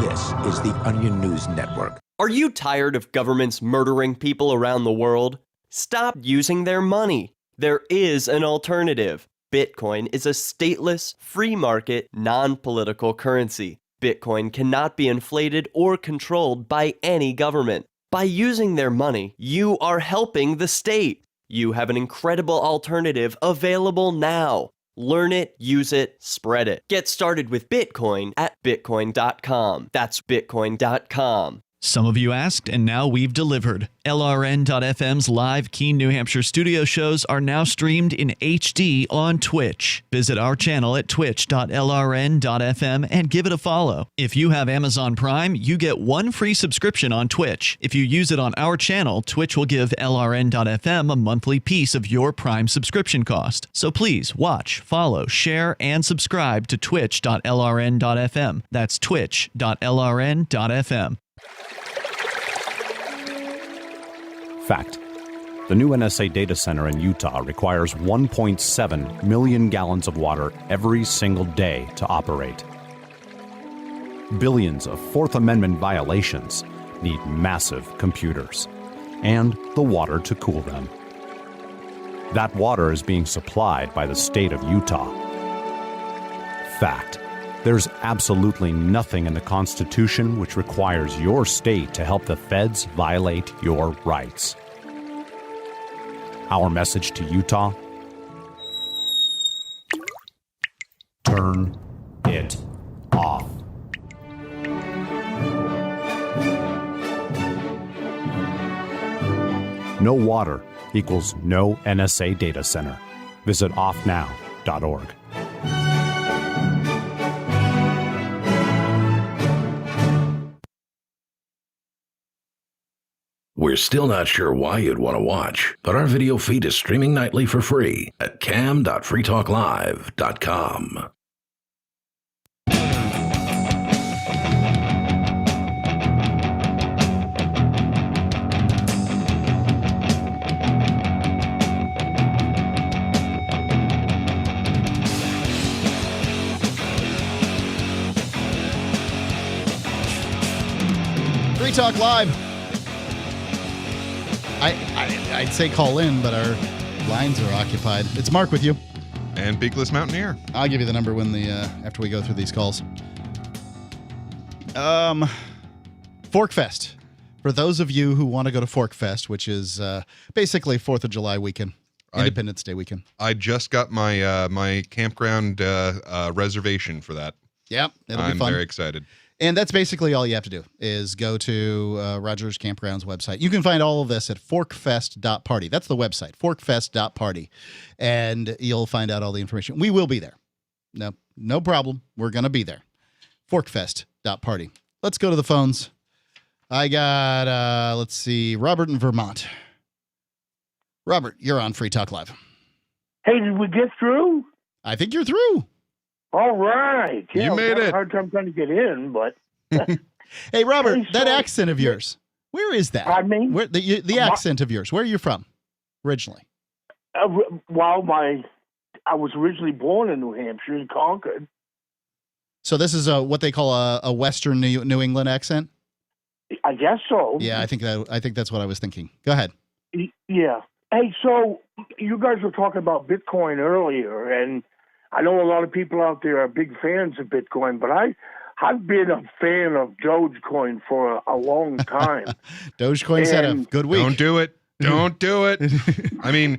This is the Onion News Network. Are you tired of governments murdering people around the world? Stop using their money. There is an alternative. Bitcoin is a stateless, free market, non-political currency. Bitcoin cannot be inflated or controlled by any government. By using their money, you are helping the state. You have an incredible alternative available now. Learn it, use it, spread it. Get started with Bitcoin at bitcoin.com. That's bitcoin.com. Some of you asked, and now we've delivered. LRN.FM's live Keene, New Hampshire studio shows are now streamed in HD on Twitch. Visit our channel at twitch.lrn.fm and give it a follow. If you have Amazon Prime, you get one free subscription on Twitch. If you use it on our channel, Twitch will give LRN.FM a monthly piece of your Prime subscription cost. So please watch, follow, share, and subscribe to twitch.lrn.fm. That's twitch.lrn.fm. Fact. The new NSA data center in Utah requires 1.7 million gallons of water every single day to operate. Billions of Fourth Amendment violations need massive computers and the water to cool them. That water is being supplied by the state of Utah. Fact. There's absolutely nothing in the Constitution which requires your state to help the feds violate your rights. Our message to Utah: turn it off. No water equals no NSA data center. Visit offnow.org. We're still not sure why you'd want to watch, but our video feed is streaming nightly for free at cam.freetalklive.com. Free Talk Live. I'd say call in, but our lines are occupied. It's Mark with you. And Beakless Mountaineer. I'll give you the number when after we go through these calls. Forkfest. For those of you who want to go to Forkfest, which is basically 4th of July weekend, Independence Day weekend. I just got my my campground reservation for that. Yep, it'll I'm be fun. very excited. And that's basically all you have to do is go to Rogers Campground's website. You can find all of this at forkfest.party. That's the website, forkfest.party. And you'll find out all the information. We will be there. No problem. We're going to be there. Forkfest.party. Let's go to the phones. I got, let's see, Robert in Vermont. Robert, you're on Free Talk Live. Hey, did we get through? I think you're through. All right. Yeah, You made I had it. a hard time trying to get in, but Hey, Robert, Hey, that so- accent of yours, where is that? Pardon me? Where, the accent of yours, where are you from originally? well, I was originally born in New Hampshire, in Concord. So this is what they call a Western New England accent? I guess so. Yeah, I think that's what I was thinking. Go ahead. Yeah. Hey, so you guys were talking about Bitcoin earlier, and I know a lot of people out there are big fans of Bitcoin, but I've been a fan of Dogecoin for a long time. Dogecoin's had a good week. Don't do it. Don't do it. I mean,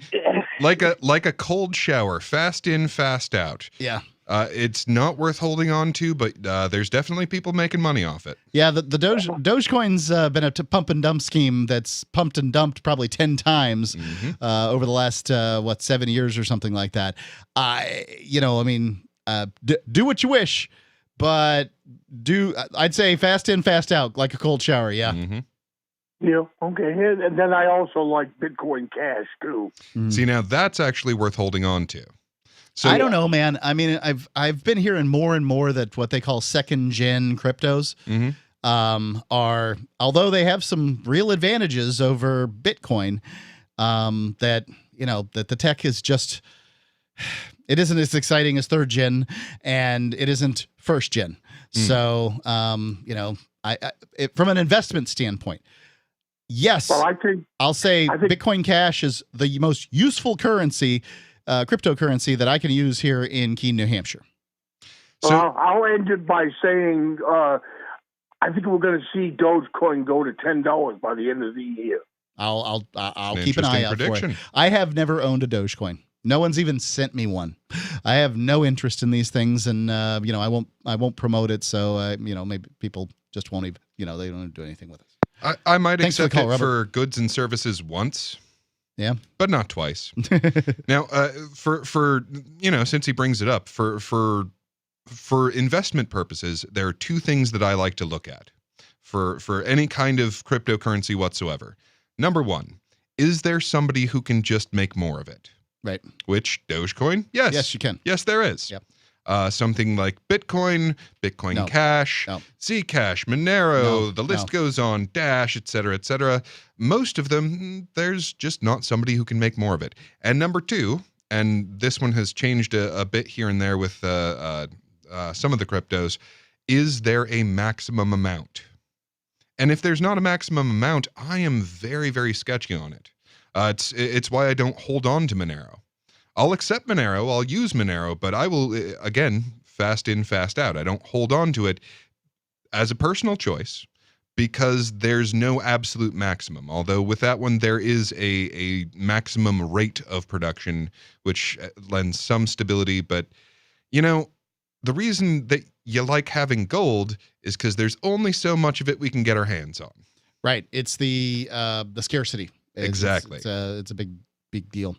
like a cold shower, fast in, fast out. Yeah. It's not worth holding on to, but there's definitely people making money off it. Yeah, the Dogecoin's been a pump and dump scheme that's pumped and dumped probably 10 times over the last 7 years or something like that. Do what you wish, but I'd say fast in, fast out, like a cold shower. Yeah. Mm-hmm. Yeah. Okay. And then I also like Bitcoin Cash too. See, now that's actually worth holding on to. So I don't know, man. I mean, I've been hearing more and more that what they call second gen cryptos are, although they have some real advantages over Bitcoin, that the tech is just, it isn't as exciting as third gen, and it isn't first gen. So, from an investment standpoint, yes, Well, I'll say Bitcoin Cash is the most useful currency. Cryptocurrency that I can use here in Keene, New Hampshire. I'll end it by saying I think we're going to see Dogecoin go to $10 by the end of the year. I'll keep an eye out for it. I have never owned a Dogecoin. No one's even sent me one. I have no interest in these things, and I won't promote it. So maybe people just won't even they don't do anything with it. I might Thanks for the accept call, it Robert. for goods and services once. Yeah, but not twice. Now, for since he brings it up, for investment purposes, there are two things that I like to look at for any kind of cryptocurrency whatsoever. Number one, is there somebody who can just make more of it? Right. Which Dogecoin? Yes, you can. Yes, there is. Yep. Something like Bitcoin Cash, Zcash, Monero, the list goes on, Dash, et cetera, most of them, there's just not somebody who can make more of it. And number two, and this one has changed a bit here and there with some of the cryptos, is there a maximum amount? And if there's not a maximum amount, I am very, very sketchy on it. It's why I don't hold on to Monero. I'll accept Monero, I'll use Monero, but I will, again, fast in, fast out. I don't hold on to it as a personal choice because there's no absolute maximum. Although with that one, there is a maximum rate of production, which lends some stability. But, the reason that you like having gold is because there's only so much of it we can get our hands on. Right. It's the scarcity. Exactly. It's a big deal.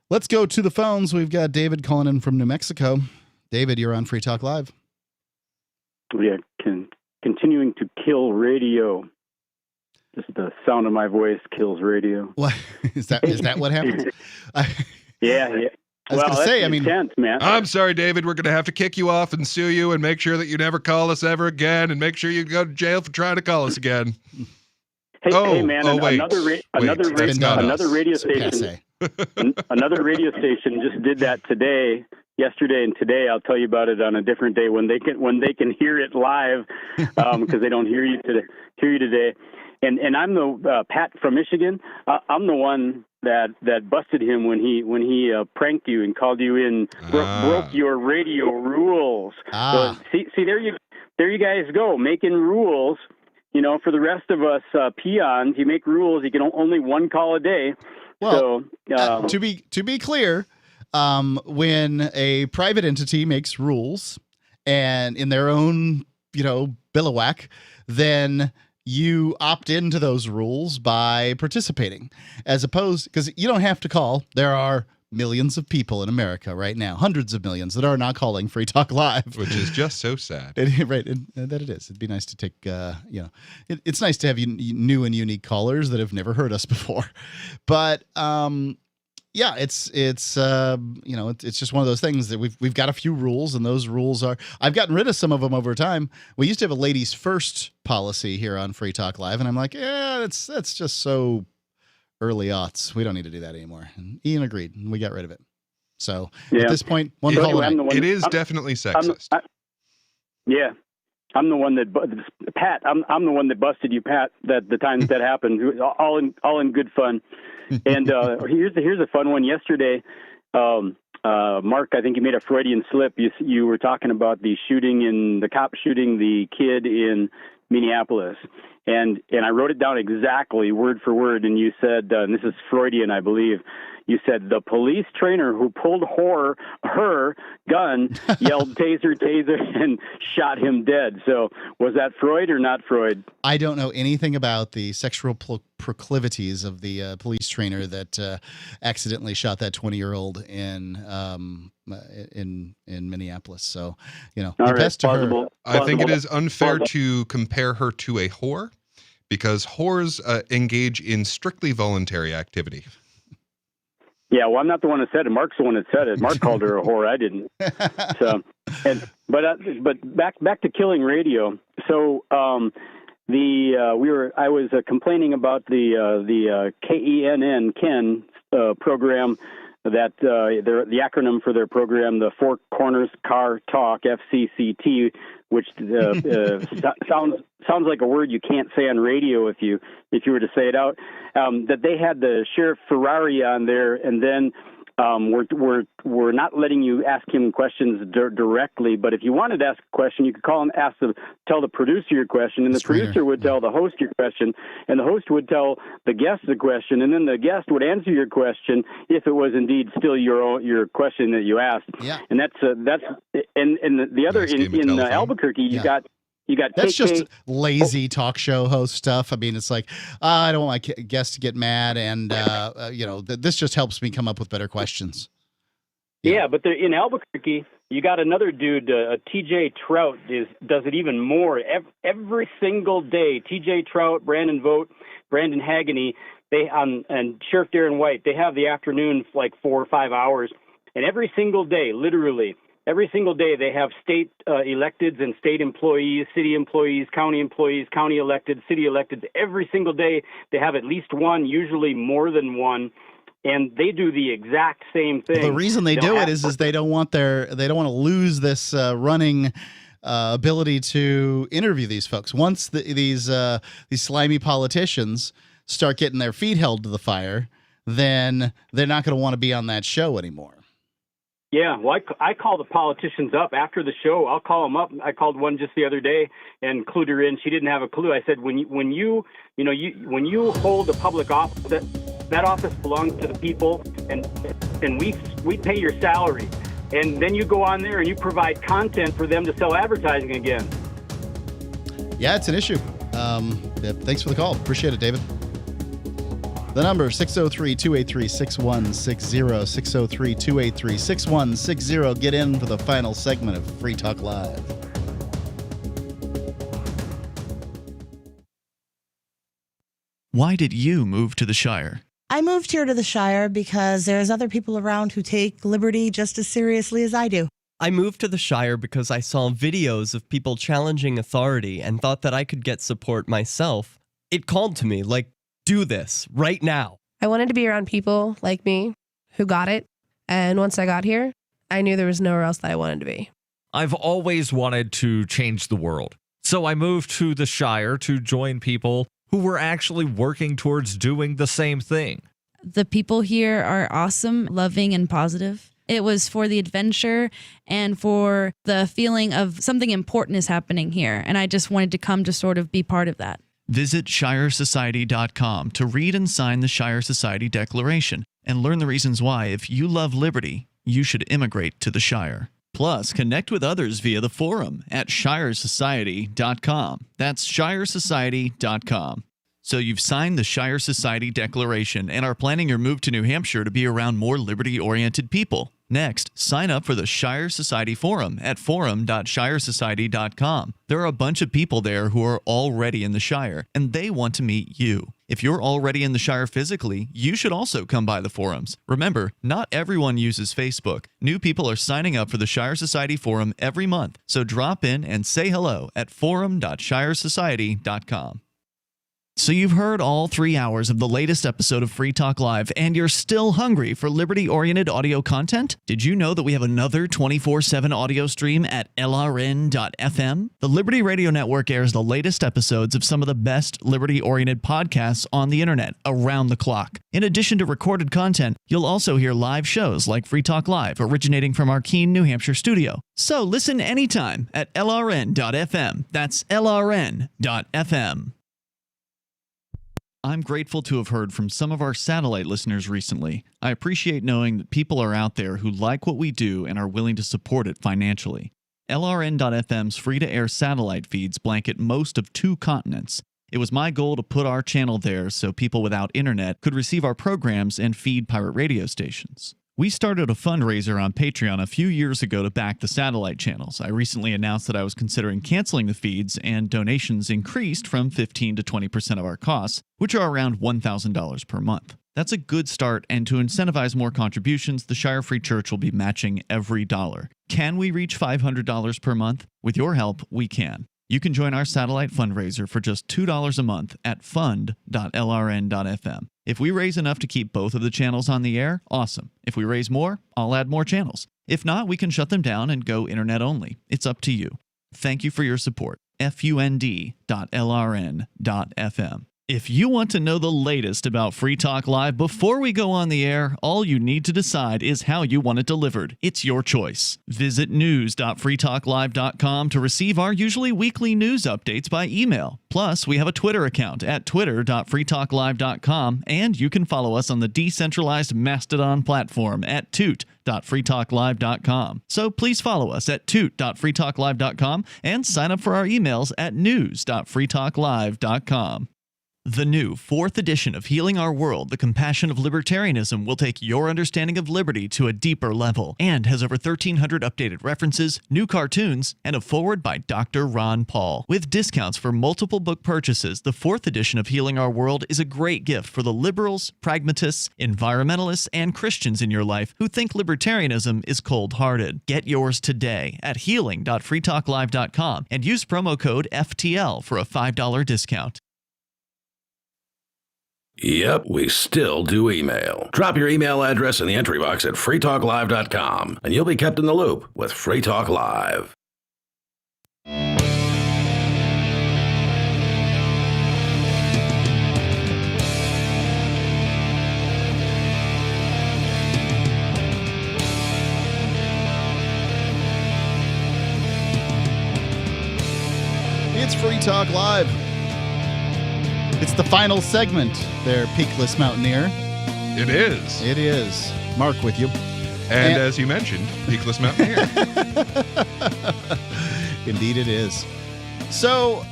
Let's go to the phones. We've got David calling in from New Mexico. David, you're on Free Talk Live. Yeah, continuing to kill radio. Just the sound of my voice kills radio. What is that? What happens? Yeah. I was going to say, intense, man. I'm sorry, David. We're going to have to kick you off and sue you and make sure that you never call us ever again and make sure you go to jail for trying to call us again. Hey, man! Wait. Another radio station. Another radio station just did that yesterday and today. I'll tell you about it on a different day when they can hear it live because they don't hear you today. And I'm the Pat from Michigan. I'm the one that busted him when he pranked you and called you in, broke your radio rules. So, see, there you guys go, making rules. For the rest of us peons, you make rules. You can only one call a day. Well, so, to be clear, when a private entity makes rules and in their own, billowhack, then you opt into those rules by participating, as opposed, because you don't have to call. There are millions of people in America right now, hundreds of millions, that are not calling Free Talk Live, which is just so sad. Right, that it is. It'd be nice to take, it's nice to have new and unique callers that have never heard us before, but yeah, it's just one of those things that we've got a few rules, and those rules I've gotten rid of some of them over time. We used to have a ladies first policy here on Free Talk Live, and I'm like, yeah, that's just so early aughts. We don't need to do that anymore. And Ian agreed, and we got rid of it. So at this point, it is definitely sexist. I'm the one that Pat. I'm the one that busted you, Pat. That the time that happened, all in good fun. And here's a fun one. Yesterday, Mark, I think you made a Freudian slip. You were talking about the cop shooting the kid in Minneapolis, and I wrote it down exactly word for word. And you said, and this is Freudian, I believe. You said the police trainer who pulled her gun yelled taser, taser, and shot him dead. So was that Freud or not Freud? I don't know anything about the sexual proclivities of the police trainer that accidentally shot that 20-year-old in Minneapolis. So, best to her. I think it is unfair to compare her to a whore, because whores engage in strictly voluntary activity. Yeah, well, I'm not the one that said it. Mark's the one that said it. Mark called her a whore. I didn't. So, but back to Killing Radio. So, I was complaining about the KENN program that the acronym for their program, the Four Corners Car Talk, FCCT, which sounds like a word you can't say on radio if you were to say it out. That they had the Sheriff Ferrari on there, and then we're not letting you ask him questions directly. But if you wanted to ask a question, you could call him, tell the producer your question, and the producer would tell the host your question, and the host would tell the guest the question, and then the guest would answer your question if it was indeed still your question that you asked. Yeah. And that's the other in Albuquerque, you got that's KK. just lazy talk show host stuff. I mean, it's like, I don't want my guests to get mad, and this just helps me come up with better questions. Yeah, but in Albuquerque, you got another dude, TJ Trout, does it even more. Every single day, TJ Trout, Brandon Vogt, Brandon Haggany, and Sheriff Darren White, they have the afternoon like 4 or 5 hours, and every single day, literally. Every single day, they have state electeds and state employees, city employees, county elected, city elected. Every single day, they have at least one, usually more than one, and they do the exact same thing. The reason they do it is they don't want to lose this running ability to interview these folks. Once these slimy politicians start getting their feet held to the fire, then they're not going to want to be on that show anymore. Yeah, well, I call the politicians up after the show. I'll call them up. I called one just the other day and clued her in. She didn't have a clue. I said, when you hold a public office, that office belongs to the people, and we pay your salary, and then you go on there and you provide content for them to sell advertising again. Yeah, it's an issue. Thanks for the call. Appreciate it, David. The number, 603-283-6160, 603-283-6160. Get in for the final segment of Free Talk Live. Why did you move to the Shire? I moved here to the Shire because there's other people around who take liberty just as seriously as I do. I moved to the Shire because I saw videos of people challenging authority and thought that I could get support myself. It called to me, like, do this right now. I wanted to be around people like me who got it. And once I got here, I knew there was nowhere else that I wanted to be. I've always wanted to change the world. So I moved to the Shire to join people who were actually working towards doing the same thing. The people here are awesome, loving, and positive. It was for the adventure and for the feeling of something important is happening here. And I just wanted to come to sort of be part of that. Visit ShireSociety.com to read and sign the Shire Society Declaration and learn the reasons why, if you love liberty, you should immigrate to the Shire. Plus, connect with others via the forum at shiresociety.com. That's shiresociety.com. So you've signed the Shire Society Declaration and are planning your move to New Hampshire to be around more liberty-oriented people. Next, sign up for the Shire Society Forum at forum.shiresociety.com. There are a bunch of people there who are already in the Shire, and they want to meet you. If you're already in the Shire physically, you should also come by the forums. Remember, not everyone uses Facebook. New people are signing up for the Shire Society Forum every month, so drop in and say hello at forum.shiresociety.com. So you've heard all 3 hours of the latest episode of Free Talk Live, and you're still hungry for liberty-oriented audio content? Did you know that we have another 24/7 audio stream at LRN.FM? The Liberty Radio Network airs the latest episodes of some of the best liberty-oriented podcasts on the internet around the clock. In addition to recorded content, you'll also hear live shows like Free Talk Live, originating from our Keene, New Hampshire studio. So listen anytime at LRN.FM. That's LRN.FM. I'm grateful to have heard from some of our satellite listeners recently. I appreciate knowing that people are out there who like what we do and are willing to support it financially. LRN.FM's free-to-air satellite feeds blanket most of 2 continents. It was my goal to put our channel there so people without internet could receive our programs and feed pirate radio stations. We started a fundraiser on Patreon a few years ago to back the satellite channels. I recently announced that I was considering canceling the feeds, and donations increased from 15 to 20% of our costs, which are around $1,000 per month. That's a good start, and to incentivize more contributions, the Shire Free Church will be matching every dollar. Can we reach $500 per month? With your help, we can. You can join our satellite fundraiser for just $2 a month at fund.lrn.fm. If we raise enough to keep both of the channels on the air, awesome. If we raise more, I'll add more channels. If not, we can shut them down and go internet only. It's up to you. Thank you for your support. fund.lrn.fm. If you want to know the latest about Free Talk Live before we go on the air, all you need to decide is how you want it delivered. It's your choice. Visit news.freetalklive.com to receive our usually weekly news updates by email. Plus, we have a Twitter account at twitter.freetalklive.com, and you can follow us on the decentralized Mastodon platform at toot.freetalklive.com. So please follow us at toot.freetalklive.com and sign up for our emails at news.freetalklive.com. The new 4th edition of Healing Our World, The Compassion of Libertarianism, will take your understanding of liberty to a deeper level and has over 1,300 updated references, new cartoons, and a foreword by Dr. Ron Paul. With discounts for multiple book purchases, the 4th edition of Healing Our World is a great gift for the liberals, pragmatists, environmentalists, and Christians in your life who think libertarianism is cold-hearted. Get yours today at healing.freetalklive.com and use promo code FTL for a $5 discount. Yep, we still do email. Drop your email address in the entry box at freetalklive.com, and you'll be kept in the loop with Free Talk Live. It's Free Talk Live. It's the final segment there, Peakless Mountaineer. It is. It is. Mark with you. And as you mentioned, Peakless Mountaineer. Indeed it is. So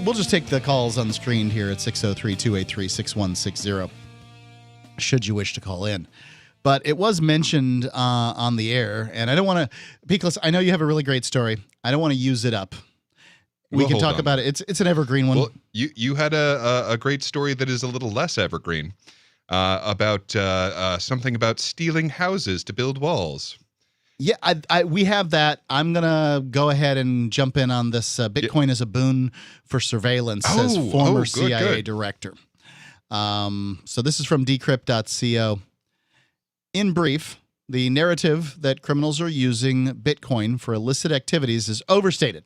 we'll just take the calls on the screen here at 603-283-6160 should you wish to call in. But it was mentioned on the air, and I don't want to... Peakless, I know you have a really great story. I don't want to use it up. We can talk about it. It's an evergreen one. Well, you had a great story that is a little less evergreen about something about stealing houses to build walls. Yeah, we have that. I'm going to go ahead and jump in on this. Bitcoin is a boon for surveillance, says former CIA director. So this is from decrypt.co. In brief, the narrative that criminals are using Bitcoin for illicit activities is overstated.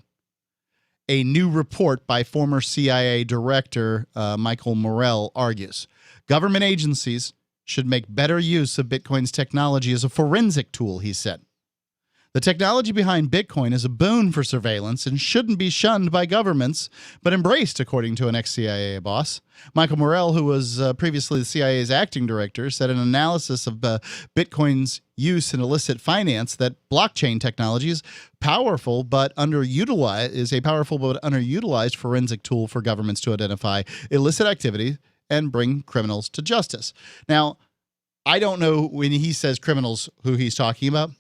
A new report by former CIA Director Michael Morell argues government agencies should make better use of Bitcoin's technology as a forensic tool, he said. The technology behind Bitcoin is a boon for surveillance and shouldn't be shunned by governments, but embraced, according to an ex-CIA boss. Michael Morell, who was previously the CIA's acting director, said an analysis of Bitcoin's use in illicit finance that blockchain technology is a powerful but underutilized forensic tool for governments to identify illicit activity and bring criminals to justice. Now, I don't know when he says criminals who he's talking about.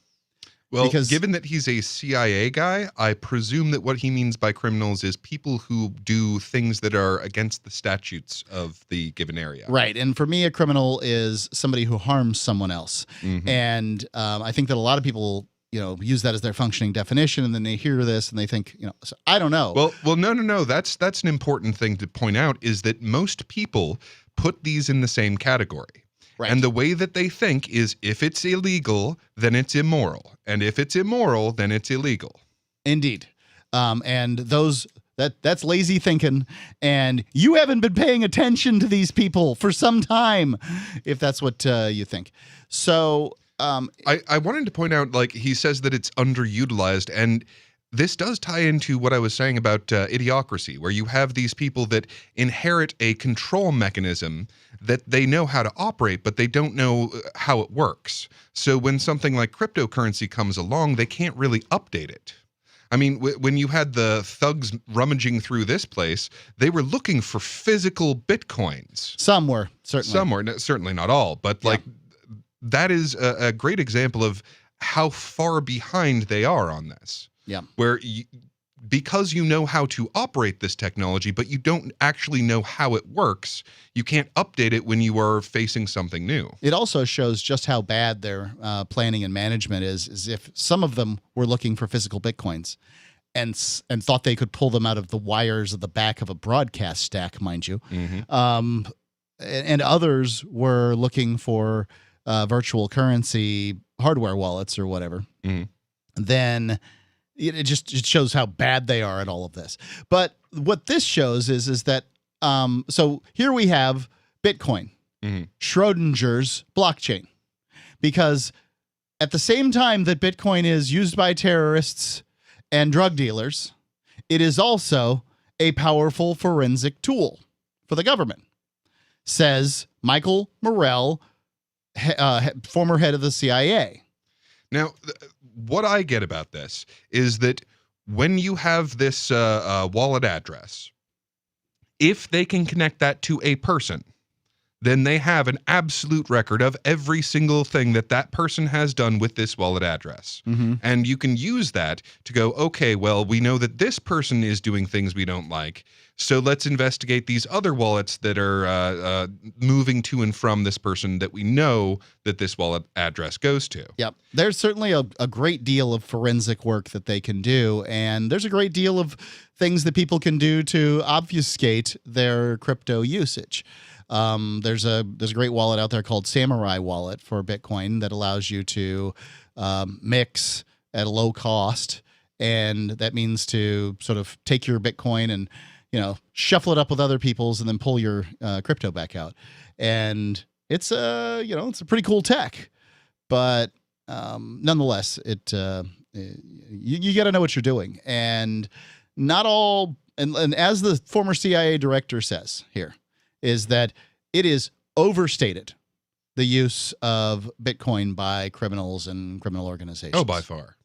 Well, because given that he's a CIA guy, I presume that what he means by criminals is people who do things that are against the statutes of the given area. Right. And for me, a criminal is somebody who harms someone else. Mhm. And I think that a lot of people, use that as their functioning definition, and then they hear this and they think, so I don't know. Well, no. That's an important thing to point out, is that most people put these in the same category. Right. And the way that they think is, if it's illegal, then it's immoral. And if it's immoral, then it's illegal. Indeed. And that's lazy thinking. And you haven't been paying attention to these people for some time, if that's what you think. So I wanted to point out, he says that it's underutilized, and this does tie into what I was saying about idiocracy, where you have these people that inherit a control mechanism that they know how to operate, but they don't know how it works. So when something like cryptocurrency comes along, they can't really update it. I mean, when you had the thugs rummaging through this place, they were looking for physical Bitcoins. Some were, certainly. Some were, certainly not all, but that is a great example of how far behind they are on this. Yeah. Where because you know how to operate this technology, but you don't actually know how it works, you can't update it when you are facing something new. It also shows just how bad their planning and management is if some of them were looking for physical Bitcoins and thought they could pull them out of the wires of the back of a broadcast stack, mind you. Mm-hmm. And others were looking for virtual currency hardware wallets or whatever. Mm-hmm. Then it shows how bad they are at all of this. But what this shows is that so here we have Bitcoin, Schrodinger's blockchain, because at the same time that Bitcoin is used by terrorists and drug dealers, it is also a powerful forensic tool for the government, says Michael Morell, former head of the CIA. Now, what I get about this is that when you have this wallet address, if they can connect that to a person, then they have an absolute record of every single thing that person has done with this wallet address. Mm-hmm. And you can use that to go, okay, well, we know that this person is doing things we don't like, so let's investigate these other wallets that are moving to and from this person that we know that this wallet address goes to. Yep. There's certainly a great deal of forensic work that they can do, and there's a great deal of things that people can do to obfuscate their crypto usage. There's a great wallet out there called Samurai Wallet for Bitcoin that allows you to mix at a low cost, and that means to sort of take your Bitcoin and shuffle it up with other people's and then pull your crypto back out. And it's it's a pretty cool tech, but nonetheless, you got to know what you're doing, and not all. And as the former CIA director says here, is that it is overstated, the use of Bitcoin by criminals and criminal organizations. Oh, by far.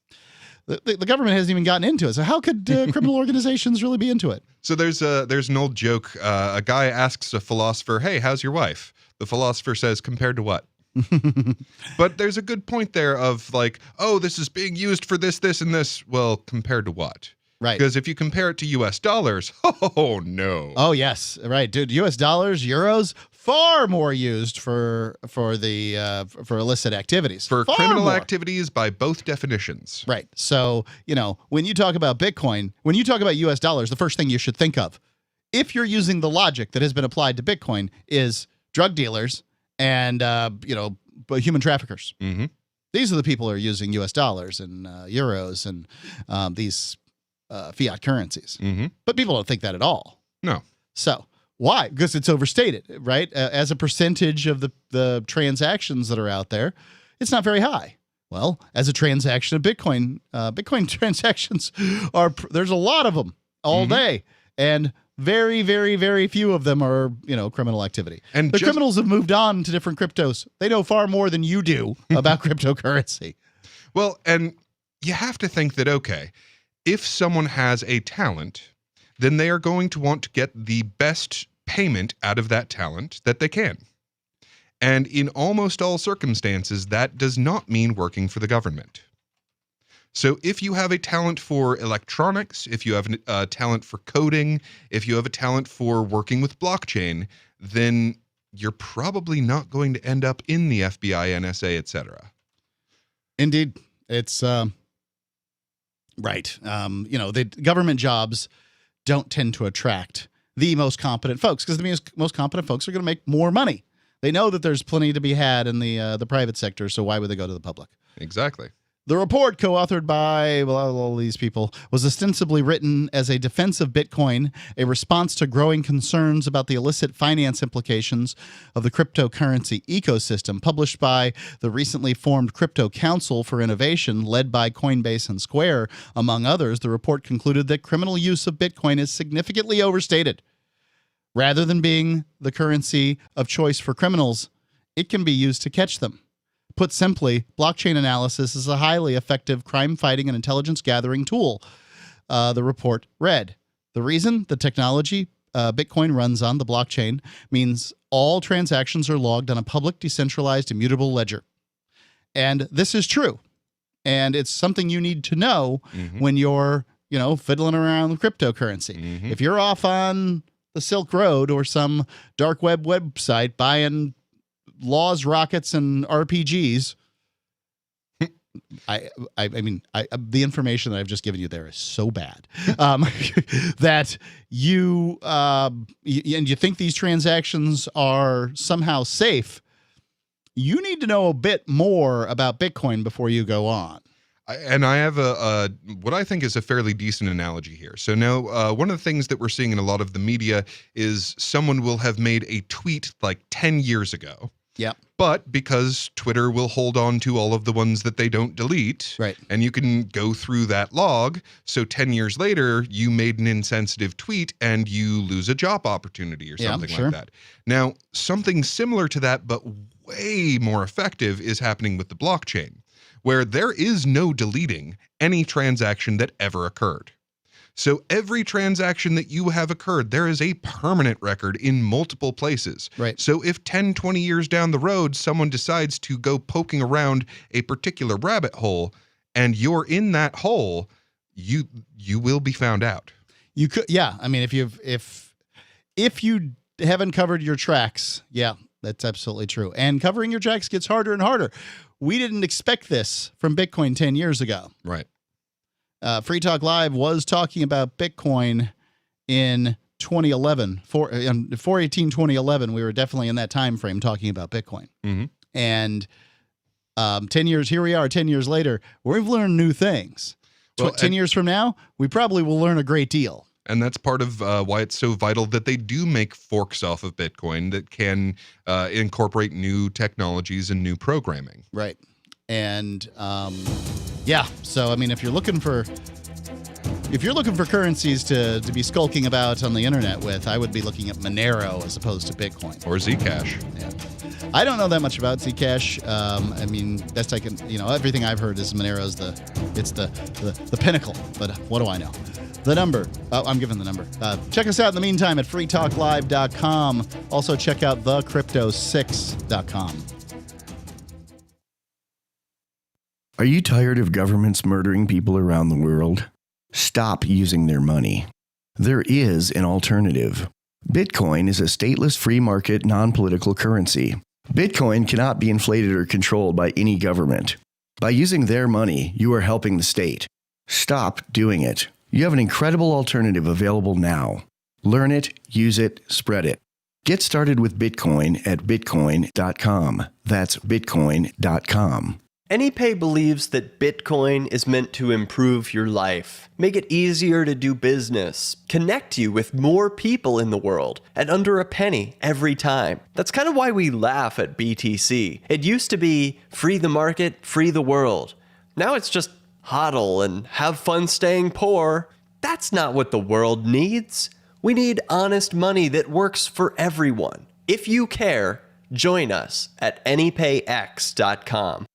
The government hasn't even gotten into it. So how could criminal organizations really be into it? So there's an old joke. A guy asks a philosopher, "Hey, how's your wife?" The philosopher says, "Compared to what?" But there's a good point there of oh, this is being used for this, this, and this. Well, compared to what? Right. Because if you compare it to US dollars, oh no. Oh yes, right, dude. US dollars, euros, far more used for illicit activities. For far criminal more. activities by both definitions. Right. So, when you talk about Bitcoin, when you talk about US dollars, the first thing you should think of, if you're using the logic that has been applied to Bitcoin, is drug dealers and human traffickers. Mm-hmm. These are the people who are using US dollars and euros and these fiat currencies. Mm-hmm. But people don't think that at all. No. So why? Because it's overstated, right? As a percentage of the transactions that are out there, it's not very high. Well, as a transaction of Bitcoin, Bitcoin transactions there's a lot of them all day, and very, very, very few of them are, criminal activity. And the criminals have moved on to different cryptos. They know far more than you do about cryptocurrency. Well, and you have to think that, okay, if someone has a talent, then they are going to want to get the best payment out of that talent that they can. And in almost all circumstances, that does not mean working for the government. So if you have a talent for electronics, if you have a talent for coding, if you have a talent for working with blockchain, then you're probably not going to end up in the FBI, NSA, etc. Indeed. It's right. The government jobs don't tend to attract the most competent folks, because the most competent folks are going to make more money. They know that there's plenty to be had in the private sector, so why would they go to the public? Exactly. The report, co-authored by all these people, was ostensibly written as a defense of Bitcoin, a response to growing concerns about the illicit finance implications of the cryptocurrency ecosystem. Published by the recently formed Crypto Council for Innovation, led by Coinbase and Square, among others, the report concluded that criminal use of Bitcoin is significantly overstated. Rather than being the currency of choice for criminals, it can be used to catch them. Put simply, blockchain analysis is a highly effective crime-fighting and intelligence-gathering tool, the report read. The reason the technology Bitcoin runs on, the blockchain, means all transactions are logged on a public, decentralized, immutable ledger. And this is true. And it's something you need to know when you're, fiddling around with cryptocurrency. If you're off on the Silk Road or some dark web website buying laws, rockets, and RPGs. The information that I've just given you there is so bad that you think these transactions are somehow safe. You need to know a bit more about Bitcoin before you go on. And I have what I think is a fairly decent analogy here. So now, one of the things that we're seeing in a lot of the media is someone will have made a tweet like 10 years ago. Yeah. But because Twitter will hold on to all of the ones that they don't delete, right, and you can go through that log, so 10 years later, you made an insensitive tweet and you lose a job opportunity or something like that. Now, something similar to that, but way more effective, is happening with the blockchain, where there is no deleting any transaction that ever occurred. So every transaction that you have occurred, there is a permanent record in multiple places. Right. So if 10, 20 years down the road, someone decides to go poking around a particular rabbit hole and you're in that hole, you will be found out. You could, yeah. I mean, if you haven't covered your tracks, yeah, that's absolutely true. And covering your tracks gets harder and harder. We didn't expect this from Bitcoin 10 years ago. Right. Free Talk Live was talking about Bitcoin in 2011. 4/18/2011, we were definitely in that time frame talking about Bitcoin. And 10 years, here we are 10 years later, we've learned new things. Well, 10 years from now, we probably will learn a great deal. And that's part of why it's so vital that they do make forks off of Bitcoin that can incorporate new technologies and new programming. Right. And yeah, so I mean, if you're looking for currencies to be skulking about on the internet with, I would be looking at Monero as opposed to Bitcoin or Zcash. Yeah, I don't know that much about Zcash. I mean, best I can, everything I've heard is Monero's the pinnacle. But what do I know? The number. Oh, I'm giving the number. Check us out in the meantime at freetalklive.com. Also check out thecrypto6.com. Are you tired of governments murdering people around the world? Stop using their money. There is an alternative. Bitcoin is a stateless free market non-political currency. Bitcoin cannot be inflated or controlled by any government. By using their money, you are helping the state. Stop doing it. You have an incredible alternative available now. Learn it, use it, spread it. Get started with Bitcoin at bitcoin.com. That's bitcoin.com. AnyPay believes that Bitcoin is meant to improve your life, make it easier to do business, connect you with more people in the world, at under a penny every time. That's kind of why we laugh at BTC. It used to be free the market, free the world. Now it's just hodl and have fun staying poor. That's not what the world needs. We need honest money that works for everyone. If you care, join us at anypayx.com.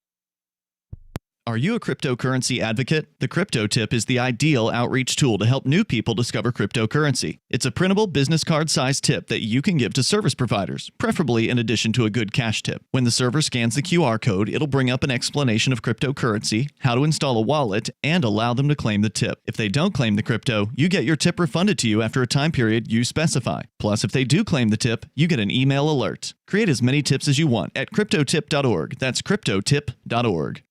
Are you a cryptocurrency advocate? The Crypto Tip is the ideal outreach tool to help new people discover cryptocurrency. It's a printable business card-sized tip that you can give to service providers, preferably in addition to a good cash tip. When the server scans the QR code, it'll bring up an explanation of cryptocurrency, how to install a wallet, and allow them to claim the tip. If they don't claim the crypto, you get your tip refunded to you after a time period you specify. Plus, if they do claim the tip, you get an email alert. Create as many tips as you want at cryptotip.org. That's cryptotip.org.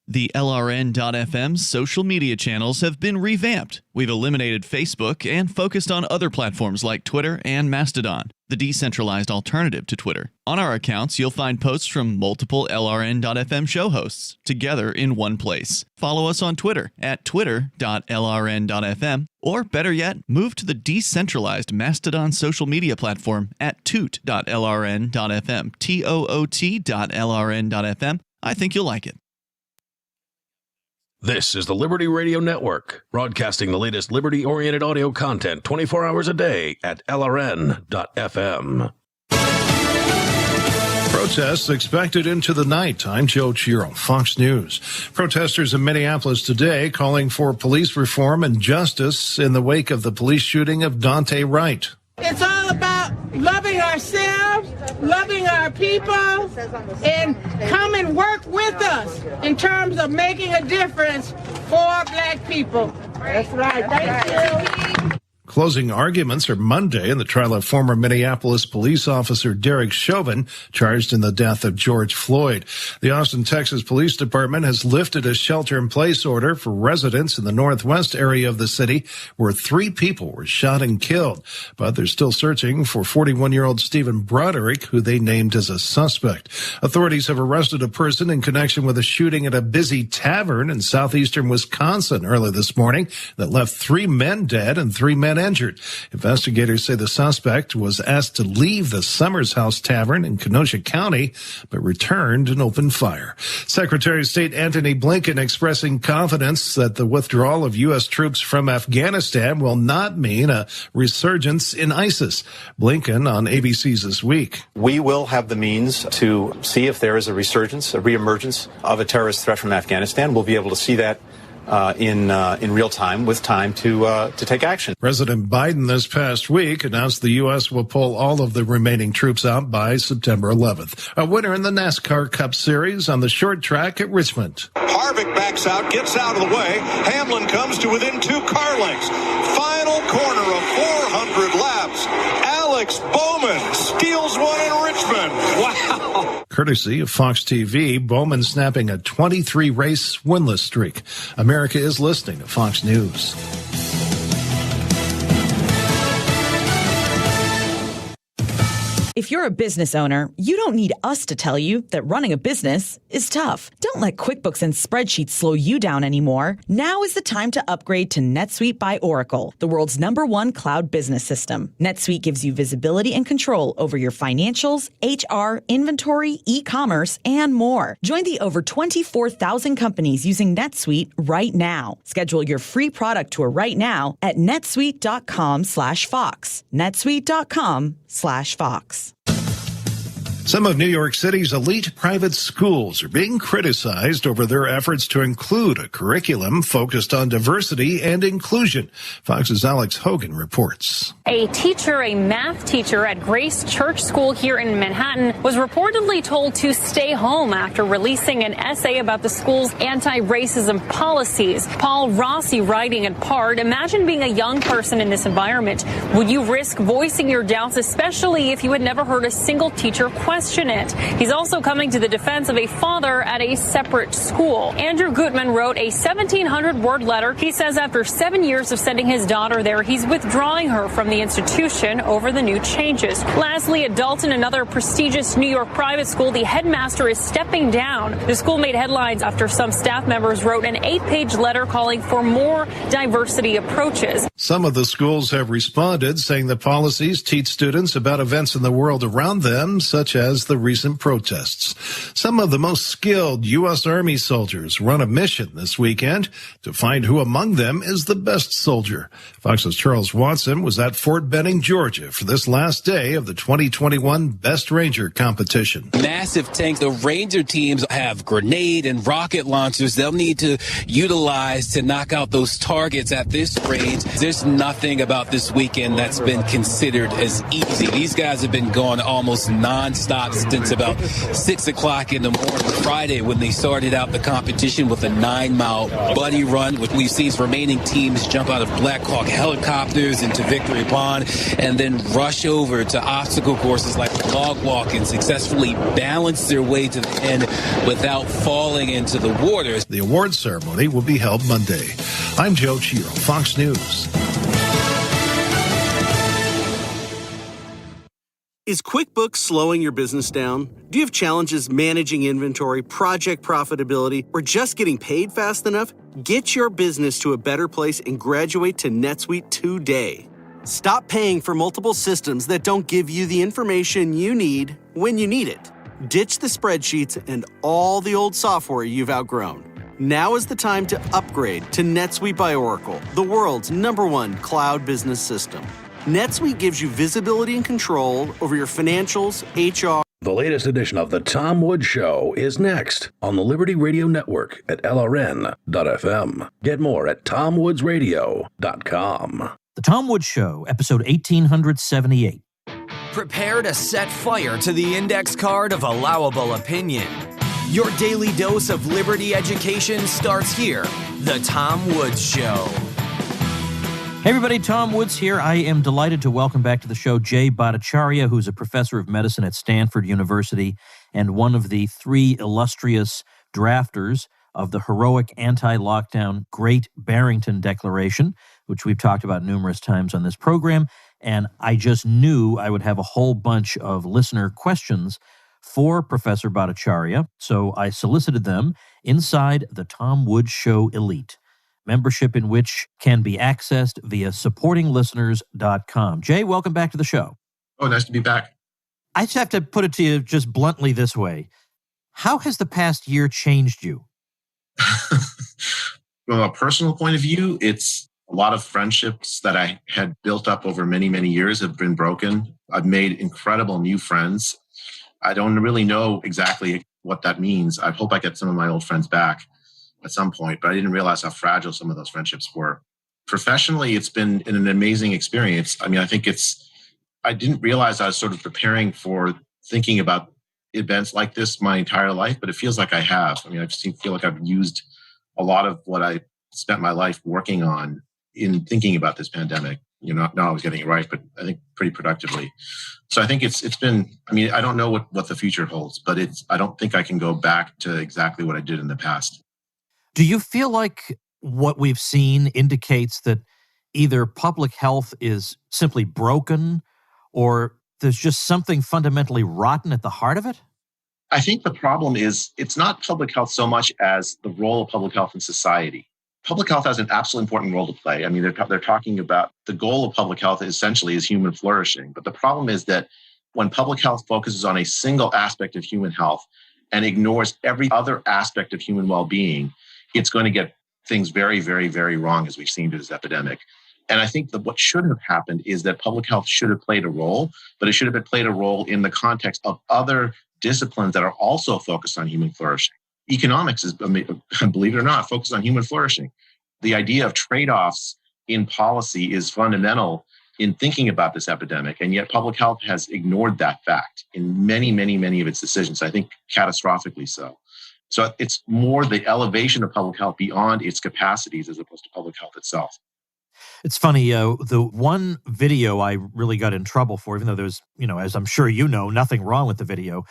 The LRN.FM social media channels have been revamped. We've eliminated Facebook and focused on other platforms like Twitter and Mastodon, the decentralized alternative to Twitter. On our accounts, you'll find posts from multiple LRN.FM show hosts together in one place. Follow us on Twitter at twitter.lrn.fm, or better yet, move to the decentralized Mastodon social media platform at toot.lrn.fm, toot.lrn.fm. I think you'll like it. This is the Liberty Radio Network, broadcasting the latest liberty-oriented audio content 24 hours a day at LRN.FM. Protests expected into the night. I'm Joe Chiro, Fox News. Protesters in Minneapolis today calling for police reform and justice in the wake of the police shooting of Daunte Wright. It's all about loving ourselves, loving our people, and come and work with us in terms of making a difference for Black people. That's right. Thank you. Closing arguments are Monday in the trial of former Minneapolis police officer Derek Chauvin, charged in the death of George Floyd. The Austin, Texas Police Department has lifted a shelter-in-place order for residents in the northwest area of the city where 3 people were shot and killed. But they're still searching for 41-year-old Stephen Broderick, who they named as a suspect. Authorities have arrested a person in connection with a shooting at a busy tavern in southeastern Wisconsin early this morning that left 3 men dead and 3 men injured. Investigators say the suspect was asked to leave the Summers House Tavern in Kenosha County, but returned and opened fire. Secretary of State Antony Blinken expressing confidence that the withdrawal of U.S. troops from Afghanistan will not mean a resurgence in ISIS. Blinken on ABC's This Week. We will have the means to see if there is a resurgence, a reemergence of a terrorist threat from Afghanistan. We'll be able to see that in real time, with time to take action. President Biden this past week announced the U.S. will pull all of the remaining troops out by September 11th. A winner in the NASCAR Cup Series on the short track at Richmond. Harvick backs out, gets out of the way. Hamlin comes to within 2 car lengths. Final corner of 400 laps. Alex Bowman steals one in Richmond. Wow. Courtesy of Fox TV, Bowman snapping a 23-race winless streak. America is listening to Fox News. If you're a business owner, you don't need us to tell you that running a business is tough. Don't let QuickBooks and spreadsheets slow you down anymore. Now is the time to upgrade to NetSuite by Oracle, the world's #1 cloud business system. NetSuite gives you visibility and control over your financials, HR, inventory, e-commerce, and more. Join the over 24,000 companies using NetSuite right now. Schedule your free product tour right now at netsuite.com/Fox. netsuite.com/Fox. Some of New York City's elite private schools are being criticized over their efforts to include a curriculum focused on diversity and inclusion. Fox's Alex Hogan reports. A math teacher at Grace Church School here in Manhattan, was reportedly told to stay home after releasing an essay about the school's anti-racism policies. Paul Rossi writing in part, imagine being a young person in this environment. Would you risk voicing your doubts, especially if you had never heard a single teacher question question it. He's also coming to the defense of a father at a separate school. Andrew Gutman wrote a 1,700-word letter. He says after 7 years of sending his daughter there, he's withdrawing her from the institution over the new changes. Lastly, at Dalton, another prestigious New York private school, the headmaster is stepping down. The school made headlines after some staff members wrote an 8-page letter calling for more diversity approaches. Some of the schools have responded, saying the policies teach students about events in the world around them, such as the recent protests. Some of the most skilled U.S. Army soldiers run a mission this weekend to find who among them is the best soldier. Fox's Charles Watson was at Fort Benning, Georgia, for this last day of the 2021 Best Ranger competition. Massive tanks. The Ranger teams have grenade and rocket launchers they'll need to utilize to knock out those targets at this range. There's nothing about this weekend that's been considered as easy. These guys have been going almost nonstop since about 6 o'clock in the morning Friday when they started out the competition with a 9-mile buddy run, which we've seen remaining teams jump out of Black Hawk helicopters into Victory Pond and then rush over to obstacle courses like log walk and successfully balance their way to the end without falling into the waters. The awards ceremony will be held Monday. I'm Joe Chiro, Fox News. Is QuickBooks slowing your business down? Do you have challenges managing inventory, project profitability, or just getting paid fast enough? Get your business to a better place and graduate to NetSuite today. Stop paying for multiple systems that don't give you the information you need when you need it. Ditch the spreadsheets and all the old software you've outgrown. Now is the time to upgrade to NetSuite by Oracle, the world's #1 cloud business system. NetSuite gives you visibility and control over your financials, HR. The latest edition of The Tom Woods Show is next on the Liberty Radio Network at LRN.FM. Get more at TomWoodsRadio.com. The Tom Woods Show, episode 1878. Prepare to set fire to the index card of allowable opinion. Your daily dose of liberty education starts here. The Tom Woods Show. Hey everybody, Tom Woods here. I am delighted to welcome back to the show Jay Bhattacharya, who's a professor of medicine at Stanford University and one of the 3 illustrious drafters of the heroic anti-lockdown Great Barrington Declaration, which we've talked about numerous times on this program. And I just knew I would have a whole bunch of listener questions for Professor Bhattacharya, so I solicited them inside the Tom Woods Show Elite, membership in which can be accessed via supportinglisteners.com. Jay, welcome back to the show. Oh, nice to be back. I just have to put it to you just bluntly this way. How has the past year changed you? From a personal point of view, it's a lot of friendships that I had built up over many, many years have been broken. I've made incredible new friends. I don't really know exactly what that means. I hope I get some of my old friends back at some point, but I didn't realize how fragile some of those friendships were. Professionally, it's been an amazing experience. I mean, I didn't realize I was sort of preparing for thinking about events like this my entire life, but it feels like I have. I mean, I just feel like I've used a lot of what I spent my life working on in thinking about this pandemic. Not always getting it right, but I think pretty productively. So I think it's been, I mean, I don't know what the future holds, but I don't think I can go back to exactly what I did in the past. Do you feel like what we've seen indicates that either public health is simply broken or there's just something fundamentally rotten at the heart of it? I think the problem is it's not public health so much as the role of public health in society. Public health has an absolutely important role to play. I mean, they're talking about the goal of public health essentially is human flourishing. But the problem is that when public health focuses on a single aspect of human health and ignores every other aspect of human well-being, it's going to get things very, very, very wrong, as we've seen to this epidemic. And I think that what should have happened is that public health should have played a role, but it should have played a role in the context of other disciplines that are also focused on human flourishing. Economics is, believe it or not, focused on human flourishing. The idea of trade-offs in policy is fundamental in thinking about this epidemic, and yet public health has ignored that fact in many, many, many of its decisions, I think catastrophically so. So it's more the elevation of public health beyond its capacities as opposed to public health itself. It's funny, the one video I really got in trouble for, even though there's, as I'm sure you know, nothing wrong with the video,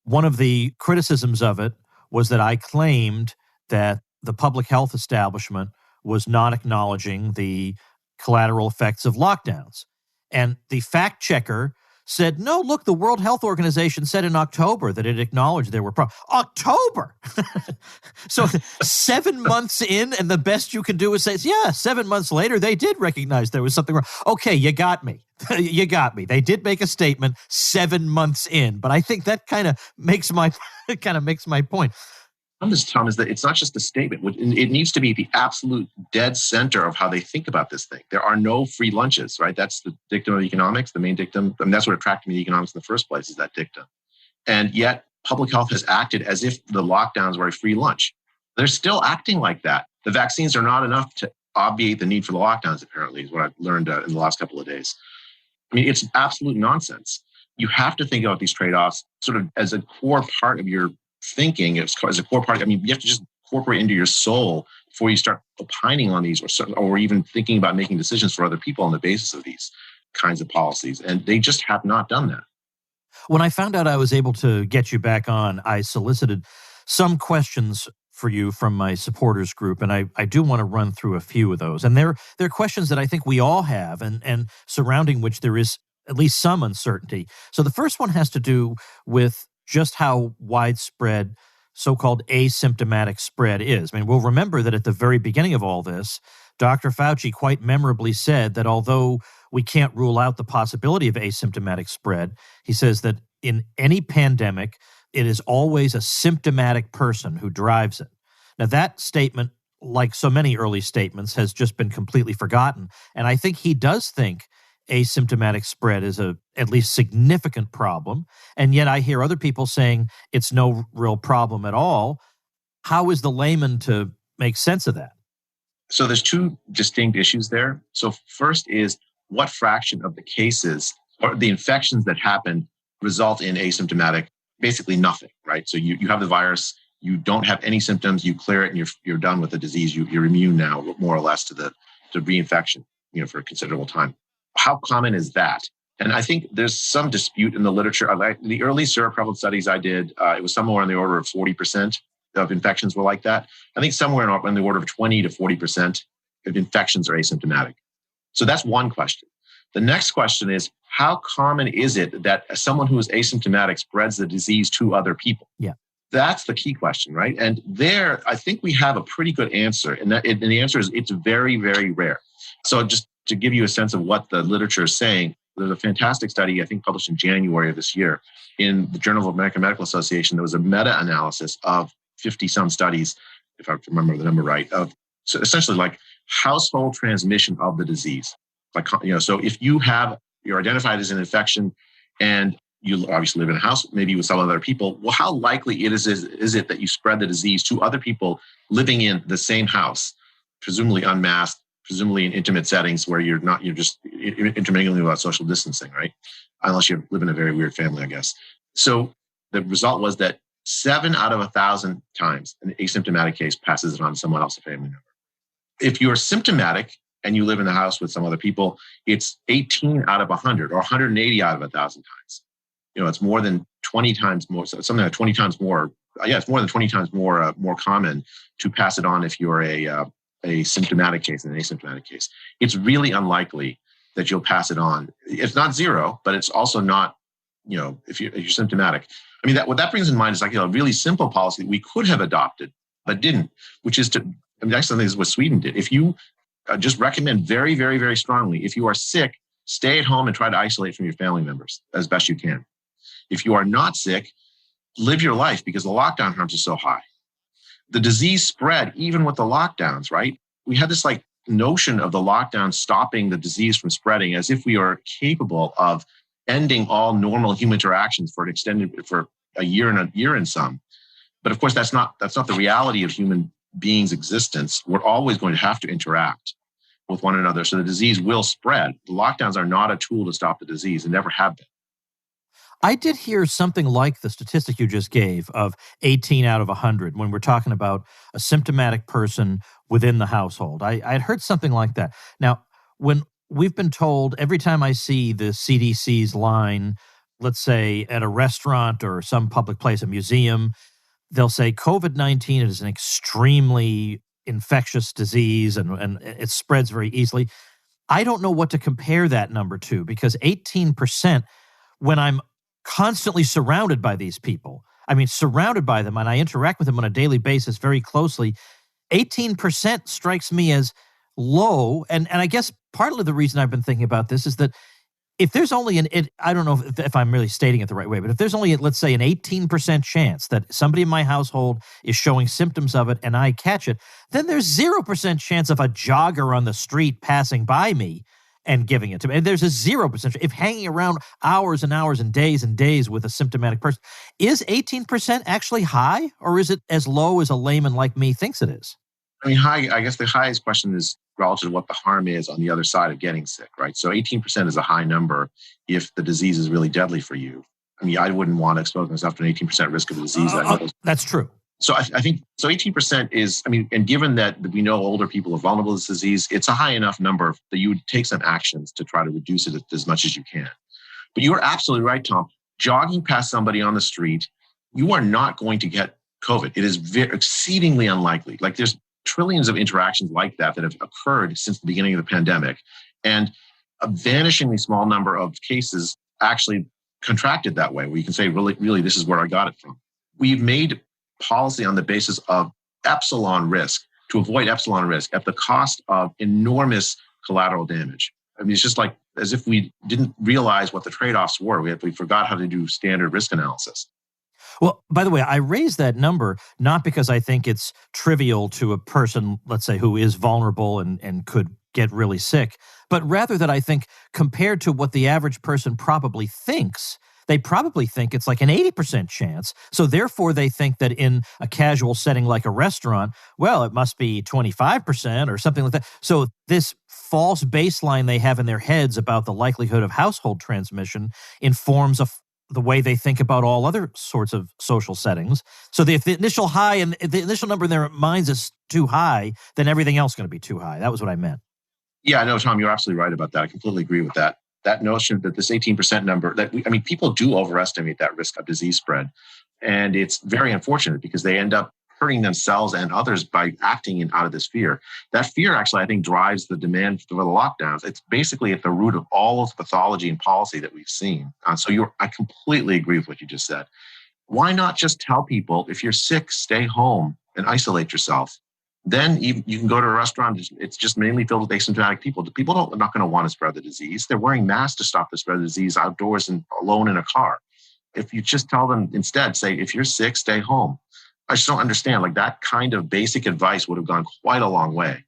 one of the criticisms of it was that I claimed that the public health establishment was not acknowledging the collateral effects of lockdowns. And the fact checker said, no, look, the World Health Organization said in October that it acknowledged there were problems. October! So 7 months in, and the best you can do is say, 7 months later, they did recognize there was something wrong. Okay, you got me. You got me. They did make a statement 7 months in, but I think that kind of makes my point. Tom, is that it's not just a statement. It needs to be the absolute dead center of how they think about this thing. There are no free lunches, right? That's the dictum of economics, the main dictum. I mean, that's what attracted me to economics in the first place, is that dictum. And yet public health has acted as if the lockdowns were a free lunch. They're still acting like that. The vaccines are not enough to obviate the need for the lockdowns, apparently, is what I've learned in the last couple of days. I mean, it's absolute nonsense. You have to think about these trade-offs sort of as a core part of your thinking, as a core part. I mean, you have to just incorporate into your soul before you start opining on these, or even thinking about making decisions for other people on the basis of these kinds of policies. And they just have not done that. When I found out I was able to get you back on, I solicited some questions for you from my supporters group, and I do want to run through a few of those. And they're questions that I think we all have, and surrounding which there is at least some uncertainty. So the first one has to do with just how widespread so-called asymptomatic spread is. I mean, we'll remember that at the very beginning of all this, Dr. Fauci quite memorably said that although we can't rule out the possibility of asymptomatic spread, he says that in any pandemic, it is always a symptomatic person who drives it. Now, that statement, like so many early statements, has just been completely forgotten. And I think he does think asymptomatic spread is a at least significant problem. And yet I hear other people saying it's no real problem at all. How is the layman to make sense of that? So there's two distinct issues there. So first is, what fraction of the cases or the infections that happen result in asymptomatic? Basically nothing, right? So you have the virus, you don't have any symptoms, you clear it, and you're done with the disease. You're immune now, more or less, to reinfection, for a considerable time. How common is that? And I think there's some dispute in the literature. The early seroprevalence studies I did, it was somewhere in the order of 40% of infections were like that. I think somewhere in the order of 20 to 40% of infections are asymptomatic. So that's one question. The next question is, how common is it that someone who is asymptomatic spreads the disease to other people? Yeah. That's the key question, right? And there, I think we have a pretty good answer. And the answer is, it's very, very rare. So just to give you a sense of what the literature is saying, there's a fantastic study, I think published in January of this year in the Journal of American Medical Association. There was a meta-analysis of 50-some studies, if I remember the number right, of essentially like household transmission of the disease. Like, so if you're identified as an infection and you obviously live in a house, maybe with some other people, well, how likely is it that you spread the disease to other people living in the same house, presumably unmasked, presumably in intimate settings where you're just intermingling without social distancing, right? Unless you live in a very weird family, I guess. So the result was that 7 out of 1,000 times an asymptomatic case passes it on to someone else, a family member. If you're symptomatic and you live in the house with some other people, it's 18 out of 100 or 180 out of 1,000 times. It's more than 20 times more, something like 20 times more. It's more than 20 times more common to pass it on if you're a symptomatic case than an asymptomatic case. It's really unlikely that you'll pass it on. It's not zero, but it's also not, if you're symptomatic. I mean, what that brings in mind is a really simple policy that we could have adopted, but didn't, which is actually this is what Sweden did. If you just recommend very, very, very strongly, if you are sick, stay at home and try to isolate from your family members as best you can. If you are not sick, live your life because the lockdown harms are so high. The disease spread even with the lockdowns, right? We had this notion of the lockdown stopping the disease from spreading as if we are capable of ending all normal human interactions for a year and some. But of course, that's not the reality of human beings' existence. We're always going to have to interact with one another. So the disease will spread. The lockdowns are not a tool to stop the disease and never have been. I did hear something like the statistic you just gave of 18 out of 100 when we're talking about a symptomatic person within the household. I had heard something like that. Now, when we've been told every time I see the CDC's line, let's say at a restaurant or some public place, a museum, they'll say COVID-19 is an extremely infectious disease and it spreads very easily. I don't know what to compare that number to, because 18%, when I'm constantly surrounded by these people, surrounded by them, and I interact with them on a daily basis very closely, 18% strikes me as low. And I guess partly the reason I've been thinking about this is that if there's only I don't know if I'm really stating it the right way, but if there's only, let's say, an 18% chance that somebody in my household is showing symptoms of it and I catch it, then there's 0% chance of a jogger on the street passing by me and giving it to me. And there's a 0%. If hanging around hours and hours and days with a symptomatic person, is 18% actually high, or is it as low as a layman like me thinks it is? High, I guess the highest question is relative to what the harm is on the other side of getting sick, right? So 18% is a high number if the disease is really deadly for you. I wouldn't want to expose myself to an 18% risk of the disease. That's true. So I think, 18% is, and given that we know older people are vulnerable to this disease, it's a high enough number that you would take some actions to try to reduce it as much as you can. But you're absolutely right, Tom. Jogging past somebody on the street, you are not going to get COVID. It is exceedingly unlikely. Like, there's trillions of interactions like that have occurred since the beginning of the pandemic. And a vanishingly small number of cases actually contracted that way, where you can say, really, this is where I got it from. We've made policy on the basis of epsilon risk to avoid epsilon risk at the cost of enormous collateral damage. It's just like as if we didn't realize what the trade-offs were. We forgot how to do standard risk analysis. Well, by the way, I raise that number not because I think it's trivial to a person, let's say, who is vulnerable and could get really sick, but rather that I think compared to what the average person probably thinks, they probably think it's like an 80% chance. So therefore, they think that in a casual setting like a restaurant, well, it must be 25% or something like that. So this false baseline they have in their heads about the likelihood of household transmission informs the way they think about all other sorts of social settings. So if the initial high and the initial number in their minds is too high, then everything else is going to be too high. That was what I meant. Yeah, no, Tom, you're absolutely right about that. I completely agree with that. That notion that this 18% number, people do overestimate that risk of disease spread. And it's very unfortunate because they end up hurting themselves and others by acting out of this fear. That fear actually, I think, drives the demand for the lockdowns. It's basically at the root of all of the pathology and policy that we've seen. I completely agree with what you just said. Why not just tell people, if you're sick, stay home and isolate yourself? Then you can go to a restaurant. It's just mainly filled with asymptomatic people. People are not going to want to spread the disease. They're wearing masks to stop the spread of the disease outdoors and alone in a car. If you just tell them instead, say, if you're sick, stay home. I just don't understand. Like, that kind of basic advice would have gone quite a long way.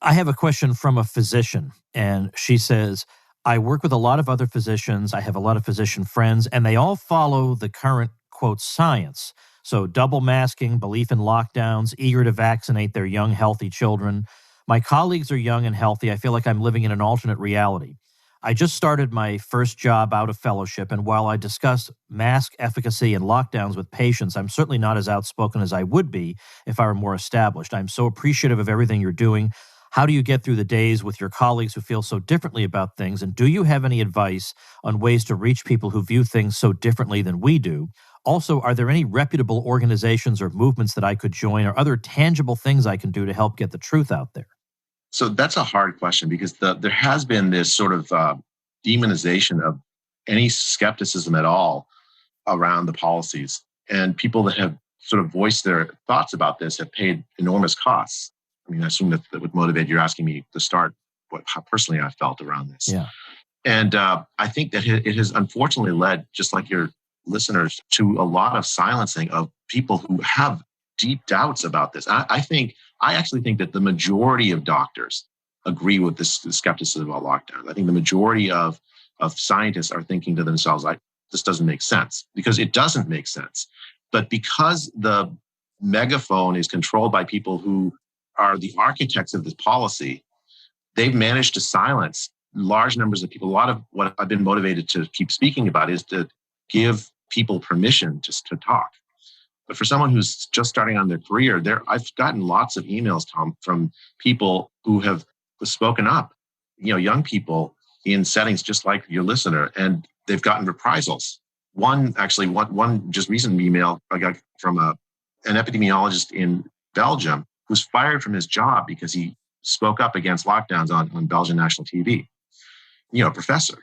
I have a question from a physician, and she says, I work with a lot of other physicians. I have a lot of physician friends, and they all follow the current, quote, science. So double masking, belief in lockdowns, eager to vaccinate their young, healthy children. My colleagues are young and healthy. I feel like I'm living in an alternate reality. I just started my first job out of fellowship, and while I discuss mask efficacy and lockdowns with patients, I'm certainly not as outspoken as I would be if I were more established. I'm so appreciative of everything you're doing. How do you get through the days with your colleagues who feel so differently about things? And do you have any advice on ways to reach people who view things so differently than we do? Also, are there any reputable organizations or movements that I could join, or other tangible things I can do to help get the truth out there? So that's a hard question, because there has been this sort of demonization of any skepticism at all around the policies. And people that have sort of voiced their thoughts about this have paid enormous costs. I assume that would motivate you asking me to start how personally I felt around this. Yeah. And I think that it has unfortunately led, just like your listeners, to a lot of silencing of people who have deep doubts about this. I actually think that the majority of doctors agree with this skepticism about lockdowns. I think the majority of scientists are thinking to themselves, this doesn't make sense, because it doesn't make sense. But because the megaphone is controlled by people who are the architects of this policy, they've managed to silence large numbers of people. A lot of what I've been motivated to keep speaking about is to give people permission to talk. But for someone who's just starting on their career, I've gotten lots of emails, Tom, from people who have spoken up young people in settings just like your listener, and they've gotten reprisals. One just recent email I got from an epidemiologist in Belgium who's fired from his job because he spoke up against lockdowns on Belgian national TV. A professor.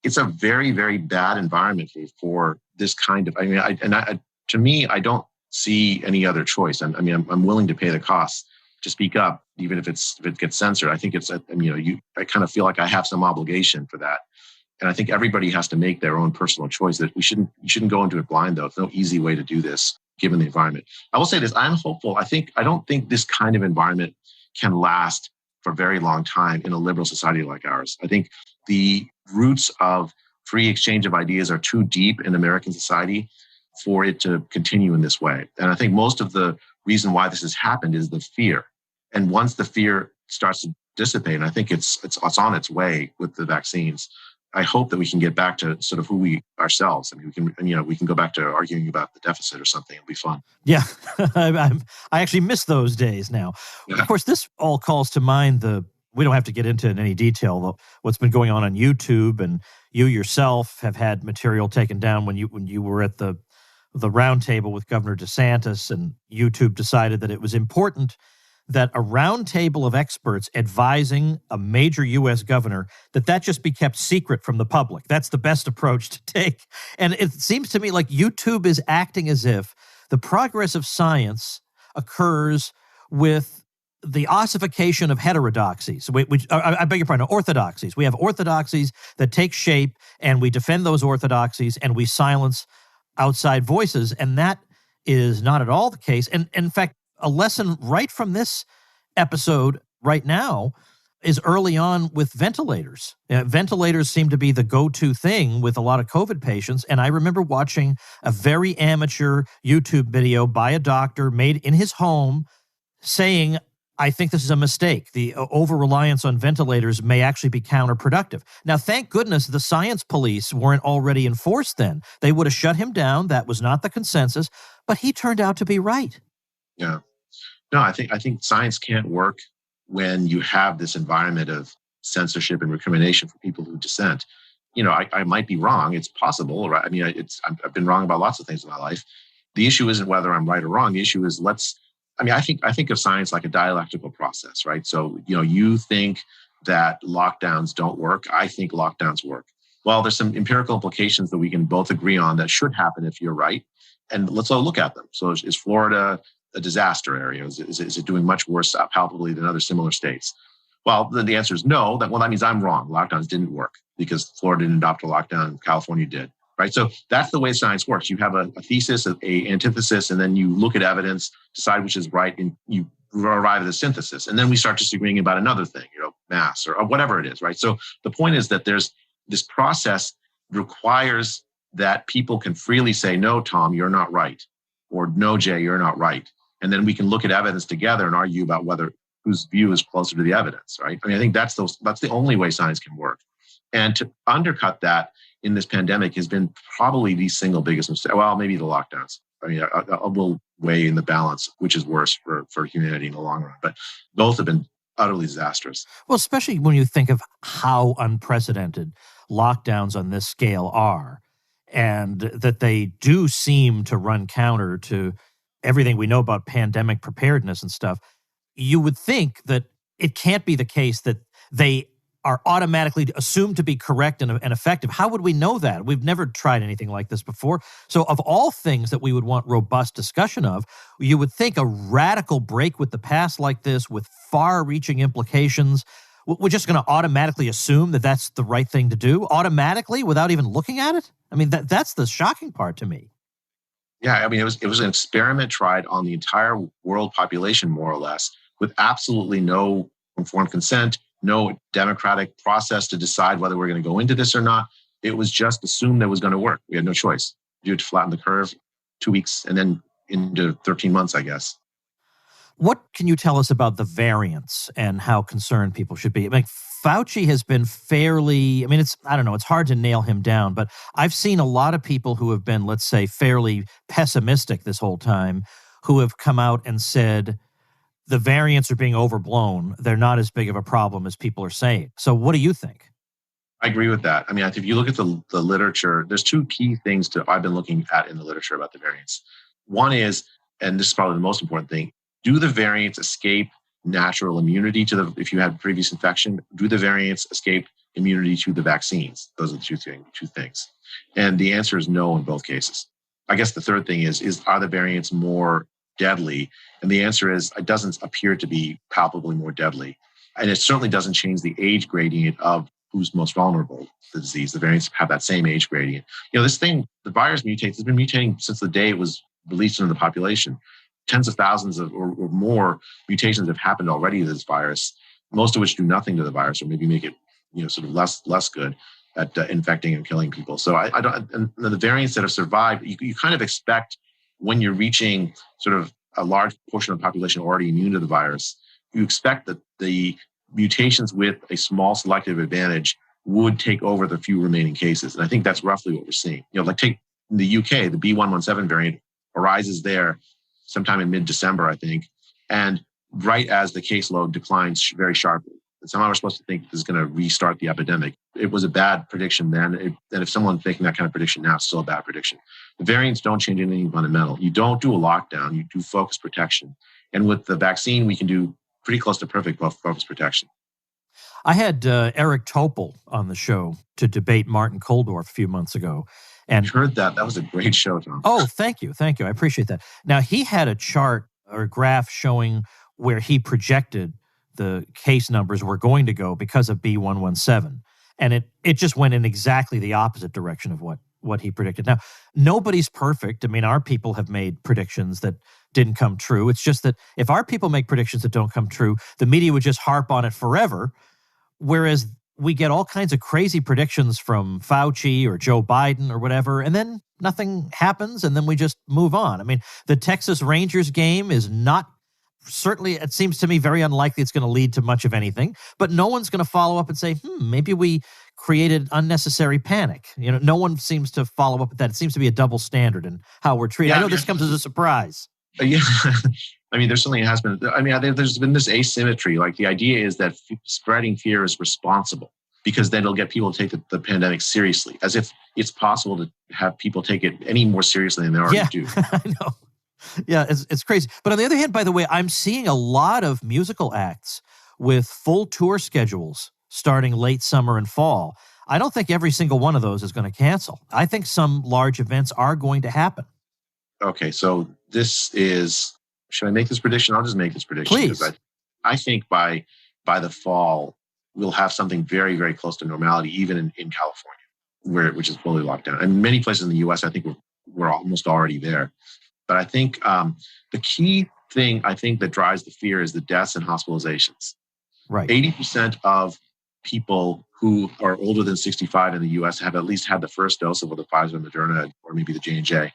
It's a very, very bad environment for this kind of. To me, I don't see any other choice. I'm willing to pay the costs to speak up, even if it gets censored. I think I kind of feel like I have some obligation for that. And I think everybody has to make their own personal choice. That you shouldn't go into it blind, though. It's no easy way to do this, given the environment. I will say this, I'm hopeful. I don't think this kind of environment can last for a very long time in a liberal society like ours. I think the roots of free exchange of ideas are too deep in American society for it to continue in this way. And I think most of the reason why this has happened is the fear. And once the fear starts to dissipate, and I think it's on its way with the vaccines, I hope that we can get back to sort of who we ourselves. We can go back to arguing about the deficit or something. It'll be fun. Yeah, I actually miss those days now. Yeah. Of course, this all calls to mind we don't have to get into in any detail what's been going on YouTube, and you yourself have had material taken down when you were at the roundtable with Governor DeSantis, and YouTube decided that it was important that a roundtable of experts advising a major U.S. governor that just be kept secret from the public. That's the best approach to take. And it seems to me like YouTube is acting as if the progress of science occurs with the ossification of heterodoxies. I beg your pardon, orthodoxies. We have orthodoxies that take shape, and we defend those orthodoxies, and we silence outside voices. And that is not at all the case. And in fact, a lesson right from this episode right now is early on with ventilators. Ventilators seem to be the go-to thing with a lot of COVID patients. And I remember watching a very amateur YouTube video by a doctor made in his home saying, I think this is a mistake. The over-reliance on ventilators may actually be counterproductive. Now, thank goodness the science police weren't already enforced then. They would have shut him down. That was not the consensus. But he turned out to be right. Yeah. No, I think science can't work when you have this environment of censorship and recrimination for people who dissent. I might be wrong. It's possible, right? I've been wrong about lots of things in my life. The issue isn't whether I'm right or wrong. The issue is I think of science like a dialectical process, right? So, you think that lockdowns don't work. I think lockdowns work. Well, there's some empirical implications that we can both agree on that should happen if you're right. And let's all look at them. So is Florida a disaster area? Is it doing much worse palpably than other similar states? Well, then the answer is no. That means I'm wrong. Lockdowns didn't work because Florida didn't adopt a lockdown. California did. Right. So that's the way science works. You have a thesis, a antithesis, and then you look at evidence, decide which is right, and you arrive at a synthesis. And then we start disagreeing about another thing, mass or whatever it is. Right. So the point is that there's this process requires that people can freely say, no, Tom, you're not right. Or no, Jay, you're not right. And then we can look at evidence together and argue about whose view is closer to the evidence. Right. I think that's the only way science can work. And to undercut that in this pandemic has been probably the single biggest mistake. Well, maybe the lockdowns. I will weigh in the balance, which is worse for humanity in the long run. But both have been utterly disastrous. Well, especially when you think of how unprecedented lockdowns on this scale are, and that they do seem to run counter to everything we know about pandemic preparedness and stuff. You would think that it can't be the case that they are automatically assumed to be correct and effective. How would we know that? We've never tried anything like this before. So of all things that we would want robust discussion of, you would think a radical break with the past like this with far-reaching implications, we're just going to automatically assume that that's the right thing to do, automatically, without even looking at it? That's the shocking part to me. Yeah, it was an experiment tried on the entire world population, more or less, with absolutely no informed consent, no democratic process to decide whether we're going to go into this or not. It was just assumed that it was going to work. We had no choice. You had to flatten the curve 2 weeks and then into 13 months, I guess. What can you tell us about the variants and how concerned people should be? Fauci has been fairly, it's hard to nail him down, but I've seen a lot of people who have been, let's say, fairly pessimistic this whole time, who have come out and said, the variants are being overblown. They're not as big of a problem as people are saying. So what do you think? I agree with that. I mean, if you look at the literature, there's two key things I've been looking at in the literature about the variants. One is, and this is probably the most important thing, do the variants escape natural immunity if you had previous infection? Do the variants escape immunity to the vaccines? Those are the two things. And the answer is no in both cases. I guess the third thing is are the variants more deadly? And the answer is it doesn't appear to be palpably more deadly. And it certainly doesn't change the age gradient of who's most vulnerable to the disease. The variants have that same age gradient. This thing, the virus mutates, it's been mutating since the day it was released into the population. Tens of thousands or more mutations have happened already to this virus, most of which do nothing to the virus or maybe make it, sort of less good at infecting and killing people. So I don't, and the variants that have survived, you kind of expect when you're reaching sort of a large portion of the population already immune to the virus, you expect that the mutations with a small selective advantage would take over the few remaining cases. And I think that's roughly what we're seeing. Like take in the UK, the B117 variant arises there sometime in mid-December, I think, and right as the caseload declines very sharply. And somehow we're supposed to think this is going to restart the epidemic. It was a bad prediction then, and if someone's making that kind of prediction now, it's still a bad prediction. The variants don't change anything fundamental. You don't do a lockdown, you do focus protection. And with the vaccine, we can do pretty close to perfect focus protection. I had Eric Topol on the show to debate Martin Kulldorff a few months ago. And I heard that. That was a great show, Tom. Oh, thank you. Thank you. I appreciate that. Now, he had a chart or a graph showing where he projected the case numbers were going to go because of B117. And it just went in exactly the opposite direction of what he predicted. Now, nobody's perfect. I mean, our people have made predictions that didn't come true. It's just that if our people make predictions that don't come true, the media would just harp on it forever, whereas we get all kinds of crazy predictions from Fauci or Joe Biden or whatever, and then nothing happens, and then we just move on. I mean, the Texas Rangers game is not, certainly it seems to me very unlikely it's going to lead to much of anything, but no one's going to follow up and say, maybe we created unnecessary panic. No one seems to follow up with that. It seems to be a double standard in how we're treated. I know this comes as a surprise. Yeah. I mean, there certainly has been. I mean, there's been this asymmetry. Like the idea is that spreading fear is responsible because then it'll get people to take the pandemic seriously, as if it's possible to have people take it any more seriously than they already do. I know. Yeah, it's crazy. But on the other hand, by the way, I'm seeing a lot of musical acts with full tour schedules starting late summer and fall. I don't think every single one of those is going to cancel. I think some large events are going to happen. Okay, so this is, should I make this prediction? I'll just make this prediction. Please. Because I think by the fall, we'll have something very, very close to normality, even in California, which is fully locked down. And many places in the U.S., I think we're almost already there. But I think the key thing I think that drives the fear is the deaths and hospitalizations. Right. 80% of people who are older than 65 in the U.S. have at least had the first dose of the Pfizer, Moderna, or maybe the J&J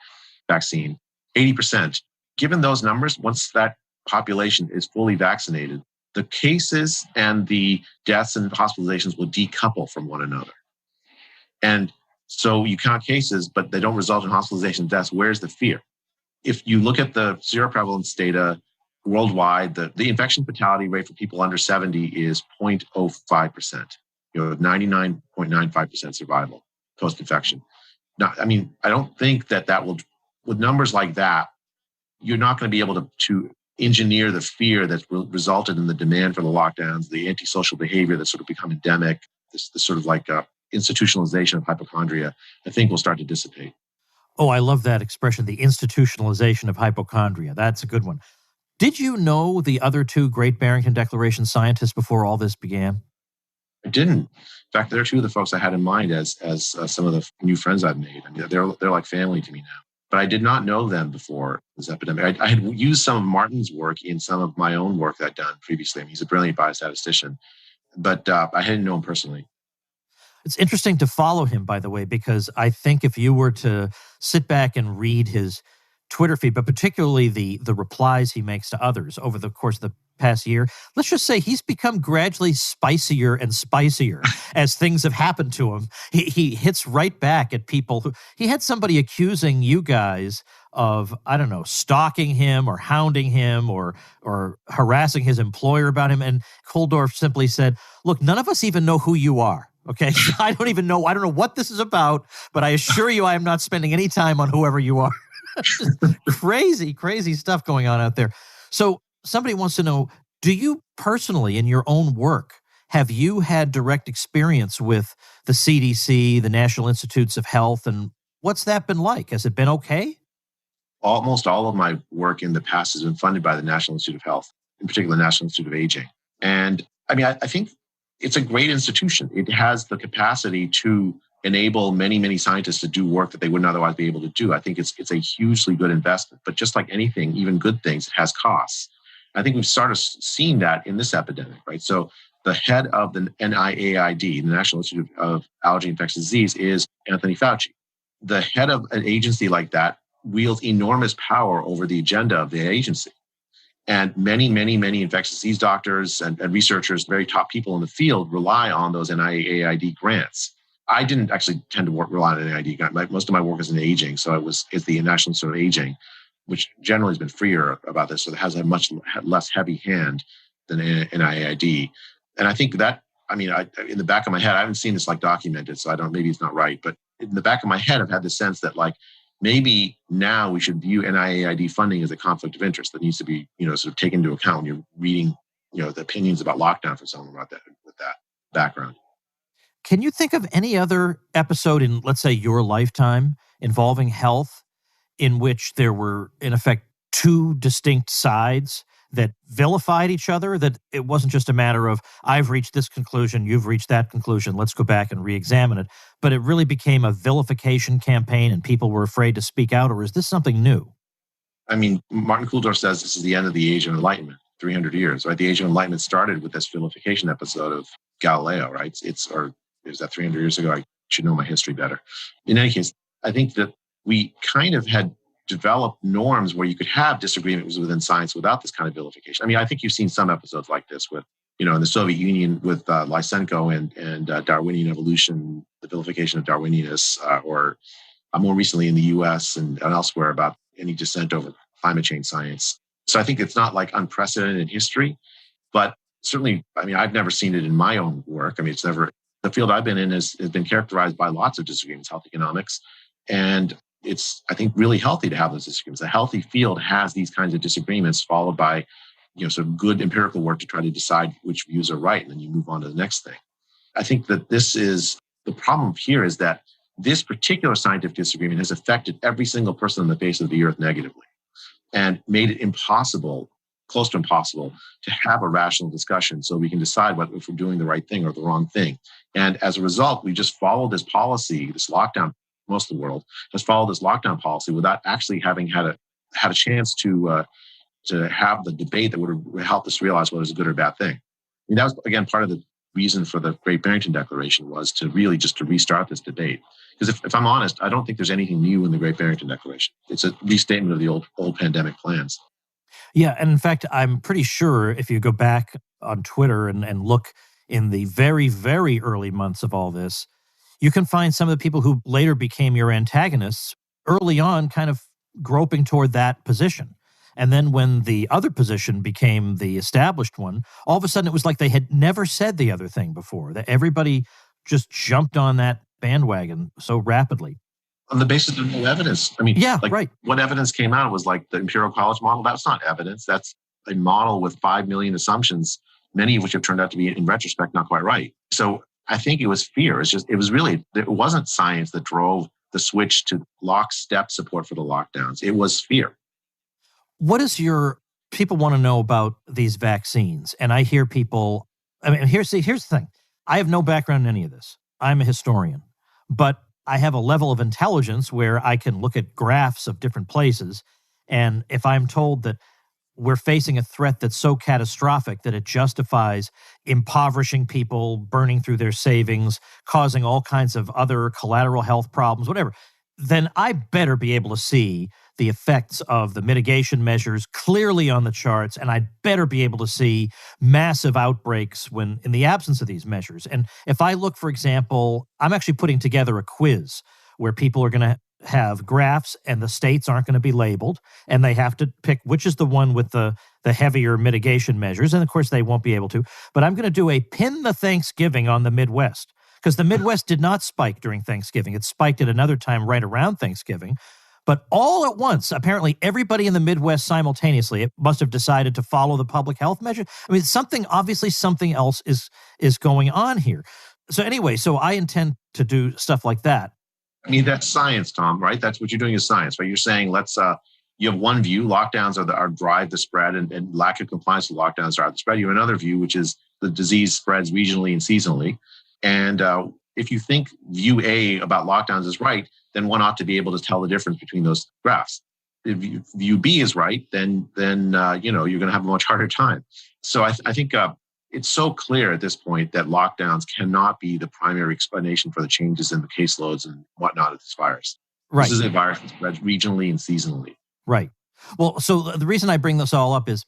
vaccine. 80%. Given those numbers, once that population is fully vaccinated, the cases and the deaths and hospitalizations will decouple from one another. And so you count cases, but they don't result in hospitalization and deaths. Where's the fear? If you look at the seroprevalence data worldwide, the infection fatality rate for people under 70 is 0.05%. 99.95% survival post-infection. Now, I mean, I don't think that will, with numbers like that, you're not going to be able to engineer the fear that's resulted in the demand for the lockdowns, the antisocial behavior that's sort of become endemic, this sort of like institutionalization of hypochondria, I think will start to dissipate. Oh, I love that expression, the institutionalization of hypochondria. That's a good one. Did you know the other two Great Barrington Declaration scientists before all this began? I didn't. In fact, they're two of the folks I had in mind as some of the new friends I've made. I mean, they're like family to me now. But I did not know them before this epidemic. I had used some of Martin's work in some of my own work that I'd done previously. I mean, he's a brilliant biostatistician, but I hadn't known him personally. It's interesting to follow him, by the way, because I think if you were to sit back and read his Twitter feed, but particularly the replies he makes to others over the course of the past year. Let's just say he's become gradually spicier and spicier as things have happened to him. He hits right back at people who, he had somebody accusing you guys of, I don't know, stalking him or hounding him or harassing his employer about him. And Kulldorff simply said, look, none of us even know who you are. Okay, I don't know what this is about, but I assure you I am not spending any time on whoever you are. Crazy, crazy stuff going on out there. So somebody wants to know, do you personally in your own work, have you had direct experience with the CDC, the National Institutes of Health, and what's that been like? Has it been okay? Almost all of my work in the past has been funded by the National Institute of Health, in particular the National Institute of Aging. And I mean, I think it's a great institution. It has the capacity to enable many, many scientists to do work that they wouldn't otherwise be able to do. I think it's a hugely good investment. But just like anything, even good things, it has costs. I think we've started seeing that in this epidemic, right? So the head of the NIAID, the National Institute of Allergy and Infectious Disease, is Anthony Fauci. The head of an agency like that wields enormous power over the agenda of the agency. And many, many, many infectious disease doctors and researchers, very top people in the field, rely on those NIAID grants. I didn't actually tend to rely on NIAID grants. Most of my work is in aging, so it's the National Institute of Aging, which generally has been freer about this, so it has a much less heavy hand than NIAID. And I think that, I mean, in the back of my head, I haven't seen this like documented, so maybe it's not right, but in the back of my head, I've had the sense that like, maybe now we should view NIAID funding as a conflict of interest that needs to be, sort of taken into account when you're reading, the opinions about lockdown for someone about that with that background. Can you think of any other episode in, let's say, your lifetime involving health in which there were, in effect, two distinct sides that vilified each other, that it wasn't just a matter of, I've reached this conclusion, you've reached that conclusion, let's go back and re-examine it, but it really became a vilification campaign and people were afraid to speak out, or is this something new? I mean, Martin Kulldorff says this is the end of the Age of Enlightenment, 300 years, right? The Age of Enlightenment started with this vilification episode of Galileo, right? Or is that 300 years ago? I should know my history better. In any case, I think that we kind of had develop norms where you could have disagreements within science without this kind of vilification. I mean, I think you've seen some episodes like this with, in the Soviet Union with Lysenko and Darwinian evolution, the vilification of Darwinianists, or more recently in the US and elsewhere about any dissent over climate change science. So I think it's not like unprecedented in history, but certainly, I mean, I've never seen it in my own work. I mean, the field I've been in has been characterized by lots of disagreements, health economics, and it's, I think, really healthy to have those disagreements. A healthy field has these kinds of disagreements followed by, sort of good empirical work to try to decide which views are right, and then you move on to the next thing. I think that the problem here is that this particular scientific disagreement has affected every single person on the face of the earth negatively and made it impossible, close to impossible, to have a rational discussion so we can decide if we're doing the right thing or the wrong thing. And as a result, we just follow this policy, this lockdown. Most of the world has followed this lockdown policy without actually having had a chance to have the debate that would have helped us realize whether it's a good or bad thing. I mean, that was, again, part of the reason for the Great Barrington Declaration was to really just to restart this debate. Because if I'm honest, I don't think there's anything new in the Great Barrington Declaration. It's a restatement of the old pandemic plans. Yeah, and in fact, I'm pretty sure if you go back on Twitter and look in the very, very early months of all this, you can find some of the people who later became your antagonists early on kind of groping toward that position. And then when the other position became the established one, all of a sudden it was like they had never said the other thing before, that everybody just jumped on that bandwagon so rapidly. On the basis of no evidence. I mean, right. What evidence came out was like the Imperial College model. That's not evidence. That's a model with 5 million assumptions, many of which have turned out to be, in retrospect, not quite right. So I think it was fear. It wasn't science that drove the switch to lockstep support for the lockdowns. It was fear. What is people want to know about these vaccines? And I hear people, I mean, here's the thing. I have no background in any of this. I'm a historian, but I have a level of intelligence where I can look at graphs of different places. And if I'm told that we're facing a threat that's so catastrophic that it justifies impoverishing people, burning through their savings, causing all kinds of other collateral health problems, whatever. then I better be able to see the effects of the mitigation measures clearly on the charts, and I'd better be able to see massive outbreaks when in the absence of these measures. And if I look, for example, I'm actually putting together a quiz where people are going to have graphs and the states aren't going to be labeled, and they have to pick which is the one with the heavier mitigation measures. And of course, they won't be able to. But I'm going to do a pin the Thanksgiving on the Midwest, because the Midwest did not spike during Thanksgiving. It spiked at another time right around Thanksgiving. But all at once, apparently everybody in the Midwest simultaneously, it must have decided to follow the public health measure. I mean, obviously something else is going on here. So anyway, so I intend to do stuff like that. I mean, that's science, Tom, right? That's what you're doing is science, right? You're saying you have one view, lockdowns are drive the spread, and lack of compliance with lockdowns drive the spread. You have another view, which is the disease spreads regionally and seasonally. And if you think view A about lockdowns is right, then one ought to be able to tell the difference between those graphs. If view B is right, then you're going to have a much harder time. So I think it's so clear at this point that lockdowns cannot be the primary explanation for the changes in the caseloads and whatnot of this virus. Right. This is a virus that spreads regionally and seasonally. Right. Well, so the reason I bring this all up is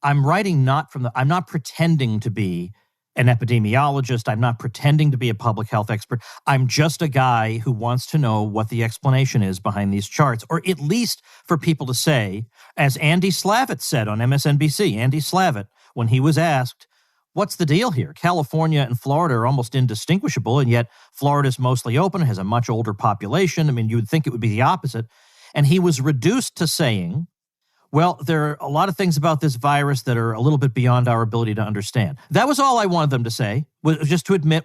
I'm writing I'm not pretending to be an epidemiologist. I'm not pretending to be a public health expert. I'm just a guy who wants to know what the explanation is behind these charts, or at least for people to say, as Andy Slavitt said on MSNBC, Andy Slavitt, when he was asked, what's the deal here? California and Florida are almost indistinguishable, and yet Florida's mostly open, has a much older population. I mean, you would think it would be the opposite. And he was reduced to saying, well, there are a lot of things about this virus that are a little bit beyond our ability to understand. That was all I wanted them to say, was just to admit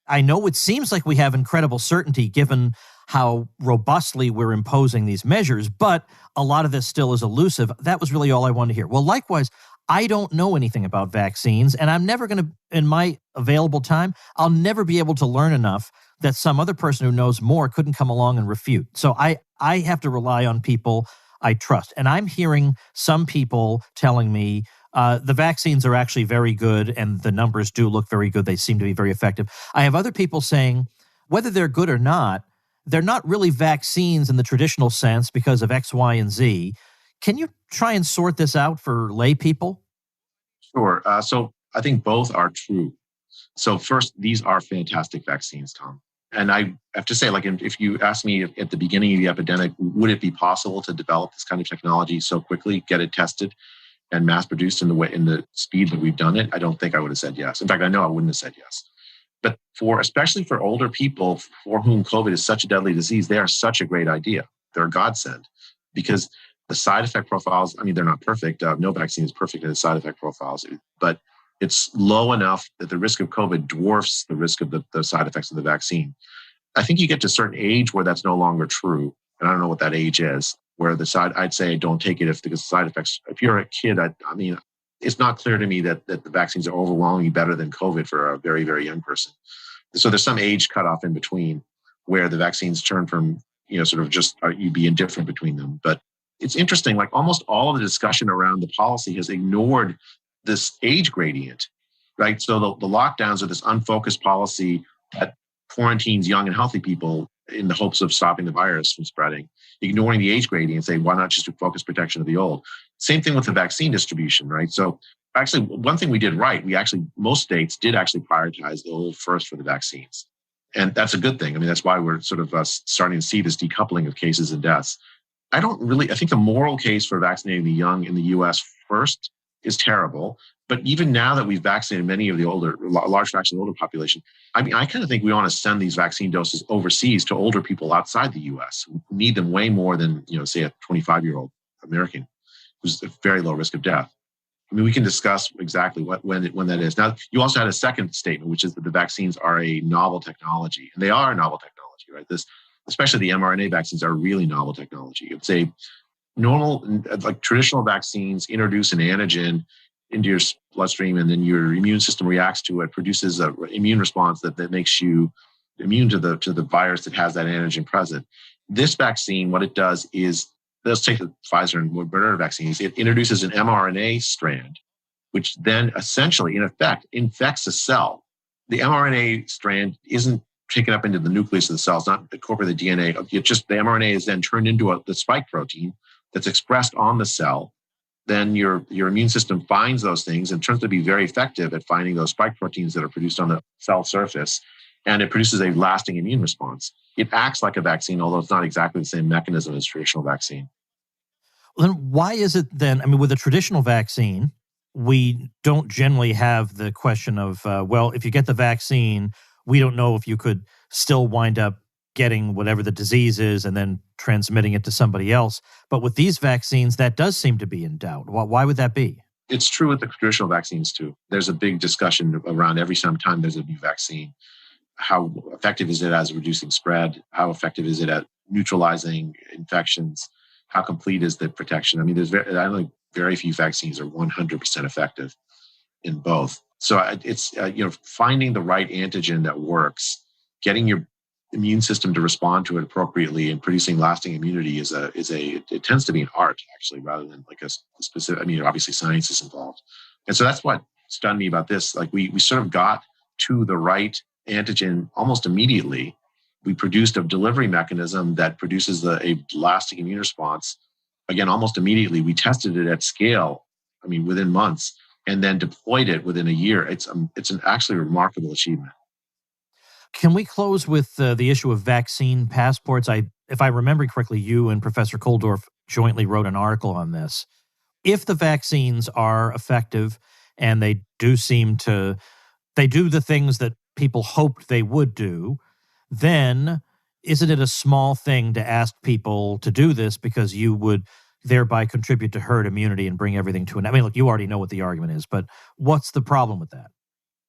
I know it seems like we have incredible certainty given how robustly we're imposing these measures, but a lot of this still is elusive. That was really all I wanted to hear. Well, likewise, I don't know anything about vaccines, and I'm never going to, in my available time, I'll never be able to learn enough that some other person who knows more couldn't come along and refute. So I have to rely on people I trust. And I'm hearing some people telling me the vaccines are actually very good and the numbers do look very good. They seem to be very effective. I have other people saying whether they're good or not, they're not really vaccines in the traditional sense because of X, Y, and Z. Can you try and sort this out for lay people? Sure. So I think both are true. So first, these are fantastic vaccines, Tom. And I have to say, like, if you asked me at the beginning of the epidemic, would it be possible to develop this kind of technology so quickly, get it tested and mass produced in the speed that we've done it? I don't think I would have said yes. In fact, I know I wouldn't have said yes. But especially for older people for whom COVID is such a deadly disease, they are such a great idea. They're a godsend because the side effect profiles, I mean, they're not perfect. No vaccine is perfect in its side effect profiles, but it's low enough that the risk of COVID dwarfs the risk of the side effects of the vaccine. I think you get to a certain age where that's no longer true. And I don't know what that age is, where I'd say don't take it because the side effects, if you're a kid, I mean, it's not clear to me that the vaccines are overwhelmingly better than COVID for a very, very young person. So there's some age cutoff in between where the vaccines turn from, sort of just, you'd be indifferent between them. But it's interesting, like almost all of the discussion around the policy has ignored this age gradient, right? So the lockdowns are this unfocused policy that quarantines young and healthy people in the hopes of stopping the virus from spreading, ignoring the age gradient and say, why not just do focused protection of the old? Same thing with the vaccine distribution, right? So actually, one thing we did right, most states did actually prioritize the old first for the vaccines. And that's a good thing. I mean, that's why we're sort of starting to see this decoupling of cases and deaths. I think the moral case for vaccinating the young in the US first is terrible. But even now that we've vaccinated many of the large fraction of the older population, I mean, I kind of think we want to send these vaccine doses overseas to older people outside the US who need them way more than, say a 25-year-old American who's at very low risk of death. I mean, we can discuss exactly when that is. Now, you also had a second statement, which is that the vaccines are a novel technology, and they are a novel technology, right? Especially the mRNA vaccines are really novel technology. It's a normal, like traditional vaccines introduce an antigen into your bloodstream, and then your immune system reacts to it, produces an immune response that makes you immune to the virus that has that antigen present. This vaccine, what it does is, let's take the Pfizer and Moderna vaccines, it introduces an mRNA strand, which then essentially, in effect, infects a cell. The mRNA strand isn't taken up into the nucleus of the cells, not incorporate the DNA. The mRNA is then turned into the spike protein that's expressed on the cell. Then your immune system finds those things and turns to be very effective at finding those spike proteins that are produced on the cell surface, and it produces a lasting immune response. It acts like a vaccine, although it's not exactly the same mechanism as traditional vaccine. Well, then why is it then, I mean, with a traditional vaccine, we don't generally have the question of, well, if you get the vaccine, we don't know if you could still wind up getting whatever the disease is and then transmitting it to somebody else. But with these vaccines, that does seem to be in doubt. Why would that be? It's true with the traditional vaccines too. There's a big discussion around every time there's a new vaccine. How effective is it as reducing spread? How effective is it at neutralizing infections? How complete is the protection? I mean, very few vaccines are 100% effective in both. So it's finding the right antigen that works, getting your immune system to respond to it appropriately, and producing lasting immunity it tends to be an art, actually, rather than like a specific. I mean, obviously science is involved, and so that's what stunned me about this. Like we sort of got to the right antigen almost immediately. We produced a delivery mechanism that produces a lasting immune response. Again, almost immediately. We tested it at scale. I mean, within months, and then deployed it within a year. It's an actually remarkable achievement. Can we close with the issue of vaccine passports? If I remember correctly, you and Professor Kulldorff jointly wrote an article on this. If the vaccines are effective and they do the things that people hoped they would do, then isn't it a small thing to ask people to do this because you would thereby contribute to herd immunity and bring everything to an end? I mean, look, you already know what the argument is, but what's the problem with that?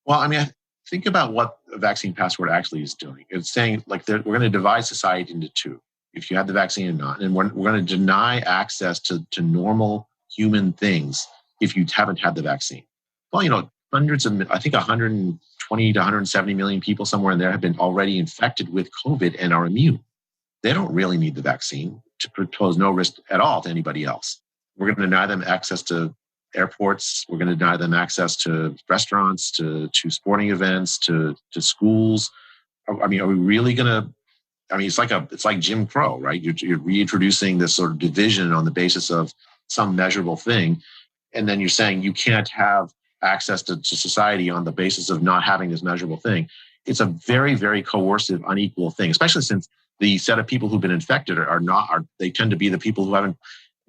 Well, I mean, think about what a vaccine passport actually is doing. It's saying, like, we're going to divide society into two, if you have the vaccine or not. And we're going to deny access to normal human things if you haven't had the vaccine. Well, I think 120 to 170 million people somewhere in there have been already infected with COVID and are immune. They don't really need the vaccine to pose no risk at all to anybody else. We're going to deny them access to airports. We're going to deny them access to restaurants, to sporting events, to schools. I mean, are we really going to? I mean, it's like Jim Crow, right? You're reintroducing this sort of division on the basis of some measurable thing, and then you're saying you can't have access to society on the basis of not having this measurable thing. It's a very, very coercive, unequal thing, especially since the set of people who've been infected they tend to be the people who haven't,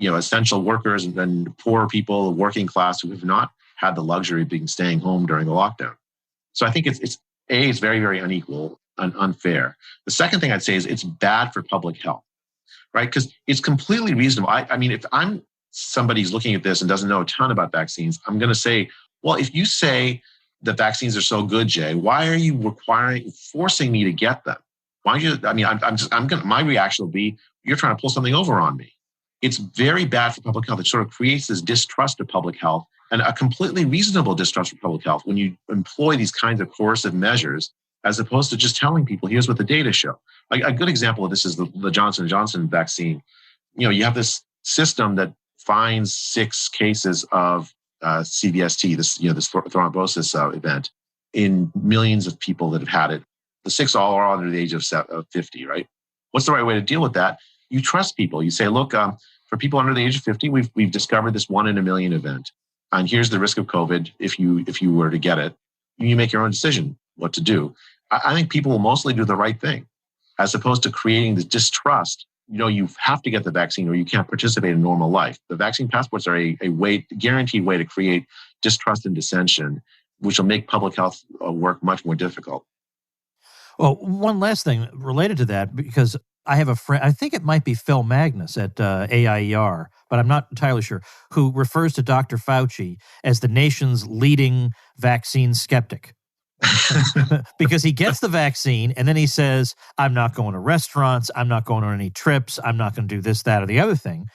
essential workers and poor people, working class, who have not had the luxury of staying home during the lockdown. So I think it's very, very unequal and unfair. The second thing I'd say is it's bad for public health, right? Because it's completely reasonable. I mean, if I'm somebody who's looking at this and doesn't know a ton about vaccines, I'm going to say, well, if you say that vaccines are so good, Jay, why are you forcing me to get them? Why you? I mean, my reaction will be, you're trying to pull something over on me. It's very bad for public health. It sort of creates this distrust of public health, and a completely reasonable distrust of public health when you employ these kinds of coercive measures, as opposed to just telling people, here's what the data show. A good example of this is the Johnson & Johnson vaccine. You have this system that finds 6 cases of CVST, this thrombosis event, in millions of people that have had it. The 6 all are under the age of 50, right? What's the right way to deal with that? You trust people. You say, look, for people under the age of 50, we've discovered this 1 in a million event, and here's the risk of COVID if you were to get it. You make your own decision what to do. I think people will mostly do the right thing, as opposed to creating the distrust. You have to get the vaccine or you can't participate in normal life. The vaccine passports are a guaranteed way to create distrust and dissension, which will make public health work much more difficult. Well, one last thing related to that, because I have a friend, I think it might be Phil Magnus at AIER, but I'm not entirely sure, who refers to Dr. Fauci as the nation's leading vaccine skeptic. Because he gets the vaccine and then he says, I'm not going to restaurants, I'm not going on any trips, I'm not going to do this, that, or the other thing.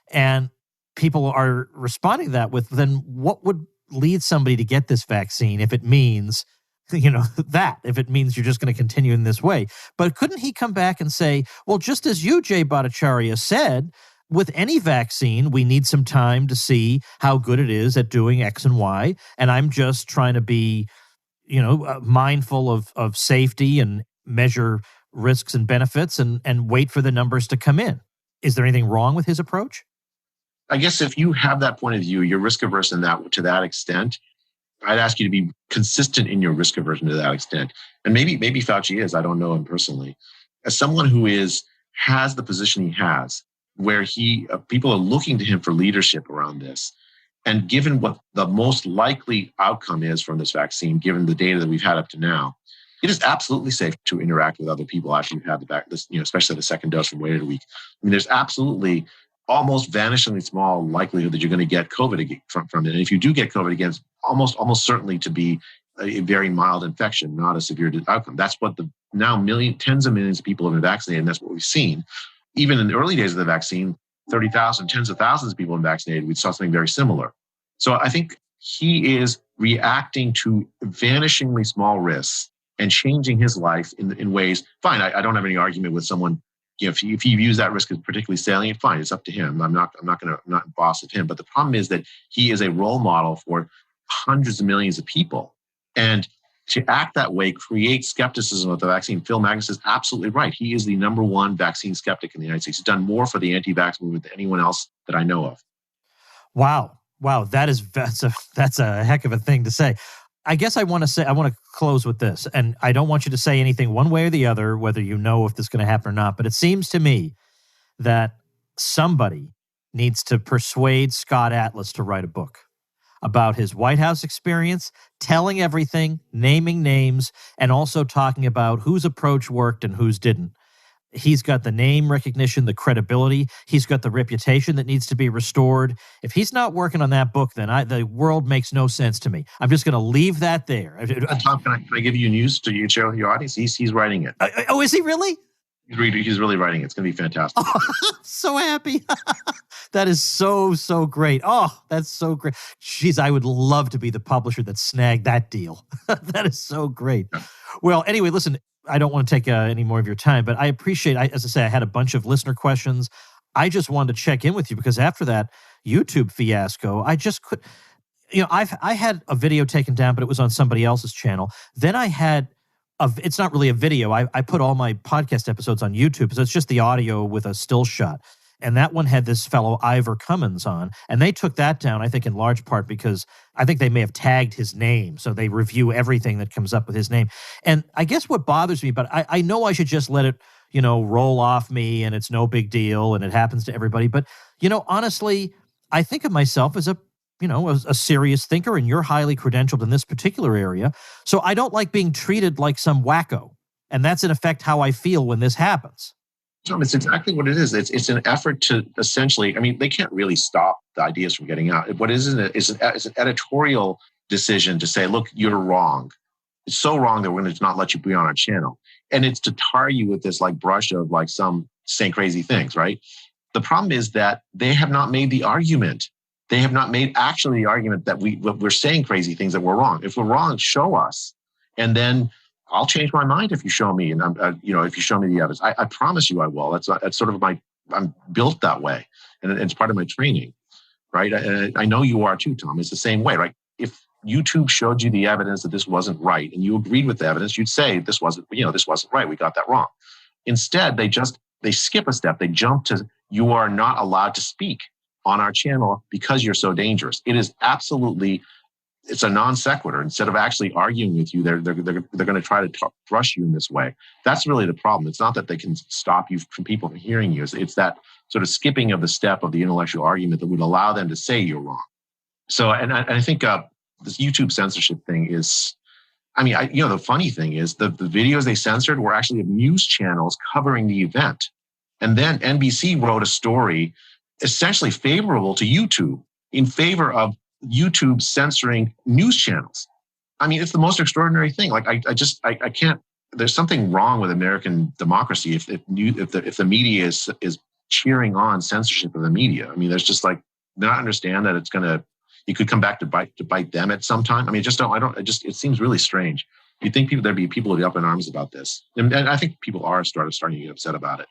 And people are responding to that with, then what would lead somebody to get this vaccine if it means, if it means you're just going to continue in this way? But couldn't he come back and say, well, just as you, Jay Bhattacharya, said, with any vaccine, we need some time to see how good it is at doing X and Y. And I'm just trying to be mindful of safety and measure risks and benefits and wait for the numbers to come in. Is there anything wrong with his approach? I guess if you have that point of view, you're risk averse in that to that extent. I'd ask you to be consistent in your risk aversion to that extent. And maybe Fauci is. I don't know him personally. As someone who has the position he has, where people are looking to him for leadership around this, and given what the most likely outcome is from this vaccine, given the data that we've had up to now, it is absolutely safe to interact with other people after you've had especially the second dose and waited a week. I mean, there's absolutely almost vanishingly small likelihood that you're going to get COVID from it. And if you do get COVID again, it's almost certainly to be a very mild infection, not a severe outcome. That's what tens of millions of people have been vaccinated, and that's what we've seen. Even in the early days of the vaccine, 30,000, tens of thousands of people have been vaccinated. We saw something very similar. So I think he is reacting to vanishingly small risks and changing his life in ways. Fine, I don't have any argument with someone. If he views that risk as particularly salient, fine, it's up to him. I'm not boss of him. But the problem is that he is a role model for hundreds of millions of people. And to act that way creates skepticism of the vaccine. Phil Magnus is absolutely right. He is the number one vaccine skeptic in the United States. He's done more for the anti-vax movement than anyone else that I know of. Wow. That's a heck of a thing to say. I guess I want to close with this, and I don't want you to say anything one way or the other, whether you know if this is going to happen or not, but it seems to me that somebody needs to persuade Scott Atlas to write a book about his White House experience, telling everything, naming names, and also talking about whose approach worked and whose didn't. He's got the name recognition, the credibility. He's got the reputation that needs to be restored. If he's not working on that book, then the world makes no sense to me. I'm just going to leave that there. Tom, can I give you news to show your audience? He's writing it. Oh, is he really? He's really writing it. It's going to be fantastic. Oh, I'm so happy. That is so great. Oh, that's so great. Jeez, I would love to be the publisher that snagged that deal. That is so great. Well, anyway, listen, I don't want to take any more of your time, but I appreciate, as I say, I had a bunch of listener questions. I just wanted to check in with you because after that YouTube fiasco, I just could, I had a video taken down, but it was on somebody else's channel. Then I had, it's not really a video. I put all my podcast episodes on YouTube, so it's just the audio with a still shot. And that one had this fellow Ivor Cummins on, and they took that down, I think, in large part because I think they may have tagged his name, so they review everything that comes up with his name. And I guess what bothers me, but I know I should just let it, roll off me, and it's no big deal, and it happens to everybody. But, honestly, I think of myself as a serious thinker, and you're highly credentialed in this particular area. So I don't like being treated like some wacko. And that's, in effect, how I feel when this happens. Tom, it's exactly what it is. It's an effort to essentially, they can't really stop the ideas from getting out. What is it? It's an editorial decision to say, look, you're wrong. It's so wrong that we're going to not let you be on our channel. And it's to tar you with this brush of some saying crazy things, right? The problem is that they have not made the argument. They have not made actually the argument that we're saying crazy things, that we're wrong. If we're wrong, show us. And then I'll change my mind if you show me, and if you show me the evidence, I promise you I will. That's sort of I'm built that way, and it's part of my training, right? I know you are too, Tom. It's the same way, right? If YouTube showed you the evidence that this wasn't right, and you agreed with the evidence, you'd say this wasn't right. We got that wrong. Instead, they skip a step. They jump to, you are not allowed to speak on our channel because you're so dangerous. It is absolutely. It's a non sequitur. Instead of actually arguing with you, they're going to try to thrust you in this way. That's really the problem. It's not that they can stop you from people from hearing you. It's that sort of skipping of the step of the intellectual argument that would allow them to say you're wrong. So, and I think this YouTube censorship thing is, the funny thing is the videos they censored were actually news channels covering the event. And then NBC wrote a story essentially favorable to YouTube in favor of YouTube censoring news channels. It's the most extraordinary thing. I can't. There's something wrong with American democracy if the media is cheering on censorship of the media. There's just not understand that it could come back to bite them at some time. It seems really strange. You'd think there'd be people who'd be up in arms about this, and I think people are starting to get upset about it.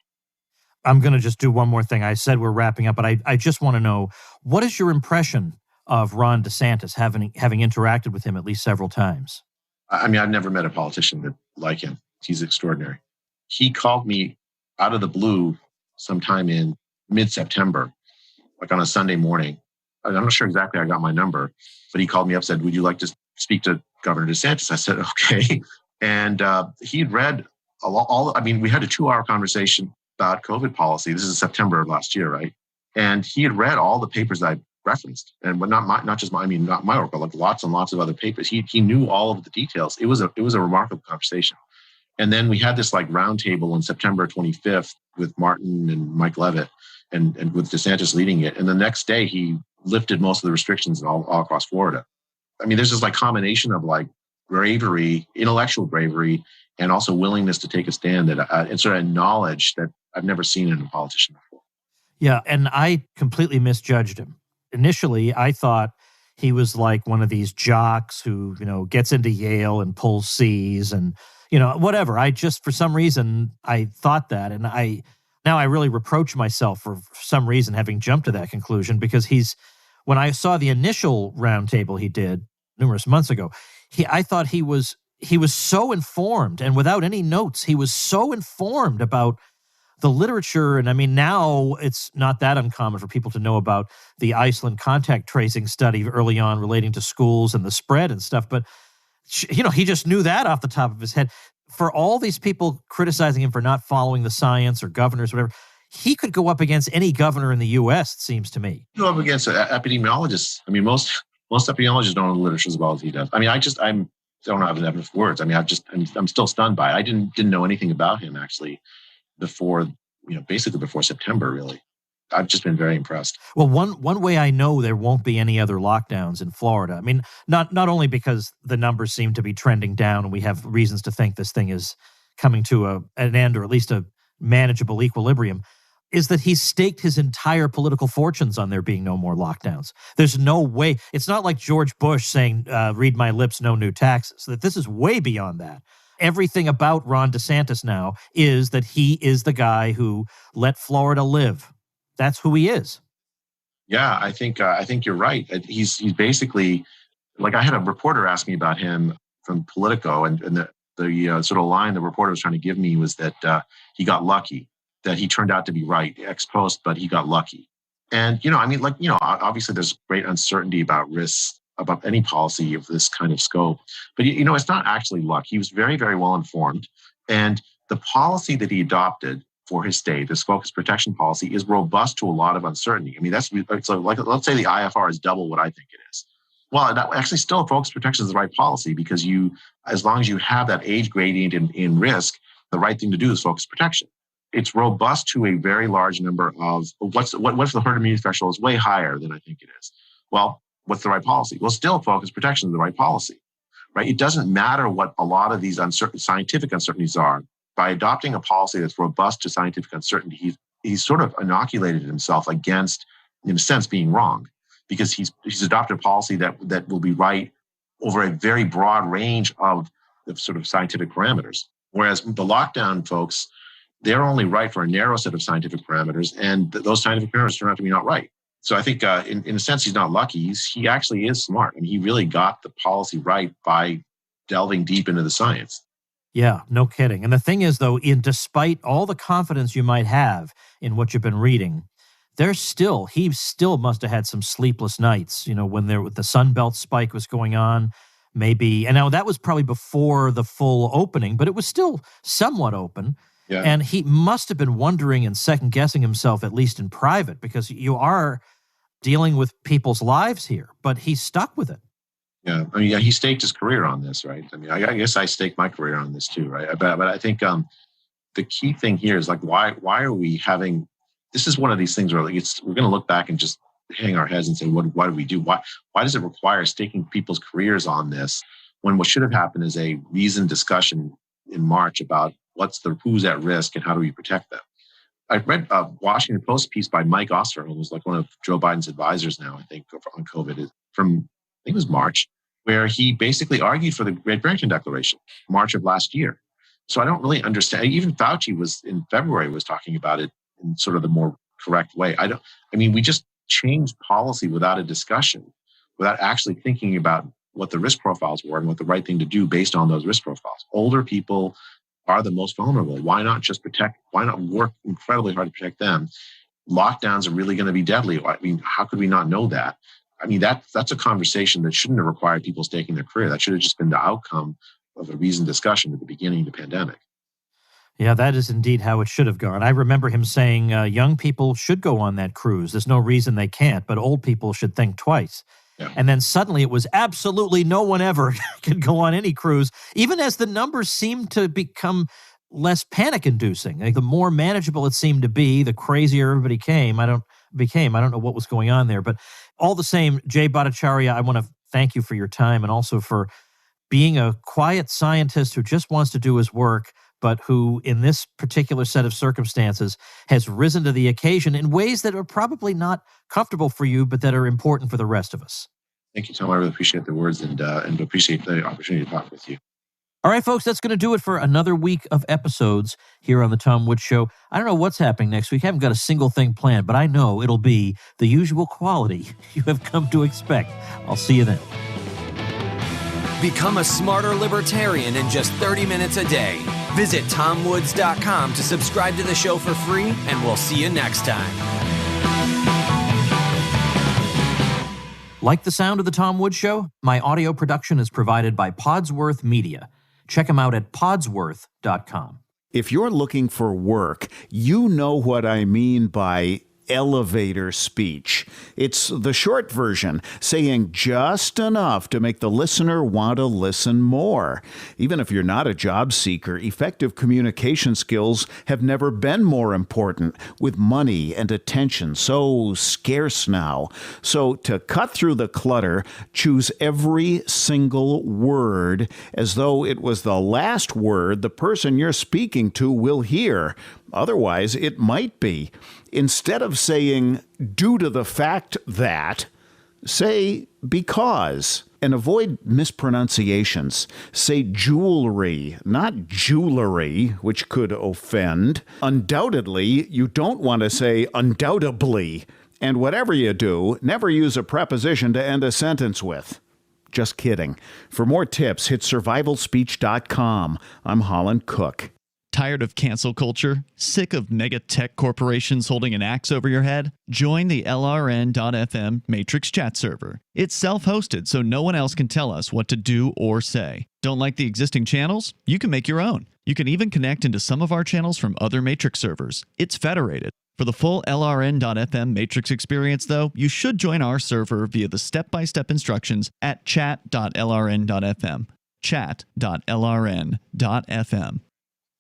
I'm going to just do one more thing. I said we're wrapping up, but I just want to know, what is your impression of Ron DeSantis, having interacted with him at least several times? I've never met a politician like him. He's extraordinary. He called me out of the blue sometime in mid-September, like on a Sunday morning. I'm not sure exactly I got my number, but he called me up, said, would you like to speak to Governor DeSantis? I said, okay. And he'd read we had a 2-hour conversation about COVID policy. This is September of last year, right? And he had read all the papers that I referenced, and not my work, but like lots and lots of other papers. He knew all of the details. It was a remarkable conversation. And then we had this like roundtable on September 25th with Martin and Mike Leavitt, and with DeSantis leading it. And the next day he lifted most of the restrictions all across Florida. I mean, there's this like combination of like bravery, intellectual bravery, and also willingness to take a stand and sort of knowledge that I've never seen in a politician before. Yeah, and I completely misjudged him. Initially, I thought he was like one of these jocks who, gets into Yale and pulls C's and, whatever. I just, for some reason, I thought that. And now I really reproach myself for some reason having jumped to that conclusion, because when I saw the initial roundtable he did numerous months ago, I thought he was so informed, and without any notes, he was so informed about the literature. And I mean, now it's not that uncommon for people to know about the Iceland contact tracing study early on relating to schools and the spread and stuff. But, he just knew that off the top of his head. For all these people criticizing him for not following the science, or governors, whatever, he could go up against any governor in the U.S., it seems to me. Go up against epidemiologists. I mean, most epidemiologists don't know the literature as well as he does. I mean, I don't have enough words. I mean, I'm still stunned by it. I didn't know anything about him actually before, basically before September, really. I've just been very impressed. Well, one way I know there won't be any other lockdowns in Florida, I mean, not only because the numbers seem to be trending down and we have reasons to think this thing is coming to an end, or at least a manageable equilibrium, is that he's staked his entire political fortunes on there being no more lockdowns. There's no way. It's not like George Bush saying, read my lips, no new taxes. That this is way beyond that. Everything about Ron DeSantis now is that he is the guy who let Florida live. That's who he is. Yeah, I think you're right. He's basically, like, I had a reporter ask me about him from Politico, and the sort of line the reporter was trying to give me was that he got lucky, that he turned out to be right ex post, but he got lucky. And, obviously there's great uncertainty about risks, about any policy of this kind of scope. But, it's not actually luck. He was very, very well informed. And the policy that he adopted for his state, this focus protection policy, is robust to a lot of uncertainty. I mean, let's say the IFR is double what I think it is. Well, that actually still focus protection is the right policy, because as long as you have that age gradient in risk, the right thing to do is focus protection. It's robust to a very large number of what if the herd immunity threshold is way higher than I think it is? Well, what's the right policy? Well, still focus protection is the right policy, right? It doesn't matter what a lot of these scientific uncertainties are. By adopting a policy that's robust to scientific uncertainty, he's sort of inoculated himself against, in a sense, being wrong, because he's adopted a policy that will be right over a very broad range of the sort of scientific parameters. Whereas the lockdown folks, they're only right for a narrow set of scientific parameters, and those scientific parameters turn out to be not right. So I think, in a sense, he's not lucky. He actually is smart. I mean, he really got the policy right by delving deep into the science. Yeah, no kidding. And the thing is, though, despite all the confidence you might have in what you've been reading, he still must have had some sleepless nights, when the Sunbelt spike was going on, maybe. And now that was probably before the full opening, but it was still somewhat open. Yeah. And he must have been wondering and second guessing himself, at least in private, because you are dealing with people's lives here, but he stuck with it. Yeah, I mean, he staked his career on this, right? I mean, I guess I staked my career on this too, right? But I think the key thing here is, like, why are we having? This is one of these things where we're going to look back and just hang our heads and say, why do we do? Why does it require staking people's careers on this, when what should have happened is a reasoned discussion in March about who's at risk and how do we protect them? I read a Washington Post piece by Mike Osterholm, who's like one of Joe Biden's advisors now, I think, on COVID, from I think it was March, where he basically argued for the Great Barrington Declaration, March of last year. So I don't really understand. Even Fauci in February was talking about it in sort of the more correct way. We just changed policy without a discussion, without actually thinking about what the risk profiles were and what the right thing to do based on those risk profiles. Older people are the most vulnerable. Why not work incredibly hard to protect them? Lockdowns are really going to be deadly. I mean, how could we not know that? I mean, that's a conversation that shouldn't have required people staking their career. That should have just been the outcome of a reasoned discussion at the beginning of the pandemic. Yeah, that is indeed how it should have gone. I remember him saying young people should go on that cruise. There's no reason they can't, but old people should think twice. Yeah. And then suddenly it was absolutely no one ever can go on any cruise, even as the numbers seemed to become less panic-inducing. Like the more manageable it seemed to be, the crazier everybody became. I don't know what was going on there. But all the same, Jay Bhattacharya, I want to thank you for your time and also for being a quiet scientist who just wants to do his work, but who, in this particular set of circumstances, has risen to the occasion in ways that are probably not comfortable for you, but that are important for the rest of us. Thank you, Tom. I really appreciate the words and appreciate the opportunity to talk with you. All right, folks, that's going to do it for another week of episodes here on The Tom Woods Show. I don't know what's happening next week. I haven't got a single thing planned, but I know it'll be the usual quality you have come to expect. I'll see you then. Become a smarter libertarian in just 30 minutes a day. Visit TomWoods.com to subscribe to the show for free, and we'll see you next time. Like the sound of The Tom Woods Show? My audio production is provided by Podsworth Media. Check them out at podsworth.com. If you're looking for work, you know what I mean by elevator speech. It's the short version, saying just enough to make the listener want to listen more. Even if you're not a job seeker, effective communication skills have never been more important, with money and attention so scarce now. So to cut through the clutter, choose every single word as though it was the last word the person you're speaking to will hear. Otherwise, it might be. Instead of saying, due to the fact that, say, because, and avoid mispronunciations. Say jewelry, not jewelry, which could offend. Undoubtedly, you don't want to say undoubtedly. And whatever you do, never use a preposition to end a sentence with. Just kidding. For more tips, hit survivalspeech.com. I'm Holland Cook. Tired of cancel culture? Sick of mega tech corporations holding an axe over your head? Join the LRN.FM Matrix chat server. It's self-hosted, so no one else can tell us what to do or say. Don't like the existing channels? You can make your own. You can even connect into some of our channels from other Matrix servers. It's federated. For the full LRN.FM Matrix experience, though, you should join our server via the step-by-step instructions at chat.lrn.fm. Chat.lrn.fm.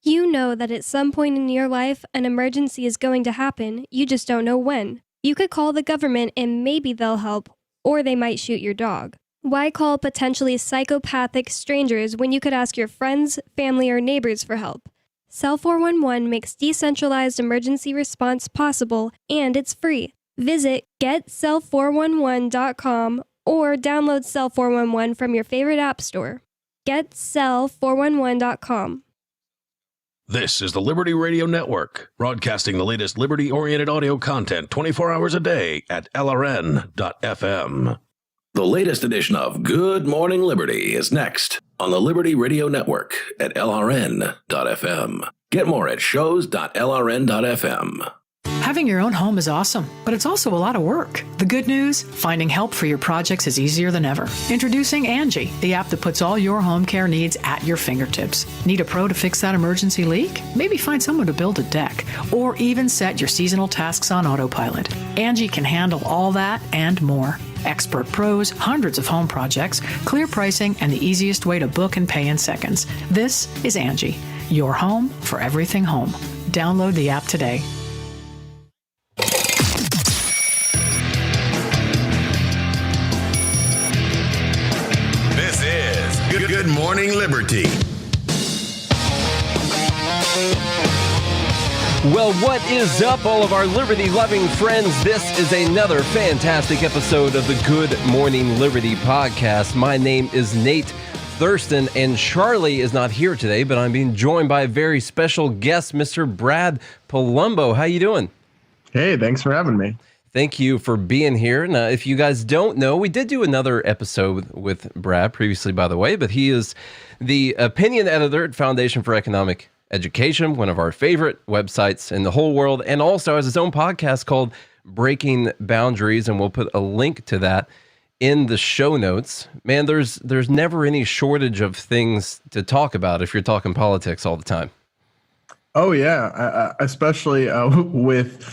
You know that at some point in your life, an emergency is going to happen. You just don't know when. You could call the government and maybe they'll help, or they might shoot your dog. Why call potentially psychopathic strangers when you could ask your friends, family, or neighbors for help? Cell 411 makes decentralized emergency response possible, and it's free. Visit getcell411.com or download Cell 411 from your favorite app store. Getcell411.com. This is the Liberty Radio Network, broadcasting the latest liberty-oriented audio content 24 hours a day at LRN.FM. The latest edition of Good Morning Liberty is next on the Liberty Radio Network at LRN.FM. Get more at shows.lrn.fm. Having your own home is awesome, but it's also a lot of work. The good news? Finding help for your projects is easier than ever. Introducing Angie, the app that puts all your home care needs at your fingertips. Need a pro to fix that emergency leak? Maybe find someone to build a deck, or even set your seasonal tasks on autopilot. Angie can handle all that and more. Expert pros, hundreds of home projects, clear pricing, and the easiest way to book and pay in seconds. This is Angie, your home for everything home. Download the app today. This is Good Morning Liberty. Well, what is up, all of our liberty-loving friends? This is another fantastic episode of the Good Morning Liberty podcast. My name is Nate Thurston, and Charlie is not here today, but I'm being joined by a very special guest, Mr. Brad Palumbo. How you doing? Hey, thanks for having me. Thank you for being here. Now, if you guys don't know, we did do another episode with Brad previously, by the way, but he is the opinion editor at Foundation for Economic Education, one of our favorite websites in the whole world, and also has his own podcast called Breaking Boundaries, and we'll put a link to that in the show notes. Man, there's never any shortage of things to talk about if you're talking politics all the time. Oh, yeah, especially with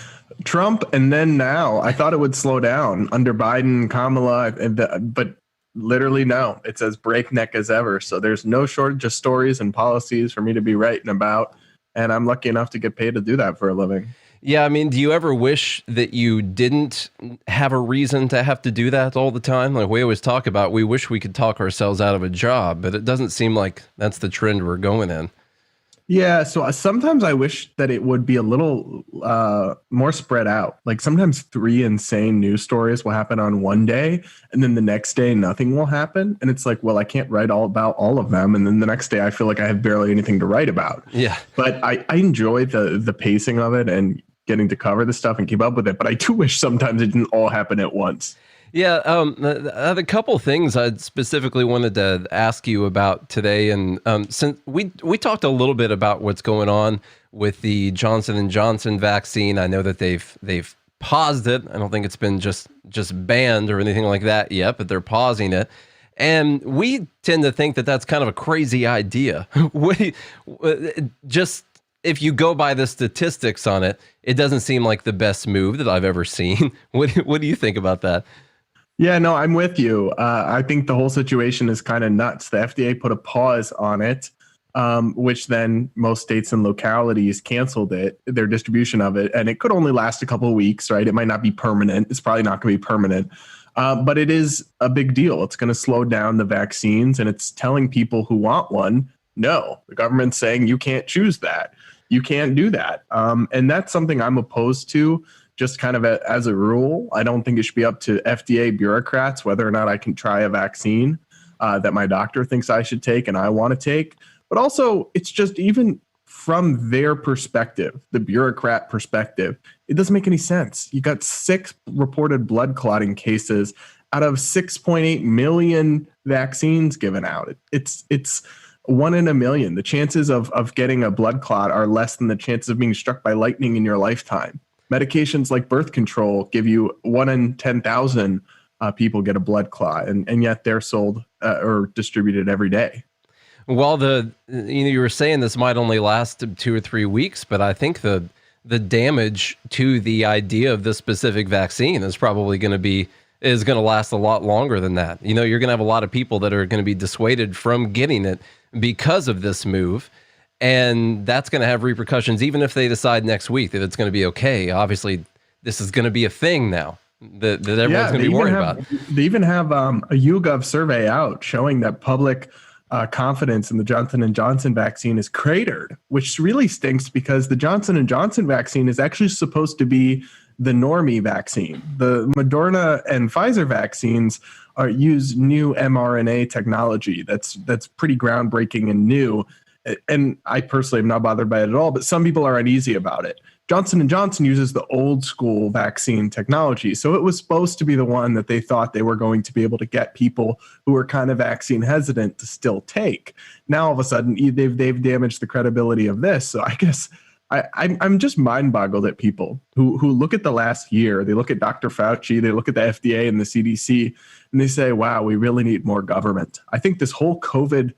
Trump, and then now. I thought it would slow down under Biden, Kamala, but literally no. It's as breakneck as ever. So there's no shortage of stories and policies for me to be writing about, and I'm lucky enough to get paid to do that for a living. Yeah, I mean, do you ever wish that you didn't have a reason to have to do that all the time? Like we always talk about, we wish we could talk ourselves out of a job, but it doesn't seem like that's the trend we're going in. Yeah, so sometimes I wish that it would be a little more spread out. Like sometimes 3 insane news stories will happen on one day, and then the next day nothing will happen. And it's like, well, I can't write all about all of them. And then the next day I feel like I have barely anything to write about. Yeah. But I enjoy the pacing of it and getting to cover the stuff and keep up with it. But I do wish sometimes it didn't all happen at once. Yeah, a couple things I specifically wanted to ask you about today, and since we talked a little bit about what's going on with the Johnson & Johnson vaccine. I know that they've paused it. I don't think it's been just banned or anything like that yet, but they're pausing it. And we tend to think that that's kind of a crazy idea. Just if you go by the statistics on it, it doesn't seem like the best move that I've ever seen. What do you think about that? Yeah, no, I'm with you. I think the whole situation is kind of nuts. The FDA put a pause on it, which then most states and localities canceled their distribution of it. And it could only last a couple of weeks, right? It might not be permanent. It's probably not going to be permanent. But it is a big deal. It's going to slow down the vaccines, and it's telling people who want one, no, the government's saying you can't choose that. You can't do that. And that's something I'm opposed to. Just kind of as a rule, I don't think it should be up to FDA bureaucrats whether or not I can try a vaccine that my doctor thinks I should take and I want to take. But also, it's just even from their perspective, the bureaucrat perspective, it doesn't make any sense. You got 6 reported blood clotting cases out of 6.8 million vaccines given out. It's 1 in a million. The chances of getting a blood clot are less than the chances of being struck by lightning in your lifetime. Medications like birth control give you 1 in 10,000 people get a blood clot, and yet they're sold or distributed every day. Well, you were saying this might only last 2 or 3 weeks, but I think the damage to the idea of this specific vaccine is probably going to last a lot longer than that. You know, you're going to have a lot of people that are going to be dissuaded from getting it because of this move. And that's going to have repercussions, even if they decide next week that it's going to be okay. Obviously, this is going to be a thing now that everyone's going to be worried about. They even have a YouGov survey out showing that public confidence in the Johnson & Johnson vaccine is cratered, which really stinks because the Johnson & Johnson vaccine is actually supposed to be the normie vaccine. The Moderna and Pfizer vaccines use new mRNA technology that's pretty groundbreaking and new. And I personally am not bothered by it at all, but some people are uneasy about it. Johnson & Johnson uses the old school vaccine technology. So it was supposed to be the one that they thought they were going to be able to get people who were kind of vaccine hesitant to still take. Now, all of a sudden, they've damaged the credibility of this. So I guess I'm just mind boggled at people who look at the last year. They look at Dr. Fauci, they look at the FDA and the CDC, and they say, wow, we really need more government. I think this whole COVID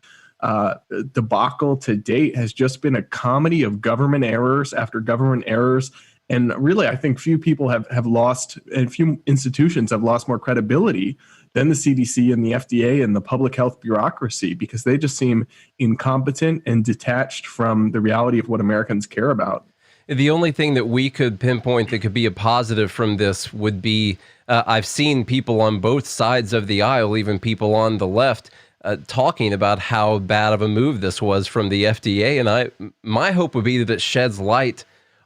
debacle to date has just been a comedy of government errors after government errors. And really, I think few people have lost, and few institutions have lost more credibility than the CDC and the FDA and the public health bureaucracy, because they just seem incompetent and detached from the reality of what Americans care about. The only thing that we could pinpoint that could be a positive from this would be, I've seen people on both sides of the aisle, even people on the left, talking about how bad of a move this was from the FDA. And my hope would be that it sheds light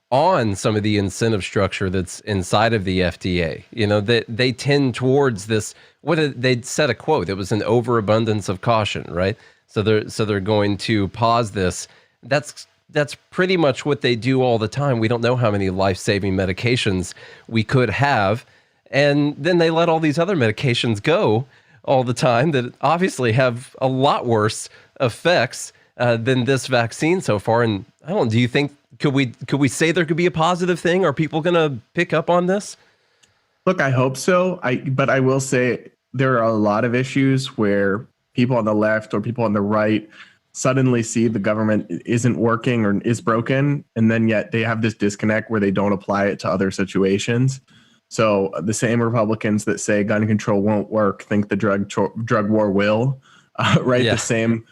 on some of the incentive structure that's inside of the FDA. You know, that they tend towards this, they'd set a quote, it was an overabundance of caution, right? So they're going to pause this. That's pretty much what they do all the time. We don't know how many life-saving medications we could have. And then they let all these other medications go all the time that obviously have a lot worse effects than this vaccine so far. And I don't. Do you think could we say there could be a positive thing? Are people going to pick up on this? Look, I hope so. But I will say there are a lot of issues where people on the left or people on the right suddenly see the government isn't working or is broken, and then yet they have this disconnect where they don't apply it to other situations. So the same Republicans that say gun control won't work think the drug war will, right? Yeah. The same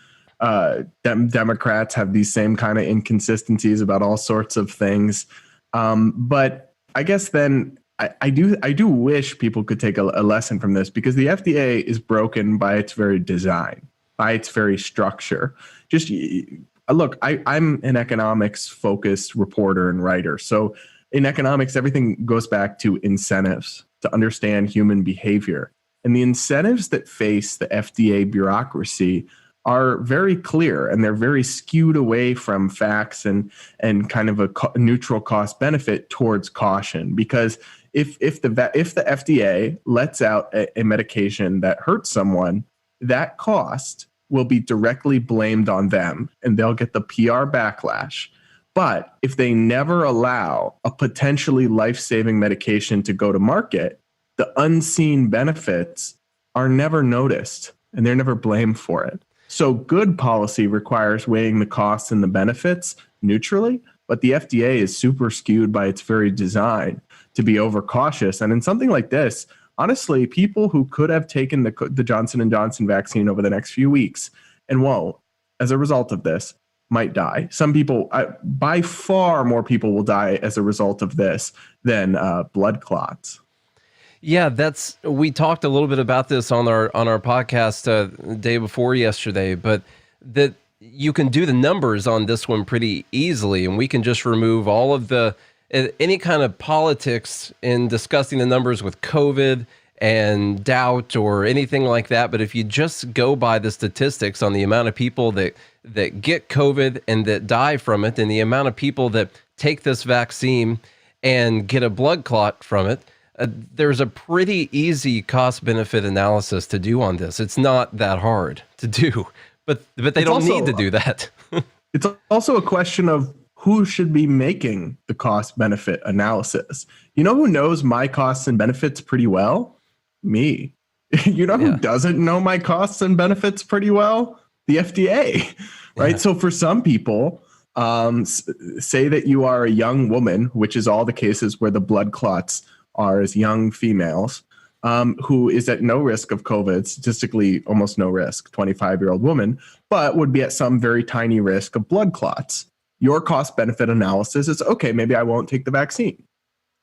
Democrats have these same kind of inconsistencies about all sorts of things. But I guess then I do wish people could take a lesson from this, because the FDA is broken by its very design, by its very structure. Just look, I'm an economics focused reporter and writer. So in economics, everything goes back to incentives to understand human behavior. And the incentives that face the FDA bureaucracy are very clear, and they're very skewed away from facts and kind of a neutral cost benefit towards caution. Because if the FDA lets out a medication that hurts someone, that cost will be directly blamed on them, and they'll get the PR backlash. But if they never allow a potentially life-saving medication to go to market, the unseen benefits are never noticed, and they're never blamed for it. So good policy requires weighing the costs and the benefits neutrally, but the FDA is super skewed by its very design to be overcautious. And in something like this, honestly, people who could have taken the Johnson & Johnson vaccine over the next few weeks and won't, as a result of this, might die. Some people, by far more people will die as a result of this than blood clots. Yeah, we talked a little bit about this on our podcast the day before yesterday, but that you can do the numbers on this one pretty easily, and we can just remove all of any kind of politics in discussing the numbers with COVID and doubt or anything like that. But if you just go by the statistics on the amount of people that get COVID and that die from it, and the amount of people that take this vaccine and get a blood clot from it, there's a pretty easy cost-benefit analysis to do on this. It's not that hard to do, but they don't need to do that. It's also a question of who should be making the cost-benefit analysis. You know who knows my costs and benefits pretty well? Me. You know who doesn't know my costs and benefits pretty well? The FDA, right? Yeah. So for some people, say that you are a young woman, which is all the cases where the blood clots are as young females, who is at no risk of COVID, statistically almost no risk, 25-year-old woman, but would be at some very tiny risk of blood clots. Your cost-benefit analysis is, okay, maybe I won't take the vaccine,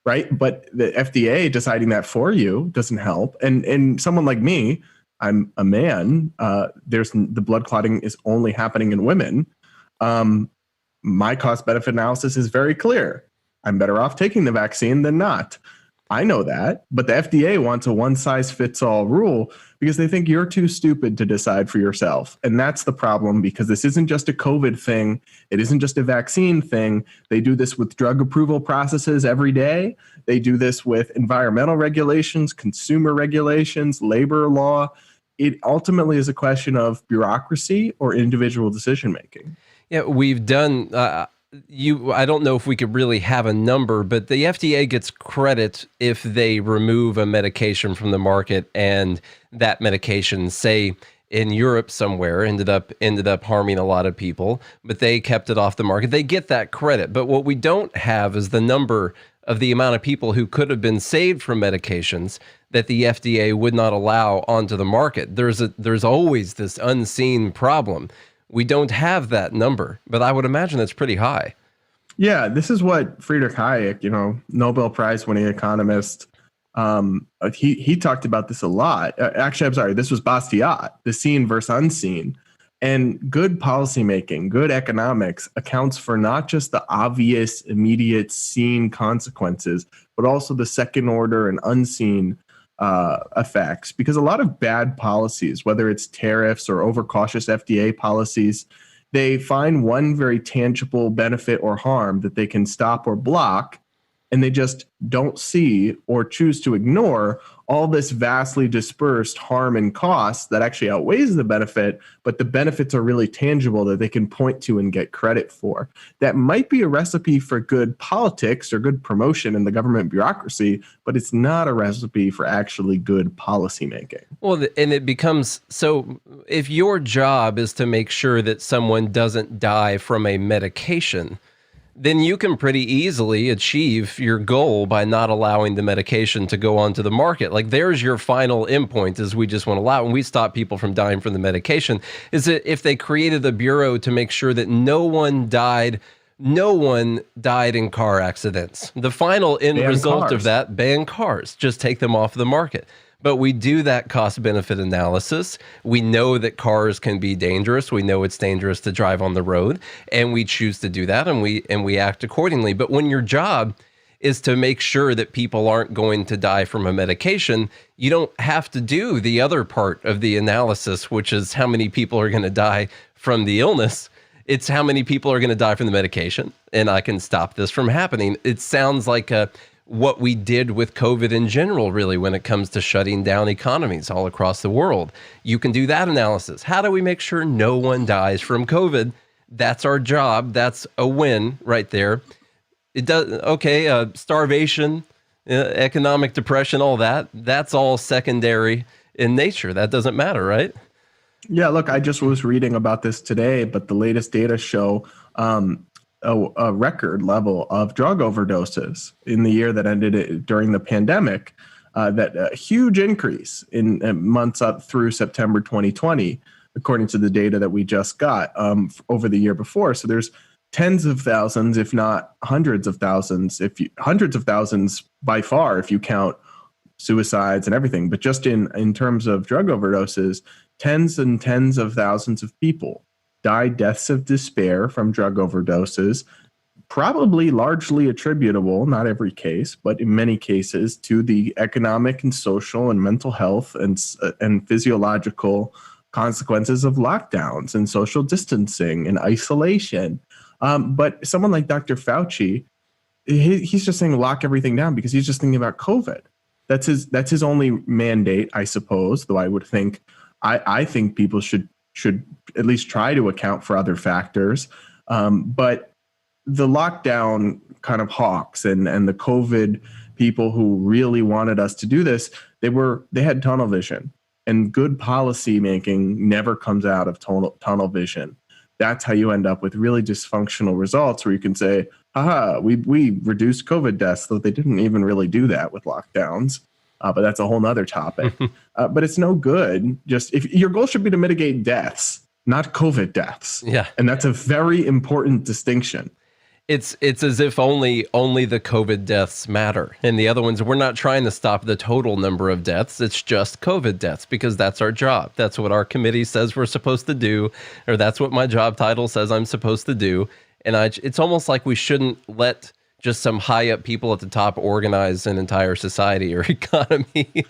right? But the FDA deciding that for you doesn't help. And someone like me, I'm a man, the blood clotting is only happening in women. My cost-benefit analysis is very clear. I'm better off taking the vaccine than not. I know that, but the FDA wants a one-size-fits-all rule because they think you're too stupid to decide for yourself. And that's the problem, because this isn't just a COVID thing. It isn't just a vaccine thing. They do this with drug approval processes every day. They do this with environmental regulations, consumer regulations, labor law. It ultimately is a question of bureaucracy or individual decision-making. Yeah, we've done... I don't know if we could really have a number, but the FDA gets credit if they remove a medication from the market, and that medication, say in Europe somewhere, ended up harming a lot of people, but they kept it off the market. They get that credit. But what we don't have is the number of the amount of people who could have been saved from medications that the FDA would not allow onto the market. There's always this unseen problem. We don't have that number, but I would imagine it's pretty high. Yeah, this is what Friedrich Hayek, Nobel Prize winning economist, he talked about this a lot. Actually, I'm sorry, this was Bastiat, the seen versus unseen. And good policymaking, good economics accounts for not just the obvious, immediate, seen consequences, but also the second order and unseen effects, because a lot of bad policies, whether it's tariffs or overcautious FDA policies, they find one very tangible benefit or harm that they can stop or block, and they just don't see or choose to ignore all this vastly dispersed harm and cost that actually outweighs the benefit, but the benefits are really tangible that they can point to and get credit for. That might be a recipe for good politics or good promotion in the government bureaucracy, but it's not a recipe for actually good policymaking. Well, and it becomes, so if your job is to make sure that someone doesn't die from a medication, then you can pretty easily achieve your goal by not allowing the medication to go onto the market. Like, there's your final endpoint, is we just want to allow, and we stop people from dying from the medication, is that if they created a bureau to make sure that no one died in car accidents, the final end result of that, ban cars, just take them off the market. But we do that cost-benefit analysis. We know that cars can be dangerous. We know it's dangerous to drive on the road, and we choose to do that, and we act accordingly. But when your job is to make sure that people aren't going to die from a medication, you don't have to do the other part of the analysis, which is how many people are going to die from the illness. It's how many people are going to die from the medication, and I can stop this from happening. It sounds like what we did with COVID in general, really, when it comes to shutting down economies all across the world. You can do that analysis. How do we make sure no one dies from COVID? That's our job. That's a win right there. It does, okay, starvation, economic depression, all that, that's all secondary in nature. That doesn't matter, right? Yeah, look, I just was reading about this today, but the latest data show a record level of drug overdoses in the year that ended during the pandemic, that a huge increase in months up through September 2020, according to the data that we just got over the year before. So there's tens of thousands, if not hundreds of thousands, hundreds of thousands by far, if you count suicides and everything. But just in terms of drug overdoses, tens and tens of thousands of people died deaths of despair from drug overdoses, probably largely attributable, not every case, but in many cases, to the economic and social and mental health and physiological consequences of lockdowns and social distancing and isolation. But someone like Dr. Fauci, he's just saying lock everything down because he's just thinking about COVID. That's his only mandate, I suppose, though I would think, I think people should at least try to account for other factors. But the lockdown kind of hawks and the COVID people who really wanted us to do this, they had tunnel vision, and good policy making never comes out of tunnel vision. That's how you end up with really dysfunctional results where you can say, haha, we reduced COVID deaths, though they didn't even really do that with lockdowns. But that's a whole nother topic. But it's no good. Just if your goal should be to mitigate deaths, not COVID deaths. Yeah. And that's a very important distinction. It's as if only the COVID deaths matter. And the other ones, we're not trying to stop the total number of deaths. It's just COVID deaths because that's our job. That's what our committee says we're supposed to do, or that's what my job title says I'm supposed to do. And it's almost like we shouldn't let just some high up people at the top organize an entire society or economy.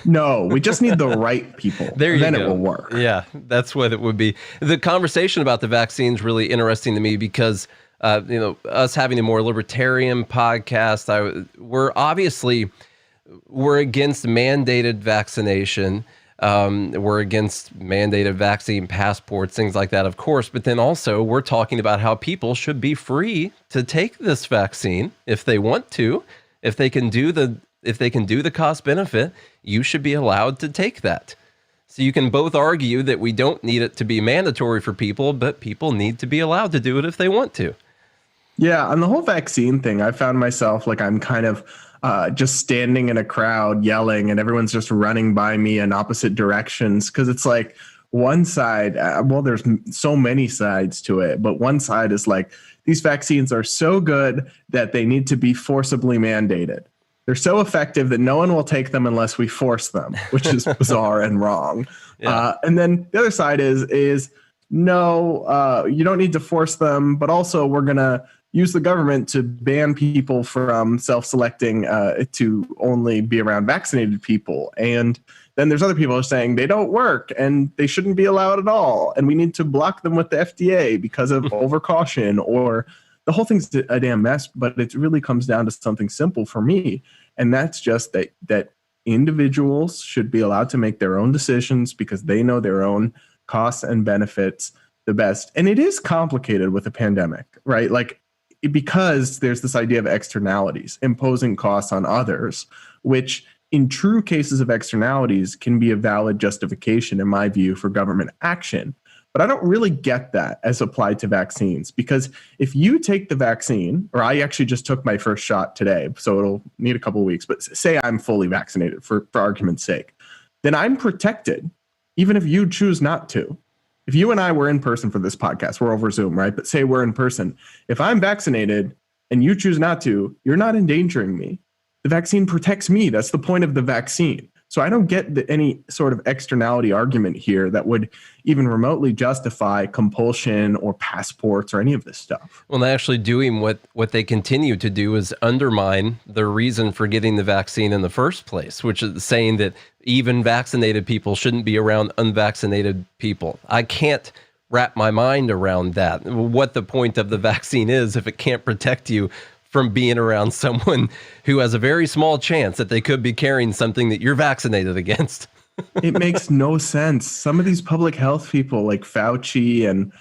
No, we just need the right people. Then it will work. Yeah, that's what it would be. The conversation about the vaccine is really interesting to me because, us having a more libertarian podcast, we're against mandated vaccination. We're against mandated vaccine passports, things like that, of course. But then also we're talking about how people should be free to take this vaccine if they want to. If they can do the cost benefit, you should be allowed to take that. So you can both argue that we don't need it to be mandatory for people, but people need to be allowed to do it if they want to. Yeah, on the whole vaccine thing, I found myself like I'm kind of just standing in a crowd yelling and everyone's just running by me in opposite directions because it's like one side, there's so many sides to it, but one side is like these vaccines are so good that they need to be forcibly mandated. They're so effective that no one will take them unless we force them, which is bizarre and wrong. Yeah. And then the other side is no, you don't need to force them, but also we're going to use the government to ban people from self-selecting to only be around vaccinated people. And then there's other people who are saying they don't work and they shouldn't be allowed at all. And we need to block them with the FDA because of overcaution or the whole thing's a damn mess, but it really comes down to something simple for me. And that's just that individuals should be allowed to make their own decisions because they know their own costs and benefits the best. And it is complicated with a pandemic, right? Like, because there's this idea of externalities, imposing costs on others, which in true cases of externalities can be a valid justification, in my view, for government action. But I don't really get that as applied to vaccines, because if you take the vaccine, or I actually just took my first shot today, so it'll need a couple of weeks, but say I'm fully vaccinated for argument's sake, then I'm protected, even if you choose not to. If you and I were in person for this podcast, we're over Zoom, right? But say we're in person. If I'm vaccinated and you choose not to, you're not endangering me. The vaccine protects me. That's the point of the vaccine. So I don't get any sort of externality argument here that would even remotely justify compulsion or passports or any of this stuff. Well, they're actually doing what they continue to do is undermine the reason for getting the vaccine in the first place, which is saying that even vaccinated people shouldn't be around unvaccinated people. I can't wrap my mind around that, what the point of the vaccine is if it can't protect you from being around someone who has a very small chance that they could be carrying something that you're vaccinated against. It makes no sense. Some of these public health people like Fauci and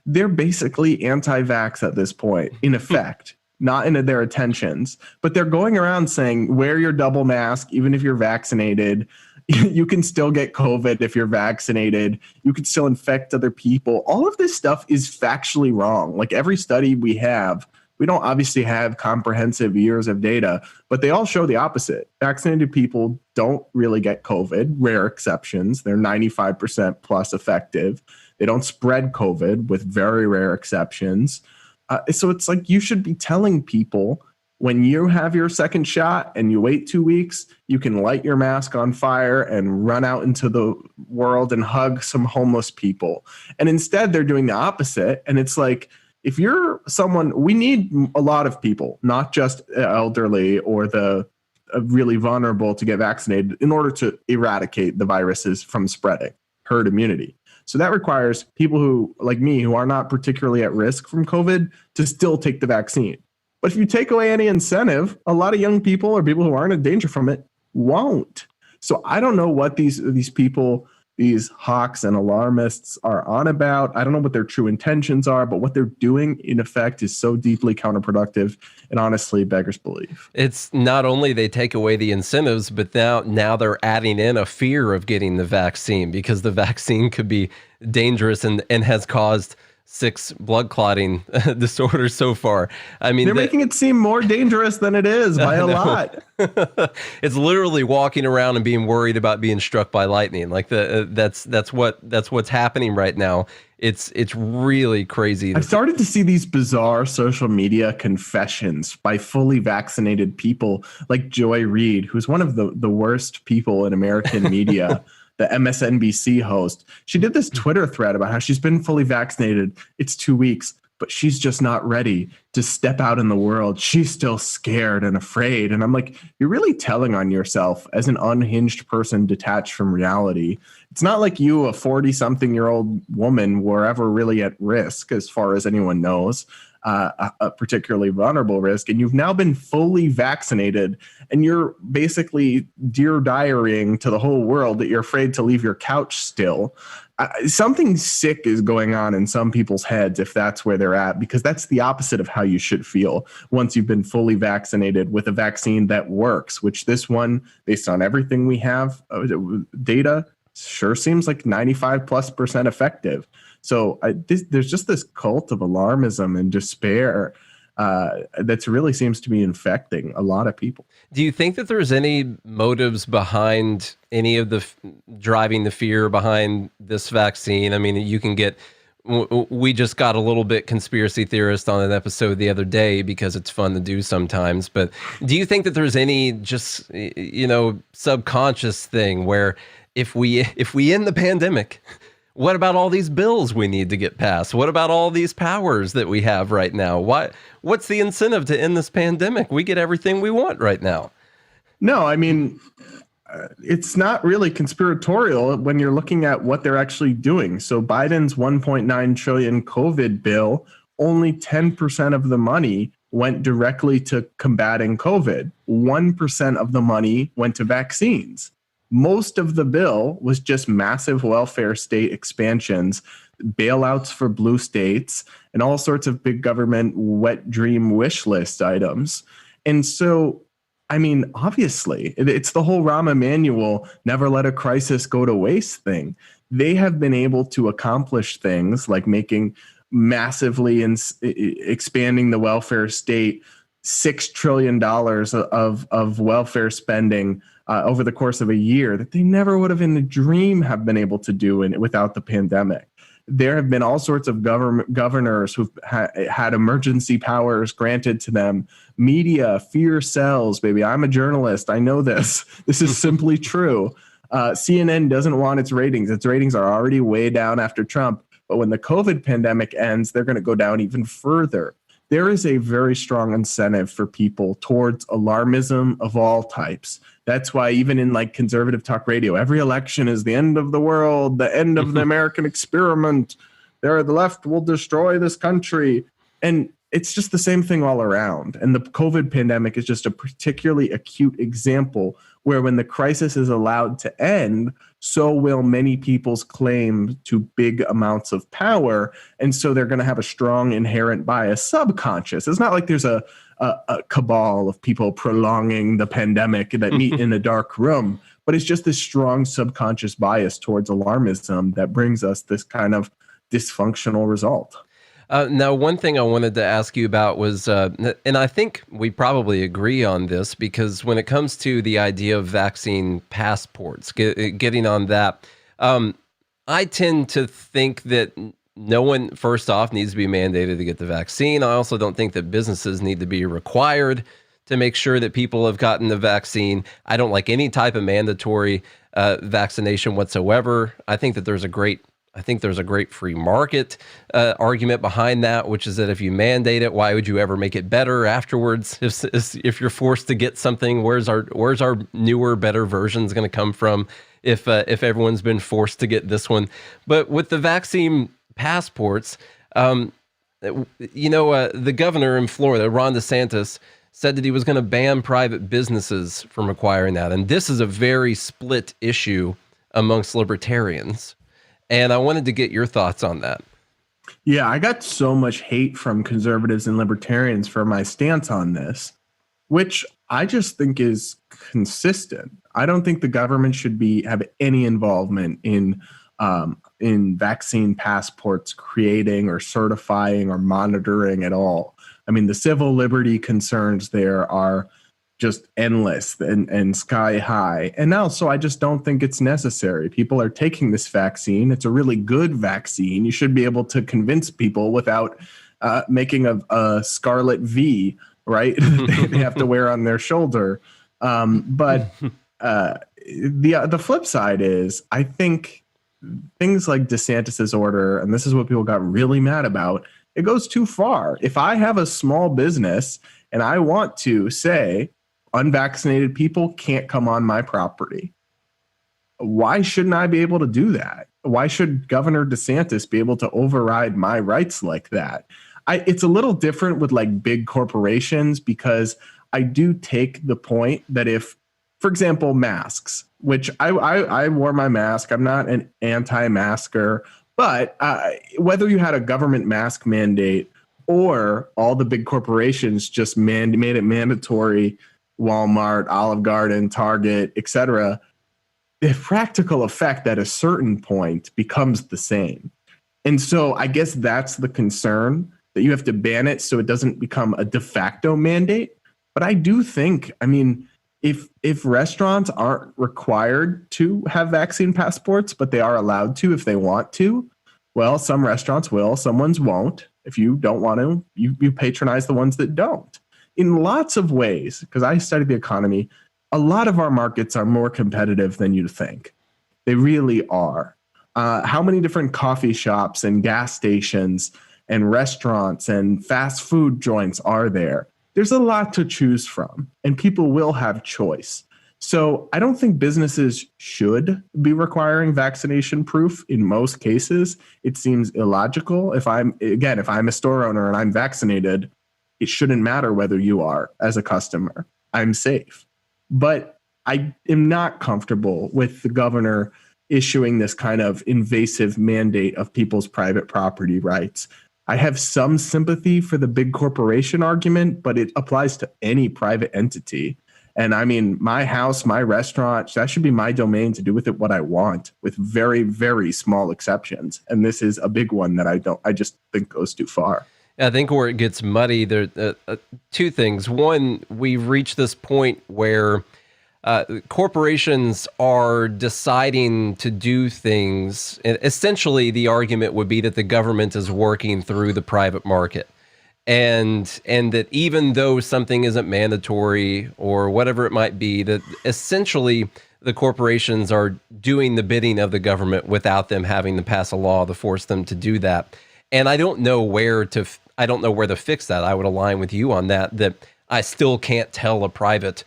they're basically anti-vax at this point, in effect, not in their intentions, but they're going around saying, wear your double mask, even if you're vaccinated. You can still get COVID if you're vaccinated. You can still infect other people. All of this stuff is factually wrong. Like every study we have, we don't obviously have comprehensive years of data, but they all show the opposite. Vaccinated people don't really get COVID, rare exceptions. They're 95% plus effective. They don't spread COVID with very rare exceptions. So it's like you should be telling people when you have your second shot and you wait 2 weeks, you can light your mask on fire and run out into the world and hug some homeless people. And instead they're doing the opposite. And it's like, if you're someone, we need a lot of people, not just elderly or the really vulnerable to get vaccinated in order to eradicate the viruses from spreading, herd immunity. So that requires people who, like me, who are not particularly at risk from COVID to still take the vaccine. But if you take away any incentive, a lot of young people or people who aren't in danger from it won't. So I don't know what these people, these hawks and alarmists are on about. I don't know what their true intentions are, but what they're doing in effect is so deeply counterproductive and honestly beggars belief. It's not only they take away the incentives, but now they're adding in a fear of getting the vaccine because the vaccine could be dangerous and has caused 6 blood clotting disorders so far. I mean, they're making it seem more dangerous than it is by a lot. It's literally walking around and being worried about being struck by lightning. Like that's what's happening right now. It's really crazy. I've started to see these bizarre social media confessions by fully vaccinated people like Joy Reid, who's one of the worst people in American media. The MSNBC host, she did this Twitter thread about how she's been fully vaccinated. It's 2 weeks, but she's just not ready to step out in the world. She's still scared and afraid. And I'm like, you're really telling on yourself as an unhinged person detached from reality. It's not like you, a 40-something-year-old woman, were ever really at risk as far as anyone knows. A particularly vulnerable risk, and you've now been fully vaccinated, and you're basically dear diarying to the whole world that you're afraid to leave your couch still. Something sick is going on in some people's heads if that's where they're at, because that's the opposite of how you should feel once you've been fully vaccinated with a vaccine that works, which this one, based on everything we have, data, sure seems like 95+% effective. So there's just this cult of alarmism and despair that really seems to be infecting a lot of people. Do you think that there's any motives behind any of the driving the fear behind this vaccine? I mean, you can get, we just got a little bit conspiracy theorist on an episode the other day because it's fun to do sometimes. But do you think that there's any just, subconscious thing where if we end the pandemic, what about all these bills we need to get passed? What about all these powers that we have right now? What's the incentive to end this pandemic? We get everything we want right now. No, I mean, it's not really conspiratorial when you're looking at what they're actually doing. So Biden's $1.9 trillion COVID bill only 10% of the money went directly to combating COVID. 1% of the money went to vaccines. Most of the bill was just massive welfare state expansions, bailouts for blue states, and all sorts of big government wet dream wish list items. And so, I mean, obviously, it's the whole Rahm Emanuel never let a crisis go to waste thing. They have been able to accomplish things like making massively expanding the welfare state, $6 trillion of welfare spending over the course of a year that they never would have in a dream have been able to do without the pandemic. There have been all sorts of governors who've had emergency powers granted to them. Media, fear sells, baby. I'm a journalist. I know this. This is simply true. CNN doesn't want its ratings. Its ratings are already way down after Trump. But when the COVID pandemic ends, they're going to go down even further. There is a very strong incentive for people towards alarmism of all types. That's why even in like conservative talk radio, every election is the end of the world, the end of the American experiment. The left will destroy this country. And it's just the same thing all around. And the COVID pandemic is just a particularly acute example where when the crisis is allowed to end, so will many people's claim to big amounts of power. And so they're going to have a strong inherent bias, subconscious. It's not like there's a cabal of people prolonging the pandemic that meet in a dark room, but it's just this strong subconscious bias towards alarmism that brings us this kind of dysfunctional result. Now, one thing I wanted to ask you about was, and I think we probably agree on this, because when it comes to the idea of vaccine passports, getting on that, I tend to think that no one, first off, needs to be mandated to get the vaccine. I also don't think that businesses need to be required to make sure that people have gotten the vaccine. I don't like any type of mandatory vaccination whatsoever. I think that there's a great free market argument behind that, which is that if you mandate it, why would you ever make it better afterwards? If you're forced to get something, where's our newer, better versions going to come from? If everyone's been forced to get this one, but with the vaccine passports, the governor in Florida, Ron DeSantis, said that he was going to ban private businesses from requiring that, and this is a very split issue amongst libertarians. And I wanted to get your thoughts on that. Yeah, I got so much hate from conservatives and libertarians for my stance on this, which I just think is consistent. I don't think the government should have any involvement in vaccine passports creating or certifying or monitoring at all. I mean, the civil liberty concerns there are just endless and sky high. And also, I just don't think it's necessary. People are taking this vaccine. It's a really good vaccine. You should be able to convince people without making a scarlet V, right? They have to wear on their shoulder. But the flip side is, I think things like DeSantis's order, and this is what people got really mad about, it goes too far. If I have a small business and I want to say, unvaccinated people can't come on my property, why shouldn't I be able to do that? Why should Governor DeSantis be able to override my rights like that? It's a little different with like big corporations, because I do take the point that if, for example, masks, which I wore my mask, I'm not an anti-masker, but whether you had a government mask mandate or all the big corporations just made it mandatory, Walmart, Olive Garden, Target, etc., the practical effect at a certain point becomes the same. And so I guess that's the concern, that you have to ban it so it doesn't become a de facto mandate. But I do think, I mean, if restaurants aren't required to have vaccine passports, but they are allowed to if they want to, well, some restaurants will, some ones won't. If you don't want to, you patronize the ones that don't. In lots of ways, because I studied the economy, a lot of our markets are more competitive than you'd think. They really are. How many different coffee shops and gas stations and restaurants and fast food joints are there? There's a lot to choose from, and people will have choice. So I don't think businesses should be requiring vaccination proof in most cases. It seems illogical. If I'm a store owner and I'm vaccinated, it shouldn't matter whether you are as a customer. I'm safe. But I am not comfortable with the governor issuing this kind of invasive mandate of people's private property rights. I have some sympathy for the big corporation argument, but it applies to any private entity. And I mean, my house, my restaurant, that should be my domain to do with it what I want, with very, very small exceptions. And this is a big one that I just think goes too far. I think where it gets muddy, there two things. One, we've reached this point where corporations are deciding to do things. And essentially, the argument would be that the government is working through the private market. And that even though something isn't mandatory or whatever it might be, that essentially the corporations are doing the bidding of the government without them having to pass a law to force them to do that. And I don't know where to fix that. I would align with you on that I still can't tell a private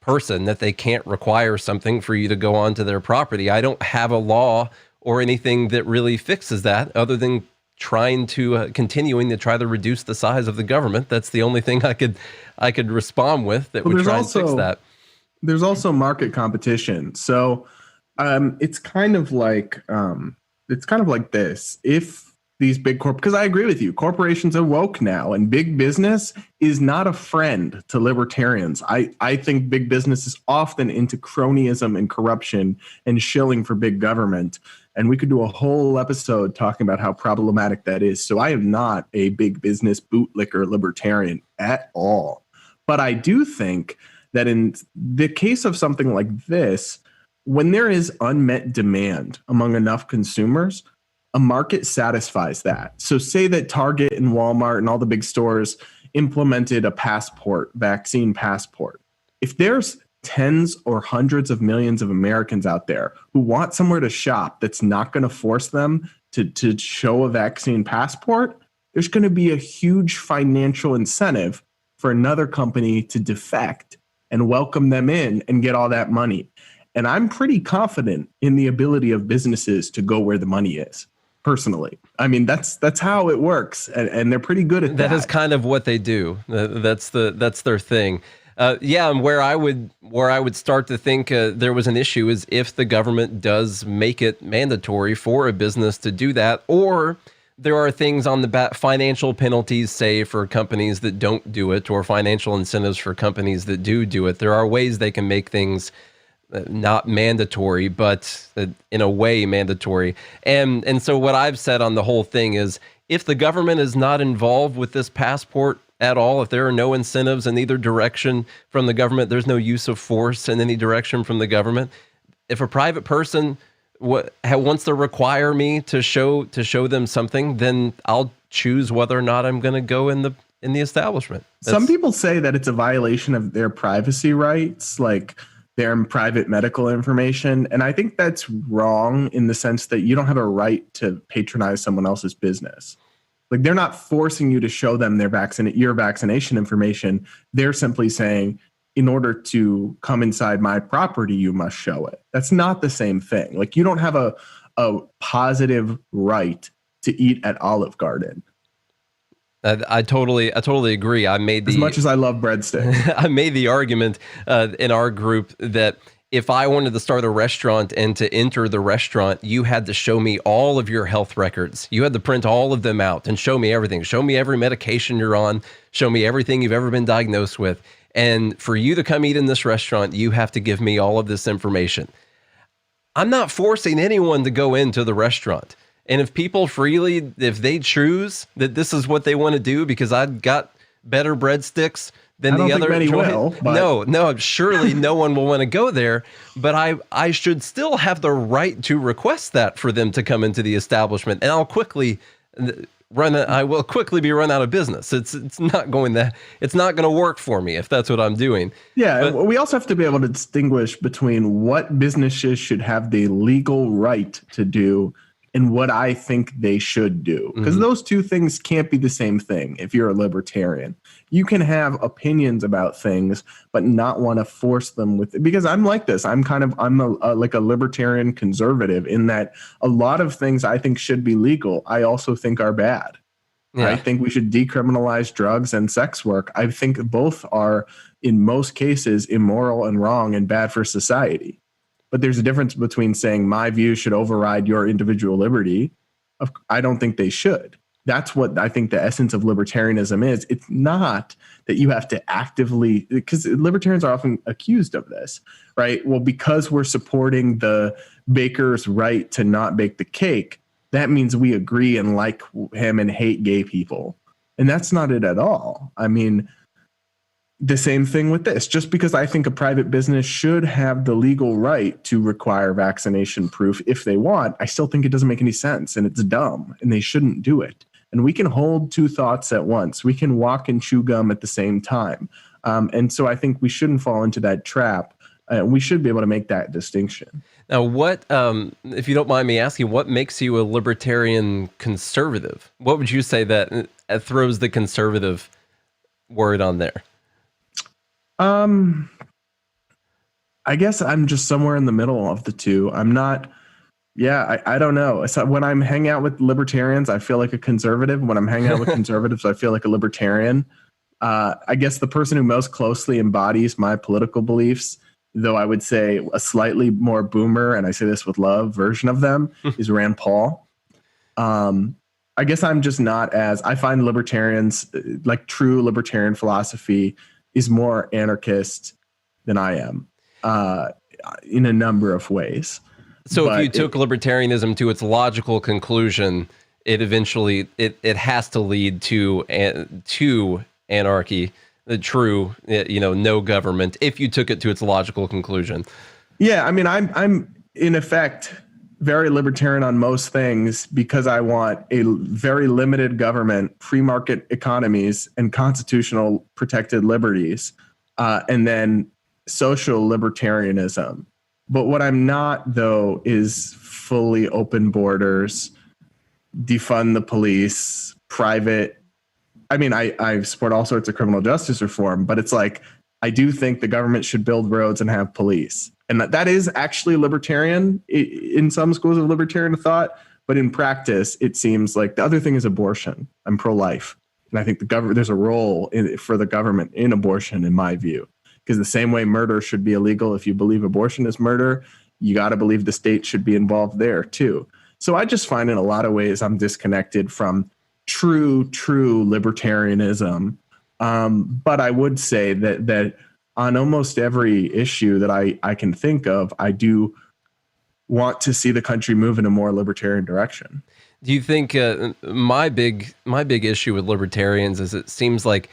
person that they can't require something for you to go onto their property. I don't have a law or anything that really fixes that other than continuing to try to reduce the size of the government. That's the only thing I could respond with that would try and fix that. There's also market competition. So it's kind of like this. If these big because I agree with you, corporations are woke now, and big business is not a friend to libertarians. I think big business is often into cronyism and corruption and shilling for big government. And we could do a whole episode talking about how problematic that is. So I am not a big business bootlicker libertarian at all. But I do think that in the case of something like this, when there is unmet demand among enough consumers, a market satisfies that. So say that Target and Walmart and all the big stores implemented a vaccine passport. If there's tens or hundreds of millions of Americans out there who want somewhere to shop that's not going to force them to show a vaccine passport, there's going to be a huge financial incentive for another company to defect and welcome them in and get all that money. And I'm pretty confident in the ability of businesses to go where the money is. Personally, I mean, that's how it works, and they're pretty good at that. That is kind of what they do. That's their thing. And where I would start to think there was an issue is if the government does make it mandatory for a business to do that, or there are things on the financial penalties, say for companies that don't do it, or financial incentives for companies that do it. There are ways they can make things not mandatory, but in a way mandatory. And so what I've said on the whole thing is, if the government is not involved with this passport at all, if there are no incentives in either direction from the government, there's no use of force in any direction from the government. If a private person wants to require me to show them something, then I'll choose whether or not I'm going to go in the establishment. Some people say that it's a violation of their privacy rights, like their private medical information. And I think that's wrong in the sense that you don't have a right to patronize someone else's business. Like, they're not forcing you to show them your vaccination information. They're simply saying, in order to come inside my property, you must show it. That's not the same thing. Like, you don't have a positive right to eat at Olive Garden. I totally agree. As much as I love breadsticks, I made the argument in our group that if I wanted to start a restaurant and to enter the restaurant, you had to show me all of your health records. You had to print all of them out and show me everything. Show me every medication you're on. Show me everything you've ever been diagnosed with. And for you to come eat in this restaurant, you have to give me all of this information. I'm not forcing anyone to go into the restaurant. And if people freely, if they choose that this is what they want to do because I've got better breadsticks than the other joint, no, surely no one will want to go there. But I should still have the right to request that for them to come into the establishment, and I will quickly be run out of business. It's not going to work for me if that's what I'm doing. Yeah, but we also have to be able to distinguish between what businesses should have the legal right to do and what I think they should do. Because those two things can't be the same thing if you're a libertarian. You can have opinions about things, but not want to force them with it. Because I'm like this. I'm like a libertarian conservative in that a lot of things I think should be legal, I also think are bad. Yeah. I think we should decriminalize drugs and sex work. I think both are, in most cases, immoral and wrong and bad for society. But there's a difference between saying my view should override your individual liberty. I don't think they should. That's what I think the essence of libertarianism is. It's not that you have to actively, because libertarians are often accused of this, right? Well, because we're supporting the baker's right to not bake the cake, that means we agree and like him and hate gay people. And that's not it at all. I mean, the same thing with this. Just because I think a private business should have the legal right to require vaccination proof if they want, I still think it doesn't make any sense and it's dumb and they shouldn't do it. And we can hold two thoughts at once. We can walk and chew gum at the same time. And so I think we shouldn't fall into that trap. We should be able to make that distinction. Now, what, if you don't mind me asking, what makes you a libertarian conservative? What would you say that throws the conservative word on there? I guess I'm just somewhere in the middle of the two. I'm not, I don't know. So when I'm hanging out with libertarians, I feel like a conservative. When I'm hanging out with conservatives, I feel like a libertarian. I guess the person who most closely embodies my political beliefs, though I would say a slightly more boomer, and I say this with love, version of them is Rand Paul. I guess I'm just not I find libertarians, like true libertarian philosophy, is more anarchist than I am in a number of ways. So if you took libertarianism to its logical conclusion, it eventually it has to lead to anarchy, the true, no government, if you took it to its logical conclusion. Yeah, I mean, I'm in effect very libertarian on most things because I want a very limited government, free market economies, and constitutional protected liberties, and then social libertarianism. But what I'm not, though, is fully open borders, defund the police, private. I mean, I support all sorts of criminal justice reform, but it's like, I do think the government should build roads and have police. And that is actually libertarian in some schools of libertarian thought. But in practice, it seems like the other thing is abortion. I'm pro-life. And I think there's a role for the government in abortion, in my view. Because the same way murder should be illegal, if you believe abortion is murder, you got to believe the state should be involved there too. So I just find in a lot of ways I'm disconnected from true libertarianism. But I would say that on almost every issue that I can think of, I do want to see the country move in a more libertarian direction. Do you think my big issue with libertarians is it seems like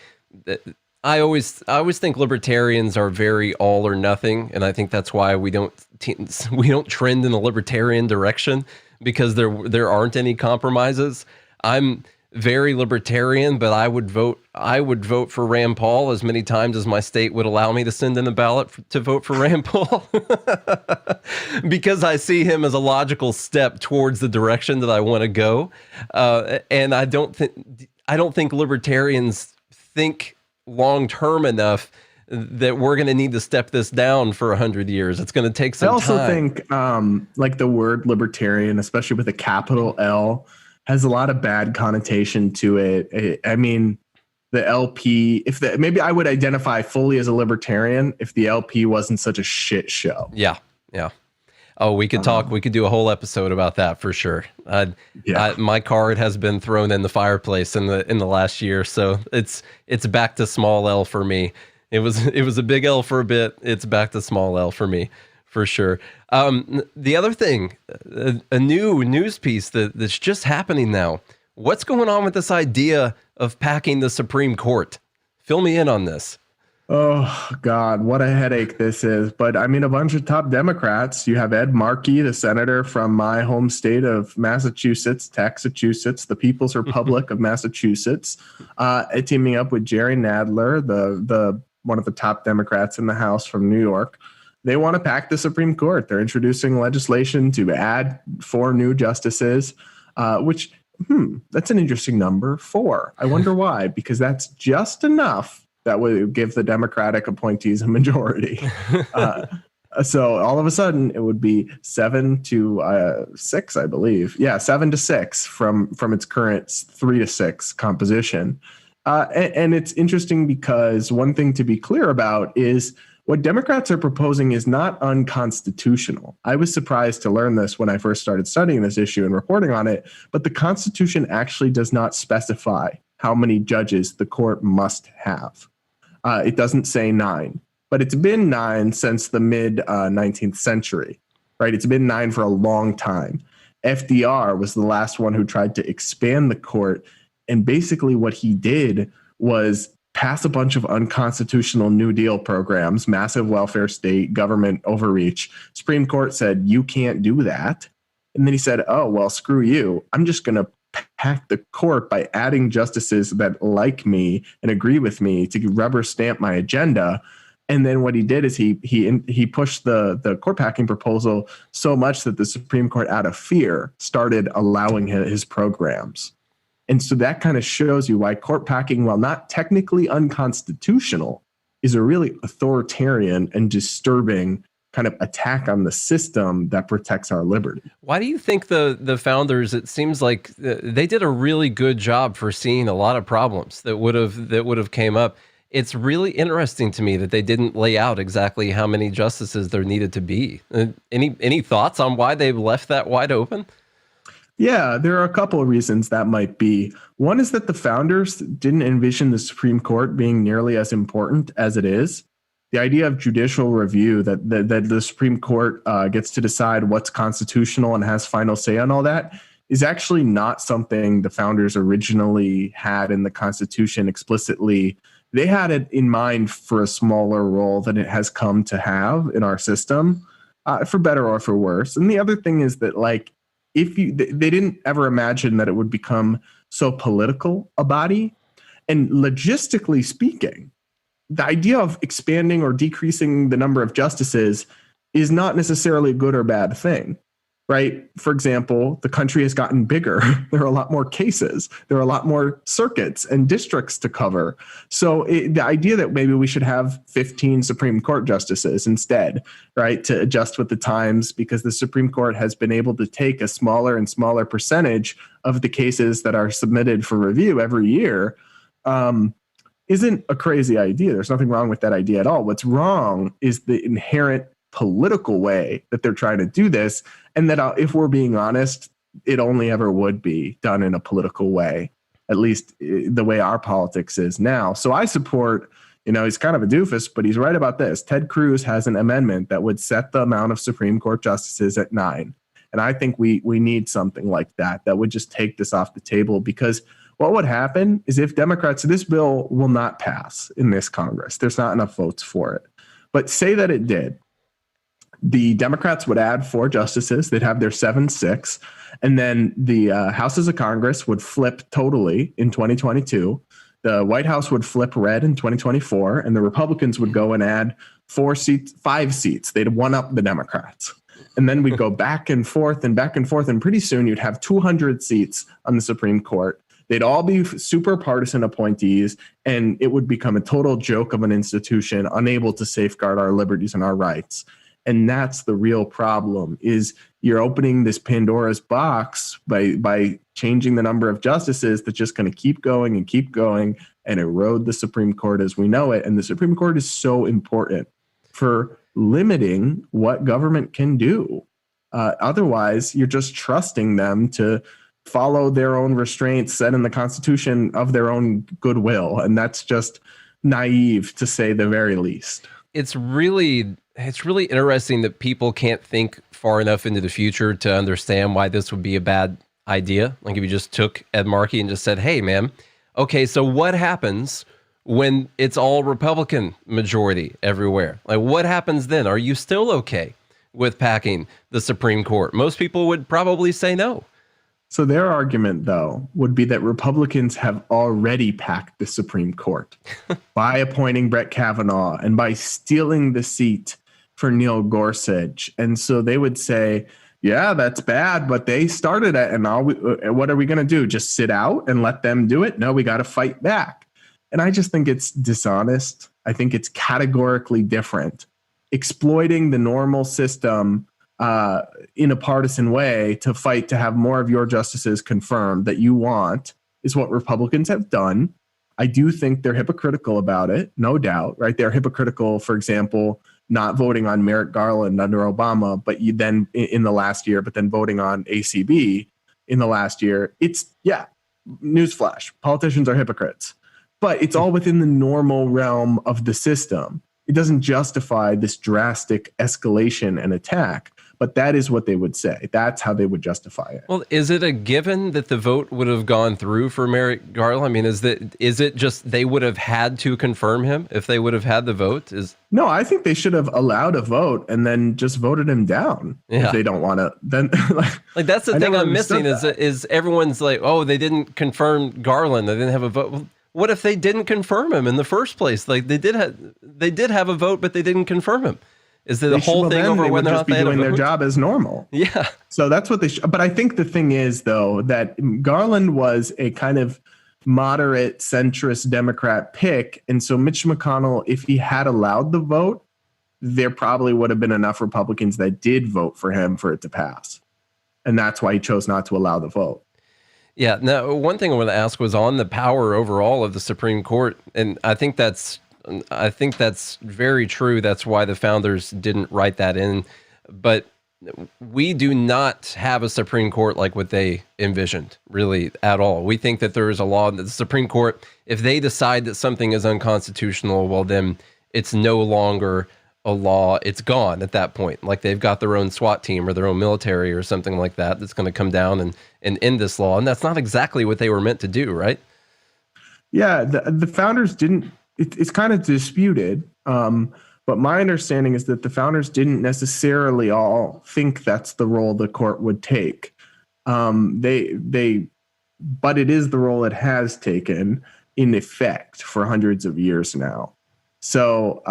I always think libertarians are very all or nothing, and I think that's why we don't trend in the libertarian direction, because there aren't any compromises. I'm very libertarian, but I would vote for Rand Paul as many times as my state would allow me to send in a ballot to vote for Rand Paul, because I see him as a logical step towards the direction that I want to go. And I don't think libertarians think long-term enough that we're going to need to step this down for 100 years. It's going to take some time. I also think like the word libertarian, especially with a capital L, has a lot of bad connotation to it. I mean, the LP, maybe I would identify fully as a libertarian if the LP wasn't such a shit show. Yeah. Oh, we could talk. We could do a whole episode about that for sure. My card has been thrown in the fireplace in the last year, so it's back to small L for me. It was a big L for a bit. It's back to small L for me, for sure. The other thing, a new news piece that's just happening now. What's going on with this idea of packing the Supreme Court? Fill me in on this. Oh, God, what a headache this is. But I mean, a bunch of top Democrats. You have Ed Markey, the senator from my home state of Massachusetts, Taxachusetts, the People's Republic of Massachusetts, teaming up with Jerry Nadler, the one of the top Democrats in the House from New York. they want to pack the Supreme Court. They're introducing legislation to add 4 new justices, which, that's an interesting number, 4. I wonder why, because that's just enough that would give the Democratic appointees a majority. So all of a sudden it would be 7 to 6, I believe. Yeah, 7 to 6 from its current 3 to 6 composition. And it's interesting because one thing to be clear about is what Democrats are proposing is not unconstitutional. I was surprised to learn this when I first started studying this issue and reporting on it, but the Constitution actually does not specify how many judges the court must have. It doesn't say 9, but it's been 9 since the mid-19th century, right? It's been 9 for a long time. FDR was the last one who tried to expand the court, and basically what he did was pass a bunch of unconstitutional New Deal programs, massive welfare state, government overreach. Supreme Court said, you can't do that. And then he said, oh, well, screw you. I'm just going to pack the court by adding justices that like me and agree with me to rubber stamp my agenda. And then what he did is he pushed the court packing proposal so much that the Supreme Court, out of fear, started allowing his programs. And so that kind of shows you why court packing, while not technically unconstitutional, is a really authoritarian and disturbing kind of attack on the system that protects our liberty. Why do you think the founders, it seems like they did a really good job foreseeing a lot of problems that would have came up? It's really interesting to me that they didn't lay out exactly how many justices there needed to be. Any thoughts on why they left that wide open? Yeah, there are a couple of reasons that might be. One is that the founders didn't envision the Supreme Court being nearly as important as it is. The idea of judicial review, that the Supreme Court gets to decide what's constitutional and has final say on all that, is actually not something the founders originally had in the Constitution explicitly. They had it in mind for a smaller role than it has come to have in our system, for better or for worse. And the other thing is that, like, they didn't ever imagine that it would become so political a body. And logistically speaking, the idea of expanding or decreasing the number of justices is not necessarily a good or bad thing, right? For example, the country has gotten bigger. There are a lot more cases. There are a lot more circuits and districts to cover. So the idea that maybe we should have 15 Supreme Court justices instead, right, to adjust with the times, because the Supreme Court has been able to take a smaller and smaller percentage of the cases that are submitted for review every year, isn't a crazy idea. There's nothing wrong with that idea at all. What's wrong is the inherent political way that they're trying to do this, and that if we're being honest, it only ever would be done in a political way, at least the way our politics is now. So I support, he's kind of a doofus, but he's right about this. Ted Cruz has an amendment that would set the amount of Supreme Court justices at 9. And I think we need something like that would just take this off the table, because what would happen is if Democrats, this bill will not pass in this Congress. There's not enough votes for it. But say that it did. The Democrats would add 4 justices. They'd have their 7-6. And then the Houses of Congress would flip totally in 2022. The White House would flip red in 2024. And the Republicans would go and add 5 seats. They'd one up the Democrats. And then we'd go back and forth. And pretty soon you'd have 200 seats on the Supreme Court. They'd all be super partisan appointees, and it would become a total joke of an institution, unable to safeguard our liberties and our rights. And that's the real problem, is you're opening this Pandora's box by changing the number of justices that's just going to keep going and erode the Supreme Court as we know it. And the Supreme Court is so important for limiting what government can do. Otherwise, you're just trusting them to follow their own restraints set in the Constitution of their own goodwill. And that's just naive, to say the very least. It's really interesting that people can't think far enough into the future to understand why this would be a bad idea. Like if you just took Ed Markey and just said, hey, man, okay, so what happens when it's all Republican majority everywhere? Like what happens then? Are you still okay with packing the Supreme Court? Most people would probably say no. So their argument, though, would be that Republicans have already packed the Supreme Court by appointing Brett Kavanaugh and by stealing the seat for Neil Gorsuch. And so they would say, yeah, that's bad, but they started it. And what are we going to do? Just sit out and let them do it? No, we got to fight back. And I just think it's dishonest. I think it's categorically different. Exploiting the normal system in a partisan way to fight to have more of your justices confirmed that you want is what Republicans have done. I do think they're hypocritical about it, no doubt, right? They're hypocritical, for example, not voting on Merrick Garland under Obama, but you then in the last year, but then voting on ACB in the last year. Newsflash, politicians are hypocrites, but it's all within the normal realm of the system. It doesn't justify this drastic escalation and attack, but that is what they would say. That's how they would justify it. Well, is it a given that the vote would have gone through for Merrick Garland? I mean, is it just they would have had to confirm him if they would have had the vote? No, I think they should have allowed a vote and then just voted him down. Yeah. If they don't want to. Then like that's the thing I'm missing is everyone's like, oh, they didn't confirm Garland. They didn't have a vote. Well, what if they didn't confirm him in the first place? Like they did have a vote, but they didn't confirm him. Is the whole thing over whether or not they had a vote? Doing their job as normal. Yeah. So that's what they should. But I think the thing is, though, that Garland was a kind of moderate centrist Democrat pick. And so Mitch McConnell, if he had allowed the vote, there probably would have been enough Republicans that did vote for him for it to pass. And that's why he chose not to allow the vote. Yeah. Now, one thing I want to ask was on the power overall of the Supreme Court. And I think that's very true. That's why the founders didn't write that in. But we do not have a Supreme Court like what they envisioned, really, at all. We think that there is a law that the Supreme Court, if they decide that something is unconstitutional, well, then it's no longer a law. It's gone at that point. Like they've got their own SWAT team or their own military or something like that that's going to come down and end this law. And that's not exactly what they were meant to do, right? Yeah, the founders didn't. It's kind of disputed, but my understanding is that the founders didn't necessarily all think that's the role the court would take. But it is the role it has taken in effect for hundreds of years now. So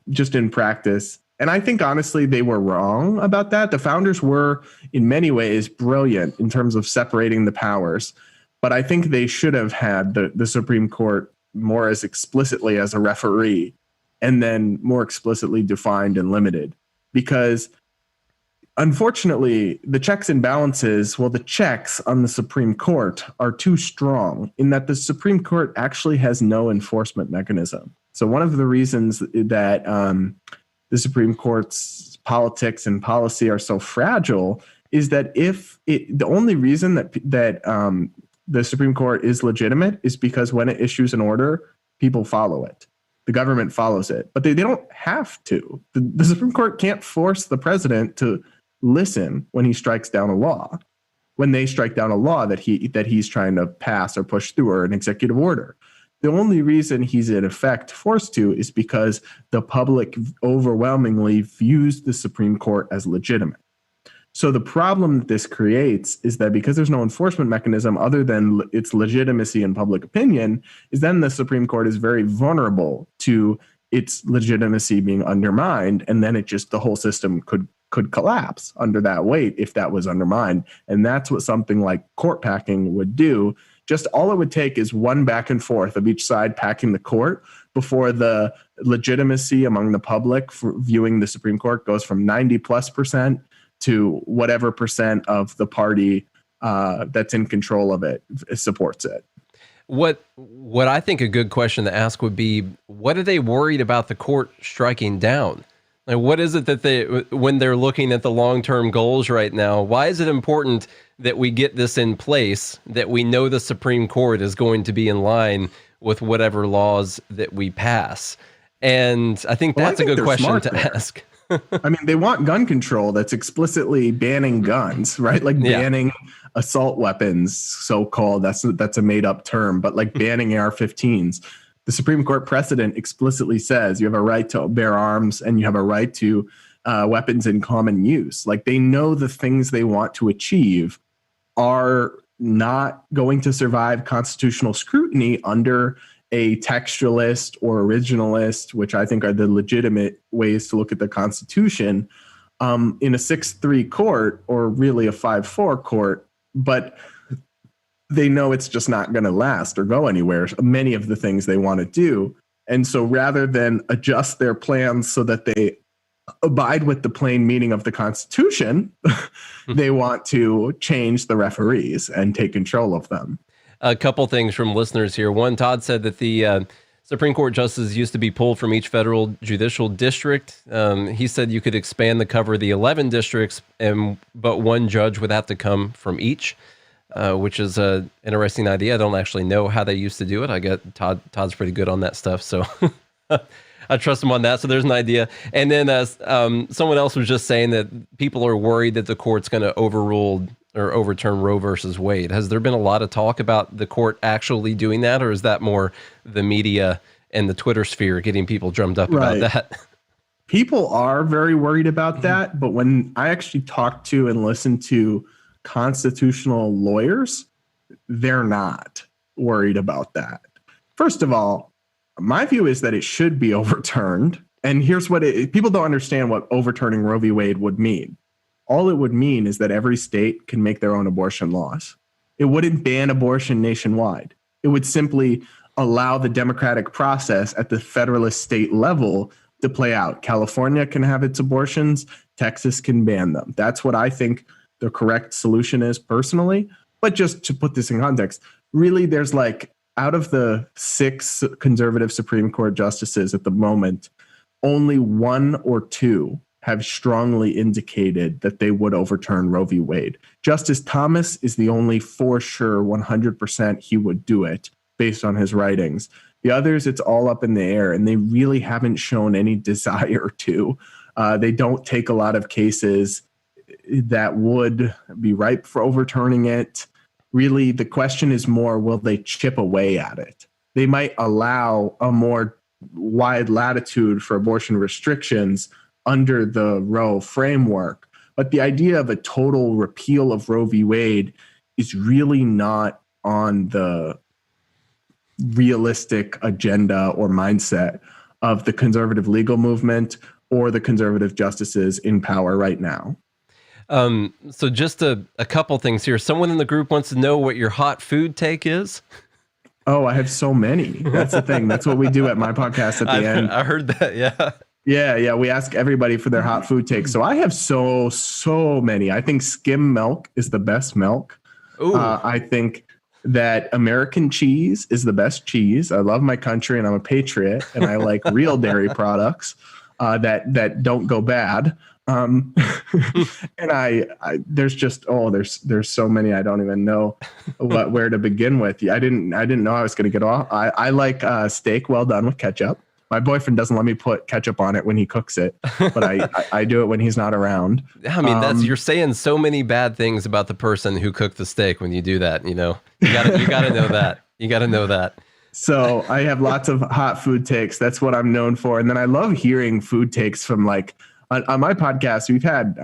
just in practice, and I think honestly they were wrong about that. The founders were in many ways brilliant in terms of separating the powers, but I think they should have had the Supreme Court more as explicitly as a referee and then more explicitly defined and limited, because unfortunately the checks and balances, the checks on the Supreme Court are too strong in that the Supreme Court actually has no enforcement mechanism. So one of the reasons that the Supreme Court's politics and policy are so fragile is that the only reason that the Supreme Court is legitimate is because when it issues an order, people follow it. The government follows it, but they don't have to. The Supreme Court can't force the president to listen when he strikes down a law, when they strike down a law that he's trying to pass or push through, or an executive order. The only reason he's in effect forced to is because the public overwhelmingly views the Supreme Court as legitimate. So the problem that this creates is that because there's no enforcement mechanism other than its legitimacy and public opinion, is then the Supreme Court is very vulnerable to its legitimacy being undermined, and then the whole system could collapse under that weight if that was undermined. And that's what something like court packing would do. Just all it would take is one back and forth of each side packing the court before the legitimacy among the public for viewing the Supreme Court goes from 90+% to whatever percent of the party that's in control of it supports it. What I think a good question to ask would be, what are they worried about the court striking down? Like, what is it that when they're looking at the long-term goals right now, why is it important that we get this in place, that we know the Supreme Court is going to be in line with whatever laws that we pass? And I think that's a good question to ask. I mean, they want gun control that's explicitly banning guns, right? Like banning assault weapons, so-called. That's a made-up term, but like banning AR-15s. The Supreme Court precedent explicitly says you have a right to bear arms and you have a right to weapons in common use. Like, they know the things they want to achieve are not going to survive constitutional scrutiny under a textualist or originalist, which I think are the legitimate ways to look at the Constitution, in a 6-3 court or really a 5-4 court, but they know it's just not going to last or go anywhere, many of the things they want to do. And so rather than adjust their plans so that they abide with the plain meaning of the Constitution, they want to change the referees and take control of them. A couple things from listeners here. One, Todd said that the Supreme Court justices used to be pulled from each federal judicial district. He said you could expand the cover of the 11 districts, but one judge would have to come from each, which is an interesting idea. I don't actually know how they used to do it. I get Todd's pretty good on that stuff, so I trust him on that. So there's an idea. And then someone else was just saying that people are worried that the court's going to overturn Roe versus Wade. Has there been a lot of talk about the court actually doing that, or is that more the media and the Twitter sphere getting people drummed up about that? People are very worried about that, but when I actually talk to and listen to constitutional lawyers, they're not worried about that. First of all, my view is that it should be overturned. And here's what people don't understand what overturning Roe v. Wade would mean. All it would mean is that every state can make their own abortion laws. It wouldn't ban abortion nationwide. It would simply allow the democratic process at the federalist state level to play out. California can have its abortions. Texas can ban them. That's what I think the correct solution is personally. But just to put this in context, really there's out of the 6 conservative Supreme Court justices at the moment, only 1 or 2 have strongly indicated that they would overturn Roe v. Wade. Justice Thomas is the only for sure 100% he would do it based on his writings. The others, it's all up in the air, and they really haven't shown any desire to. They don't take a lot of cases that would be ripe for overturning it. Really, the question is more, will they chip away at it? They might allow a more wide latitude for abortion restrictions under the Roe framework. But the idea of a total repeal of Roe v. Wade is really not on the realistic agenda or mindset of the conservative legal movement or the conservative justices in power right now. So just a couple things here. Someone in the group wants to know what your hot food take is. Oh, I have so many. That's the thing. That's what we do at my podcast at the end. I heard that. Yeah. Yeah. We ask everybody for their hot food takes. So I have so many. I think skim milk is the best milk. I think that American cheese is the best cheese. I love my country and I'm a patriot, and I like real dairy products that don't go bad. And there's so many I don't even know where to begin with. I didn't know I was going to get off. I like steak well done with ketchup. My boyfriend doesn't let me put ketchup on it when he cooks it, but I do it when he's not around. I mean, you're saying so many bad things about the person who cooked the steak when you do that. You know, you gotta know that. You gotta know that. So I have lots of hot food takes. That's what I'm known for. And then I love hearing food takes from on my podcast, we've had,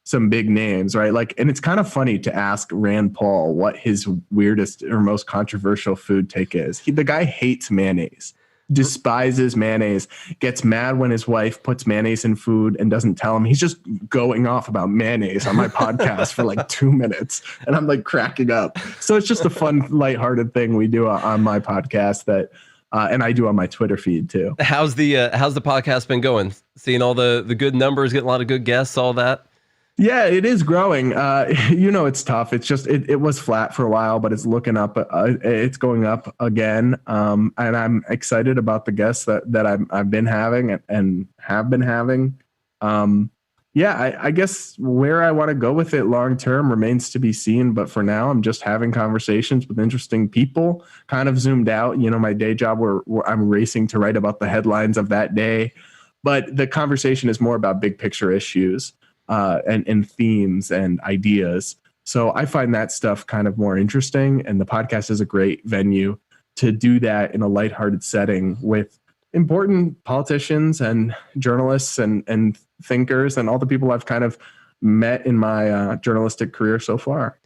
some big names, right? And it's kind of funny to ask Rand Paul what his weirdest or most controversial food take is. The guy hates mayonnaise, despises mayonnaise, gets mad when his wife puts mayonnaise in food and doesn't tell him. He's just going off about mayonnaise on my podcast for 2 minutes. And I'm cracking up. So it's just a fun, lighthearted thing we do on my podcast that, and I do on my Twitter feed too. How's the podcast been going? Seeing all the good numbers, getting a lot of good guests, all that? Yeah, it is growing. It's tough. It's just, it was flat for a while, but it's looking up. It's going up again. And I'm excited about the guests that I've been having and have been having. I guess where I want to go with it long term remains to be seen. But for now, I'm just having conversations with interesting people, kind of zoomed out. My day job where I'm racing to write about the headlines of that day. But the conversation is more about big picture issues and themes and ideas. So I find that stuff kind of more interesting. And the podcast is a great venue to do that in a lighthearted setting with important politicians and journalists and thinkers and all the people I've kind of met in my journalistic career so far.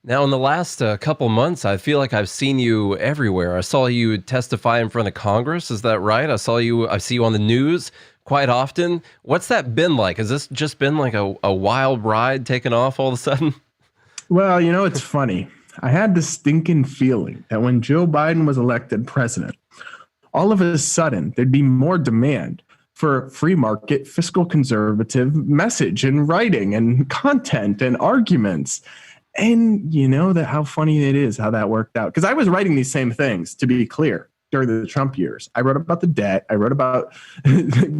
Now, in the last couple months, I feel like I've seen you everywhere. I saw you testify in front of Congress. Is that right? I see you on the news quite often. What's that been like? Has this just been like a wild ride taking off all of a sudden? Well, it's funny. I had this stinking feeling that when Joe Biden was elected president, all of a sudden there'd be more demand for free market, fiscal conservative message and writing and content and arguments. And how funny it is how that worked out. Because I was writing these same things, to be clear, during the Trump years. I wrote about the debt. I wrote about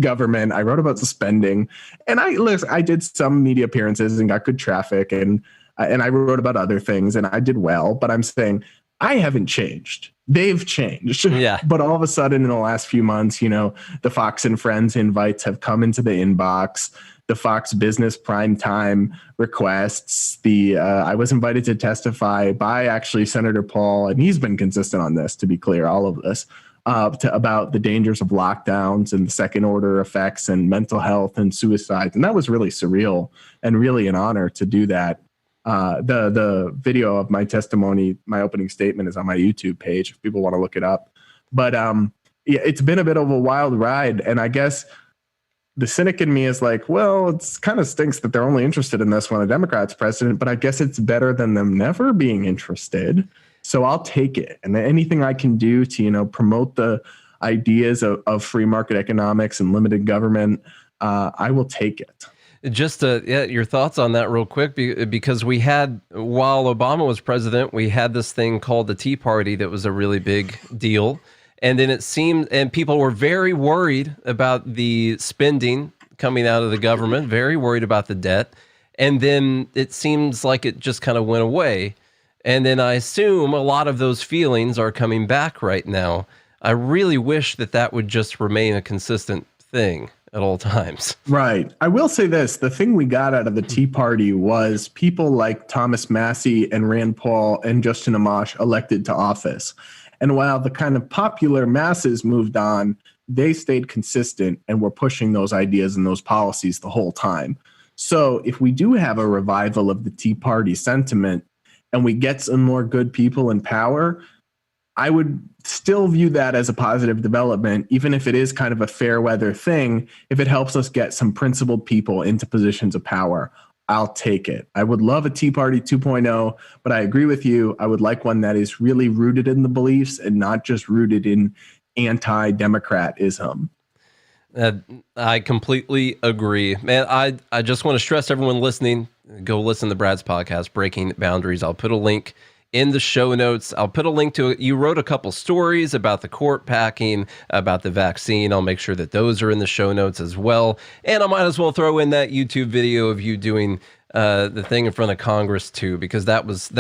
government. I wrote about the spending. And I did some media appearances and got good traffic. And I wrote about other things and I did well. But I'm saying I haven't changed. They've changed. Yeah. But all of a sudden in the last few months, the Fox and Friends invites have come into the inbox. The Fox Business Primetime requests. I was invited to testify by actually Senator Paul, and he's been consistent on this, to be clear, all of this, about the dangers of lockdowns and the second order effects and mental health and suicide. And that was really surreal and really an honor to do that. The video of my testimony, my opening statement, is on my YouTube page if people want to look it up. But it's been a bit of a wild ride, and I guess the cynic in me is like, well, it's kind of stinks that they're only interested in this when a Democrat's president, but I guess it's better than them never being interested. So I'll take it. And anything I can do to, promote the ideas of free market economics and limited government, I will take it. Just your thoughts on that real quick, because we had, while Obama was president, we had this thing called the Tea Party that was a really big deal. And then it seemed, and people were very worried about the spending coming out of the government, very worried about the debt. And then it seems like it just kind of went away. And then I assume a lot of those feelings are coming back right now. I really wish that would just remain a consistent thing at all times. Right. I will say this. The thing we got out of the Tea Party was people like Thomas Massie and Rand Paul and Justin Amash elected to office. And while the kind of popular masses moved on, they stayed consistent and were pushing those ideas and those policies the whole time. So if we do have a revival of the Tea Party sentiment and we get some more good people in power, I would still view that as a positive development, even if it is kind of a fair weather thing, if it helps us get some principled people into positions of power. I'll take it. I would love a Tea Party 2.0, but I agree with you. I would like one that is really rooted in the beliefs and not just rooted in anti-democratism. I completely agree. Man, I just want to stress everyone listening, go listen to Brad's podcast, Breaking Boundaries. I'll put a link in the show notes. I'll put a link to it. You wrote a couple stories about the court packing, about the vaccine. I'll make sure that those are in the show notes as well. And I might as well throw in that YouTube video of you doing the thing in front of Congress too, because that was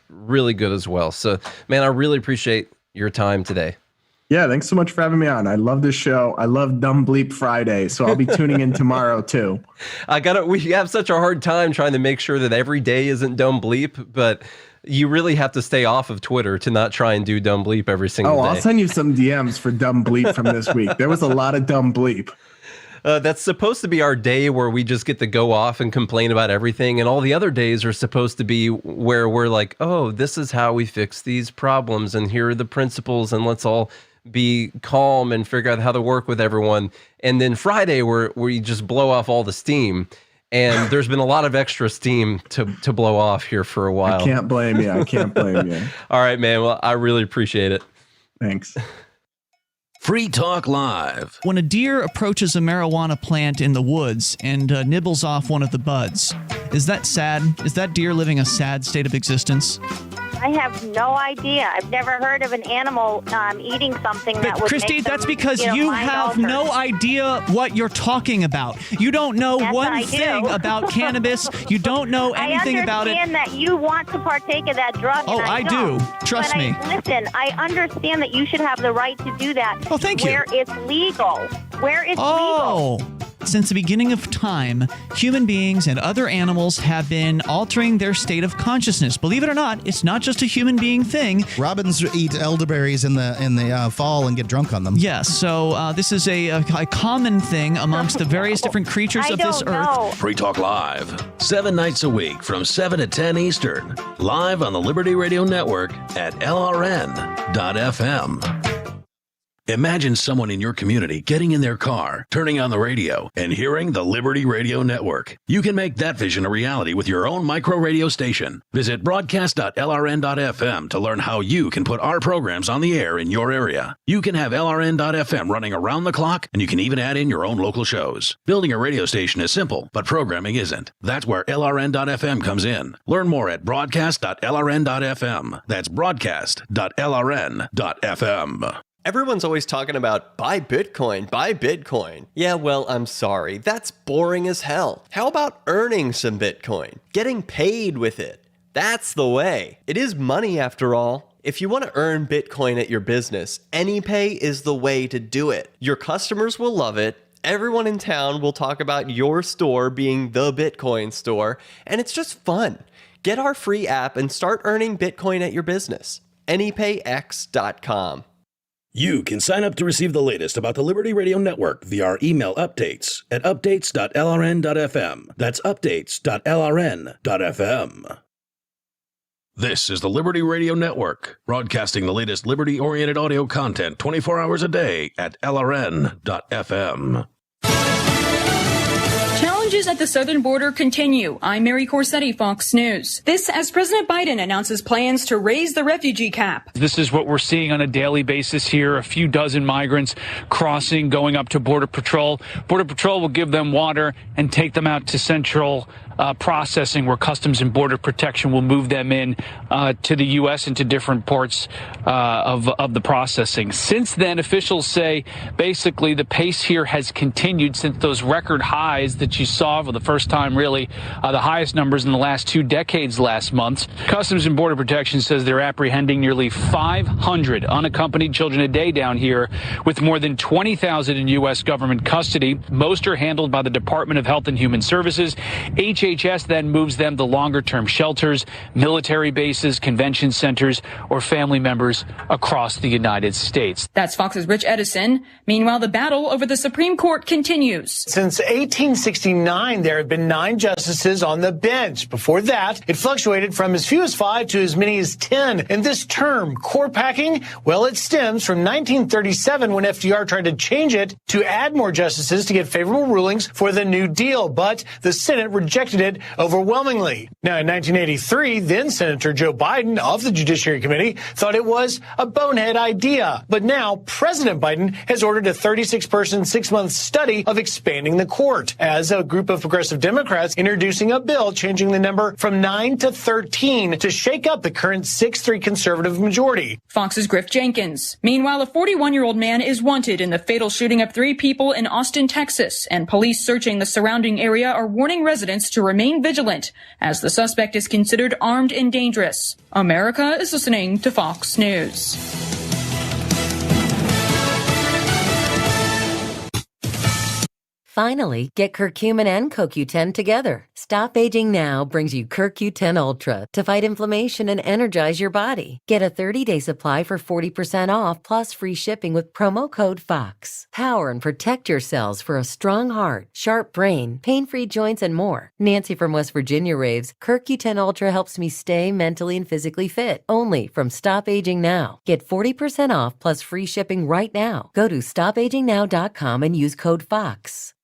really good as well. So, man, I really appreciate your time today. Yeah, thanks so much for having me on. I love this show. I love Dumb Bleep Friday, so I'll be tuning in tomorrow too. We have such a hard time trying to make sure that every day isn't Dumb Bleep, but you really have to stay off of Twitter to not try and do Dumb Bleep every single day. I'll send you some DMs for Dumb Bleep from this week. There was a lot of Dumb Bleep. That's supposed to be our day where we just get to go off and complain about everything. And all the other days are supposed to be where we're like, oh, this is how we fix these problems. And here are the principles. And let's all be calm and figure out how to work with everyone. And then Friday, where you just blow off all the steam. And there's been a lot of extra steam to blow off here for a while. I can't blame you. All right, man. Well, I really appreciate it. Thanks. Free Talk Live. When a deer approaches a marijuana plant in the woods and nibbles off one of the buds, is that sad? Is that deer living a sad state of existence? I have no idea. I've never heard of an animal eating something that would Christy, make them, that's because you have no idea what you're talking about. You don't know one thing about cannabis. You don't know anything about it. I understand that you want to partake of that drug. Oh, I do. Trust me. Listen, I understand that you should have the right to do that. Oh, thank you. Where it's legal. Where it's legal. since the beginning of time, human beings and other animals have been altering their state of consciousness. Believe it or not, it's not just a human being thing. Robins eat elderberries in the fall and get drunk on them. Yes, so this is a common thing amongst the various different creatures of this earth. Free Talk Live, 7 nights a week from 7 to 10 Eastern, live on the Liberty Radio Network at LRN.FM. Imagine someone in your community getting in their car, turning on the radio, and hearing the Liberty Radio Network. You can make that vision a reality with your own micro radio station. Visit broadcast.lrn.fm to learn how you can put our programs on the air in your area. You can have LRN.FM running around the clock, and you can even add in your own local shows. Building a radio station is simple, but programming isn't. That's where LRN.FM comes in. Learn more at broadcast.lrn.fm. That's broadcast.lrn.fm. Everyone's always talking about buy Bitcoin, buy Bitcoin. Yeah, well, I'm sorry. That's boring as hell. How about earning some Bitcoin? Getting paid with it. That's the way. It is money after all. If you want to earn Bitcoin at your business, AnyPay is the way to do it. Your customers will love it. Everyone in town will talk about your store being the Bitcoin store, and it's just fun. Get our free app and start earning Bitcoin at your business. AnyPayX.com. You can sign up to receive the latest about the Liberty Radio Network via our email updates at updates.lrn.fm. That's updates.lrn.fm. This is the Liberty Radio Network, broadcasting the latest liberty-oriented audio content 24 hours a day at lrn.fm. Challenges at the southern border continue. I'm Mary Corsetti, Fox News. This as President Biden announces plans to raise the refugee cap. This is what we're seeing on a daily basis here. A few dozen migrants crossing, going up to Border Patrol. Border Patrol will give them water and take them out to central processing, where Customs and Border Protection will move them in to the U.S. and to different parts of the processing. Since then, officials say basically the pace here has continued since those record highs that you saw for the first time, really the highest numbers in the last 2 decades last month. Customs and Border Protection says they're apprehending nearly 500 unaccompanied children a day down here, with more than 20,000 in U.S. government custody. Most are handled by the Department of Health and Human Services. HHS then moves them to longer-term shelters, military bases, convention centers, or family members across the United States. That's Fox's Rich Edison. Meanwhile, the battle over the Supreme Court continues. Since 1869, there have been 9 justices on the bench. Before that, it fluctuated from as few as 5 to as many as 10. And this term, court packing, well, it stems from 1937 when FDR tried to change it to add more justices to get favorable rulings for the New Deal. But the Senate rejected it overwhelmingly. Now, in 1983, then Senator Joe Biden of the Judiciary Committee thought it was a bonehead idea. But now President Biden has ordered a 36-person, 6-month study of expanding the court, as a group of progressive Democrats introducing a bill changing the number from 9 to 13 to shake up the current 6-3 conservative majority. Fox's Griff Jenkins. Meanwhile, a 41-year-old man is wanted in the fatal shooting of 3 people in Austin, Texas, and police searching the surrounding area are warning residents to remain vigilant, as the suspect is considered armed and dangerous. America is listening to Fox News. Finally, get curcumin and CoQ10 together. Stop Aging Now brings you CoQ10 Ultra to fight inflammation and energize your body. Get a 30-day supply for 40% off plus free shipping with promo code FOX. Power and protect your cells for a strong heart, sharp brain, pain-free joints, and more. Nancy from West Virginia raves, CoQ10 Ultra helps me stay mentally and physically fit. Only from Stop Aging Now. Get 40% off plus free shipping right now. Go to stopagingnow.com and use code FOX.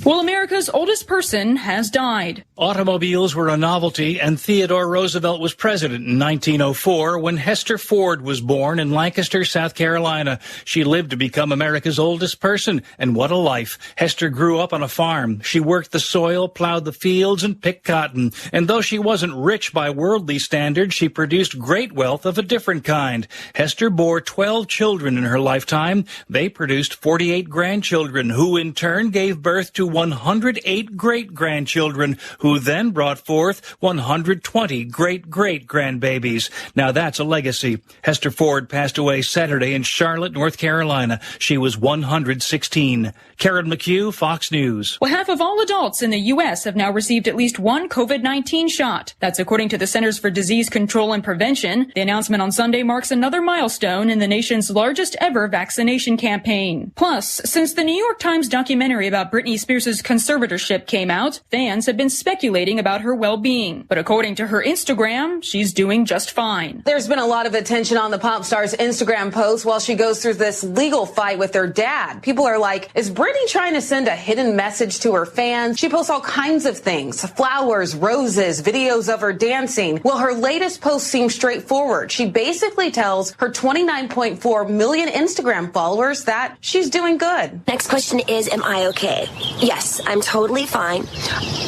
Well, America's oldest person has died. Automobiles were a novelty, and Theodore Roosevelt was president in 1904 when Hester Ford was born in Lancaster, South Carolina. She lived to become America's oldest person, and what a life. Hester grew up on a farm. She worked the soil, plowed the fields, and picked cotton. And though she wasn't rich by worldly standards, she produced great wealth of a different kind. Hester bore 12 children in her lifetime. They produced 48 grandchildren, who in turn gave birth to 108 great-grandchildren, who then brought forth 120 great-great-grandbabies. Now that's a legacy. Hester Ford passed away Saturday in Charlotte, North Carolina. She was 116. Karen McHugh, Fox News. Well, half of all adults in the U.S. have now received at least one COVID-19 shot. That's according to the Centers for Disease Control and Prevention. The announcement on Sunday marks another milestone in the nation's largest ever vaccination campaign. Plus, since the New York Times documentary about Britney Spears' conservatorship came out, fans have been speculating about her well-being. But according to her Instagram, she's doing just fine. There's been a lot of attention on the pop star's Instagram post while she goes through this legal fight with her dad. People are like, is Britney trying to send a hidden message to her fans? She posts all kinds of things, flowers, roses, videos of her dancing. Well, her latest post seems straightforward. She basically tells her 29.4 million Instagram followers that she's doing good. Next question is, am I okay? Yes, I'm totally fine.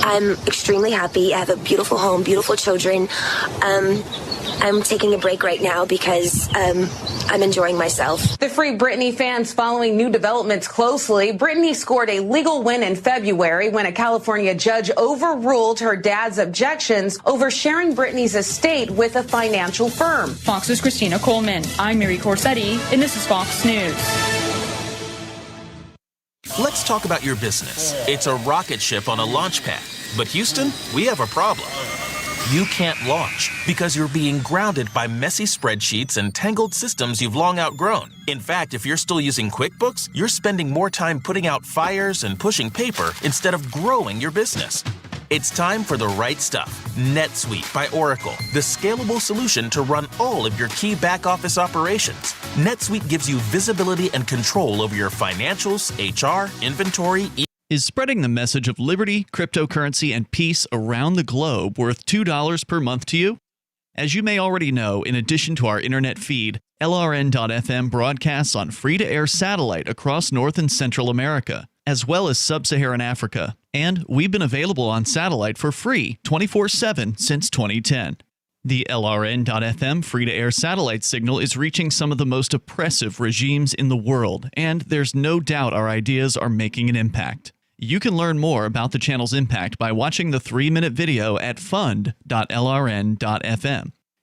I'm extremely happy. I have a beautiful home, beautiful children. I'm taking a break right now because I'm enjoying myself. The Free Britney fans following new developments closely. Britney scored a legal win in February when a California judge overruled her dad's objections over sharing Britney's estate with a financial firm. Fox's Christina Coleman. I'm Mary Corsetti, and this is Fox News. Let's talk about your business. It's a rocket ship on a launch pad. But Houston, we have a problem. You can't launch because you're being grounded by messy spreadsheets and tangled systems you've long outgrown. In fact, if you're still using QuickBooks, you're spending more time putting out fires and pushing paper instead of growing your business. It's time for the right stuff. NetSuite by Oracle, the scalable solution to run all of your key back office operations. NetSuite gives you visibility and control over your financials, HR, inventory. Is spreading the message of liberty, cryptocurrency, and peace around the globe worth $2 per month to you? As you may already know, in addition to our internet feed, LRN.FM broadcasts on free-to-air satellite across North and Central America, as well as Sub-Saharan Africa. And we've been available on satellite for free 24/7 since 2010. The LRN.FM free-to-air satellite signal is reaching some of the most oppressive regimes in the world, and there's no doubt our ideas are making an impact. You can learn more about the channel's impact by watching the 3-minute video at fund.lrn.fm.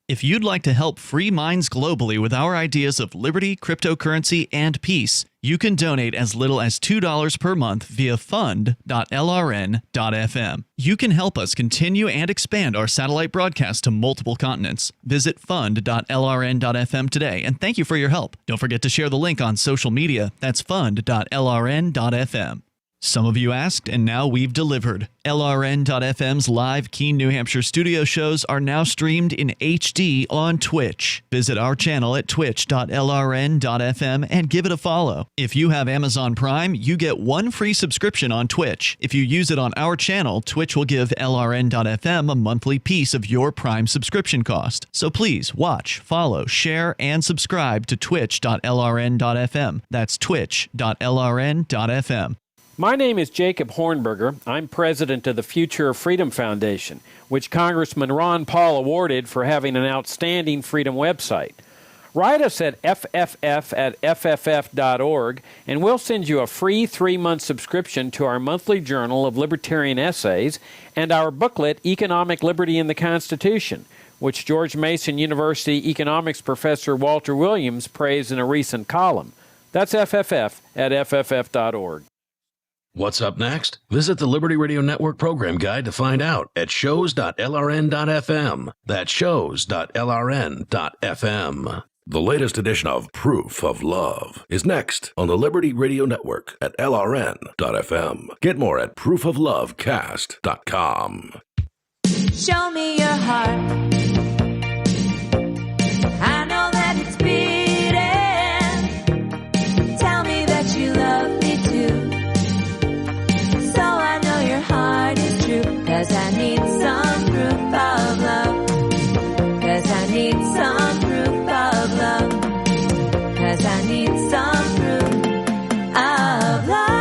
If you'd like to help free minds globally with our ideas of liberty, cryptocurrency, and peace, you can donate as little as $2 per month via fund.lrn.fm. You can help us continue and expand our satellite broadcast to multiple continents. Visit fund.lrn.fm today, and thank you for your help. Don't forget to share the link on social media. That's fund.lrn.fm. Some of you asked, and now we've delivered. LRN.FM's live Keene, New Hampshire studio shows are now streamed in HD on Twitch. Visit our channel at twitch.lrn.fm and give it a follow. If you have Amazon Prime, you get 1 free subscription on Twitch. If you use it on our channel, Twitch will give LRN.FM a monthly piece of your Prime subscription cost. So please watch, follow, share, and subscribe to twitch.lrn.fm. That's twitch.lrn.fm. My name is Jacob Hornberger. I'm president of the Future of Freedom Foundation, which Congressman Ron Paul awarded for having an outstanding freedom website. Write us at fff@fff.org, and we'll send you a free 3-month subscription to our monthly journal of libertarian essays and our booklet, Economic Liberty in the Constitution, which George Mason University economics professor Walter Williams praised in a recent column. That's fff@fff.org. What's up next? Visit the Liberty Radio Network program guide to find out at shows.lrn.fm. That's shows.lrn.fm. The latest edition of Proof of Love is next on the Liberty Radio Network at lrn.fm. Get more at proofoflovecast.com. Show me your heart. I know that it's beating. Tell me that you love me too. So I know your heart is true. 'Cause I need some proof of love. 'Cause I need some proof of love. 'Cause I need some proof of love.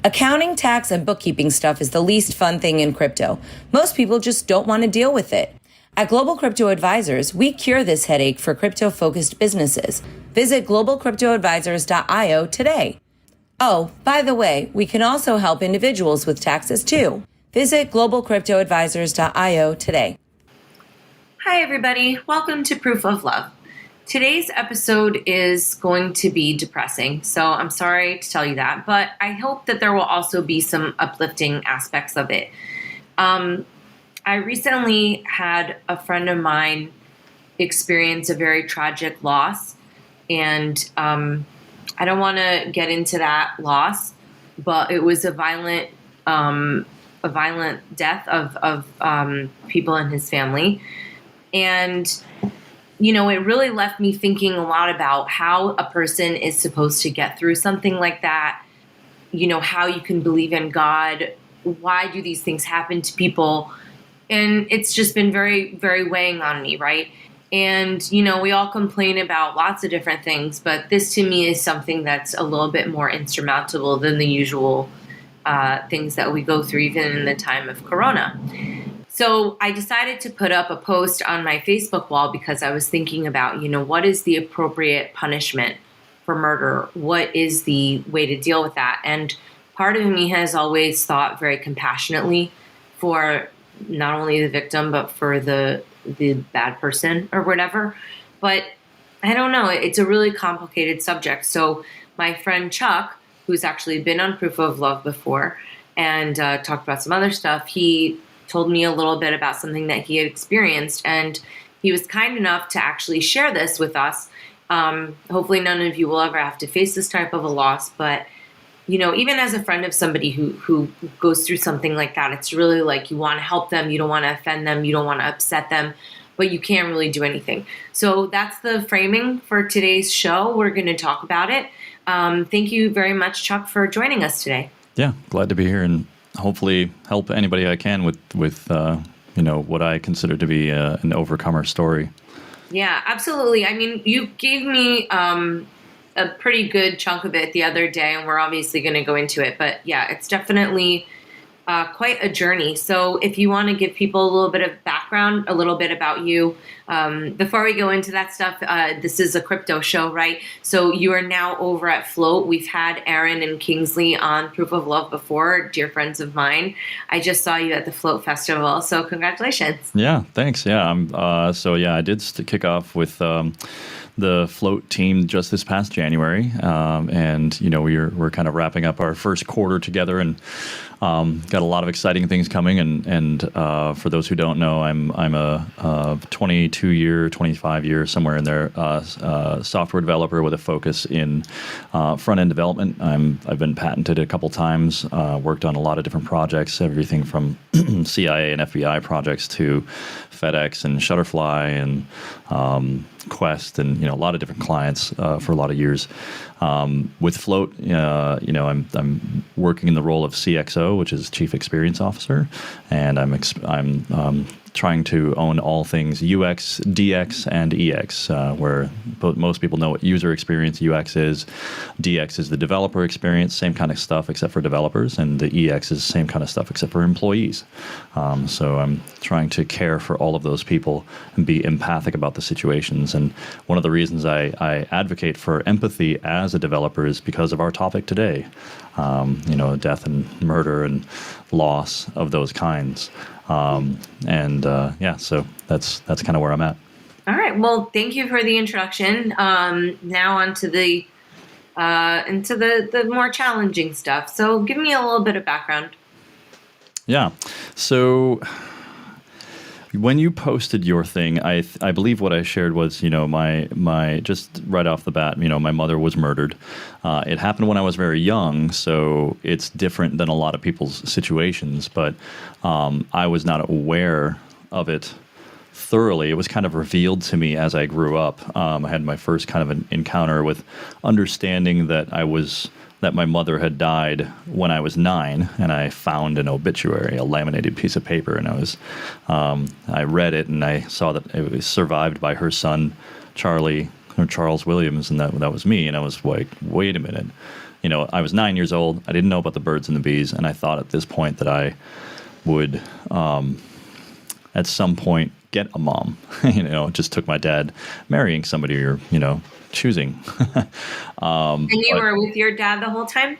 Accounting, tax, and bookkeeping stuff is the least fun thing in crypto. Most people just don't want to deal with it. At Global Crypto Advisors, we cure this headache for crypto-focused businesses. Visit globalcryptoadvisors.io today. Oh, by the way, we can also help individuals with taxes too. Visit globalcryptoadvisors.io today. Hi, everybody. Welcome to Proof of Love. Today's episode is going to be depressing, so I'm sorry to tell you that, but I hope that there will also be some uplifting aspects of it. I recently had a friend of mine experience a very tragic loss, and I don't want to get into that loss, but it was a violent death of people in his family. And, you know, it really left me thinking a lot about how a person is supposed to get through something like that, you know, how you can believe in God, why do these things happen to people? And it's just been very, very weighing on me, right? And, you know, we all complain about lots of different things, but this to me is something that's a little bit more insurmountable than the usual things that we go through, even in the time of Corona. So I decided to put up a post on my Facebook wall because I was thinking about, you know, what is the appropriate punishment for murder? What is the way to deal with that? And part of me has always thought very compassionately for not only the victim, but for the bad person or whatever. But I don't know. It's a really complicated subject. So my friend Chuck, who's actually been on Proof of Love before and talked about some other stuff, he told me a little bit about something that he had experienced, and he was kind enough to actually share this with us. Hopefully none of you will ever have to face this type of a loss, but you know, even as a friend of somebody who goes through something like that, it's really like you want to help them, you don't want to offend them, you don't want to upset them, but you can't really do anything. So that's the framing for today's show. We're going to talk about it. Thank you very much, Chuck, for joining us today. Yeah, glad to be here and hopefully help anybody I can with you know, what I consider to be an overcomer story. Yeah, absolutely. I mean, you gave me a pretty good chunk of it the other day, and we're obviously going to go into it. But yeah, it's definitely quite a journey. So if you want to give people a little bit of background, a little bit about you, before we go into that stuff, this is a crypto show, right? So you are now over at Float. We've had Aaron and Kingsley on Proof of Love before, dear friends of mine. I just saw you at the Float Festival, so congratulations. Yeah, thanks. Yeah, I did kick off with the Float team just this past January, and you know we're kind of wrapping up our first quarter together, and got a lot of exciting things coming. And for those who don't know, I'm a 22-year, 25-year, somewhere in there, software developer with a focus in front-end development. I've been patented a couple times, worked on a lot of different projects, everything from CIA and FBI projects to FedEx and Shutterfly and Quest, and you know a lot of different clients for a lot of years. With Float, you know, I'm working in the role of CXO, which is Chief Experience Officer, and I'm trying to own all things UX, DX, and EX, where most people know what user experience UX is. DX is the developer experience, same kind of stuff except for developers, and the EX is the same kind of stuff except for employees. So I'm trying to care for all of those people and be empathic about the situations. And one of the reasons I advocate for empathy as a developer is because of our topic today. You know, death and murder and loss of those kinds. So that's kind of where I'm at. All right. Well, thank you for the introduction. Now on to the into the more challenging stuff. So give me a little bit of background. Yeah. So when you posted your thing, I believe what I shared was, you know, my just right off the bat, you know, my mother was murdered. It happened when I was very young, so it's different than a lot of people's situations, but I was not aware of it thoroughly. It was kind of revealed to me as I grew up. I had my first kind of an encounter with understanding that my mother had died when I was 9, and I found an obituary, a laminated piece of paper, and I read it, and I saw that it was survived by her son, Charles Williams, and that was me, and I was like, wait a minute. You know, I was 9 years old, I didn't know about the birds and the bees, and I thought at this point that I would, at some point, get a mom. It just took my dad marrying somebody or, choosing. And you were with your dad the whole time?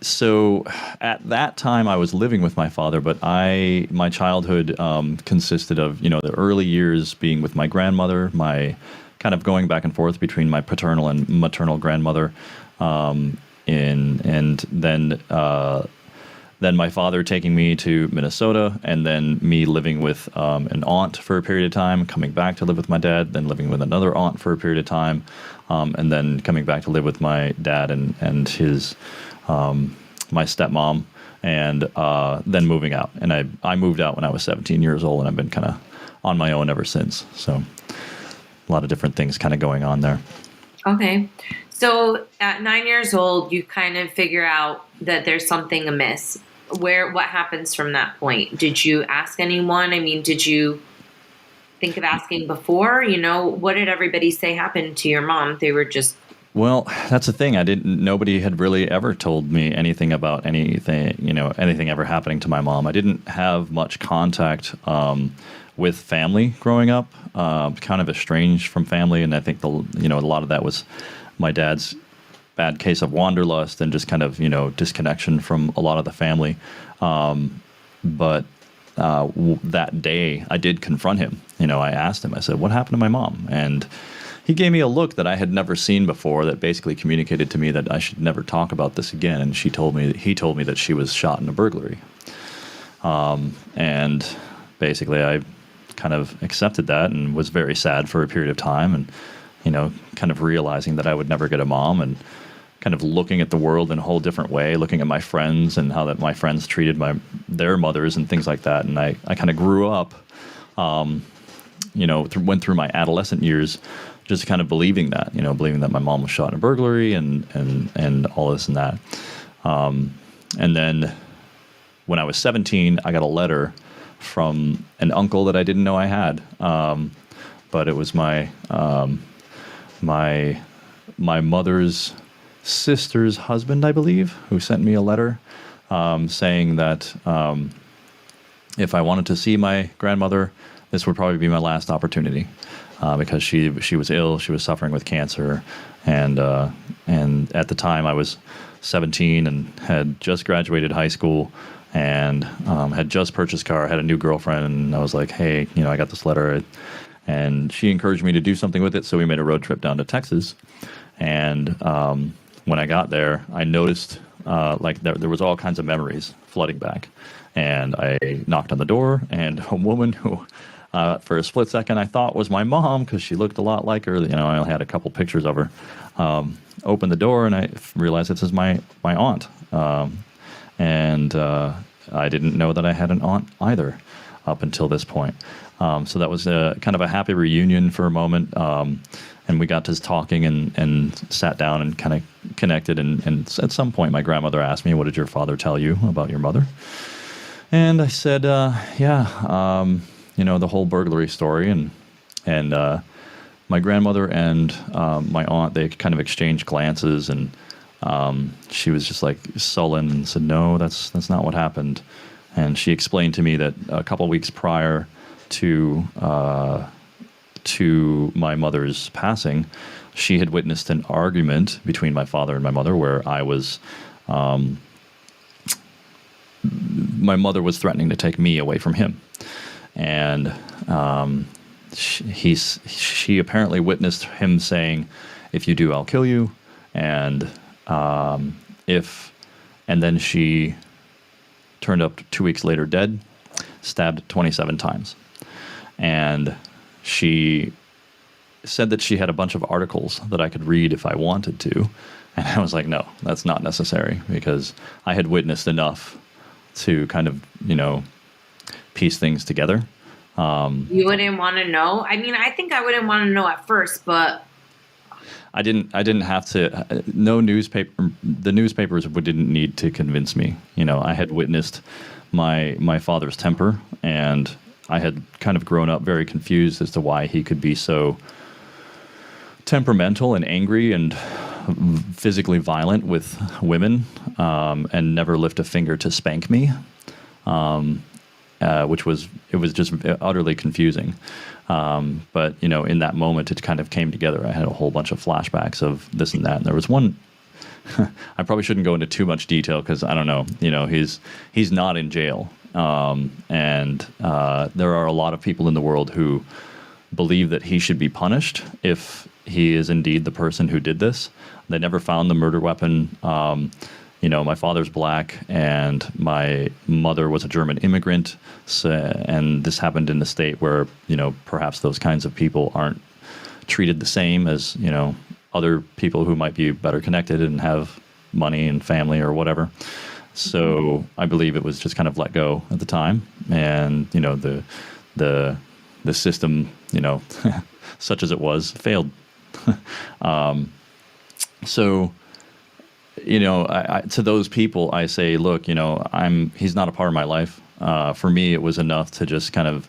So at that time I was living with my father, but my childhood consisted of, the early years being with my grandmother, my kind of going back and forth between my paternal and maternal grandmother, and then my father taking me to Minnesota, and then me living with an aunt for a period of time, coming back to live with my dad, then living with another aunt for a period of time, and then coming back to live with my dad and his my stepmom, and then moving out. And I moved out when I was 17 years old, and I've been kind of on my own ever since. So a lot of different things kind of going on there. Okay. So at 9 years old, you kind of figure out that there's something amiss. What happens from that point? Did you ask anyone? I mean, did you think of asking before? What did everybody say happened to your mom? They were just... Well, that's the thing. Nobody had really ever told me anything about anything ever happening to my mom. I didn't have much contact with family growing up, kind of estranged from family. And I think a lot of that was my dad's bad case of wanderlust and just kind of, disconnection from a lot of the family. But that day I did confront him. I asked him, I said, what happened to my mom? And he gave me a look that I had never seen before that basically communicated to me that I should never talk about this again. And he told me that she was shot in a burglary. And basically I kind of accepted that and was very sad for a period of time, and, kind of realizing that I would never get a mom, and kind of looking at the world in a whole different way, looking at my friends and how that my friends treated their mothers and things like that. And I kind of grew up, went through my adolescent years just kind of believing that my mom was shot in a burglary and all this and that. And then when I was 17, I got a letter from an uncle that I didn't know I had. But it was my mother's sister's husband, I believe, who sent me a letter saying that if I wanted to see my grandmother, this would probably be my last opportunity, because she was ill, she was suffering with cancer, and at the time I was 17 and had just graduated high school and had just purchased a car, had a new girlfriend, and I was like, hey, I got this letter, and she encouraged me to do something with it, so we made a road trip down to Texas, and when I got there, I noticed there was all kinds of memories flooding back. And I knocked on the door, and a woman who, for a split second, I thought was my mom because she looked a lot like her. I only had a couple pictures of her. Opened the door, and I realized this is my aunt. And I didn't know that I had an aunt either up until this point. So that was kind of a happy reunion for a moment. And we got to talking and sat down and kind of connected. And at some point, my grandmother asked me, what did your father tell you about your mother? And I said, the whole burglary story. And my grandmother and my aunt, they kind of exchanged glances. And she was just like sullen and said, no, that's not what happened. And she explained to me that a couple weeks prior to my mother's passing, she had witnessed an argument between my father and my mother where I was, my mother was threatening to take me away from him. And she apparently witnessed him saying, if you do, I'll kill you. And then she turned up 2 weeks later dead, stabbed 27 times. And she said that she had a bunch of articles that I could read if I wanted to. And I was like, no, that's not necessary, because I had witnessed enough to kind of, piece things together. You wouldn't want to know? I mean, I think I wouldn't want to know at first, but... I didn't have to. The newspapers didn't need to convince me. I had witnessed my father's temper, and I had kind of grown up very confused as to why he could be so temperamental and angry and physically violent with women, and never lift a finger to spank me. which was just utterly confusing. But in that moment, it kind of came together. I had a whole bunch of flashbacks of this and that. And there was one. I probably shouldn't go into too much detail because I don't know. He's not in jail, and there are a lot of people in the world who believe that he should be punished if he is indeed the person who did this. They never found the murder weapon. My father's black and my mother was a German immigrant. And this happened in the state where, perhaps those kinds of people aren't treated the same as, other people who might be better connected and have money and family or whatever. So I believe it was just kind of let go at the time. And, the system, such as it was, failed. So, to those people, I say, look, he's not a part of my life. For me, it was enough to just kind of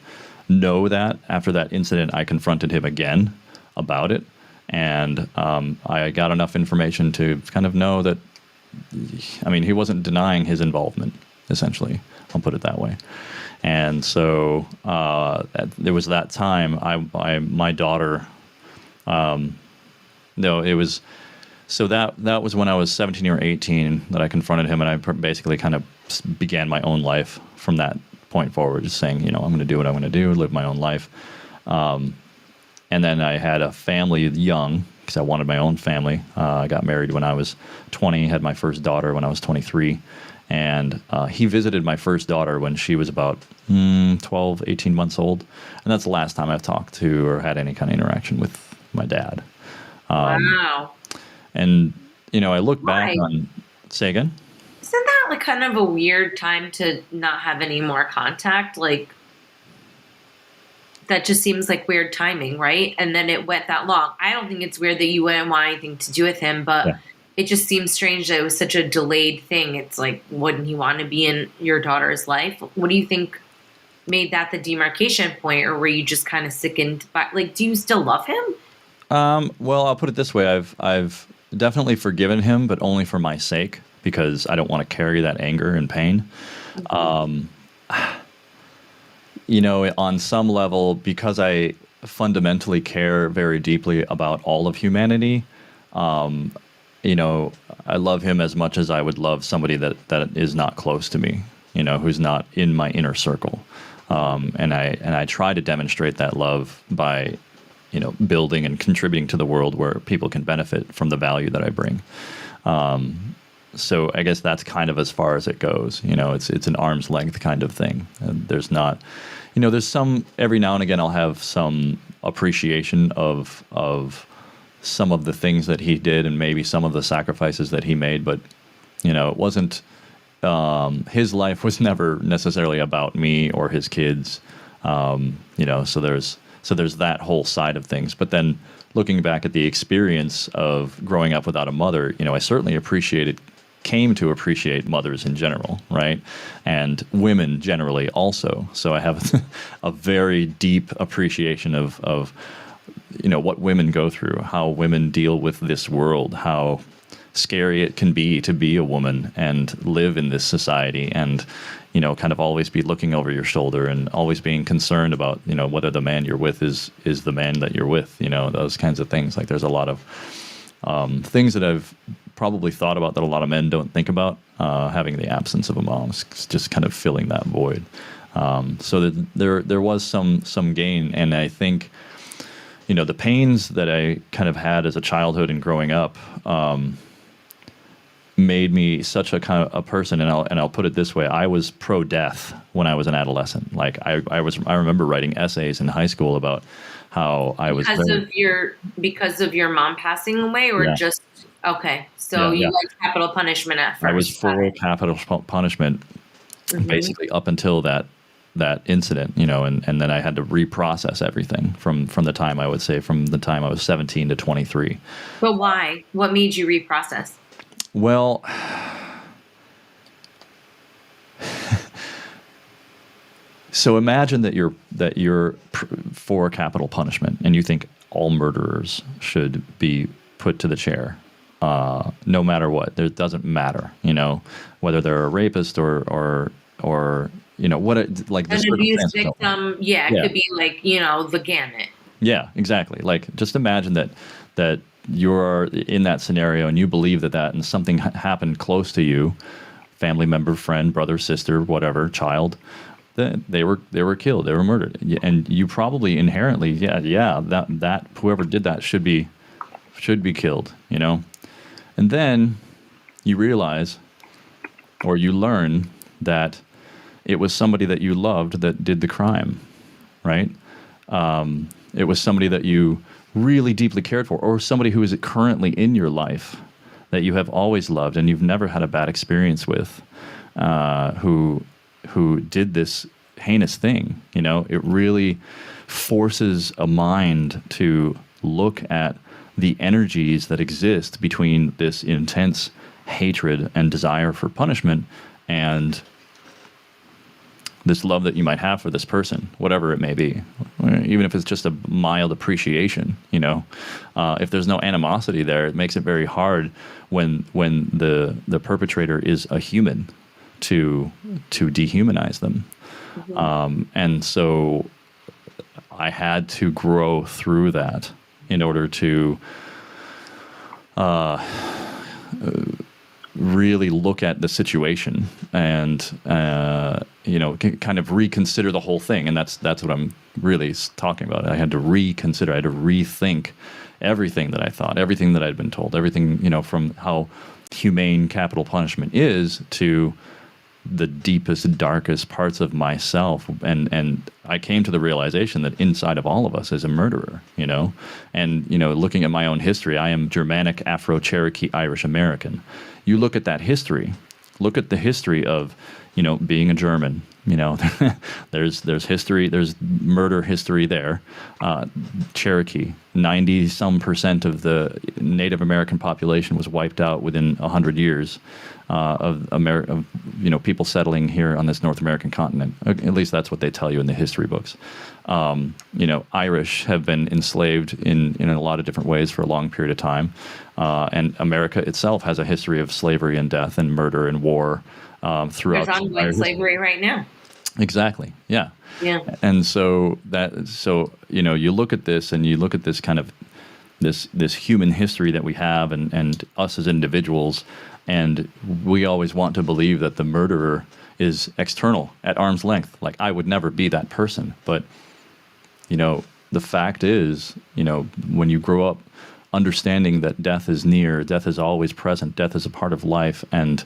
know that after that incident, I confronted him again about it. And I got enough information to kind of know that, he wasn't denying his involvement, essentially. I'll put it that way. And so there was that time, my daughter, it was... So that was when I was 17 or 18 that I confronted him, and I basically kind of began my own life from that point forward, just saying, I'm going to do what I'm going to do, live my own life. And then I had a family young, because I wanted my own family. I got married when I was 20, had my first daughter when I was 23. And he visited my first daughter when she was about 12, 18 months old. And that's the last time I've talked to or had any kind of interaction with my dad. Wow. And, I look back on... Say again? Isn't that like kind of a weird time to not have any more contact? Like, that just seems like weird timing, right? And then it went that long. I don't think it's weird that you wouldn't want anything to do with him, but it just seems strange that it was such a delayed thing. It's like, wouldn't he want to be in your daughter's life? What do you think made that the demarcation point, or were you just kind of sickened by, like, do you still love him? Well, I'll put it this way. I've definitely forgiven him, but only for my sake, because I don't want to carry that anger and pain. On some level, because I fundamentally care very deeply about all of humanity, I love him as much as I would love somebody that is not close to me, who's not in my inner circle. And I try to demonstrate that love by building and contributing to the world where people can benefit from the value that I bring. So I guess that's kind of as far as it goes. It's an arm's length kind of thing. And there's not, there's some, every now and again I'll have some appreciation of some of the things that he did and maybe some of the sacrifices that he made. But, it wasn't, his life was never necessarily about me or his kids. So there's that whole side of things. But then looking back at the experience of growing up without a mother, I certainly came to appreciate mothers in general, right? And women generally also. So I have a very deep appreciation of what women go through, how women deal with this world, how scary it can be to be a woman and live in this society and, kind of always be looking over your shoulder and always being concerned about, whether the man you're with is the man that you're with, those kinds of things. Like there's a lot of things that I've probably thought about that a lot of men don't think about, having the absence of a mom, just kind of filling that void. So that there was some gain. And I think, the pains that I kind of had as a childhood and growing up, made me such a kind of a person, and I'll put it this way: I was pro-death when I was an adolescent. Like I remember writing essays in high school about how I was because of your mom passing away, or just okay. So you liked capital punishment at first. I was for capital punishment, basically up until that incident, and then I had to reprocess everything from the time I was 17 to 23. But why? What made you reprocess? Well, so imagine that you're for capital punishment, and you think all murderers should be put to the chair, no matter what. It doesn't matter, whether they're a rapist or what like the An abuse circumstances. victim, it could be like, the gamut. Yeah, exactly. Like, just imagine that you're in that scenario and you believe that and something happened close to you, family member, friend, brother, sister, whatever, child, that they were killed, they were murdered, and you probably inherently, that whoever did that should be killed, and then you realize, or you learn that it was somebody that you loved that did the crime, right? It was somebody that you really deeply cared for, or somebody who is currently in your life that you have always loved and you've never had a bad experience with, who did this heinous thing. It really forces a mind to look at the energies that exist between this intense hatred and desire for punishment and this love that you might have for this person, whatever it may be, even if it's just a mild appreciation. If there's no animosity there, it makes it very hard when the perpetrator is a human to dehumanize them. Mm-hmm. And so I had to grow through that in order to really look at the situation and kind of reconsider the whole thing. And that's what I'm really talking about. I had to reconsider, I had to rethink everything that I thought, everything that I'd been told, everything, from how humane capital punishment is to the deepest, darkest parts of myself. And I came to the realization that inside of all of us is a murderer, and, looking at my own history, I am Germanic, Afro, Cherokee, Irish American. You look at that history, look at the history of, being a German, there's history, there's murder history there. Cherokee, 90% of the Native American population was wiped out within 100 years of people settling here on this North American continent. At least that's what they tell you in the history books. Irish have been enslaved in a lot of different ways for a long period of time. And America itself has a history of slavery and death and murder and war throughout. There's ongoing slavery right now. Exactly. Yeah. Yeah. And so you look at this and you look at this kind of this human history that we have and us as individuals, and we always want to believe that the murderer is external, at arm's length. Like, I would never be that person. But, the fact is, when you grow up understanding that death is near, death is always present, death is a part of life, and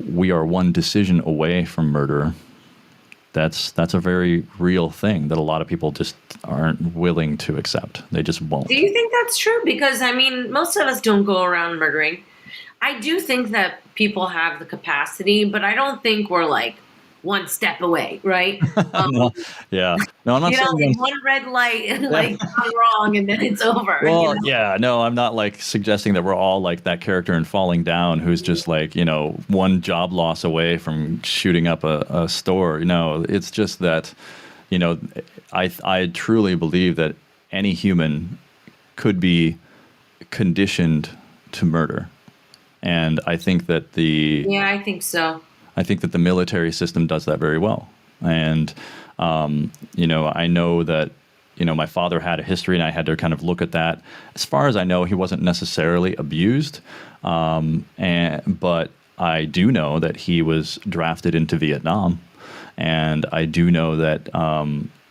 we are one decision away from murder, that's a very real thing that a lot of people just aren't willing to accept. They just won't. Do you think that's true? Because, most of us don't go around murdering. I do think that people have the capacity, but I don't think we're like one step away, right? No, yeah. No, I'm not saying one red light, like gone wrong, and then it's over. Well, yeah, no, I'm not like suggesting that we're all like that character in Falling Down who's just like, one job loss away from shooting up a store. No, it's just that, I truly believe that any human could be conditioned to murder. And I think that I think so. I think that the military system does that very well. And, I know that, my father had a history and I had to kind of look at that. As far as I know, he wasn't necessarily abused. But I do know that he was drafted into Vietnam. And I do know that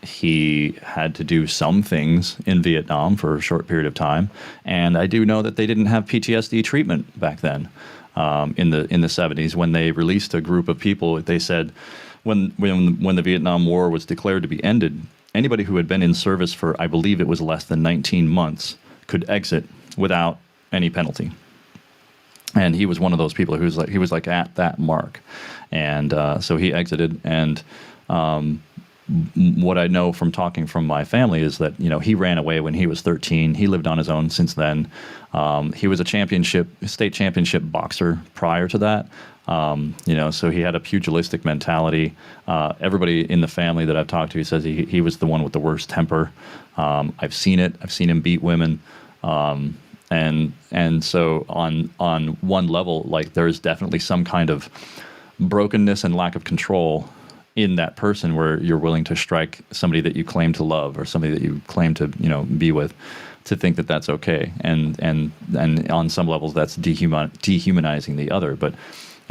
he had to do some things in Vietnam for a short period of time. And I do know that they didn't have PTSD treatment back then. In the 70s, when they released a group of people, they said when the Vietnam War was declared to be ended, anybody who had been in service for, I believe it was less than 19 months, could exit without any penalty. And he was one of those people who was like at that mark, and so he exited. And what I know from talking from my family is that he ran away when he was 13. He lived on his own since then. He was a state championship boxer prior to that. So he had a pugilistic mentality. Everybody in the family that I've talked to says he was the one with the worst temper. I've seen it. I've seen him beat women. And so on one level, like, there's definitely some kind of brokenness and lack of control in that person where you're willing to strike somebody that you claim to love or somebody that you claim to, be with, to think that that's okay. And on some levels that's dehumanizing the other. But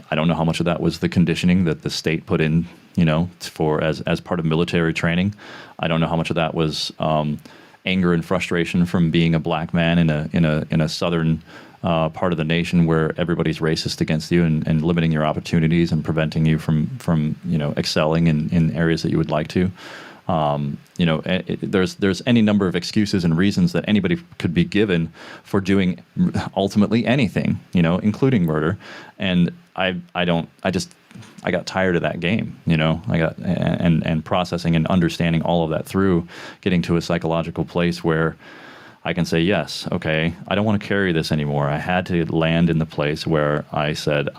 I don't know how much of that was the conditioning that the state put in, for as part of military training. I don't know how much of that was anger and frustration from being a black man in a southern part of the nation where everybody's racist against you and limiting your opportunities and preventing you from excelling in areas that you would like to. There's any number of excuses and reasons that anybody could be given for doing ultimately anything, including murder. And I got tired of that game, I got and processing and understanding all of that through getting to a psychological place where I can say, yes, okay, I don't want to carry this anymore. I had to land in the place where I said,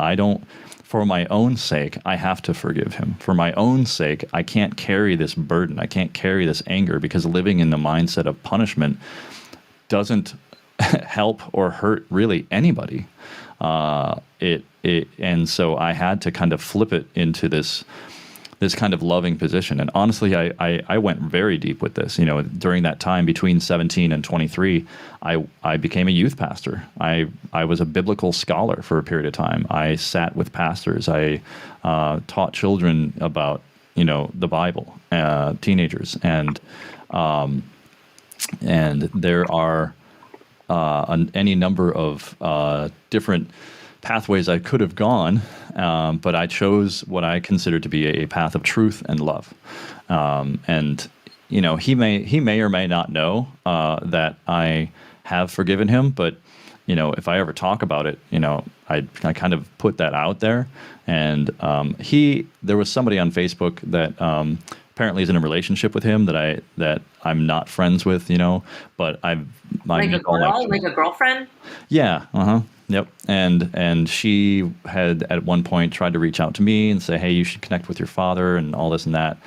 for my own sake, I have to forgive him. For my own sake, I can't carry this burden. I can't carry this anger, because living in the mindset of punishment doesn't help or hurt really anybody. And so I had to kind of flip it into this kind of loving position. And honestly, I went very deep with this. During that time between 17 and 23, I became a youth pastor. I was a biblical scholar for a period of time. I sat with pastors. I taught children about, the Bible, teenagers. And there are any number of different pathways I could have gone, but I chose what I consider to be a path of truth and love. And he may or may not know that I have forgiven him, but if I ever talk about it, I kind of put that out there. And there was somebody on Facebook that apparently is in a relationship with him that I'm not friends with, but like a girl, like a girlfriend. Yeah. Yep. And she had at one point tried to reach out to me and say, hey, you should connect with your father and all this and that.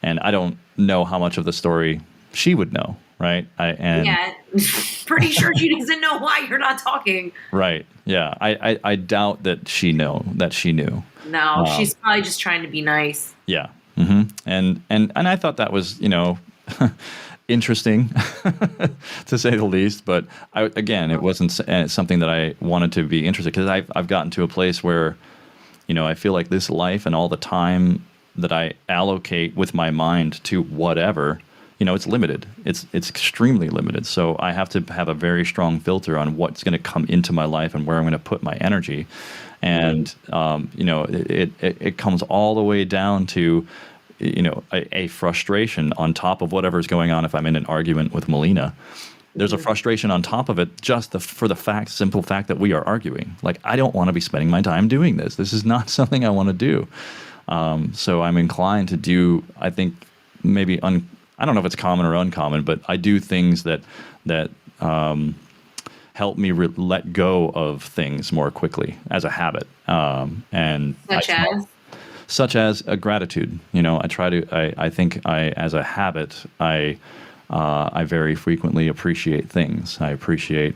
And I don't know how much of the story she would know. Right. Pretty sure she doesn't know why you're not talking. Right. Yeah. I doubt that she knew. No, she's probably just trying to be nice. Yeah. Mm-hmm. And I thought that was, interesting to say the least, but it wasn't something that I wanted to be interested, because I've gotten to a place where, I feel like this life and all the time that I allocate with my mind to whatever, it's limited. It's extremely limited. So I have to have a very strong filter on what's going to come into my life and where I'm going to put my energy. And, it comes all the way down to, a frustration on top of whatever's going on. If I'm in an argument with Melina, there's a frustration on top of it just for the simple fact that we are arguing. Like, I don't want to be spending my time doing this. This is not something I want to do. So I'm inclined to do, I think, maybe, I don't know if it's common or uncommon, but I do things that help me let go of things more quickly as a habit. Such as a gratitude. I think as a habit, I very frequently appreciate things. I appreciate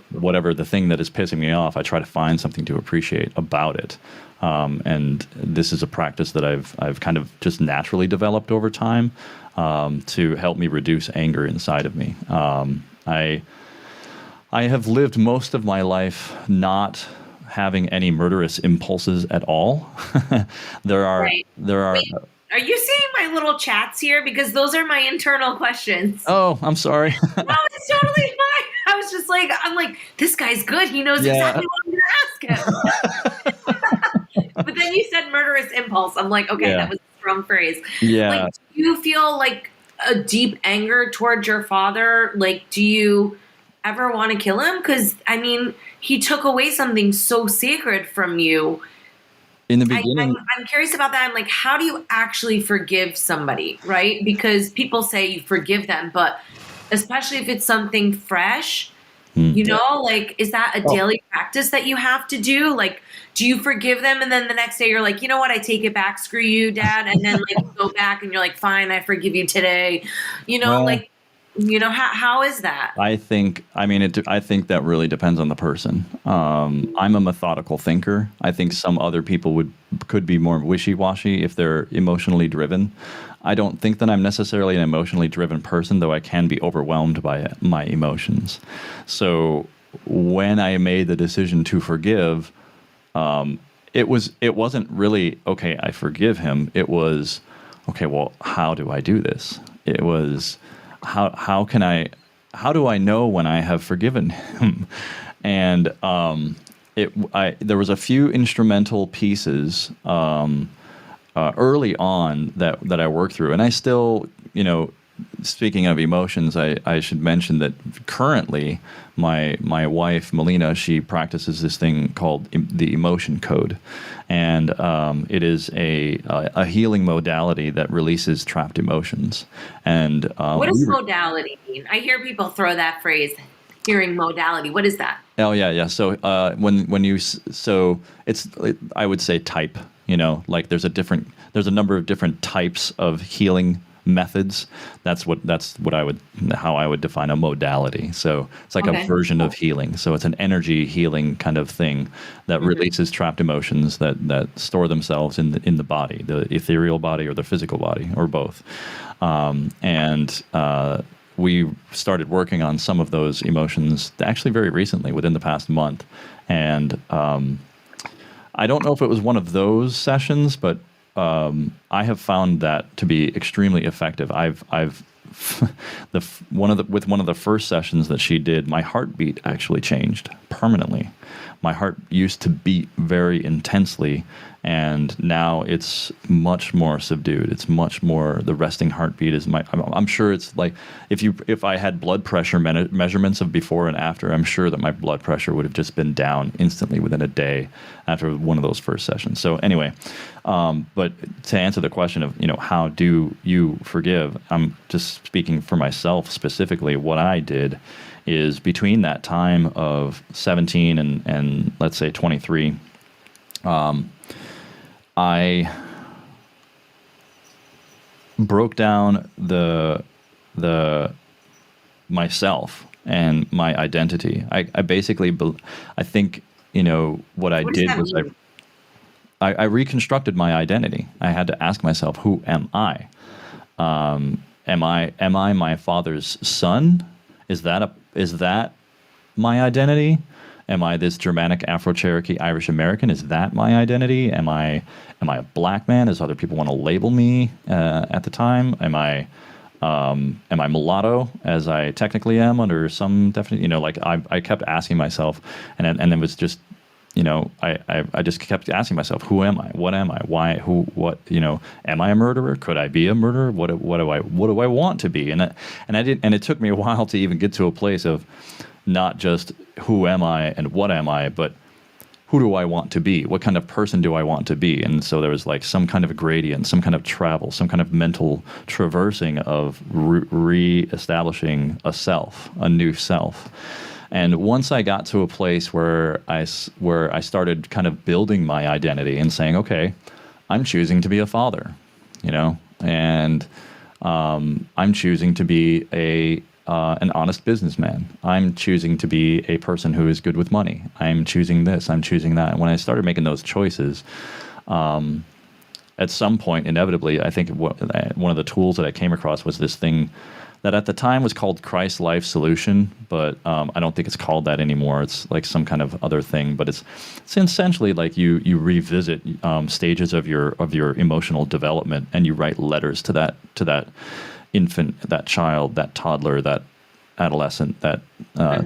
whatever the thing that is pissing me off. I try to find something to appreciate about it. And this is a practice that I've kind of just naturally developed over time to help me reduce anger inside of me. I have lived most of my life not having any murderous impulses at all. There are. Wait, are you seeing my little chats here? Because those are my internal questions. Oh, I'm sorry. No, it's totally fine. I was just like, this guy's good. He knows exactly what I'm going to ask him. But then you said murderous impulse. I'm like, okay, that was a strong phrase. Yeah. Like, do you feel like a deep anger towards your father? Like, do you ever want to kill him? Because, he took away something so sacred from you. In the beginning, I'm curious about that. I'm like, how do you actually forgive somebody, right? Because people say you forgive them, but especially if it's something fresh, like, is that a daily practice that you have to do? Like, do you forgive them and then the next day you're like, you know what, I take it back, screw you, Dad, and then like go back and you're like, fine, I forgive you today, How is that? I think that really depends on the person. I'm a methodical thinker. I think some other people could be more wishy-washy if they're emotionally driven. I don't think that I'm necessarily an emotionally driven person, though I can be overwhelmed by my emotions. So when I made the decision to forgive, it wasn't really, okay, I forgive him. It was, okay, well, how do I do this? It was, how do I know when I have forgiven him? And there was a few instrumental pieces early on that I worked through, and I still, speaking of emotions, I should mention that currently my wife Melina, she practices this thing called the Emotion Code, and it is a healing modality that releases trapped emotions. And what does modality mean? I hear people throw that phrase, hearing modality. What is that? Oh yeah. So I would say type. Like there's a number of different types of healing methods. That's how I would define a modality. So it's like a version of healing. So it's an energy healing kind of thing that releases trapped emotions that store themselves in the body, the ethereal body or the physical body, or both. We started working on some of those emotions actually very recently, within the past month. And I don't know if it was one of those sessions, but I have found that to be extremely effective. With one of the first sessions that she did, my heartbeat actually changed permanently. My heart used to beat very intensely, and now it's much more subdued. It's much more, the resting heartbeat is I'm sure it's like if I had blood pressure measurements of before and after, I'm sure that my blood pressure would have just been down instantly within a day after one of those first sessions. So anyway, but to answer the question of, how do you forgive? I'm just speaking for myself specifically. What I did is, between that time of 17 and let's say 23, I broke down the myself and my identity. I basically, I think, what I did was I reconstructed my identity. I had to ask myself, who am I? Am I my father's son? Is that my identity? Am I this Germanic, Afro-Cherokee, Irish American? Is that my identity? Am I a black man, as other people want to label me at the time? Am I mulatto, as I technically am under some definite? I kept asking myself, and it was just, I just kept asking myself, who am I? What am I? Why? Who? What? Am I a murderer? Could I be a murderer? What do I want to be? And it took me a while to even get to a place of not just who am I and what am I, but who do I want to be? What kind of person do I want to be? And so there was like some kind of a gradient, some kind of travel, some kind of mental traversing of re-establishing a self, a new self. And once I got to a place where I started kind of building my identity and saying, okay, I'm choosing to be a father, and I'm choosing to be an honest businessman. I'm choosing to be a person who is good with money. I'm choosing this. I'm choosing that. And when I started making those choices, at some point, inevitably, I think one of the tools that I came across was this thing that at the time was called Christ Life Solution, but I don't think it's called that anymore. It's like some kind of other thing, but it's essentially like you revisit stages of your emotional development, and you write letters to that infant, that child, that toddler, that adolescent, that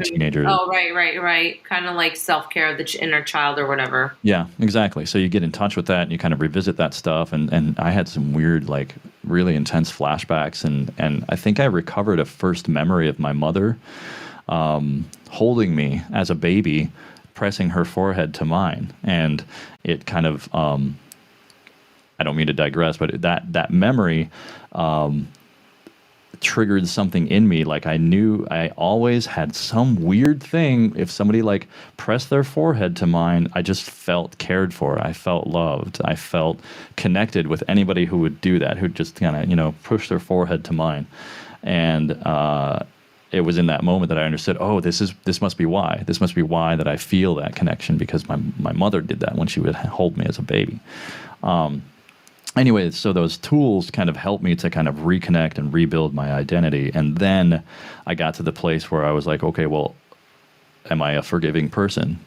teenager. Oh, right. Kind of like self-care of the inner child or whatever. Yeah, exactly. So you get in touch with that and you kind of revisit that stuff. And I had some weird, like really intense flashbacks. And I think I recovered a first memory of my mother holding me as a baby, pressing her forehead to mine. And it kind of, I don't mean to digress, but that memory triggered something in me. Like I knew I always had some weird thing. If somebody like pressed their forehead to mine, I just felt cared for. I felt loved. I felt connected with anybody who would do that, who just kind of, push their forehead to mine. And it was in that moment that I understood, oh, this must be why. This must be why that I feel that connection, because my mother did that when she would hold me as a baby. Anyway, so those tools kind of helped me to kind of reconnect and rebuild my identity. And then I got to the place where I was like, okay, well, am I a forgiving person?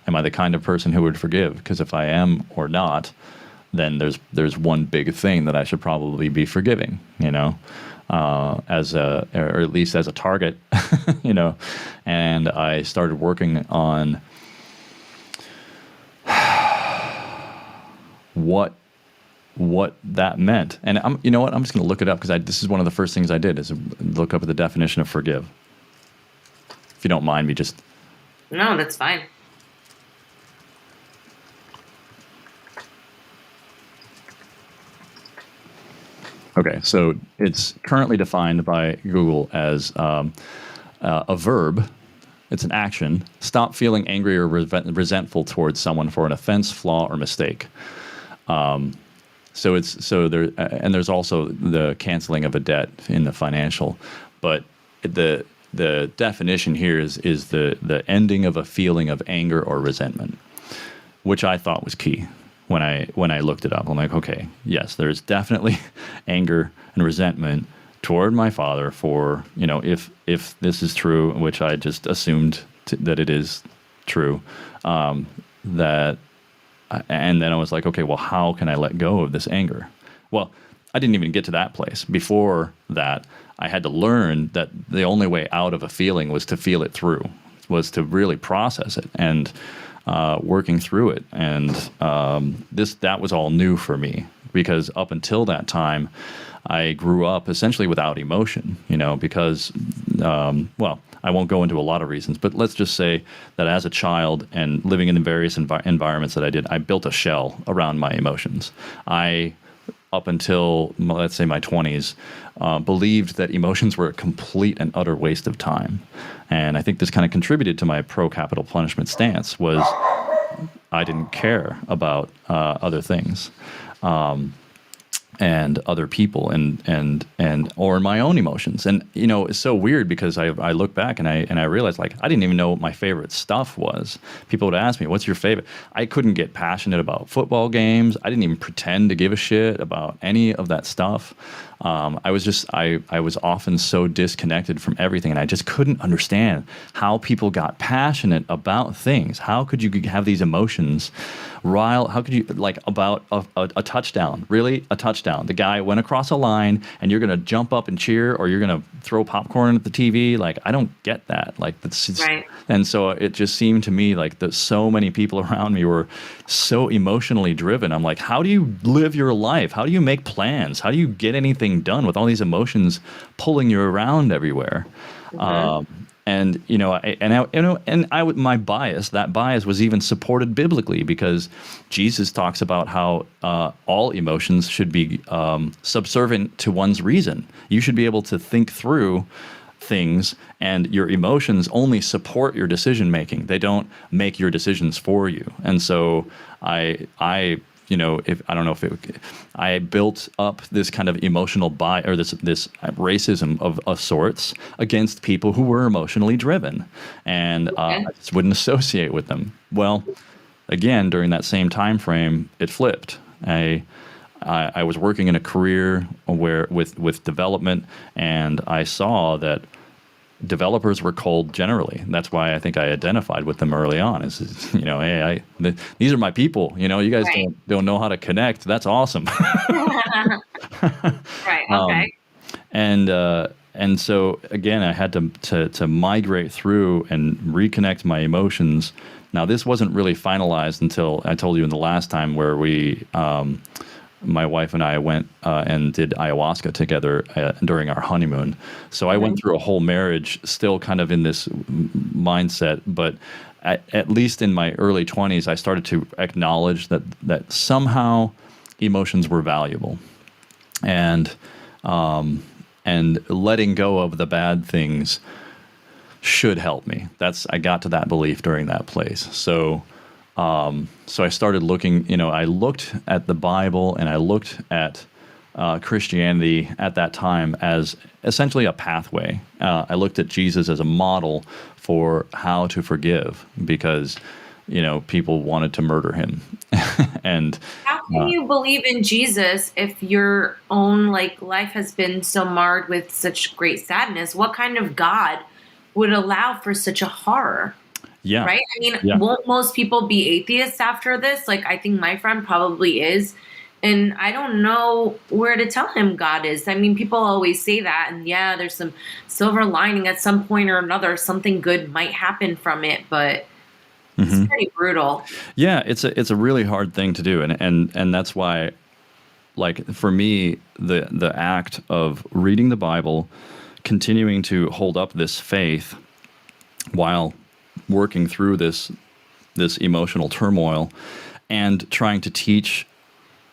Am I the kind of person who would forgive? Because if I am or not, then there's one big thing that I should probably be forgiving, you know, or at least as a target, you know. And I started working on what that meant. And you know what? I'm just going to look it up, because this is one of the first things I did, is look up the definition of forgive. If you don't mind me just... No, that's fine. Okay, so it's currently defined by Google as a verb. It's an action. Stop feeling angry or resentful towards someone for an offense, flaw, or mistake. There's also the canceling of a debt in the financial, but the definition here is the ending of a feeling of anger or resentment, which I thought was key. When I looked it up, I'm like, okay, yes, there's definitely anger and resentment toward my father for, you know, if this is true, which I just assumed that it is true, and then I was like, okay, well, how can I let go of this anger? Well, I didn't even get to that place. Before that, I had to learn that the only way out of a feeling was to feel it through, was to really process it, and working through it. And that was all new for me, because up until that time, I grew up essentially without emotion, you know, because, well, I won't go into a lot of reasons, but let's just say that as a child and living in the various environments that I did, I built a shell around my emotions. Up until, let's say, my 20s, believed that emotions were a complete and utter waste of time. And I think this kind of contributed to my pro-capital punishment stance, was I didn't care about other things. And other people and or my own emotions. And, you know, it's so weird, because I look back and I realized, like, I didn't even know what my favorite stuff was. People would ask me, what's your favorite? I couldn't get passionate about football games. I didn't even pretend to give a shit about any of that stuff. I was often so disconnected from everything, and I just couldn't understand how people got passionate about things. How could you have these emotions how could you, like, about a touchdown? Really? A touchdown. The guy went across a line, and you're going to jump up and cheer, or you're going to throw popcorn at the TV? Like, I don't get that. Like, that's right. And so it just seemed to me like that so many people around me were so emotionally driven. I'm like, how do you live your life? How do you make plans? How do you get anything done with all these emotions pulling you around everywhere? Mm-hmm. And, you know, my bias, that bias was even supported biblically, because Jesus talks about how all emotions should be subservient to one's reason. You should be able to think through things, and your emotions only support your decision making. They don't make your decisions for you. And so you know, I built up this kind of emotional bias, or this racism of sorts against people who were emotionally driven, and I just wouldn't associate with them. Well, again, during that same time frame, it flipped. I was working in a career with development, and I saw that developers were cold generally. And that's why I think I identified with them early on. Is, you know, hey, these are my people. You know, you guys don't know how to connect. That's awesome. Right. Okay. And so again, I had to migrate through and reconnect my emotions. Now, this wasn't really finalized until I told you in the last time, where we. My wife and I went and did ayahuasca together during our honeymoon. So I went through a whole marriage still kind of in this mindset, but at least in my early 20s, I started to acknowledge that somehow emotions were valuable, and letting go of the bad things should help me. I got to that belief during that place. So I started looking, you know, I looked at the Bible, and I looked at Christianity at that time as essentially a pathway. I looked at Jesus as a model for how to forgive because, people wanted to murder him. And how can you believe in Jesus if your own life has been so marred with such great sadness? What kind of God would allow for such a horror? Yeah. Right? I mean, won't most people be atheists after this? I think my friend probably is. And I don't know where to tell him God is. I mean, people always say that. And yeah, there's some silver lining at some point or another. Something good might happen from it. But it's pretty brutal. Yeah, it's a really hard thing to do. And that's why, for me, the act of reading the Bible, continuing to hold up this faith while working through this emotional turmoil and trying to teach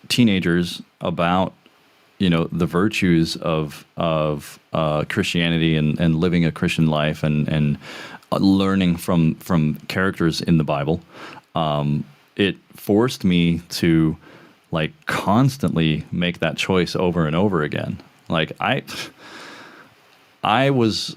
teenagers about the virtues of Christianity and living a Christian life and learning from characters in the Bible, it forced me to constantly make that choice over and over again. I was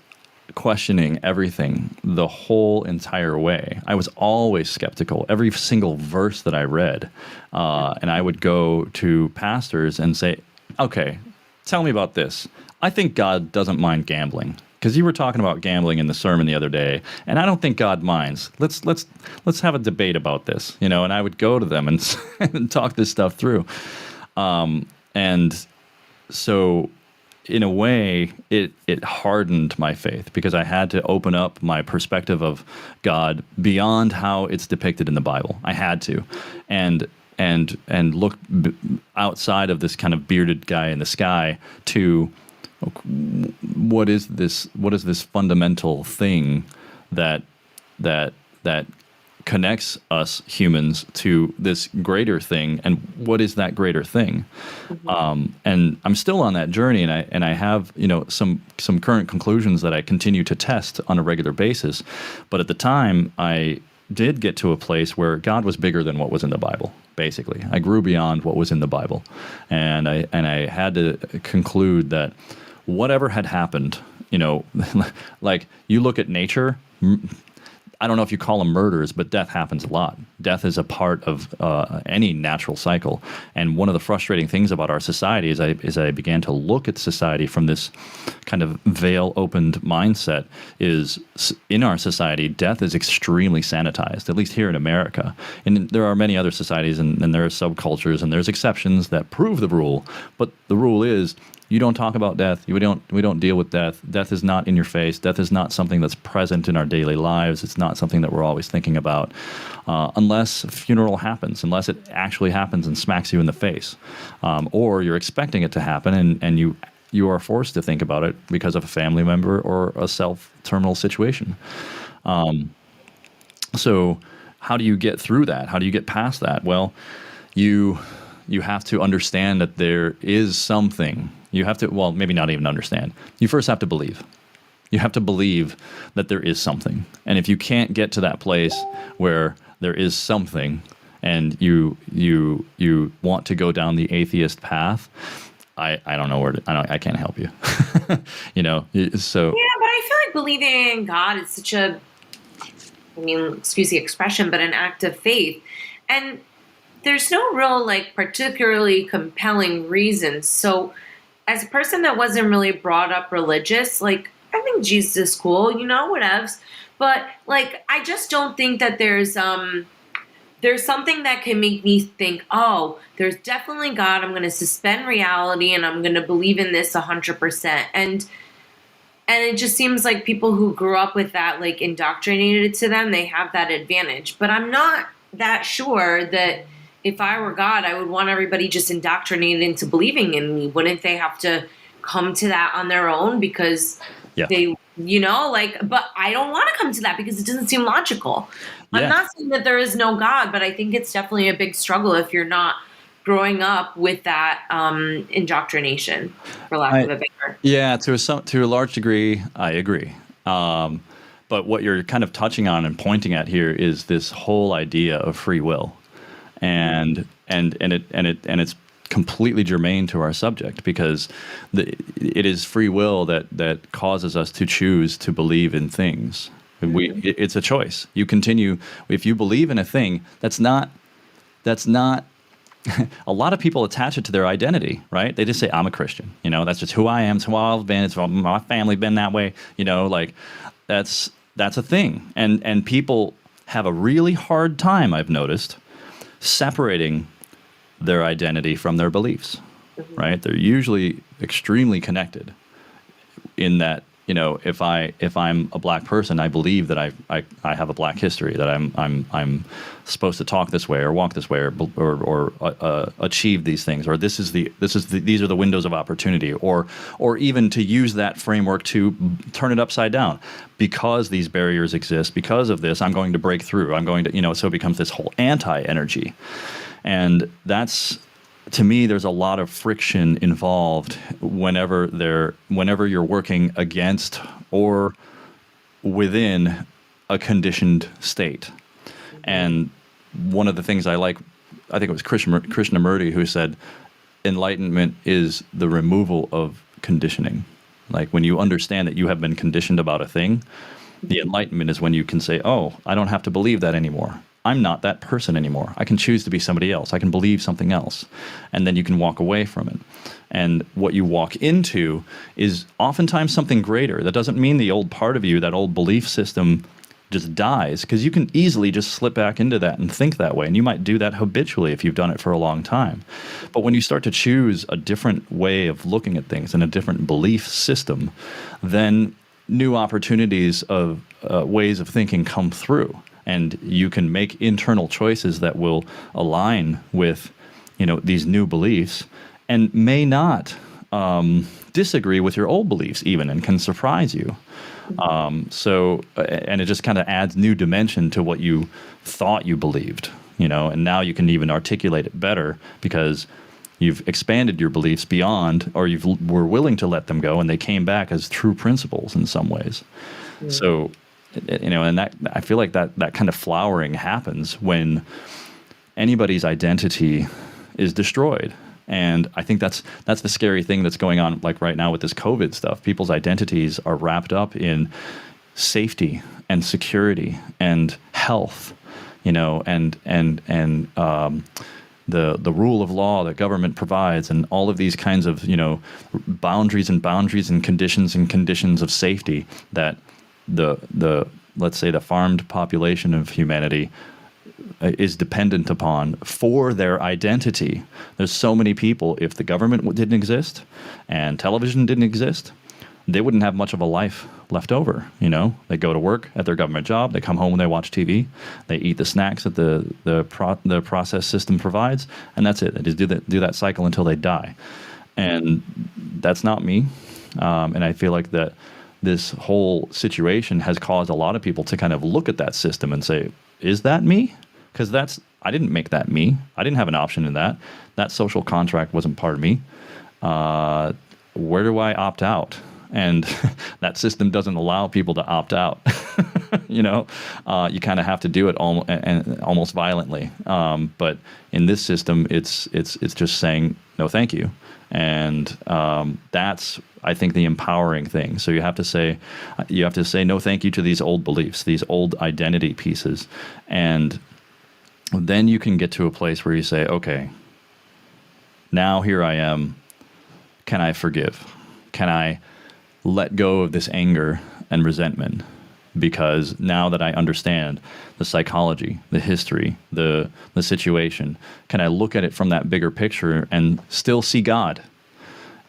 questioning everything the whole entire way. I was always skeptical. Every single verse that I read, and I would go to pastors and say, "Okay, tell me about this. I think God doesn't mind gambling because you were talking about gambling in the sermon the other day, and I don't think God minds. Let's have a debate about this." And I would go to them and talk this stuff through, and so. In a way, it hardened my faith because I had to open up my perspective of God beyond how it's depicted in the Bible. I had to, and look outside of this kind of bearded guy in the sky to what is this fundamental thing that connects us humans to this greater thing, and what is that greater thing? And I'm still on that journey, and I have some current conclusions that I continue to test on a regular basis. But at the time, I did get to a place where God was bigger than what was in the Bible. Basically, I grew beyond what was in the Bible, and I had to conclude that whatever had happened, like you look at nature. I don't know if you call them murders, but death happens a lot. Death is a part of any natural cycle. And one of the frustrating things about our society is I began to look at society from this kind of veil-opened mindset is in our society, death is extremely sanitized, at least here in America. And there are many other societies and there are subcultures and there's exceptions that prove the rule. But the rule is you don't talk about death. We don't deal with death. Death is not in your face. Death is not something that's present in our daily lives. It's not something that we're always thinking about, unless a funeral happens, unless it actually happens and smacks you in the face, or you're expecting it to happen and you are forced to think about it because of a family member or a self-terminal situation. So how do you get through that? How do you get past that? Well, you have to understand that there is something. You have to, well, maybe not even understand. You first have to believe. You have to believe that there is something. And if you can't get to that place where there is something and you want to go down the atheist path, I don't know where to, I can't help you. So. Yeah, but I feel like believing in God is such a, excuse the expression, but an act of faith. And there's no real, particularly compelling reasons. So as a person that wasn't really brought up religious, I think Jesus is cool, whatevs. But, I just don't think that there's something that can make me think, oh, there's definitely God. I'm going to suspend reality and I'm going to believe in this 100%. And it just seems like people who grew up with that, indoctrinated to them, they have that advantage. But I'm not that sure that if I were God, I would want everybody just indoctrinated into believing in me. Wouldn't they have to come to that on their own because they, but I don't want to come to that because it doesn't seem logical. Yeah. I'm not saying that there is no God, but I think it's definitely a big struggle if you're not growing up with that indoctrination, for lack of a better. Yeah, to a large degree, I agree. But what you're kind of touching on and pointing at here is this whole idea of free will. And it's completely germane to our subject, because it is free will that causes us to choose to believe in things. It's a choice. You continue, if you believe in a thing, that's not a lot of people attach it to their identity, right? They just say, I'm a Christian. That's just who I am. It's who I've been. It's my family been that way. That's a thing. And people have a really hard time, I've noticed, separating their identity from their beliefs, right? They're usually extremely connected in that, if I'm a black person, I believe that I have a black history, that I'm supposed to talk this way or walk this way or achieve these things, or these are the windows of opportunity, or even to use that framework to turn it upside down. Because these barriers exist, because of this, I'm going to break through. I'm going to, so it becomes this whole anti-energy. And that's, to me, there's a lot of friction involved whenever you're working against or within a conditioned state. And one of the things I think it was Krishnamurti who said, enlightenment is the removal of conditioning. Like when you understand that you have been conditioned about a thing, the enlightenment is when you can say, oh, I don't have to believe that anymore. I'm not that person anymore. I can choose to be somebody else. I can believe something else. And then you can walk away from it. And what you walk into is oftentimes something greater. That doesn't mean the old part of you, that old belief system, just dies, because you can easily just slip back into that and think that way. And you might do that habitually if you've done it for a long time. But when you start to choose a different way of looking at things and a different belief system, then new opportunities of ways of thinking come through. And you can make internal choices that will align with, these new beliefs, and may not disagree with your old beliefs even, and can surprise you. And it just kind of adds new dimension to what you thought you believed, and now you can even articulate it better because you've expanded your beliefs beyond, or were willing to let them go, and they came back as true principles in some ways. Yeah. So, and that, I feel like that kind of flowering happens when anybody's identity is destroyed. And I think that's the scary thing that's going on, like right now with this COVID stuff. People's identities are wrapped up in safety and security and health, and the rule of law that government provides, and all of these kinds of boundaries and conditions of safety that the let's say the farmed population of humanity is dependent upon for their identity. There's so many people, if the government didn't exist and television didn't exist, they wouldn't have much of a life left over. They go to work at their government job, they come home and they watch TV, they eat the snacks that the process system provides, and that's it. They just do that cycle until they die. And that's not me. And I feel like that this whole situation has caused a lot of people to kind of look at that system and say, is that me? Because I didn't make that me. I didn't have an option in that. That social contract wasn't part of me. Where do I opt out? And that system doesn't allow people to opt out. You kind of have to do it almost violently. But in this system, it's just saying no, thank you. And that's, I think, the empowering thing. So you have to say no thank you to these old beliefs, these old identity pieces, and then you can get to a place where you say, okay, now here I am. Can I forgive? Can I let go of this anger and resentment? Because now that I understand the psychology, the history, the situation, can I look at it from that bigger picture and still see God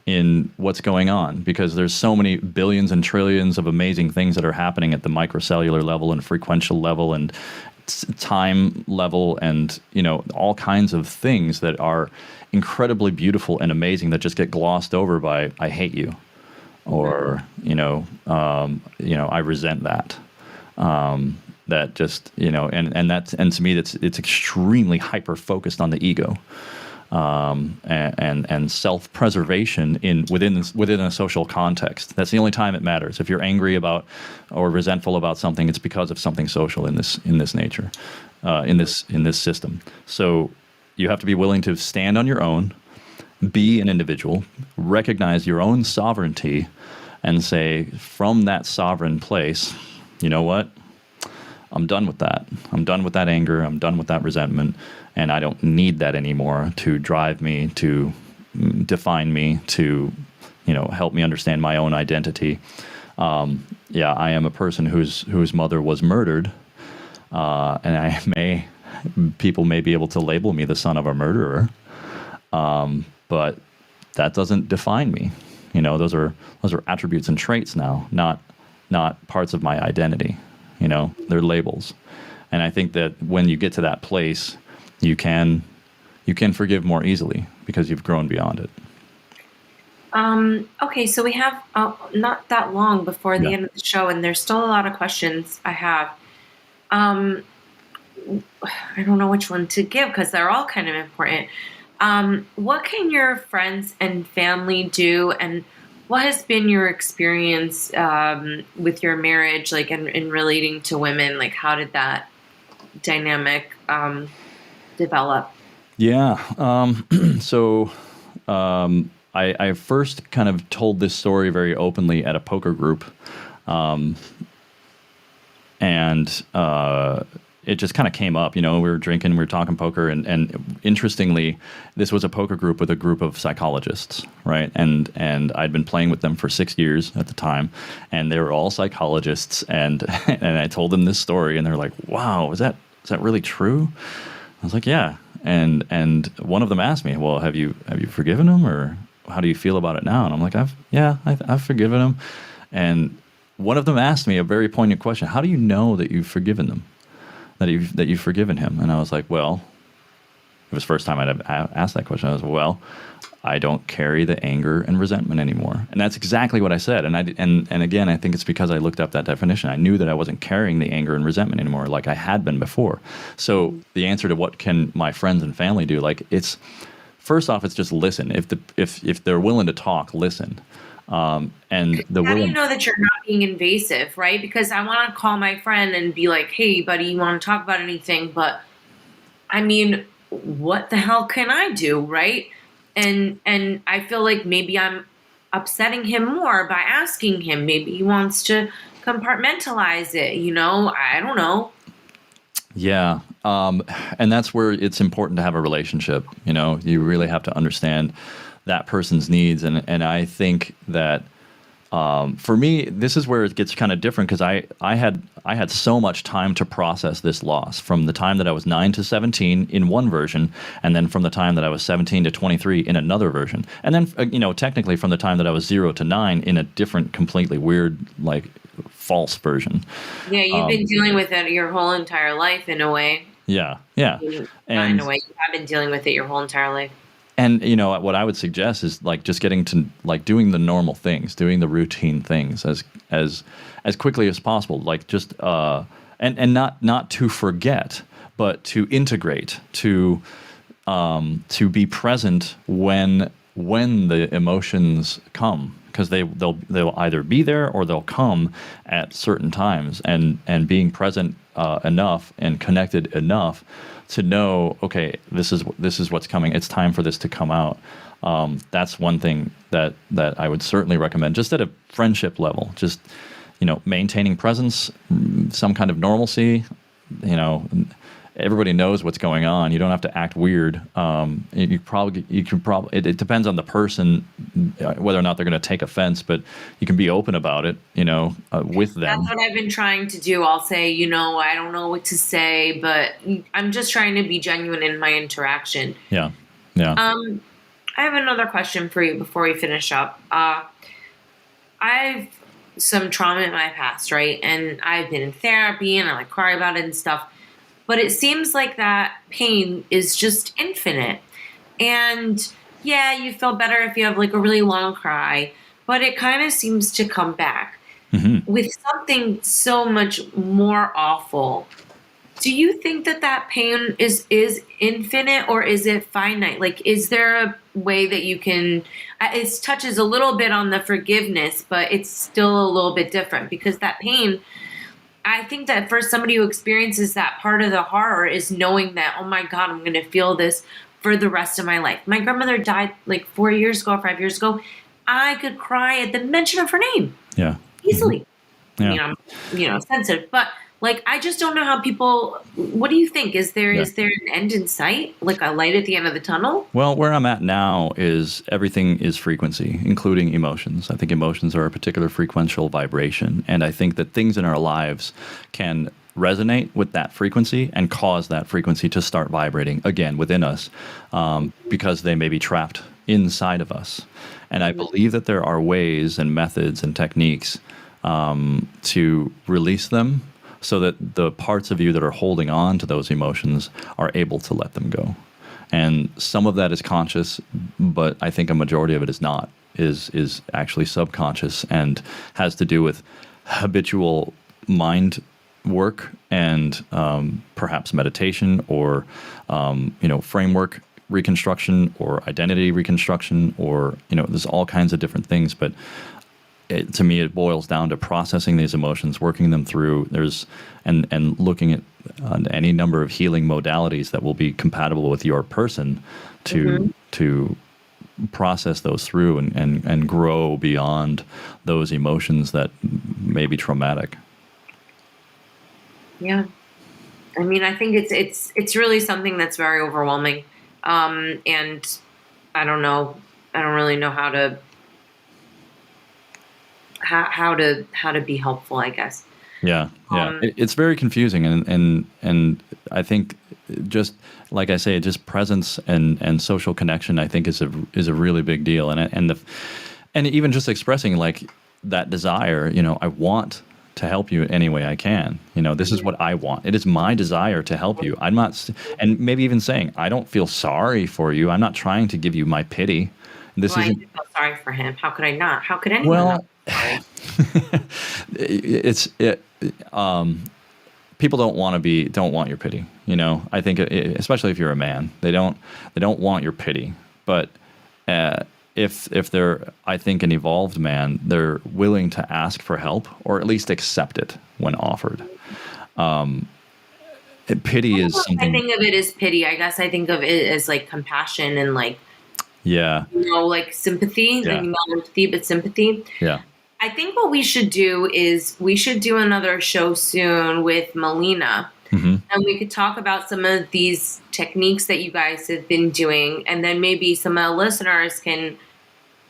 in what's going on? Because there's so many billions and trillions of amazing things that are happening at the microcellular level and frequential level and time level, and all kinds of things that are incredibly beautiful and amazing that just get glossed over by I hate you, or I resent that. That just and to me it's extremely hyper focused on the ego, and self-preservation within a social context. That's the only time it matters. If you're angry about or resentful about something, it's because of something social in this nature, in this system. So you have to be willing to stand on your own be an individual, recognize your own sovereignty, and say, from that sovereign place, you know what? I'm done with that. I'm done with that anger. I'm done with that resentment. And I don't need that anymore to drive me, to define me, to, help me understand my own identity. I am a person whose mother was murdered. And people may be able to label me the son of a murderer. But that doesn't define me. Those are attributes and traits now, not parts of my identity. They're labels. And I think that when you get to that place, you can forgive more easily because you've grown beyond it. Okay, so we have not that long before the end of the show, and there's still a lot of questions I have. I don't know which one to give because they're all kind of important. What can your friends and family do, and what has been your experience with your marriage, like in relating to women? Like, how did that dynamic develop? Yeah. I first kind of told this story very openly at a poker group, and it just kind of came up. We were drinking, we were talking poker, and interestingly, this was a poker group with a group of psychologists, right? And I'd been playing with them for 6 years at the time, and they were all psychologists. And I told them this story, and they're like, "Wow, is that really true?" I was like, "Yeah." And one of them asked me, "Well, have you forgiven him, or how do you feel about it now?" And I'm like, I've forgiven him. And one of them asked me a very poignant question: "How do you know that you've forgiven them? That you've forgiven him?" And I was like, well, it was the first time I'd asked that question. I was, well, I don't carry the anger and resentment anymore. And that's exactly what I said. And again, I think it's because I looked up that definition. I knew that I wasn't carrying the anger and resentment anymore like I had been before. So the answer to what can my friends and family do, like, it's first off, it's just listen. If they're willing to talk, listen. And how do you know that you're not being invasive, right? Because I want to call my friend and be like, "Hey, buddy, you want to talk about anything?" But I mean, what the hell can I do, right? And I feel like maybe I'm upsetting him more by asking him. Maybe he wants to compartmentalize it. I don't know. Yeah. And that's where it's important to have a relationship. You really have to understand that person's needs. And I think that for me, this is where it gets kind of different, because I had so much time to process this loss from the time that I was 9 to 17 in one version, and then from the time that I was 17 to 23 in another version. And then, technically from the time that I was 0 to 9 in a different, completely weird, like, false version. Yeah, you've been dealing with it your whole entire life in a way. Yeah. Not in a way. You have been dealing with it your whole entire life. And, what I would suggest is, like, just getting to, like, doing the normal things, doing the routine things as quickly as possible. Like, just, and not to forget, but to integrate, to be present when the emotions come, because they'll either be there or they'll come at certain times, and being present enough and connected enough to know, okay, this is what's coming. It's time for this to come out. That's one thing that I would certainly recommend, just at a friendship level. Just, maintaining presence, some kind of normalcy. Everybody knows what's going on. You don't have to act weird. You can probably. It depends on the person whether or not they're going to take offense, but you can be open about it. With them. That's what I've been trying to do. I'll say, I don't know what to say, but I'm just trying to be genuine in my interaction. Yeah. I have another question for you before we finish up. I've some trauma in my past, right? And I've been in therapy and I cry about it and stuff. But it seems like that pain is just infinite. And yeah, you feel better if you have like a really long cry, but it kind of seems to come back with something so much more awful. Do you think that pain is infinite, or is it finite? Like, is there a way that you can, it touches a little bit on the forgiveness, but it's still a little bit different, because that pain, I think that for somebody who experiences that part of the horror is knowing that, oh my God, I'm going to feel this for the rest of my life. My grandmother died like 4 years ago or 5 years ago. I could cry at the mention of her name. Yeah. Easily. Yeah. I mean, I'm, sensitive, but like, I just don't know how people, what do you think? Is there an end in sight? Like a light at the end of the tunnel? Well, where I'm at now is everything is frequency, including emotions. I think emotions are a particular frequential vibration. And I think that things in our lives can resonate with that frequency and cause that frequency to start vibrating again within us, because they may be trapped inside of us. And I believe that there are ways and methods and techniques to release them, so that the parts of you that are holding on to those emotions are able to let them go. And some of that is conscious, but I think a majority of it is not, is actually subconscious and has to do with habitual mind work and perhaps meditation or, framework reconstruction or identity reconstruction or, there's all kinds of different things, but to me, it boils down to processing these emotions, working them through. And looking at any number of healing modalities that will be compatible with your person to process those through and grow beyond those emotions that may be traumatic. Yeah, I mean, I think it's really something that's very overwhelming, and I don't know. I don't really know how to be helpful, I guess. Yeah. It's very confusing, and I think just like I say, just presence and social connection, I think is a really big deal, and even just expressing like that desire. I want to help you any way I can. This is what I want. It is my desire to help you. I'm not, and maybe even saying, I don't feel sorry for you. I'm not trying to give you my pity. I feel sorry for him. How could I not? How could anyone not? People don't want your pity. I think especially if you're a man, they don't want your pity. But if they're, I think, an evolved man, they're willing to ask for help or at least accept it when offered. Pity is something. I think of it as pity. I guess I think of it as like compassion and like. Yeah. Like sympathy, like not empathy, but sympathy. Yeah. I think what we should do is we should do another show soon with Melina. And we could talk about some of these techniques that you guys have been doing. And then maybe some of the listeners can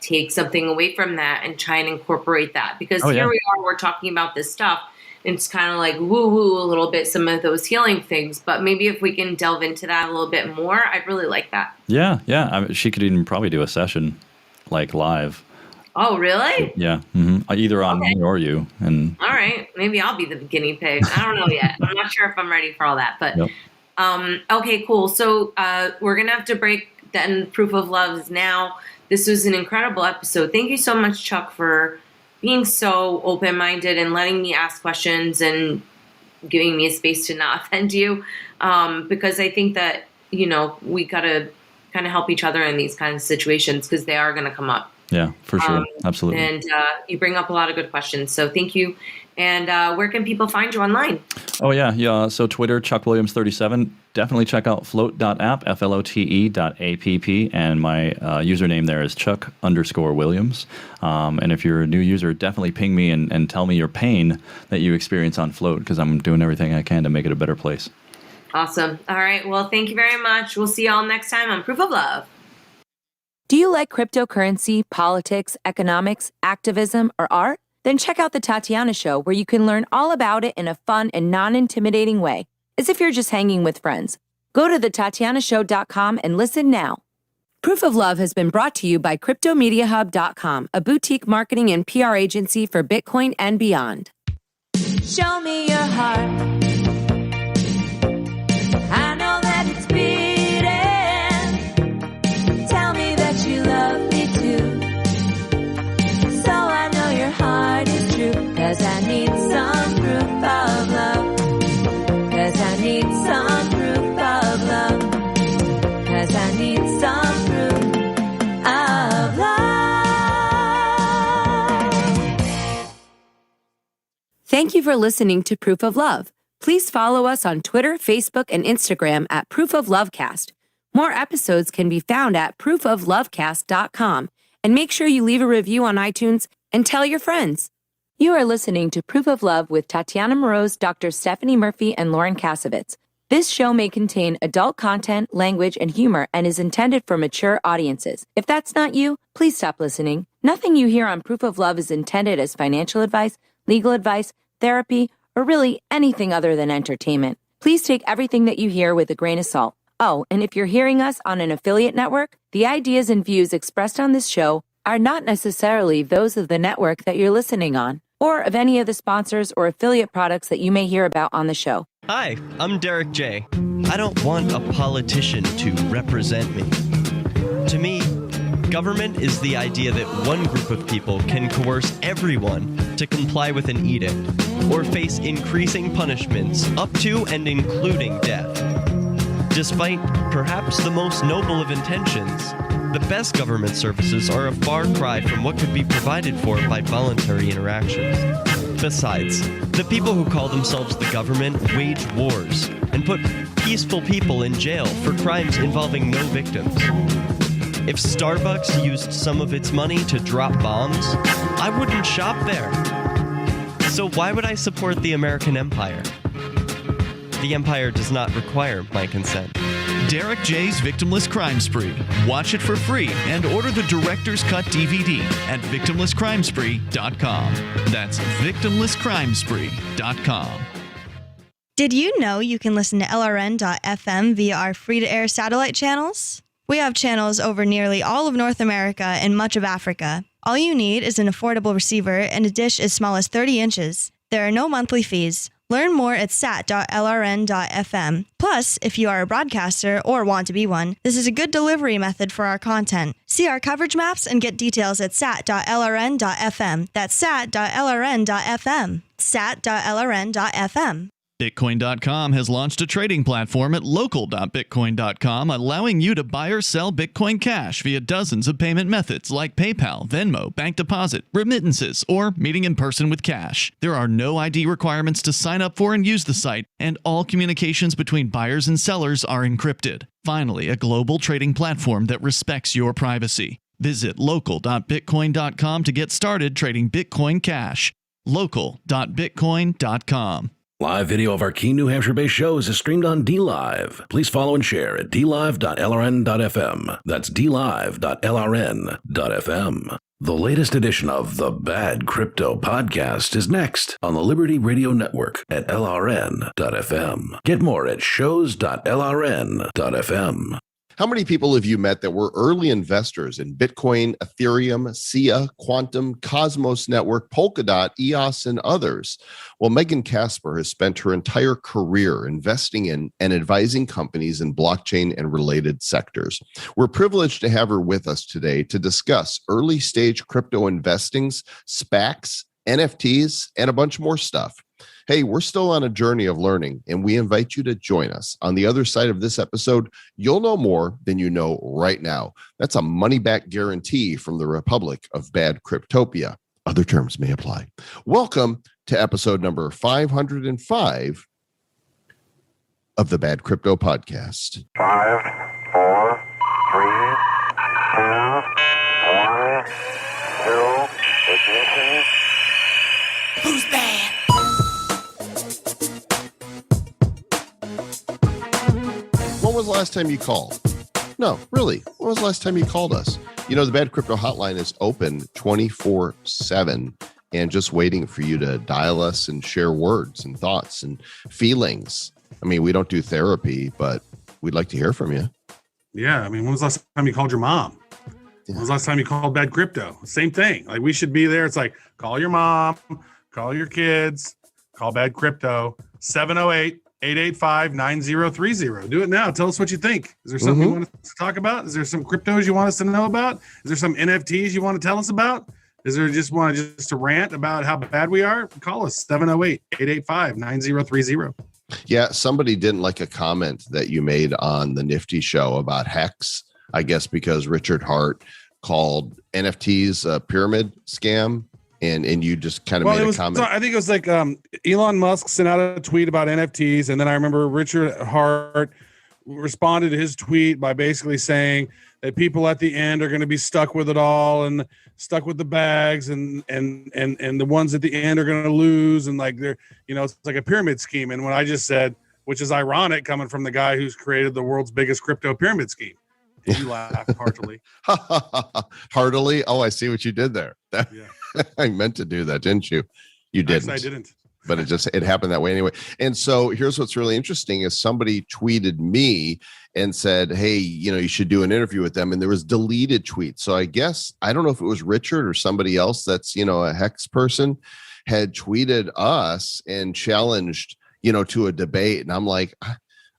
take something away from that and try and incorporate that. Because we are, we're talking about this stuff. And it's kind of like woo-woo a little bit, some of those healing things. But maybe if we can delve into that a little bit more, I'd really like that. Yeah. I mean, she could even probably do a session like live. Oh, really? Yeah. Either on me or you. And all right. Maybe I'll be the guinea pig. I don't know yet. I'm not sure if I'm ready for all that. But okay, cool. So we're going to have to break then Proof of Loves now. This was an incredible episode. Thank you so much, Chuck, for being so open-minded and letting me ask questions and giving me a space to not offend you. Because I think that, we got to kind of help each other in these kinds of situations because they are going to come up. Yeah, for sure. Absolutely. And you bring up a lot of good questions. So thank you. And where can people find you online? Oh, yeah. So Twitter, Chuck Williams 37. Definitely check out flote.app, flote.app. And my username there is Chuck_Williams. And if you're a new user, definitely ping me and tell me your pain that you experience on Flote, because I'm doing everything I can to make it a better place. Awesome. All right. Well, thank you very much. We'll see y'all next time on Proof of Love. Do you like cryptocurrency, politics, economics, activism, or art? Then check out The Tatiana Show, where you can learn all about it in a fun and non-intimidating way, as if you're just hanging with friends. Go to thetatianashow.com and listen now. Proof of Love has been brought to you by CryptoMediaHub.com, a boutique marketing and PR agency for Bitcoin and beyond. Show me your heart. I know that it's beating. Tell me that you love me too. So I know your heart is true. 'Cause I need some proof of love. 'Cause I need some proof of love. 'Cause I need some proof of love. Thank you for listening to Proof of Love. Please follow us on Twitter, Facebook, and Instagram at Proof of Lovecast. More episodes can be found at proofoflovecast.com. And make sure you leave a review on iTunes and tell your friends. You are listening to Proof of Love with Tatiana Moroz, Dr. Stephanie Murphy, and Lauren Kasovitz. This show may contain adult content, language, and humor and is intended for mature audiences. If that's not you, please stop listening. Nothing you hear on Proof of Love is intended as financial advice, legal advice, therapy, or really anything other than entertainment. Please take everything that you hear with a grain of salt. Oh, and if you're hearing us on an affiliate network, the ideas and views expressed on this show are not necessarily those of the network that you're listening on, or of any of the sponsors or affiliate products that you may hear about on the show. Hi, I'm Derek J. I don't want a politician to represent me. To me, government is the idea that one group of people can coerce everyone to comply with an edict, or face increasing punishments up to and including death. Despite perhaps the most noble of intentions, the best government services are a far cry from what could be provided for by voluntary interactions. Besides, the people who call themselves the government wage wars and put peaceful people in jail for crimes involving no victims. If Starbucks used some of its money to drop bombs, I wouldn't shop there. So why would I support the American empire? The empire does not require my consent. Derek J's Victimless Crime Spree. Watch it for free and order the Director's Cut DVD at victimlesscrimespree.com. That's victimlesscrimespree.com. Did you know you can listen to LRN.FM via our free-to-air satellite channels? We have channels over nearly all of North America and much of Africa. All you need is an affordable receiver and a dish as small as 30 inches. There are no monthly fees. Learn more at sat.lrn.fm. Plus, if you are a broadcaster or want to be one, this is a good delivery method for our content. See our coverage maps and get details at sat.lrn.fm. That's sat.lrn.fm. sat.lrn.fm. Bitcoin.com has launched a trading platform at local.bitcoin.com, allowing you to buy or sell Bitcoin Cash via dozens of payment methods like PayPal, Venmo, bank deposit, remittances, or meeting in person with cash. There are no ID requirements to sign up for and use the site, and all communications between buyers and sellers are encrypted. Finally, a global trading platform that respects your privacy. Visit local.bitcoin.com to get started trading Bitcoin Cash. local.bitcoin.com. Live video of our key New Hampshire-based shows is streamed on DLive. Please follow and share at dlive.lrn.fm. That's dlive.lrn.fm. The latest edition of the Bad Crypto Podcast is next on the Liberty Radio Network at lrn.fm. Get more at shows.lrn.fm. How many people have you met that were early investors in Bitcoin, Ethereum, SIA, Quantum, Cosmos Network, Polkadot, EOS, and others? Well, Megan Casper has spent her entire career investing in and advising companies in blockchain and related sectors. We're privileged to have her with us today to discuss early stage crypto investings, SPACs, NFTs, and a bunch more stuff. Hey, we're still on a journey of learning, and we invite you to join us. On the other side of this episode, you'll know more than you know right now. That's a money-back guarantee from the Republic of Bad Cryptopia. Other terms may apply. Welcome to episode number 505 of the Bad Crypto Podcast. 5, 4, 3, 2, 1, 0, ignition. Who's bad? When was the last time you called? No, really. When was the last time you called us? You know, the Bad Crypto Hotline is open 24/7 and just waiting for you to dial us and share words and thoughts and feelings. I mean, we don't do therapy, but we'd like to hear from you. Yeah. I mean, when was the last time you called your mom? When was the last time you called Bad Crypto? Same thing. Like, we should be there. It's like, call your mom, call your kids, call Bad Crypto, 708-885-9030. Do it now. Tell us what you think. Is there something you want us to talk about? Is there some cryptos you want us to know about? Is there some NFTs you want to tell us about? Is there just to rant about how bad we are? Call us 708-885-9030. Yeah, somebody didn't like a comment that you made on the Nifty show about Hex, I guess because Richard Hart called NFTs a pyramid scam. And you just kind of made a comment. I think it was like Elon Musk sent out a tweet about NFTs. And then I remember Richard Hart responded to his tweet by basically saying that people at the end are going to be stuck with it all and stuck with the bags, and the ones at the end are going to lose, and like they're, it's like a pyramid scheme. And what I just said, which is ironic coming from the guy who's created the world's biggest crypto pyramid scheme. You laughed heartily. Heartily? Oh, I see what you did there. I meant to do that, didn't you? You didn't. Actually, I didn't. But it happened that way anyway. And so here's what's really interesting is somebody tweeted me and said, hey, you should do an interview with them. And there was deleted tweets. So I guess, I don't know if it was Richard or somebody else that's, a Hex person had tweeted us and challenged, to a debate. And I'm like,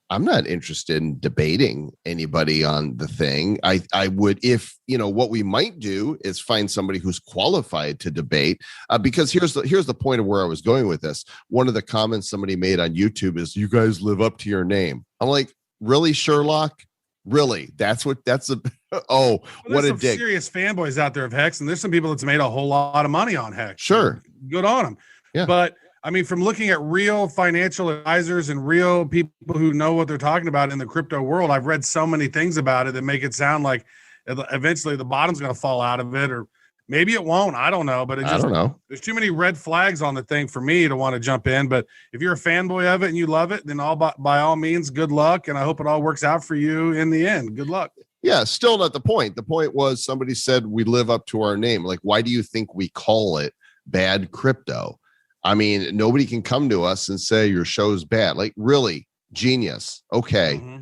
I'm not interested in debating anybody on the thing. I would, if, what we might do is find somebody who's qualified to debate, because here's the point of where I was going with this. One of the comments somebody made on YouTube is, you guys live up to your name. I'm like, really, Sherlock? Really? What a dig. Serious fanboys out there of Hex, and there's some people that's made a whole lot of money on Hex. Sure. Good on them. Yeah. But I mean, from looking at real financial advisors and real people who know what they're talking about in the crypto world, I've read so many things about it that make it sound like eventually the bottom's going to fall out of it, or maybe it won't. I don't know, but I don't know. There's too many red flags on the thing for me to want to jump in. But if you're a fanboy of it and you love it, then by all means, good luck. And I hope it all works out for you in the end. Good luck. Yeah, still not the point. The point was somebody said we live up to our name. Like, why do you think we call it Bad Crypto? I mean, nobody can come to us and say your show's bad. Like, really, genius. Okay. Mm-hmm.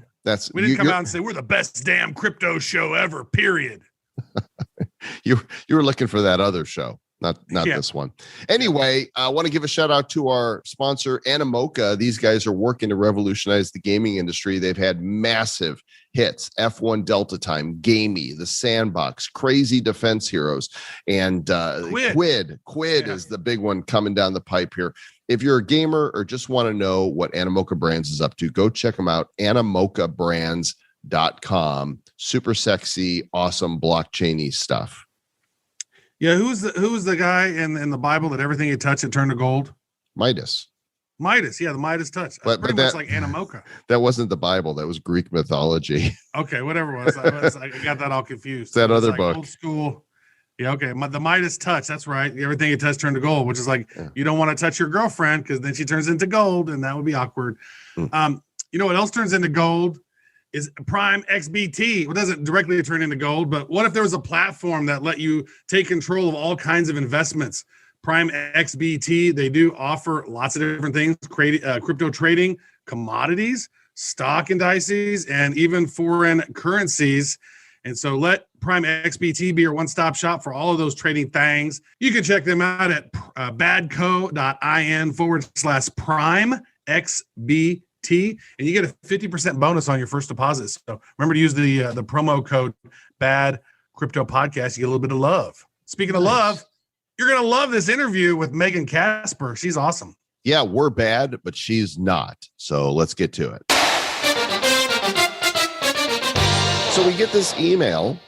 We didn't come out and say we're the best damn crypto show ever, period. You were looking for that other show, not this one. Anyway, I want to give a shout out to our sponsor, Animoca. These guys are working to revolutionize the gaming industry. They've had massive hits: F1 Delta Time, Gamey, The Sandbox, Crazy Defense Heroes, and Quid is the big one coming down the pipe here. If you're a gamer or just want to know what Animoca Brands is up to, go check them out, animocabrands.com. Super sexy, awesome blockchain-y stuff. Yeah, who was the guy in the Bible that everything he touched it turned to gold? Midas, yeah, the Midas touch. That's pretty much like Animoca. That wasn't the Bible. That was Greek mythology. Okay, whatever it was. I got that all confused. That other book. Old school. Yeah, okay. The Midas touch. That's right. Everything you touch turned to gold, which is like, you don't want to touch your girlfriend because then she turns into gold, and that would be awkward. You know what else turns into gold? Is Prime XBT. It doesn't directly turn into gold, but what if there was a platform that let you take control of all kinds of investments? Prime XBT, they do offer lots of different things, crypto trading, commodities, stock indices, and even foreign currencies. And so let Prime XBT be your one-stop shop for all of those trading things. You can check them out at badco.in/Prime XBT. And you get a 50% bonus on your first deposit. So remember to use the promo code Bad Crypto Podcast. You get a little bit of love. Speaking of love, you're going to love this interview with Megan Casper. She's awesome. Yeah, we're bad, but she's not. So let's get to it. So we get this email,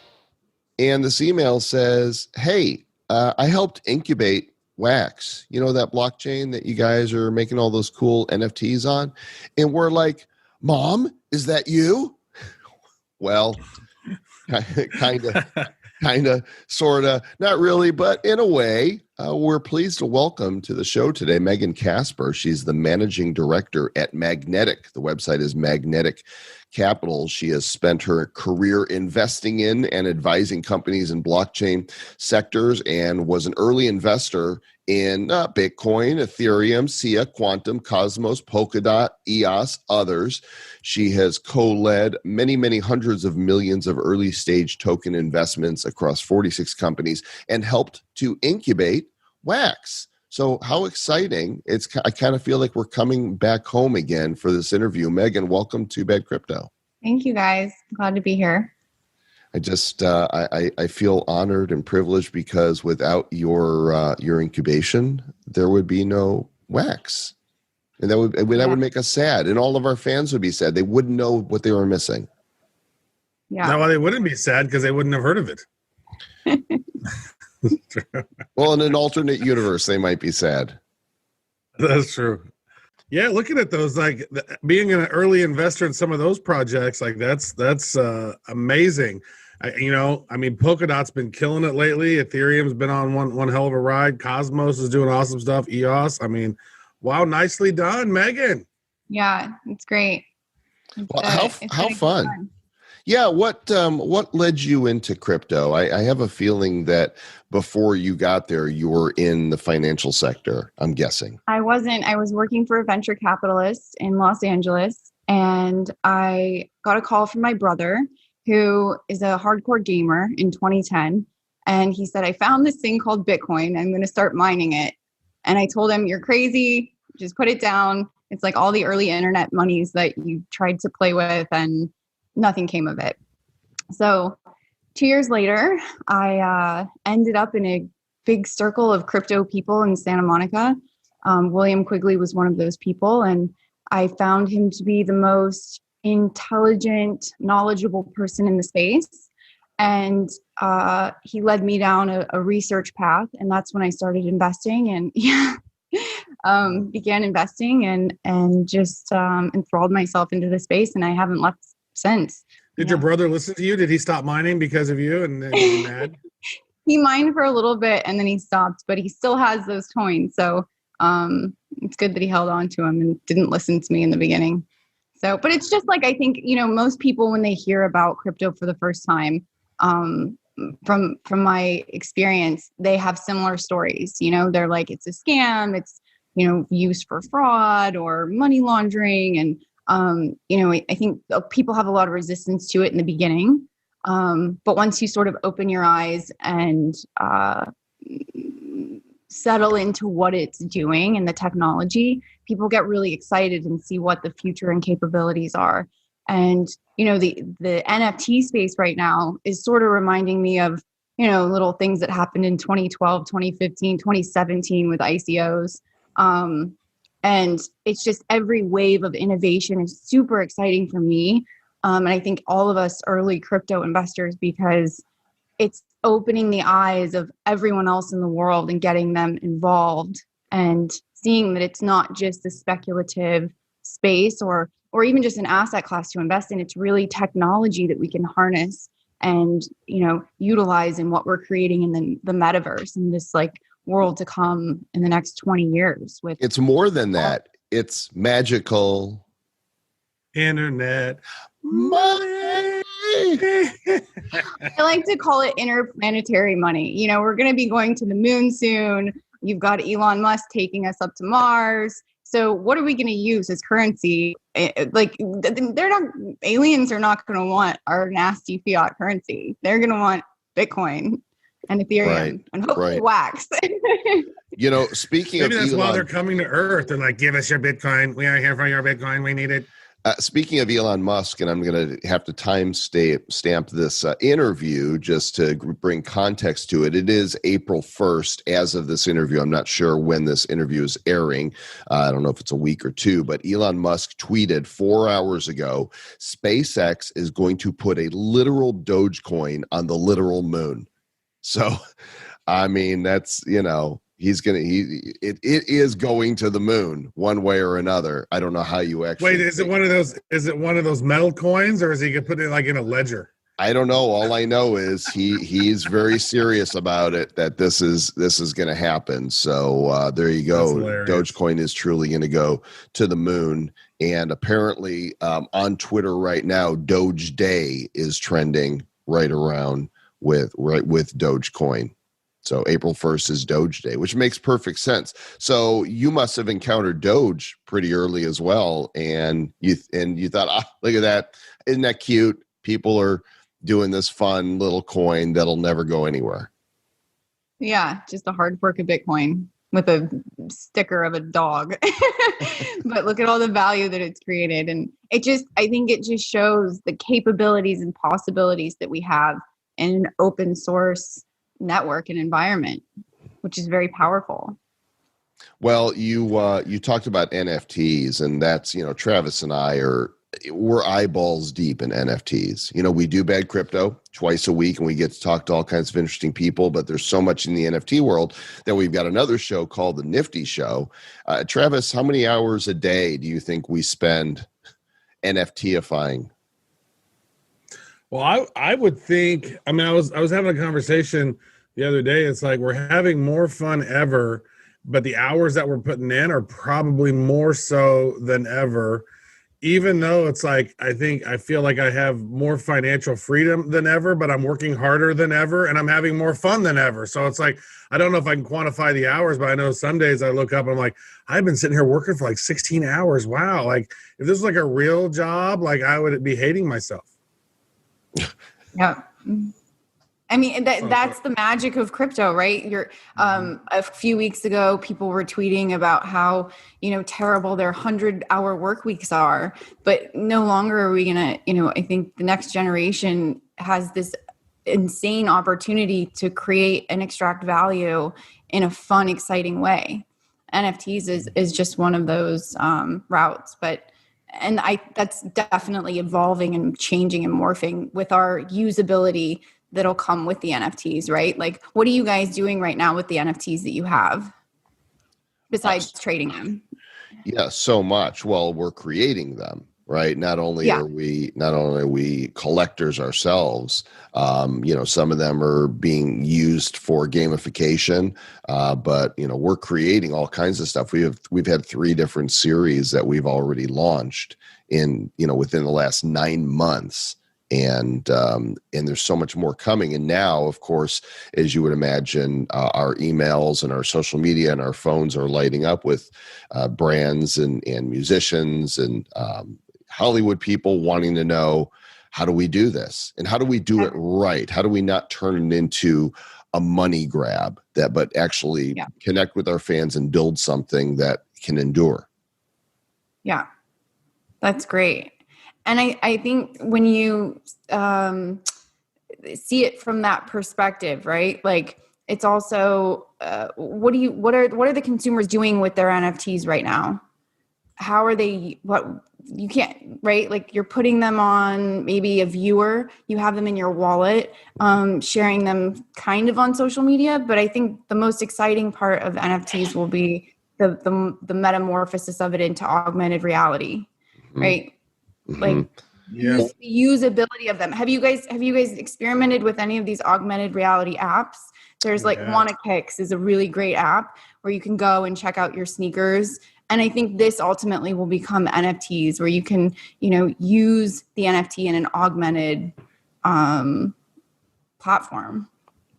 and this email says, hey, I helped incubate Wax, that blockchain that you guys are making all those cool NFTs on. And we're like, Mom, is that you? Well, kind of, sort of, not really, but in a way, we're pleased to welcome to the show today Megan Casper. She's the managing director at Magnetic. The website is Magnetic Capital. She has spent her career investing in and advising companies in blockchain sectors and was an early investor in Bitcoin, Ethereum, SIA, Quantum, Cosmos, Polkadot, EOS, others. She has co-led many, many hundreds of millions of early stage token investments across 46 companies and helped to incubate Wax. So how exciting. I kind of feel like we're coming back home again for this interview. Megan, welcome to Bad Crypto. Thank you, guys. Glad to be here. I just I feel honored and privileged because without your incubation, there would be no Wax, and that would make us sad, and all of our fans would be sad. They wouldn't know what they were missing. Yeah. No, they wouldn't be sad because they wouldn't have heard of it. Well, in an alternate universe, they might be sad. That's true. Yeah, looking at those, like being an early investor in some of those projects, like that's amazing. Polkadot's been killing it lately. Ethereum's been on one hell of a ride. Cosmos is doing awesome stuff. EOS, wow, nicely done, Megan. Yeah, it's great. Well, how fun. Yeah, what led you into crypto? I have a feeling that before you got there, you were in the financial sector, I'm guessing. I wasn't. I was working for a venture capitalist in Los Angeles, and I got a call from my brother, who is a hardcore gamer, in 2010. And he said, I found this thing called Bitcoin. I'm going to start mining it. And I told him, you're crazy. Just put it down. It's like all the early internet monies that you tried to play with, and nothing came of it. So 2 years later, I ended up in a big circle of crypto people in Santa Monica. William Quigley was one of those people, and I found him to be the most intelligent, knowledgeable person in the space. And he led me down a research path, and that's when I started investing, and began investing and just enthralled myself into the space, and I haven't left since. Did your brother listen to you? Did he stop mining because of you and then he was mad? He mined for a little bit and then he stopped, but he still has those coins. So it's good that he held on to them and didn't listen to me in the beginning. So, but it's just like, I think, most people, when they hear about crypto for the first time, from my experience, they have similar stories. They're like, it's a scam. It's, used for fraud or money laundering. And I think people have a lot of resistance to it in the beginning. But once you sort of open your eyes and settle into what it's doing and the technology, people get really excited and see what the future and capabilities are. And, the NFT space right now is sort of reminding me of, little things that happened in 2012, 2015, 2017 with ICOs. And it's just every wave of innovation is super exciting for me. And I think all of us early crypto investors, because it's opening the eyes of everyone else in the world and getting them involved and seeing that it's not just a speculative space or even just an asset class to invest in. It's really technology that we can harness and, utilize in what we're creating in the metaverse and this world to come in the next 20 years. It's more than that. It's magical internet money. I like to call it interplanetary money. We're going to be going to the moon soon. You've got Elon Musk taking us up to Mars. So what are we going to use as currency? Aliens are not going to want our nasty fiat currency. They're going to want Bitcoin and Ethereum and hopefully Wax. Speaking maybe of that's Elon, why they're coming to Earth. They're like, give us your Bitcoin. We are here for your Bitcoin. We need it. Speaking of Elon Musk, and I'm going to have to stamp this interview just to bring context to it. It is April 1st as of this interview. I'm not sure when this interview is airing. I don't know if it's a week or two, but Elon Musk tweeted 4 hours ago, SpaceX is going to put a literal Dogecoin on the literal moon. So, that's, it is going to the moon one way or another. I don't know how you actually. Wait, is it one of those metal coins, or is he gonna put it in a ledger? I don't know. All I know is he's very serious about it, that this is going to happen. So there you go. Dogecoin is truly going to go to the moon. And apparently on Twitter right now, Doge Day is trending right around with Dogecoin. So April 1st is Doge Day, which makes perfect sense. So you must have encountered Doge pretty early as well. And you thought, look at that. Isn't that cute? People are doing this fun little coin that'll never go anywhere. Yeah, just a hard fork of Bitcoin with a sticker of a dog. But look at all the value that it's created. And I think it just shows the capabilities and possibilities that we have in an open source network and environment, which is very powerful. Well, you talked about NFTs, and that's, Travis and I are we're eyeballs deep in NFTs. You know, we do Bad Crypto twice a week and we get to talk to all kinds of interesting people, but there's so much in the NFT world that we've got another show called The Nifty Show. Travis, how many hours a day do you think we spend NFT-ifying? Well, I would think, I mean, I was having a conversation the other day. It's like we're having more fun ever, but the hours that we're putting in are probably more so than ever. Even though it's like, I feel like I have more financial freedom than ever, but I'm working harder than ever and I'm having more fun than ever. So it's like, I don't know if I can quantify the hours, but I know some days I look up and I'm like, I've been sitting here working for like 16 hours. Wow. Like if this was like a real job, like I would be hating myself. Yeah. I mean, that's the magic of crypto, right? A few weeks ago, people were tweeting about how, terrible their 100-hour work weeks are, but no longer are we going to, I think the next generation has this insane opportunity to create and extract value in a fun, exciting way. NFTs is just one of those routes, and that's definitely evolving and changing and morphing with our usability that'll come with the NFTs, right? Like, what are you guys doing right now with the NFTs that you have besides trading them? Yeah, so much. Well, we're creating them, right? Not only are we collectors ourselves, some of them are being used for gamification, but we're creating all kinds of stuff. We've had 3 different series that we've already launched in within the last 9 months. And there's so much more coming. And now, of course, as you would imagine, our emails and our social media and our phones are lighting up with brands and musicians and Hollywood people wanting to know, how do we do this? And how do we do it right? How do we not turn it into a money grab but actually connect with our fans and build something that can endure? Yeah, that's great. And I think when you see it from that perspective, right? Like it's also what are the consumers doing with their NFTs right now? How are they? You can't, right? Like you're putting them on maybe a viewer. You have them in your wallet, sharing them kind of on social media. But I think the most exciting part of NFTs will be the metamorphosis of it into augmented reality, right? Like the usability of them. Have you guys experimented with any of these augmented reality apps? There's like WannaKicks is a really great app where you can go and check out your sneakers. And I think this ultimately will become NFTs where you can, use the NFT in an augmented platform.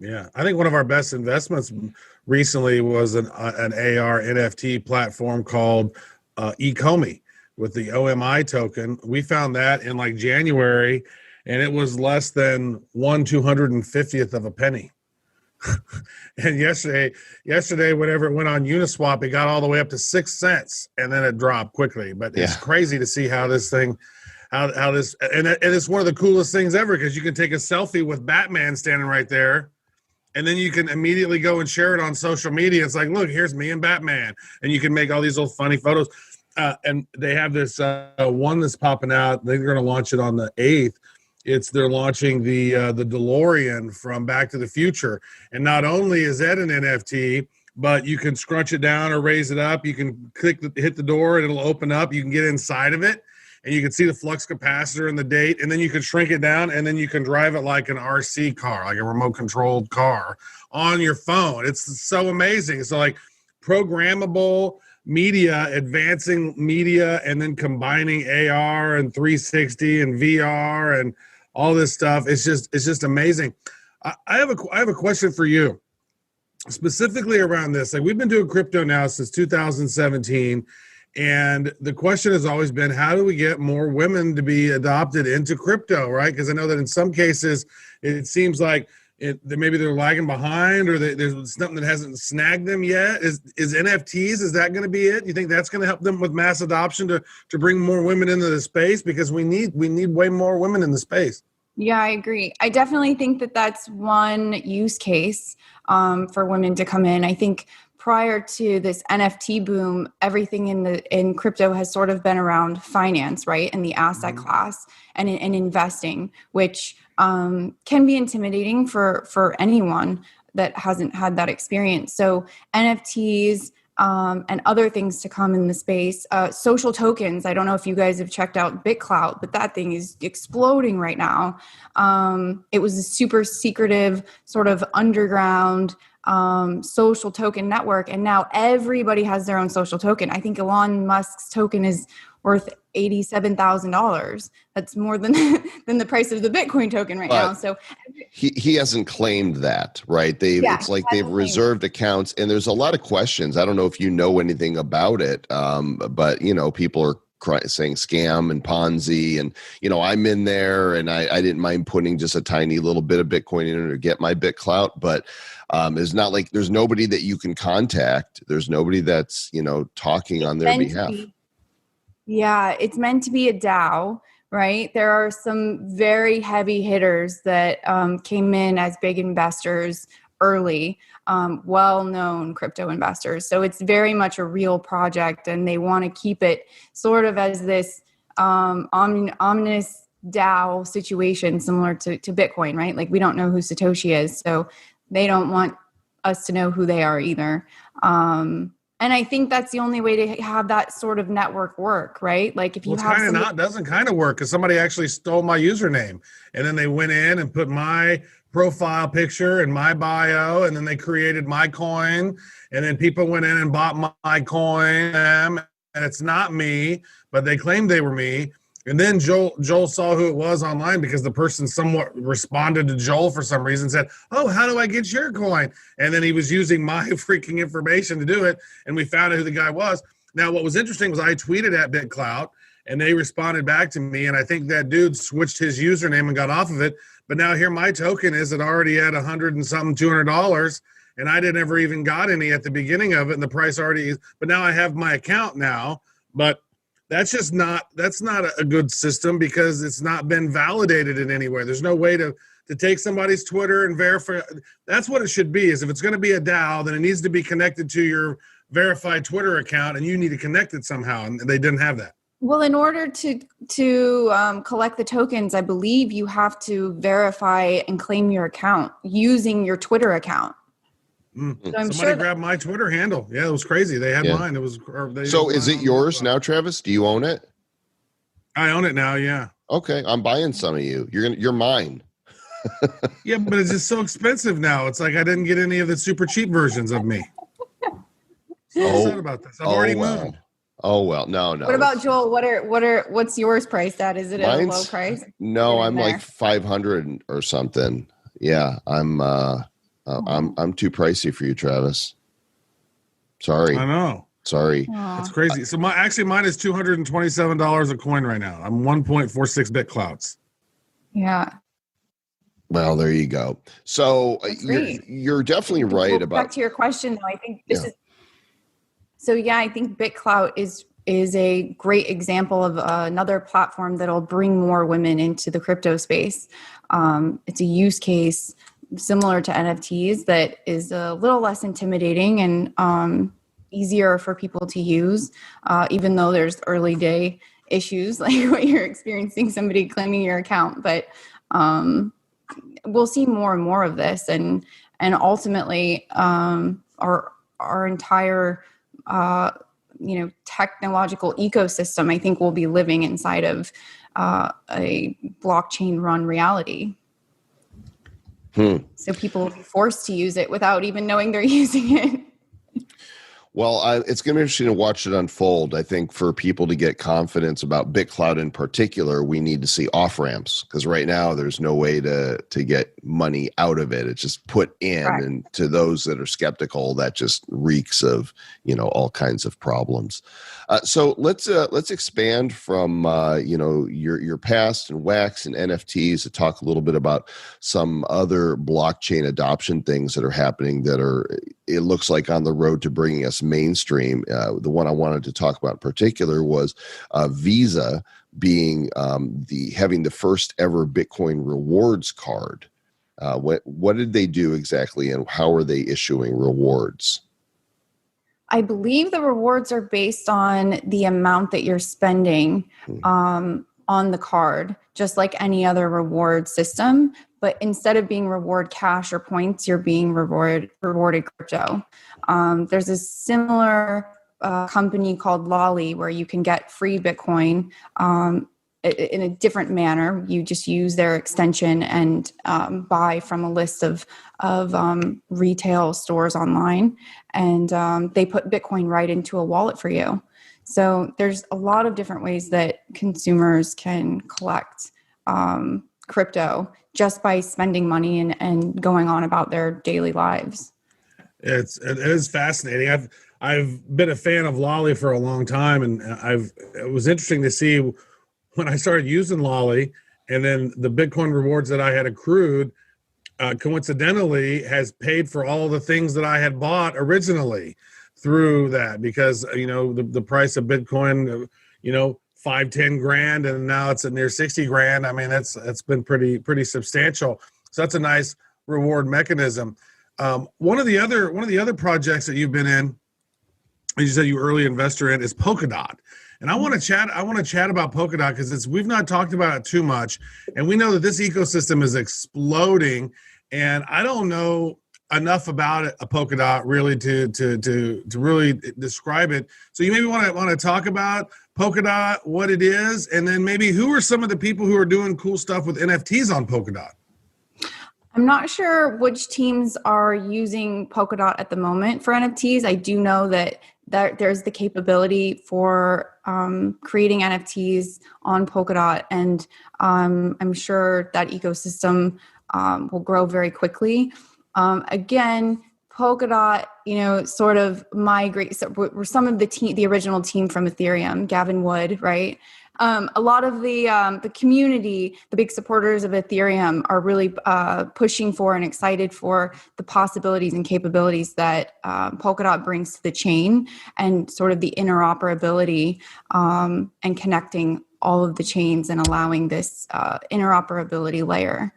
Yeah. I think one of our best investments recently was an AR NFT platform called Ecomi. With the OMI token. We found that in like January, and it was less than 1/250th of a penny. And yesterday, whenever it went on Uniswap, it got all the way up to 6 cents, and then it dropped quickly. But it's crazy to see how this thing, how this, and it's one of the coolest things ever because you can take a selfie with Batman standing right there. And then you can immediately go and share it on social media. It's like, look, here's me and Batman. And you can make all these little funny photos. And they have this one that's popping out. They're going to launch it on the 8th. They're launching the DeLorean from Back to the Future. And not only is that an NFT, but you can scrunch it down or raise it up. You can hit the door and it'll open up. You can get inside of it and you can see the flux capacitor and the date. And then you can shrink it down and then you can drive it like an RC car, like a remote controlled car on your phone. It's so amazing. So like programmable media, advancing media, and then combining AR and 360 and VR and all this stuff. It's just amazing. I have a question for you, specifically around this. Like we've been doing crypto now since 2017, and the question has always been, how do we get more women to be adopted into crypto, right? Because I know that in some cases it seems like maybe they're lagging behind, or there's something that hasn't snagged them yet. Is NFTs, is that going to be it? You think that's going to help them with mass adoption to bring more women into the space? Because we need way more women in the space. Yeah, I agree. I definitely think that that's one use case for women to come in. I think prior to this NFT boom, everything in crypto has sort of been around finance, right? And the asset class and investing, which can be intimidating for anyone that hasn't had that experience. So NFTs and other things to come in the space. Social tokens. I don't know if you guys have checked out BitClout, but that thing is exploding right now. It was a super secretive sort of underground social token network, and now everybody has their own social token. I think Elon Musk's token is worth $87,000. That's more than the price of the Bitcoin token right now. So he hasn't claimed that, right? It's like they've reserved accounts, and there's a lot of questions. I don't know if you know anything about it, but people are saying scam and Ponzi, and I'm in there, and I didn't mind putting just a tiny little bit of Bitcoin in it to get my BitClout, but it's not like there's nobody that you can contact. There's nobody that's talking on their behalf. Yeah, it's meant to be a DAO, right? There are some very heavy hitters that came in as big investors early, well-known crypto investors. So it's very much a real project, and they want to keep it sort of as this ominous DAO situation, similar to Bitcoin, right? Like, we don't know who Satoshi is, so they don't want us to know who they are either. And I think that's the only way to have that sort of network work, right? Like, if you doesn't kind of work, because somebody actually stole my username, and then they went in and put my profile picture and my bio, and then they created my coin, and then people went in and bought my coin, and it's not me, but they claimed they were me. And then Joel saw who it was online, because the person somewhat responded to Joel for some reason, said, "Oh, how do I get your coin?" And then he was using my freaking information to do it, and we found out who the guy was. Now, what was interesting was I tweeted at BitClout, and they responded back to me, and I think that dude switched his username and got off of it. But now here my token is at already at $100 and something, $200, and I didn't ever even got any at the beginning of it, and the price already is. But now I have my account now, but that's not a good system, because it's not been validated in any way. There's no way to take somebody's Twitter and verify. That's what it should be, is if it's going to be a DAO, then it needs to be connected to your verified Twitter account, and you need to connect it somehow, and they didn't have that. Well, in order to collect the tokens, I believe you have to verify and claim your account using your Twitter account. So somebody grabbed my Twitter handle. Yeah, it was crazy. They had mine. It was. So is it yours now, Travis? Do you own it? I own it now. Yeah. Okay, I'm buying some of you. You're mine. Yeah, but it's just so expensive now. It's like I didn't get any of the super cheap versions of me. So upset about this. I've already moved. Oh well, no. What about Joel? What's yours priced at? Is it at a low price? No, I'm like 500 or something. Yeah, I'm too pricey for you, Travis. Sorry. I know. Sorry. That's crazy. So mine is $227 a coin right now. I'm 1.46 BitClouts. Yeah. Well, there you go. So you're definitely right about. Back to your question, though, I think this is. So yeah, I think BitClout is a great example of another platform that'll bring more women into the crypto space. It's a use case similar to NFTs that is a little less intimidating and easier for people to use, even though there's early day issues like what you're experiencing, somebody claiming your account. But we'll see more and more of this, and ultimately our entire technological ecosystem, I think, will be living inside of a blockchain run reality. So people will be forced to use it without even knowing they're using it. Well, it's going to be interesting to watch it unfold. I think for people to get confidence about BitClout in particular, we need to see off-ramps, because right now there's no way to get money out of it. It's just put in. Right. And to those that are skeptical, that just reeks of, all kinds of problems. So let's expand from, your past and Wax and NFTs to talk a little bit about some other blockchain adoption things that are happening that are, it looks like, on the road to bringing us mainstream. The one I wanted to talk about in particular was Visa being having the first ever Bitcoin rewards card. What did they do exactly, and how are they issuing rewards? I believe the rewards are based on the amount that you're spending on the card, just like any other reward system. But instead of being reward cash or points, you're being rewarded crypto. There's a similar company called Lolly where you can get free Bitcoin in a different manner. You just use their extension and buy from a list of retail stores online, and they put Bitcoin right into a wallet for you. So there's a lot of different ways that consumers can collect crypto just by spending money and going on about their daily lives. It is fascinating. I've been a fan of Lolly for a long time, and it was interesting to see when I started using Lolly, and then the Bitcoin rewards that I had accrued coincidentally has paid for all the things that I had bought originally through that, because the price of Bitcoin, 5-10 grand, and now it's at near 60 grand. I mean, that's been pretty substantial. So that's a nice reward mechanism. One of the other projects that you've been in, as you said, you early investor in, is Polkadot. And I want to chat about Polkadot because we've not talked about it too much, and we know that this ecosystem is exploding. And I don't know enough about it, a Polkadot, really to really describe it. So you maybe want to talk about Polkadot, what it is, and then maybe who are some of the people who are doing cool stuff with NFTs on Polkadot. I'm not sure which teams are using Polkadot at the moment for NFTs. I do know that there's the capability for creating NFTs on Polkadot, and I'm sure that ecosystem will grow very quickly. Again, Polkadot, sort of migrates. So we're some of the original team from Ethereum, Gavin Wood, right? A lot of the community, the big supporters of Ethereum, are really pushing for and excited for the possibilities and capabilities that Polkadot brings to the chain, and sort of the interoperability and connecting all of the chains and allowing this interoperability layer.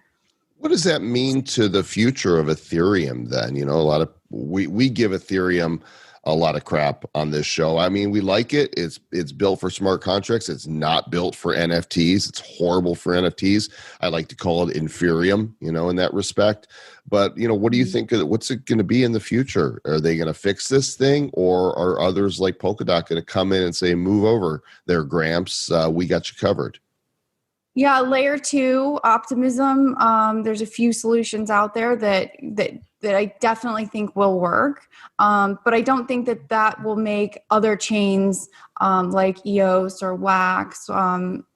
What does that mean to the future of Ethereum then? A lot of we give Ethereum a lot of crap on this show. I mean, we like it. It's built for smart contracts. It's not built for NFTs. It's horrible for NFTs. I like to call it inferium, in that respect. But, what do you think? What's it going to be in the future? Are they going to fix this thing, or are others like Polkadot going to come in and say, move over there, Gramps, we got you covered? Yeah, layer 2 optimism. There's a few solutions out there that I definitely think will work, but I don't think that will make other chains like EOS or Wax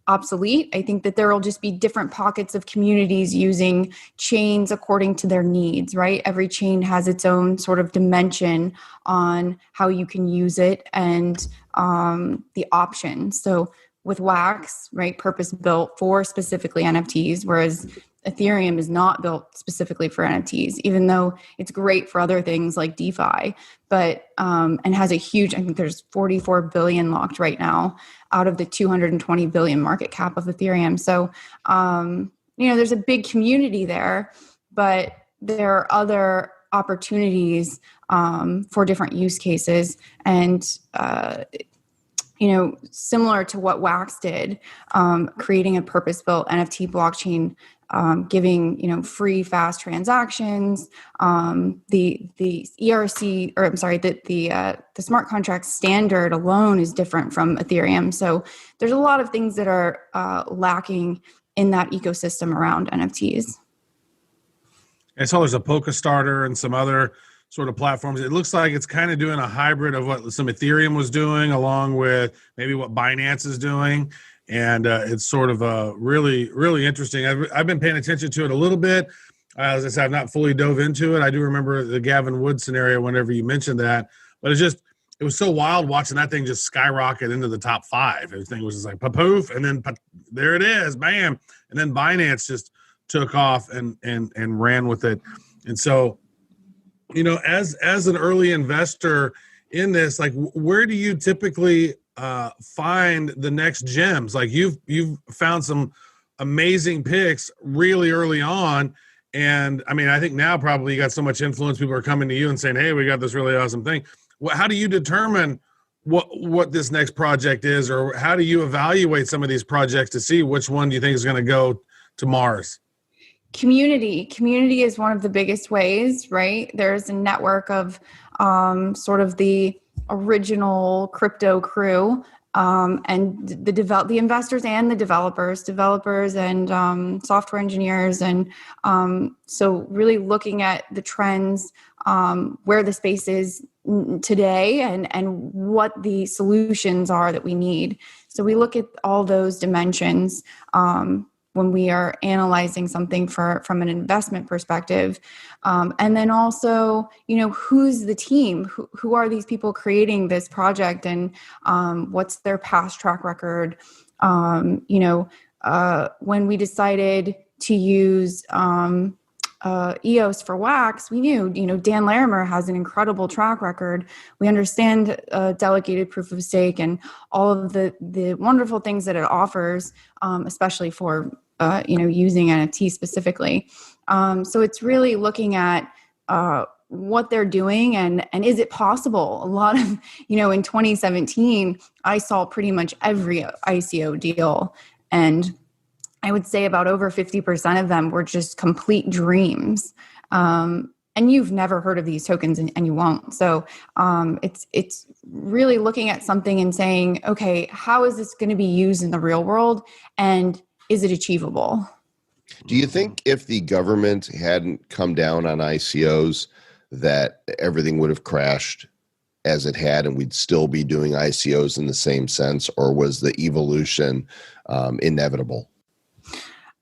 obsolete. I think that there will just be different pockets of communities using chains according to their needs, right? Every chain has its own sort of dimension on how you can use it and the options. So with Wax, right, purpose built for specifically NFTs, whereas Ethereum is not built specifically for NFTs, even though it's great for other things like DeFi, but and has a huge, I think there's 44 billion locked right now out of the 220 billion market cap of Ethereum. So, there's a big community there, but there are other opportunities for different use cases. And, similar to what Wax did, creating a purpose-built NFT blockchain, giving, free fast transactions, the ERC, or I'm sorry, the smart contract standard alone is different from Ethereum. So there's a lot of things that are lacking in that ecosystem around NFTs. I saw there's a Polkastarter and some other sort of platforms. It looks like it's kind of doing a hybrid of what some Ethereum was doing, along with maybe what Binance is doing. And it's sort of really, really interesting. I've been paying attention to it a little bit. As I said, I've not fully dove into it. I do remember the Gavin Wood scenario whenever you mentioned that. But it was so wild watching that thing just skyrocket into the top 5. Everything was just like poof, and then there it is, bam. And then Binance just took off and ran with it. And so, as an early investor in this, like, where do you typically find the next gems? Like, you've found some amazing picks really early on, and I mean, I think now probably you got so much influence, people are coming to you and saying, hey, we got this really awesome thing. how do you determine what this next project is, or how do you evaluate some of these projects to see which one do you think is going to go to Mars? Community is one of the biggest ways, right? There's a network of sort of the original crypto crew, and the investors and the developers and software engineers. And so really looking at the trends, where the space is today and what the solutions are that we need. So we look at all those dimensions when we are analyzing something from an investment perspective. And then also, who's the team? Who are these people creating this project, and what's their past track record? When we decided to use EOS for Wax, we knew, Dan Larimer has an incredible track record. We understand delegated proof of stake and all of the wonderful things that it offers, especially for using NFT specifically. So it's really looking at what they're doing and is it possible? A lot of, in 2017, I saw pretty much every ICO deal, and I would say about over 50% of them were just complete dreams. And you've never heard of these tokens and you won't. So it's really looking at something and saying, okay, how is this going to be used in the real world? And is it achievable? Do you think if the government hadn't come down on ICOs that everything would have crashed as it had and we'd still be doing ICOs in the same sense, or was the evolution inevitable?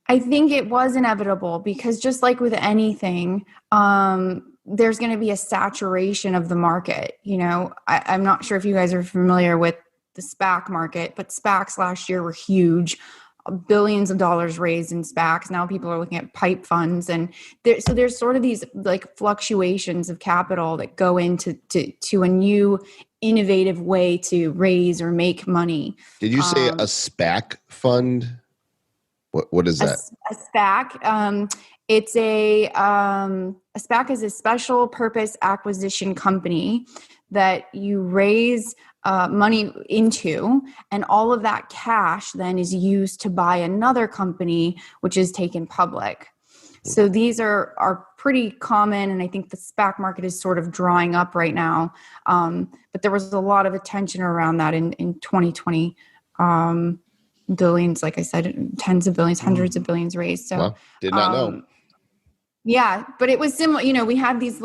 I think it was inevitable because just like with anything, there's going to be a saturation of the market. I'm not sure if you guys are familiar with the SPAC market, but SPACs last year were huge. Billions of dollars raised in SPACs. Now people are looking at pipe funds, and there's sort of these like fluctuations of capital that go into to a new innovative way to raise or make money. Did you say a SPAC fund? What is that? A SPAC. It's a SPAC is a special purpose acquisition company that you raise money into, and all of that cash then is used to buy another company, which is taken public. So these are pretty common, and I think the SPAC market is sort of drying up right now. But there was a lot of attention around that in 2020. Billions, like I said, tens of billions, hundreds of billions raised. So well, did not know. Yeah, but it was similar. We had these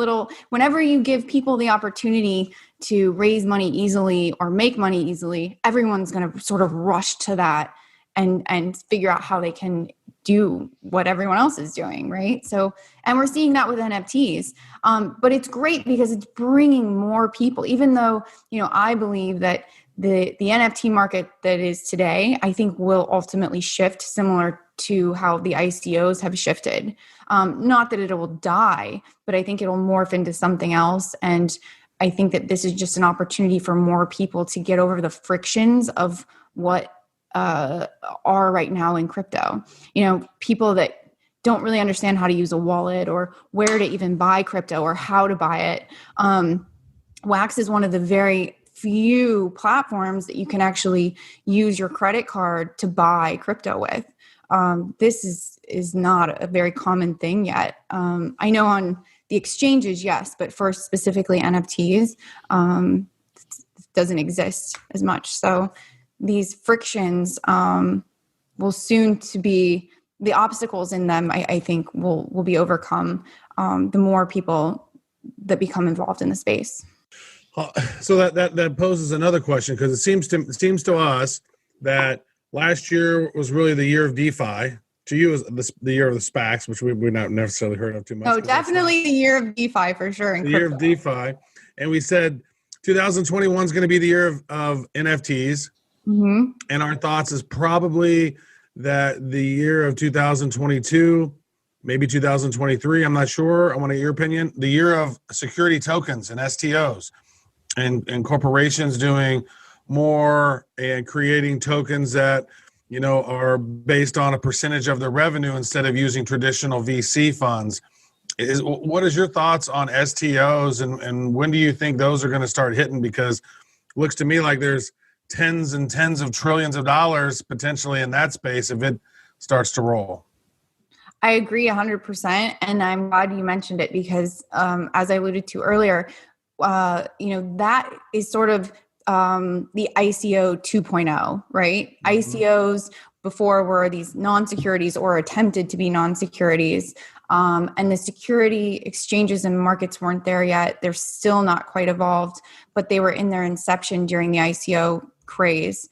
whenever you give people the opportunity to raise money easily or make money easily, everyone's going to sort of rush to that and figure out how they can do what everyone else is doing, right? So, and we're seeing that with NFTs. But it's great because it's bringing more people, even though, I believe that the NFT market that is today, I think will ultimately shift similar to how the ICOs have shifted. Not that it will die, but I think it'll morph into something else. And I think that this is just an opportunity for more people to get over the frictions of what are right now in crypto. People that don't really understand how to use a wallet or where to even buy crypto or how to buy it. Wax is one of the very few platforms that you can actually use your credit card to buy crypto with. This is not a very common thing yet. I know on the exchanges, yes, but for specifically NFTs, doesn't exist as much. So these frictions will soon to be, the obstacles in them, I think will be overcome the more people that become involved in the space. So that poses another question, because it seems to us that last year was really the year of DeFi. To you, it was the year of the SPACs, which we've not necessarily heard of too much. Oh, definitely the year of DeFi for sure. The year of DeFi. And we said 2021 is going to be the year of NFTs. Mm-hmm. And our thoughts is probably that the year of 2022, maybe 2023, I'm not sure. I want to get your opinion. The year of security tokens and STOs and corporations doing more and creating tokens that, are based on a percentage of their revenue instead of using traditional VC funds. What is your thoughts on STOs, and when do you think those are going to start hitting? Because it looks to me like there's tens and tens of trillions of dollars potentially in that space if it starts to roll. I agree 100%. And I'm glad you mentioned it because as I alluded to earlier, that is sort of the ICO 2.0, right? Mm-hmm. ICOs before were these non-securities or attempted to be non-securities. And the security exchanges and markets weren't there yet. They're still not quite evolved, but they were in their inception during the ICO craze.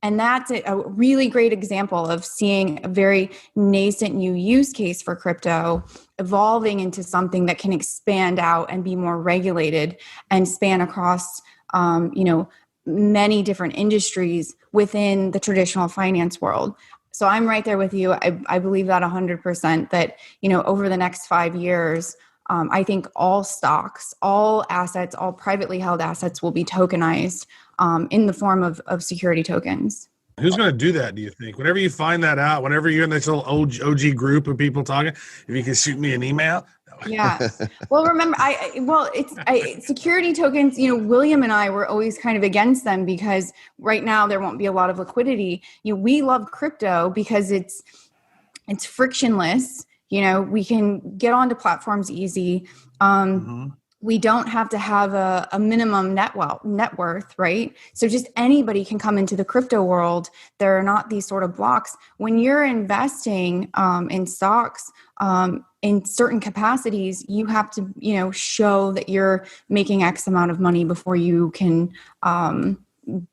And that's a really great example of seeing a very nascent new use case for crypto evolving into something that can expand out and be more regulated and span across, many different industries within the traditional finance world. So I'm right there with you. I believe that 100% that, over the next 5 years, I think all stocks, all assets, all privately held assets will be tokenized in the form of security tokens. Who's going to do that, do you think? Whenever you find that out, whenever you're in this little OG group of people talking, if you can shoot me an email. Yeah. Well, remember, security tokens, William and I were always kind of against them because right now there won't be a lot of liquidity. We love crypto because it's frictionless. We can get onto platforms easy. We don't have to have a minimum net worth, right? So just anybody can come into the crypto world. There are not these sort of blocks. When you're investing in stocks in certain capacities, you have to, show that you're making X amount of money before you can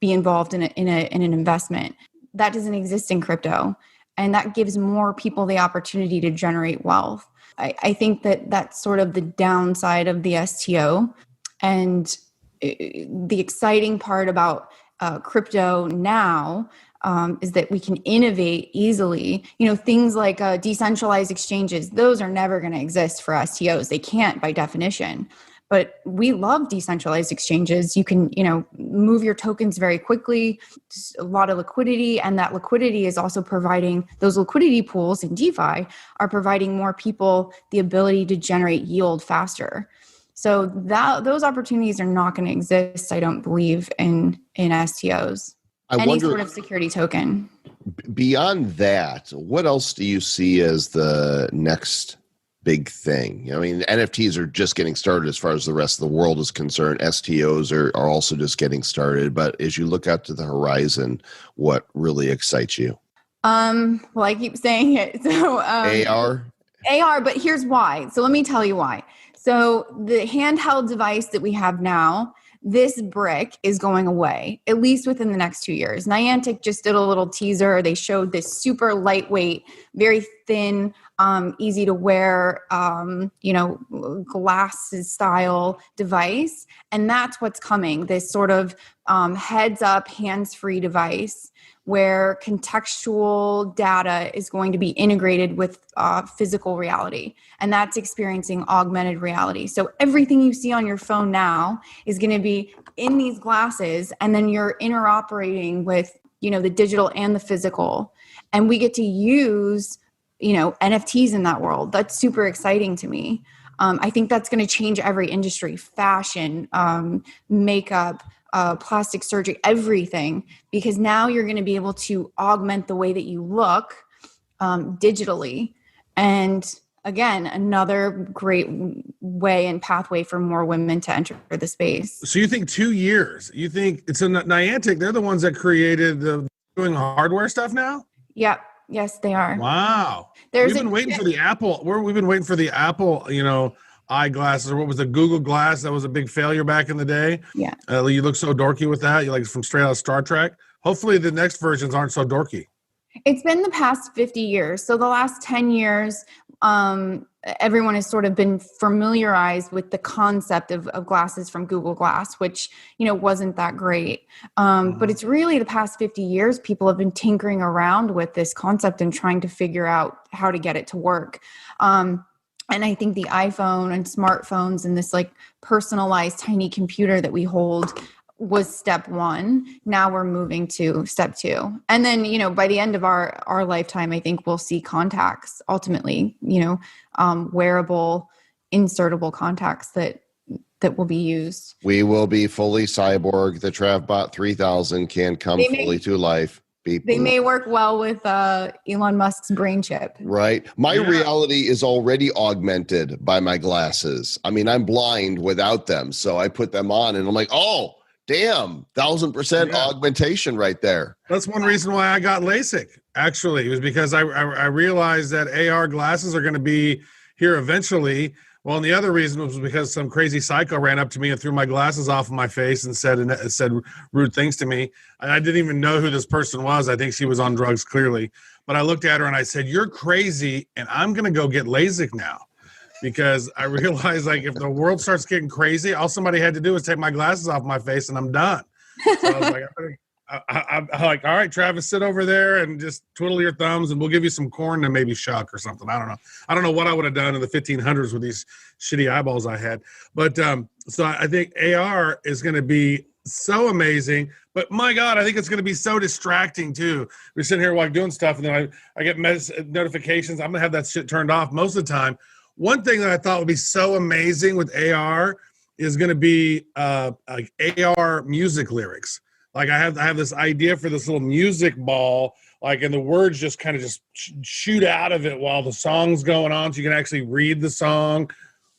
be involved in an investment. That doesn't exist in crypto. And that gives more people the opportunity to generate wealth. I think that that's sort of the downside of the STO. And the exciting part about crypto now is that we can innovate easily. Things like decentralized exchanges, those are never going to exist for STOs. They can't by definition. But we love decentralized exchanges. You can, move your tokens very quickly, a lot of liquidity, and that liquidity is also providing, those liquidity pools in DeFi are providing more people the ability to generate yield faster. So those opportunities are not going to exist, I don't believe, in STOs. Any sort of security token. Beyond that, what else do you see as the next big thing? NFTs are just getting started as far as the rest of the world is concerned. STOs are also just getting started. But as you look out to the horizon, what really excites you? Well, I keep saying it. So AR, but here's why. So let me tell you why. So the handheld device that we have now, this brick is going away, at least within the next 2 years. Niantic just did a little teaser. They showed this super lightweight, very thin, easy to wear, glasses style device. And that's what's coming, this sort of heads up, hands-free device where contextual data is going to be integrated with physical reality. And that's experiencing augmented reality. So everything you see on your phone now is going to be in these glasses, and then you're interoperating with, the digital and the physical. And we get to use, NFTs in that world. That's super exciting to me. I think that's going to change every industry, fashion, makeup, plastic surgery, everything, because now you're going to be able to augment the way that you look digitally. And again, another great way and pathway for more women to enter the space. So you think 2 years? You think it's Niantic? They're the ones that created the doing hardware stuff now? Yep. Yes, they are. Wow. We've been waiting for the Apple. We've been waiting for the Apple, eyeglasses, or what was the Google Glass that was a big failure back in the day. Yeah. You look so dorky with that. You're like from straight out of Star Trek. Hopefully the next versions aren't so dorky. It's been the past 50 years. So the last 10 years, everyone has sort of been familiarized with the concept of glasses from Google Glass, which, wasn't that great. But it's really the past 50 years, people have been tinkering around with this concept and trying to figure out how to get it to work. And I think the iPhone and smartphones and this like personalized tiny computer that we hold was step one. Now we're moving to step two. And then, you know, by the end of our lifetime, I think we'll see contacts ultimately, you know, wearable, insertable contacts that will be used. We will be fully cyborg. The TravBot 3000 can come fully to life. They may work well with Elon Musk's brain chip. Right. My reality is already augmented by my glasses. I mean, I'm blind without them. So I put them on and I'm like, oh, damn, 1,000% augmentation right there. That's one reason why I got LASIK, actually. It was because I realized that AR glasses are going to be here eventually. Well, and the other reason was because some crazy psycho ran up to me and threw my glasses off of my face and said rude things to me. And I didn't even know who this person was. I think she was on drugs, clearly. But I looked at her and I said, "You're crazy, and I'm going to go get LASIK now." Because I realized, like, if the world starts getting crazy, all somebody had to do was take my glasses off my face and I'm done. So I was like, I'm like, all right, Travis, sit over there and just twiddle your thumbs and we'll give you some corn and maybe shuck or something. I don't know. I don't know what I would have done in the 1500s with these shitty eyeballs I had. But so I think AR is going to be so amazing. But my God, I think it's going to be so distracting too. We're sitting here like doing stuff and then I get notifications. I'm going to have that shit turned off most of the time. One thing that I thought would be so amazing with AR is going to be like AR music lyrics. Like I have this idea for this little music ball, like, and the words just kind of just shoot out of it while the song's going on, so you can actually read the song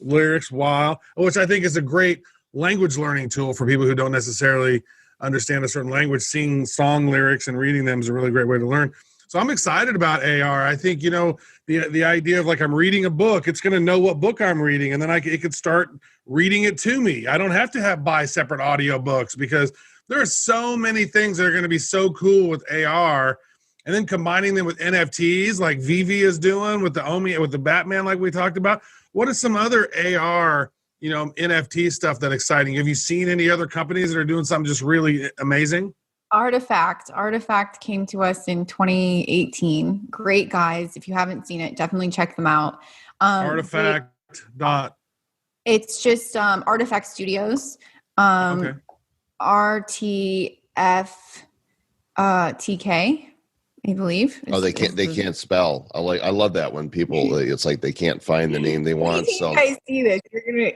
lyrics which I think is a great language learning tool for people who don't necessarily understand a certain language. Seeing song lyrics and reading them is a really great way to learn. So I'm excited about AR. I think, you know, the idea of like I'm reading a book, it's going to know what book I'm reading, and then it could start reading it to me. I don't have to buy separate audio books because there are so many things that are going to be so cool with AR, and then combining them with NFTs like Vivi is doing with the Batman, like we talked about. What is some other AR, you know, NFT stuff that's exciting? Have you seen any other companies that are doing something just really amazing? Artifact came to us in 2018. Great guys. If you haven't seen it, definitely check them out. It's just Artifact Studios. Okay. RTF TK, I believe. Oh, they can't spell. I love that when people, it's like they can't find the name they want. So you guys see this,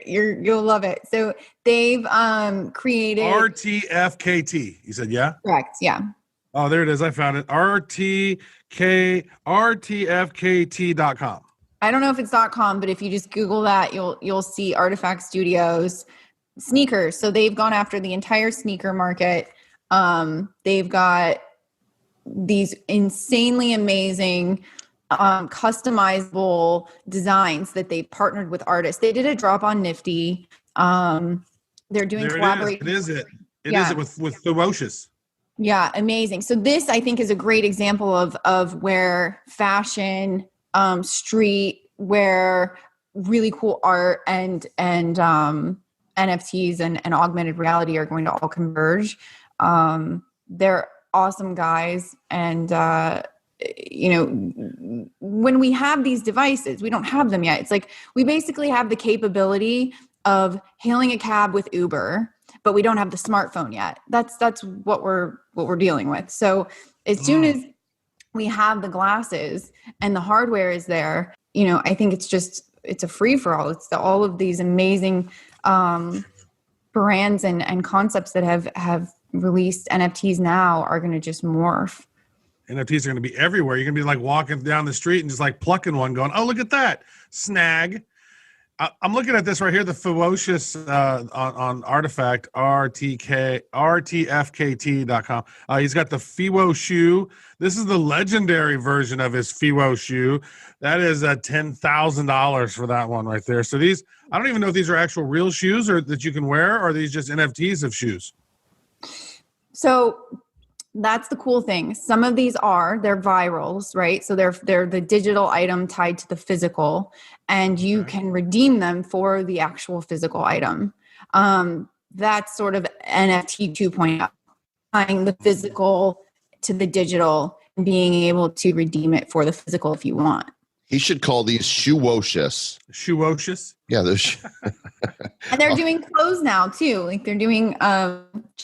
you'll love it. So they've created RTFKT. You said yeah? Correct. Yeah. Oh, there it is. I found it. RTFKT.com. I don't know if it's .com, but if you just Google that, you'll see Artifact Studios sneakers. So they've gone after the entire sneaker market. They've got these insanely amazing customizable designs that they partnered with artists. They did a drop on Nifty. They're doing collaboration. It is with Ferocious. Yeah, amazing. So this, I think, is a great example of where fashion, street wear, really cool art, and NFTs and augmented reality are going to all converge. They're awesome guys. And, you know, when we have these devices, we don't have them yet. It's like we basically have the capability of hailing a cab with Uber, but we don't have the smartphone yet. That's what we're dealing with. So as soon as we have the glasses and the hardware is there, you know, I think it's a free for all. It's all of these amazing brands and concepts that have released NFTs now are going to just morph. NFTs are going to be everywhere. You're going to be like walking down the street and just like plucking one going, oh, look at that. Snag. I'm looking at this right here, the Ferocious on Artifact, RTFKT.com. He's got the Fiwo shoe. This is the legendary version of his Fiwo shoe. That is $10,000 for that one right there. So these, I don't even know if these are actual real shoes or that you can wear, or are these just NFTs of shoes? So that's the cool thing. Some of these they're virals, right? So they're the digital item tied to the physical, and you can redeem them for the actual physical item. That's sort of NFT 2.0, tying the physical to the digital and being able to redeem it for the physical if you want. He should call these shoe-wocious. Shoe-wocious? Yeah, and they're doing clothes now too. Like they're doing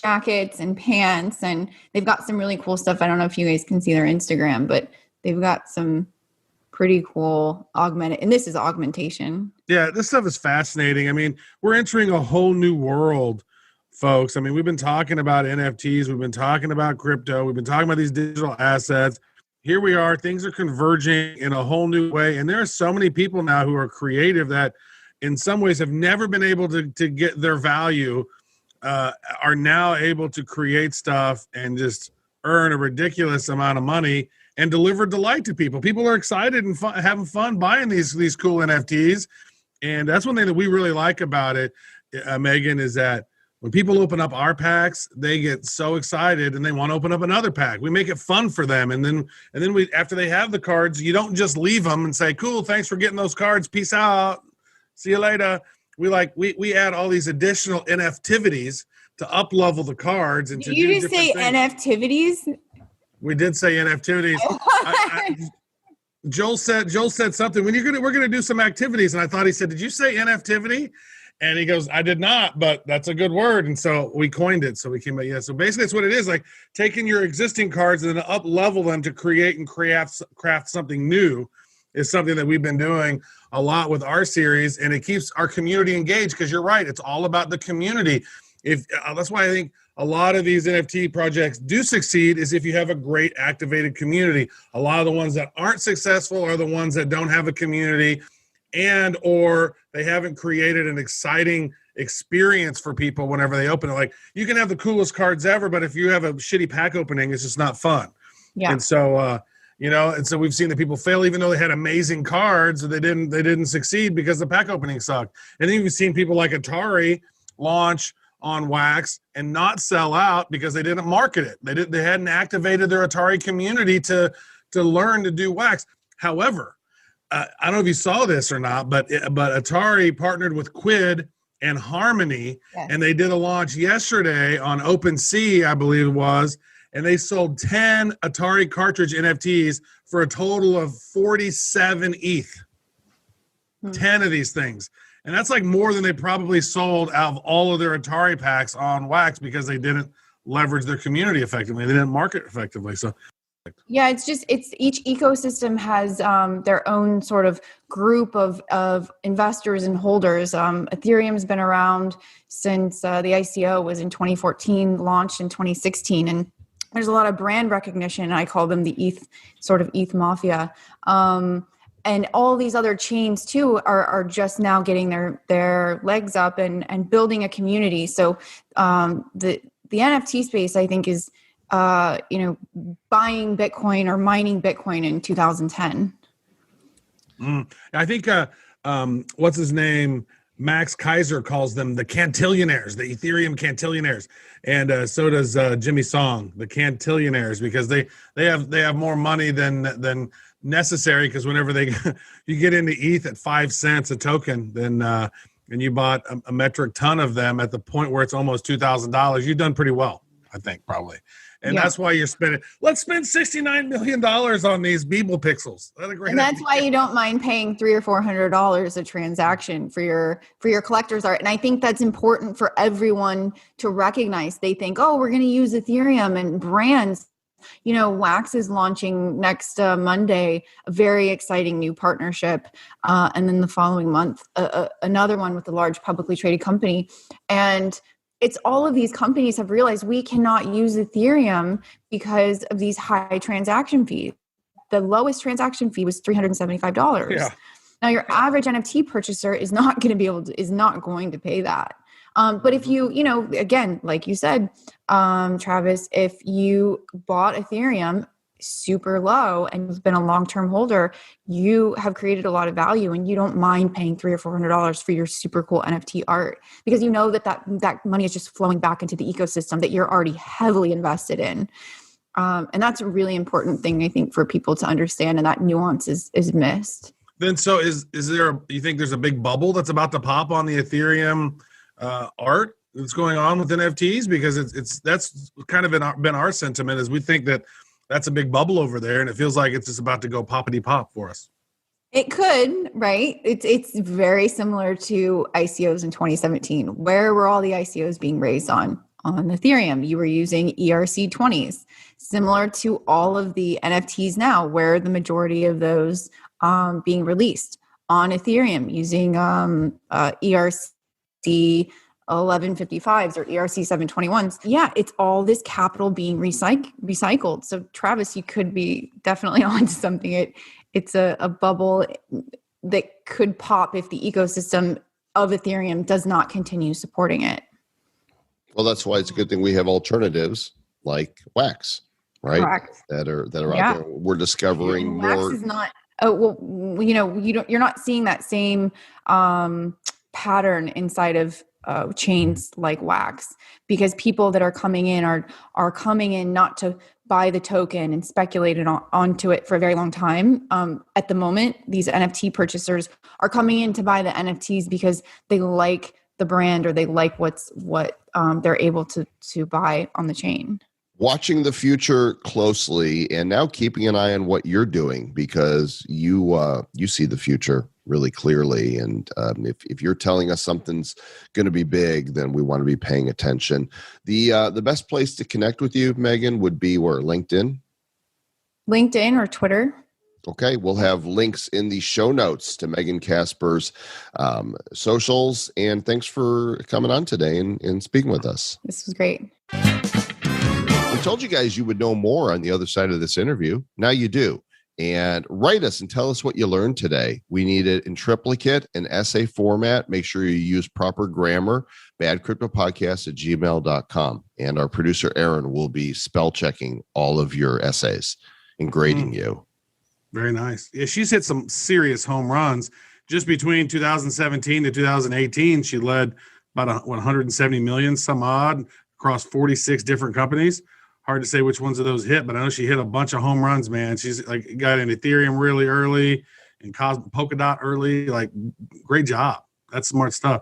jackets and pants, and they've got some really cool stuff. I don't know if you guys can see their Instagram, but they've got some pretty cool augmented, and this is augmentation. Yeah, this stuff is fascinating. I mean, we're entering a whole new world, folks. I mean, we've been talking about NFTs, we've been talking about crypto, we've been talking about these digital assets. Here we are, things are converging in a whole new way. And there are so many people now who are creative that in some ways have never been able to get their value, are now able to create stuff and just earn a ridiculous amount of money and deliver delight to people. People are excited and having fun buying these cool NFTs. And that's one thing that we really like about it, Megan, is that when people open up our packs, they get so excited and they want to open up another pack. We make it fun for them. And then we, after they have the cards, you don't just leave them and say, cool, thanks for getting those cards. Peace out. See you later. We add all these additional NFTivities to up level the cards. And Did you just say NFTivities? We did say NFTivities. Joel said something. We're gonna do some activities, and I thought he said, "Did you say NFTivity?" And he goes, "I did not, but that's a good word." And so we coined it. So we came out, yeah. So basically, it's what it is, like taking your existing cards and then up level them to create and craft something new. Is something that we've been doing a lot with our series, and it keeps our community engaged. Because you're right, it's all about the community. That's why I think a lot of these NFT projects do succeed is if you have a great activated community. A lot of the ones that aren't successful are the ones that don't have a community and or they haven't created an exciting experience for people whenever they open it. Like, you can have the coolest cards ever, but if you have a shitty pack opening, it's just not fun. Yeah. And so, and so we've seen that people fail even though they had amazing cards, they didn't succeed because the pack opening sucked. And then we've seen people like Atari launch on Wax and not sell out because they didn't market it. They hadn't activated their Atari community to learn to do Wax. However, I don't know if you saw this or not, but Atari partnered with Quid and Harmony, yes. And they did a launch yesterday on OpenSea, I believe it was, and they sold 10 Atari cartridge NFTs for a total of 47 ETH. 10 of these things. And that's like more than they probably sold out of all of their Atari packs on Wax because they didn't leverage their community effectively. They didn't market effectively. So, yeah, it's each ecosystem has their own sort of group of investors and holders. Ethereum's been around since the ICO was in 2014, launched in 2016, and there's a lot of brand recognition. I call them the ETH mafia. And all these other chains too are just now getting their legs up and building a community. So the NFT space, I think, is buying Bitcoin or mining Bitcoin in 2010. I think what's his name? Max Kaiser calls them the cantillionaires, the Ethereum cantillionaires, and so does Jimmy Song, the cantillionaires, because they have more money than necessary. Because whenever you get into ETH at 5 cents a token, then and you bought a metric ton of them at the point where it's almost $2,000, you've done pretty well, I think, probably. And that's why you're spending. Let's spend $69 million on these Beeple pixels. That's why you don't mind paying $300 or $400 a transaction for your collector's art. And I think that's important for everyone to recognize. They think, oh, we're going to use Ethereum and brands. Wax is launching next Monday, a very exciting new partnership. And then the following month, another one with a large publicly traded company. And it's all of these companies have realized we cannot use Ethereum because of these high transaction fees. The lowest transaction fee was $375. Yeah. Now your average NFT purchaser is not going to pay that. But if you, again, like you said, Travis, if you bought Ethereum super low and you've been a long-term holder, you have created a lot of value and you don't mind paying $300 or $400 for your super cool NFT art because you know that money is just flowing back into the ecosystem that you're already heavily invested in. And that's a really important thing, I think, for people to understand, and that nuance is missed. Then so is there, you think there's a big bubble that's about to pop on the Ethereum art that's going on with NFTs? Because that's kind of been our sentiment, is we think that's a big bubble over there, and it feels like it's just about to go poppity pop for us. It could, right? It's very similar to ICOs in 2017. Where were all the ICOs being raised on on Ethereum. You were using ERC20s, similar to all of the NFTs now, where the majority of those being released on Ethereum using ERC 1155s or ERC 721s. Yeah, it's all this capital being recycled. So Travis, you could be definitely onto something. It's a bubble that could pop if the ecosystem of Ethereum does not continue supporting it. Well, that's why it's a good thing we have alternatives like Wax, right? Correct. That are out there. We're discovering Wax more. is not. Oh well, you're not seeing that same pattern inside of chains like Wax, because people that are coming in are coming in not to buy the token and speculate onto it for a very long time. At the moment, these NFT purchasers are coming in to buy the NFTs because they like the brand or they like what they're able to buy on the chain. Watching the future closely and now keeping an eye on what you're doing, because you see the future really clearly. And if you're telling us something's going to be big, then we want to be paying attention. The best place to connect with you, Megan, would be where? LinkedIn or Twitter. Okay, we'll have links in the show notes to Megan Casper's socials. And thanks for coming on today and speaking with us. This was great. We told you guys you would know more on the other side of this interview. Now you do. And write us and tell us what you learned today. We need it in triplicate and essay format. Make sure you use proper grammar. badcryptopodcast@gmail.com. And our producer, Aaron, will be spell checking all of your essays and grading you. Very nice. Yeah, she's hit some serious home runs. Just between 2017 to 2018, she led about 170 million, some odd, across 46 different companies. Hard to say which ones of those hit, but I know she hit a bunch of home runs, man. She's like got in Ethereum really early and Polkadot early. Like, great job. That's smart stuff.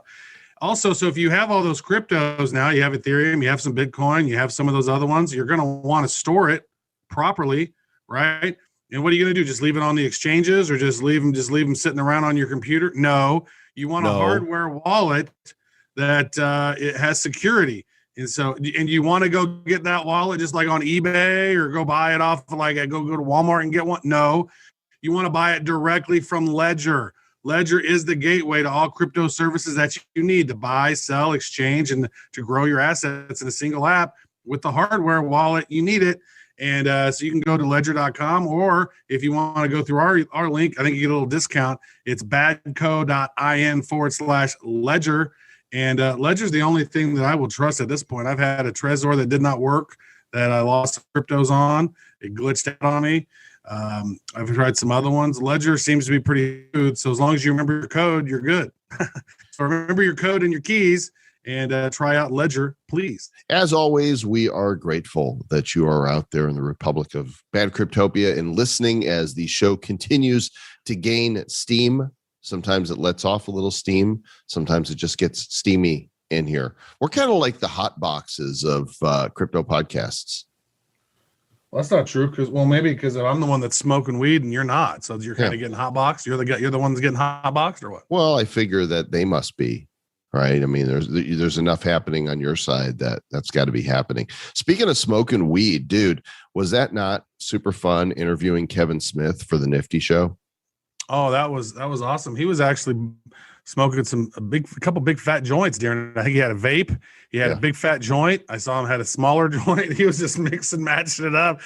Also, so if you have all those cryptos now, you have Ethereum, you have some Bitcoin, you have some of those other ones, you're going to want to store it properly, right? And what are you going to do? Just leave it on the exchanges or just leave them sitting around on your computer? No, you want a hardware wallet that it has security. And so, and you want to go get that wallet just like on eBay or go buy it off, like go to Walmart and get one? No, you want to buy it directly from Ledger. Ledger is the gateway to all crypto services that you need to buy, sell, exchange, and to grow your assets in a single app. With the hardware wallet, you need it. And so you can go to ledger.com, or if you want to go through our link, I think you get a little discount. It's badco.in/ledger. And Ledger's the only thing that I will trust at this point. I've had a Trezor that did not work, that I lost cryptos on. It glitched out on me. I've tried some other ones. Ledger seems to be pretty good. So as long as you remember your code, you're good. So remember your code and your keys and try out Ledger, please. As always, we are grateful that you are out there in the Republic of Bad Cryptopia and listening as the show continues to gain steam. Sometimes it lets off a little steam. Sometimes it just gets steamy in here. We're kind of like the hot boxes of crypto podcasts. Well, that's not true because I'm the one that's smoking weed and you're not. So you're kind of getting hot boxed. You're the one that's getting hot boxed or what? Well, I figure that they must be, right? I mean, there's enough happening on your side that's got to be happening. Speaking of smoking weed, dude, was that not super fun interviewing Kevin Smith for the Nifty Show? Oh, that was awesome. He was actually smoking a couple big fat joints during. I think he had a vape. He had a big fat joint. I saw him had a smaller joint. He was just mixing, matching it up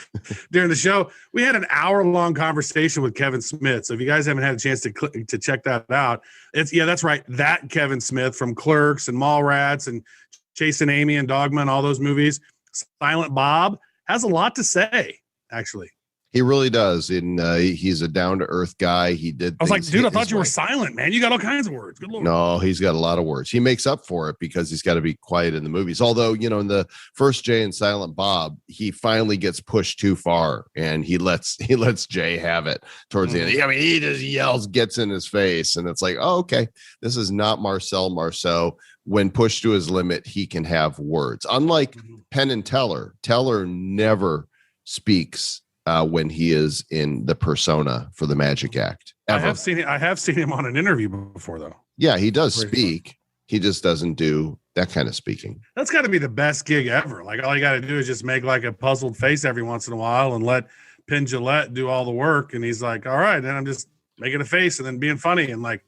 during the show. We had an hour-long conversation with Kevin Smith. So if you guys haven't had a chance to check that out, that's right. That Kevin Smith from Clerks and Mallrats and Chasing Amy and Dogma and all those movies. Silent Bob has a lot to say, actually. He really does. And he's a down-to-earth guy. He did. I was like, dude, I thought you were silent, man. You got all kinds of words. Good Lord. No, he's got a lot of words. He makes up for it because he's got to be quiet in the movies. Although, in the first Jay and Silent Bob, he finally gets pushed too far and he lets Jay have it towards the end. I mean, he just yells, gets in his face. And it's like, oh, okay, this is not Marcel Marceau. When pushed to his limit, he can have words. Unlike Penn and Teller. Teller never speaks when he is in the persona for the Magic Act. Ever. I have seen him on an interview before, though. Yeah, he does speak, He just doesn't do that kind of speaking. That's got to be the best gig ever. Like all you got to do is just make like a puzzled face every once in a while and let Penn Jillette do all the work. And he's like, all right, then I'm just making a face and then being funny. And like,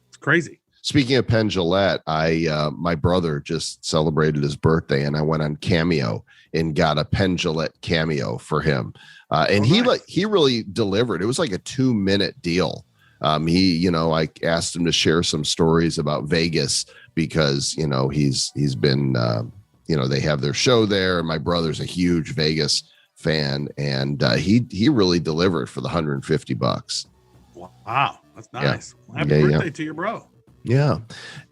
it's crazy. Speaking of Penn Jillette, my brother just celebrated his birthday, and I went on Cameo and got a Penn Jillette cameo for him. And he really delivered. It was like a 2-minute deal. I asked him to share some stories about Vegas because, he's been, they have their show there. And my brother's a huge Vegas fan, and he really delivered for the $150. Wow. That's nice. Yeah. Happy birthday to your bro. Yeah.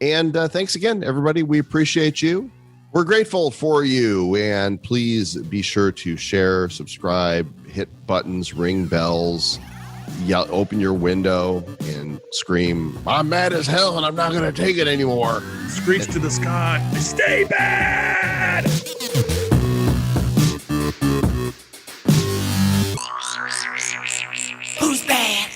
And thanks again, everybody. We appreciate you. We're grateful for you. And please be sure to share, subscribe, hit buttons, ring bells, yell, open your window and scream, I'm mad as hell and I'm not going to take it anymore. Screech to the sky. Stay bad. Who's bad?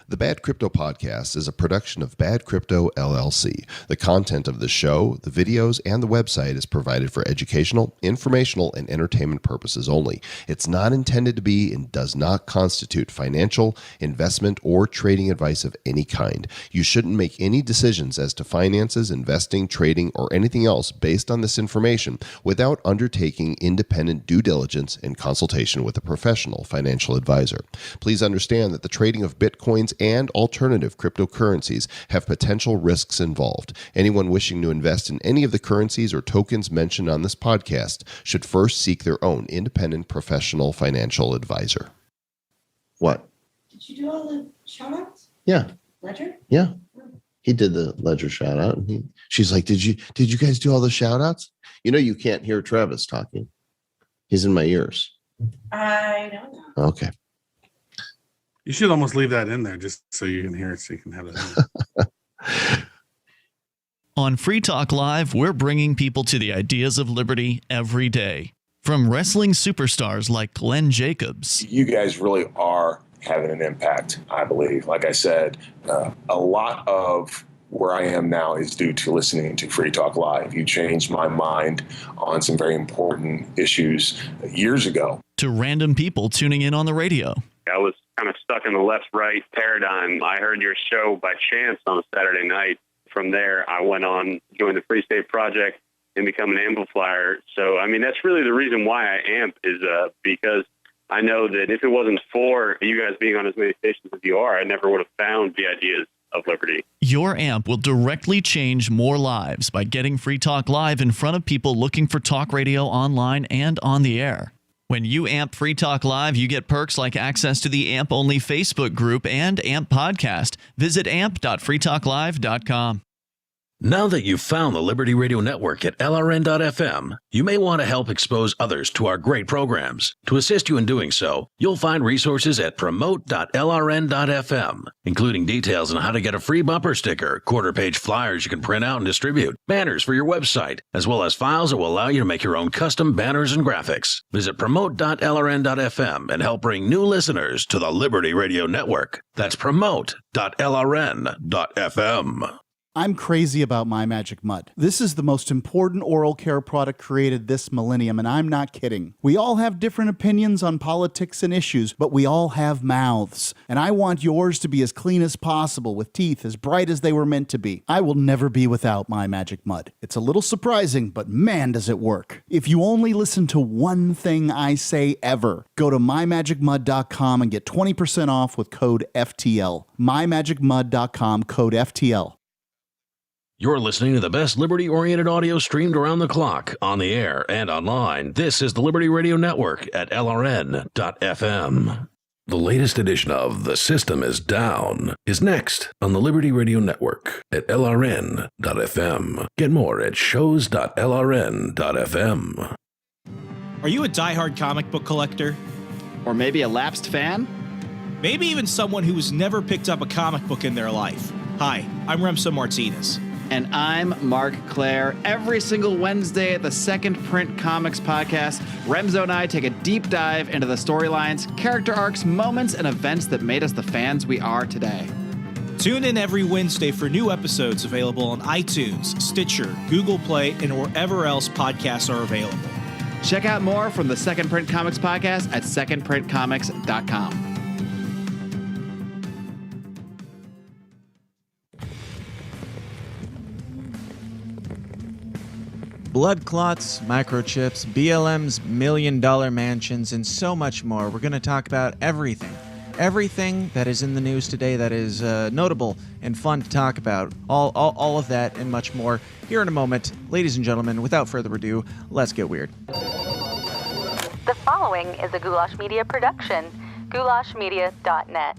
The Bad Crypto Podcast is a production of Bad Crypto LLC. The content of the show, the videos, and the website is provided for educational, informational, and entertainment purposes only. It's not intended to be and does not constitute financial, investment, or trading advice of any kind. You shouldn't make any decisions as to finances, investing, trading, or anything else based on this information without undertaking independent due diligence and consultation with a professional financial advisor. Please understand that the trading of Bitcoins and alternative cryptocurrencies have potential risks involved. Anyone wishing to invest in any of the currencies or tokens mentioned on this podcast should first seek their own independent professional financial advisor. What? Did you do all the shout-outs? Yeah. Ledger? Yeah. He did the Ledger shout-out. And she's like, did you guys do all the shout-outs? You can't hear Travis talking. He's in my ears. I don't know. Okay. You should almost leave that in there just so you can hear it, so you can have it. On Free Talk Live, we're bringing people to the ideas of liberty every day. From wrestling superstars like Glenn Jacobs. You guys really are having an impact, I believe. Like I said, a lot of where I am now is due to listening to Free Talk Live. You changed my mind on some very important issues years ago. To random people tuning in on the radio. I was kind of stuck in the left-right paradigm. I heard your show by chance on a Saturday night. From there, I went on, joined the Free State Project, and become an amplifier. So, that's really the reason why I amp is because I know that if it wasn't for you guys being on as many stations as you are, I never would have found the ideas of liberty. Your amp will directly change more lives by getting Free Talk Live in front of people looking for talk radio online and on the air. When you amp Free Talk Live, you get perks like access to the AMP-only Facebook group and AMP podcast. Visit amp.freetalklive.com. Now that you've found the Liberty Radio Network at LRN.FM, you may want to help expose others to our great programs. To assist you in doing so, you'll find resources at promote.lrn.fm, including details on how to get a free bumper sticker, quarter-page flyers you can print out and distribute, banners for your website, as well as files that will allow you to make your own custom banners and graphics. Visit promote.lrn.fm and help bring new listeners to the Liberty Radio Network. That's promote.lrn.fm. I'm crazy about My Magic Mud. This is the most important oral care product created this millennium, and I'm not kidding. We all have different opinions on politics and issues, but we all have mouths. And I want yours to be as clean as possible, with teeth as bright as they were meant to be. I will never be without My Magic Mud. It's a little surprising, but man, does it work. If you only listen to one thing I say ever, go to mymagicmud.com and get 20% off with code FTL. mymagicmud.com, code FTL. You're listening to the best liberty-oriented audio streamed around the clock, on the air, and online. This is the Liberty Radio Network at LRN.FM. The latest edition of The System is Down is next on the Liberty Radio Network at LRN.FM. Get more at shows.lrn.fm. Are you a diehard comic book collector? Or maybe a lapsed fan? Maybe even someone who has never picked up a comic book in their life. Hi, I'm Remso Martinez. And I'm Mark Claire. Every single Wednesday at the Second Print Comics podcast, Remso and I take a deep dive into the storylines, character arcs, moments, and events that made us the fans we are today. Tune in every Wednesday for new episodes available on iTunes, Stitcher, Google Play, and wherever else podcasts are available. Check out more from the Second Print Comics podcast at secondprintcomics.com. Blood clots, microchips, BLMs, $1 million mansions, and so much more. We're going to talk about everything. Everything that is in the news today that is notable and fun to talk about. All of that and much more here in a moment. Ladies and gentlemen, without further ado, let's get weird. The following is a Goulash Media production. GoulashMedia.net.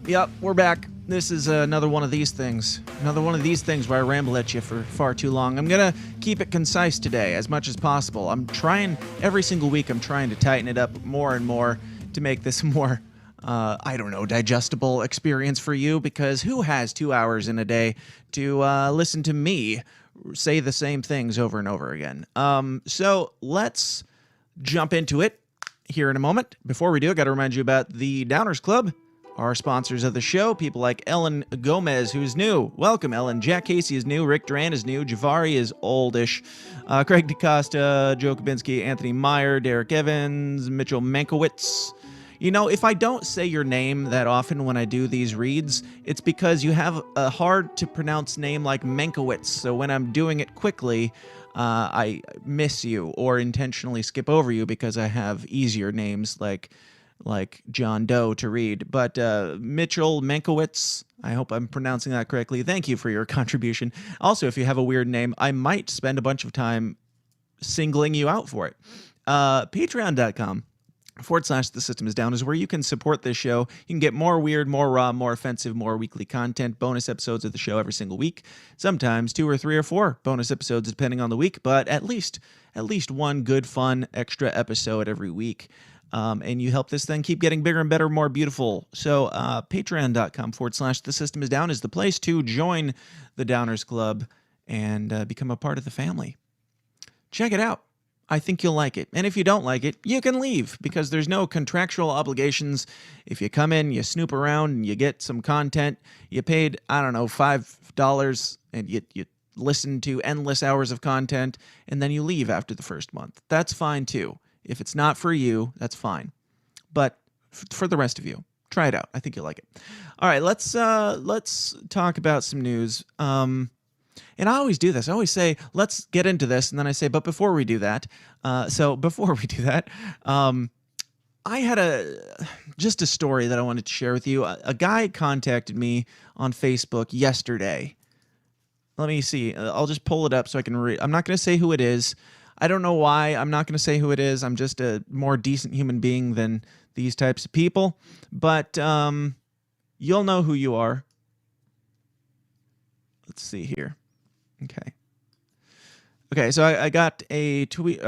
Yeah, we're back. This is another one of these things. Another one of these things where I ramble at you for far too long. I'm going to keep it concise today as much as possible. I'm trying, every single week, I'm trying to tighten it up more and more to make this more, digestible experience for you, because who has 2 hours in a day to listen to me say the same things over and over again? So let's jump into it here in a moment. Before we do, I got to remind you about the Downers Club. Our sponsors of the show, people like Ellen Gomez, who's new. Welcome, Ellen. Jack Casey is new. Rick Duran is new. Javari is oldish. Craig DeCosta, Joe Kabinski, Anthony Meyer, Derek Evans, Mitchell Mankowitz. You know, if I don't say your name that often when I do these reads, it's because you have a hard-to-pronounce name like Mankowitz. So when I'm doing it quickly, I miss you or intentionally skip over you because I have easier names like John Doe to read. But Mitchell Mankowitz, I hope I'm pronouncing that correctly. Thank you for your contribution. Also, if you have a weird name, I might spend a bunch of time singling you out for it. Patreon.com/The System Is Down is where you can support this show. You can get more weird, more raw, more offensive, more weekly content, bonus episodes of the show every single week. Sometimes 2 or 3 or 4 bonus episodes depending on the week, but at least one good, fun, extra episode every week. And you help this thing keep getting bigger and better, more beautiful. So patreon.com/The System Is Down is the place to join the Downers Club and become a part of the family. Check it out. I think you'll like it. And if you don't like it, you can leave because there's no contractual obligations. If you come in, you snoop around, and you get some content, you paid, $5, and you listen to endless hours of content, and then you leave after the first month. That's fine too. If it's not for you, that's fine. But for the rest of you, try it out. I think you'll like it. All right, let's talk about some news. And I always do this. I always say, let's get into this. And then I say, but before we do that, I had just a story that I wanted to share with you. A guy contacted me on Facebook yesterday. Let me see. I'll just pull it up so I can read. I'm not going to say who it is. I don't know why I'm not going to say who it is. I'm just a more decent human being than these types of people. But you'll know who you are. Let's see here. Okay, so I got a tweet,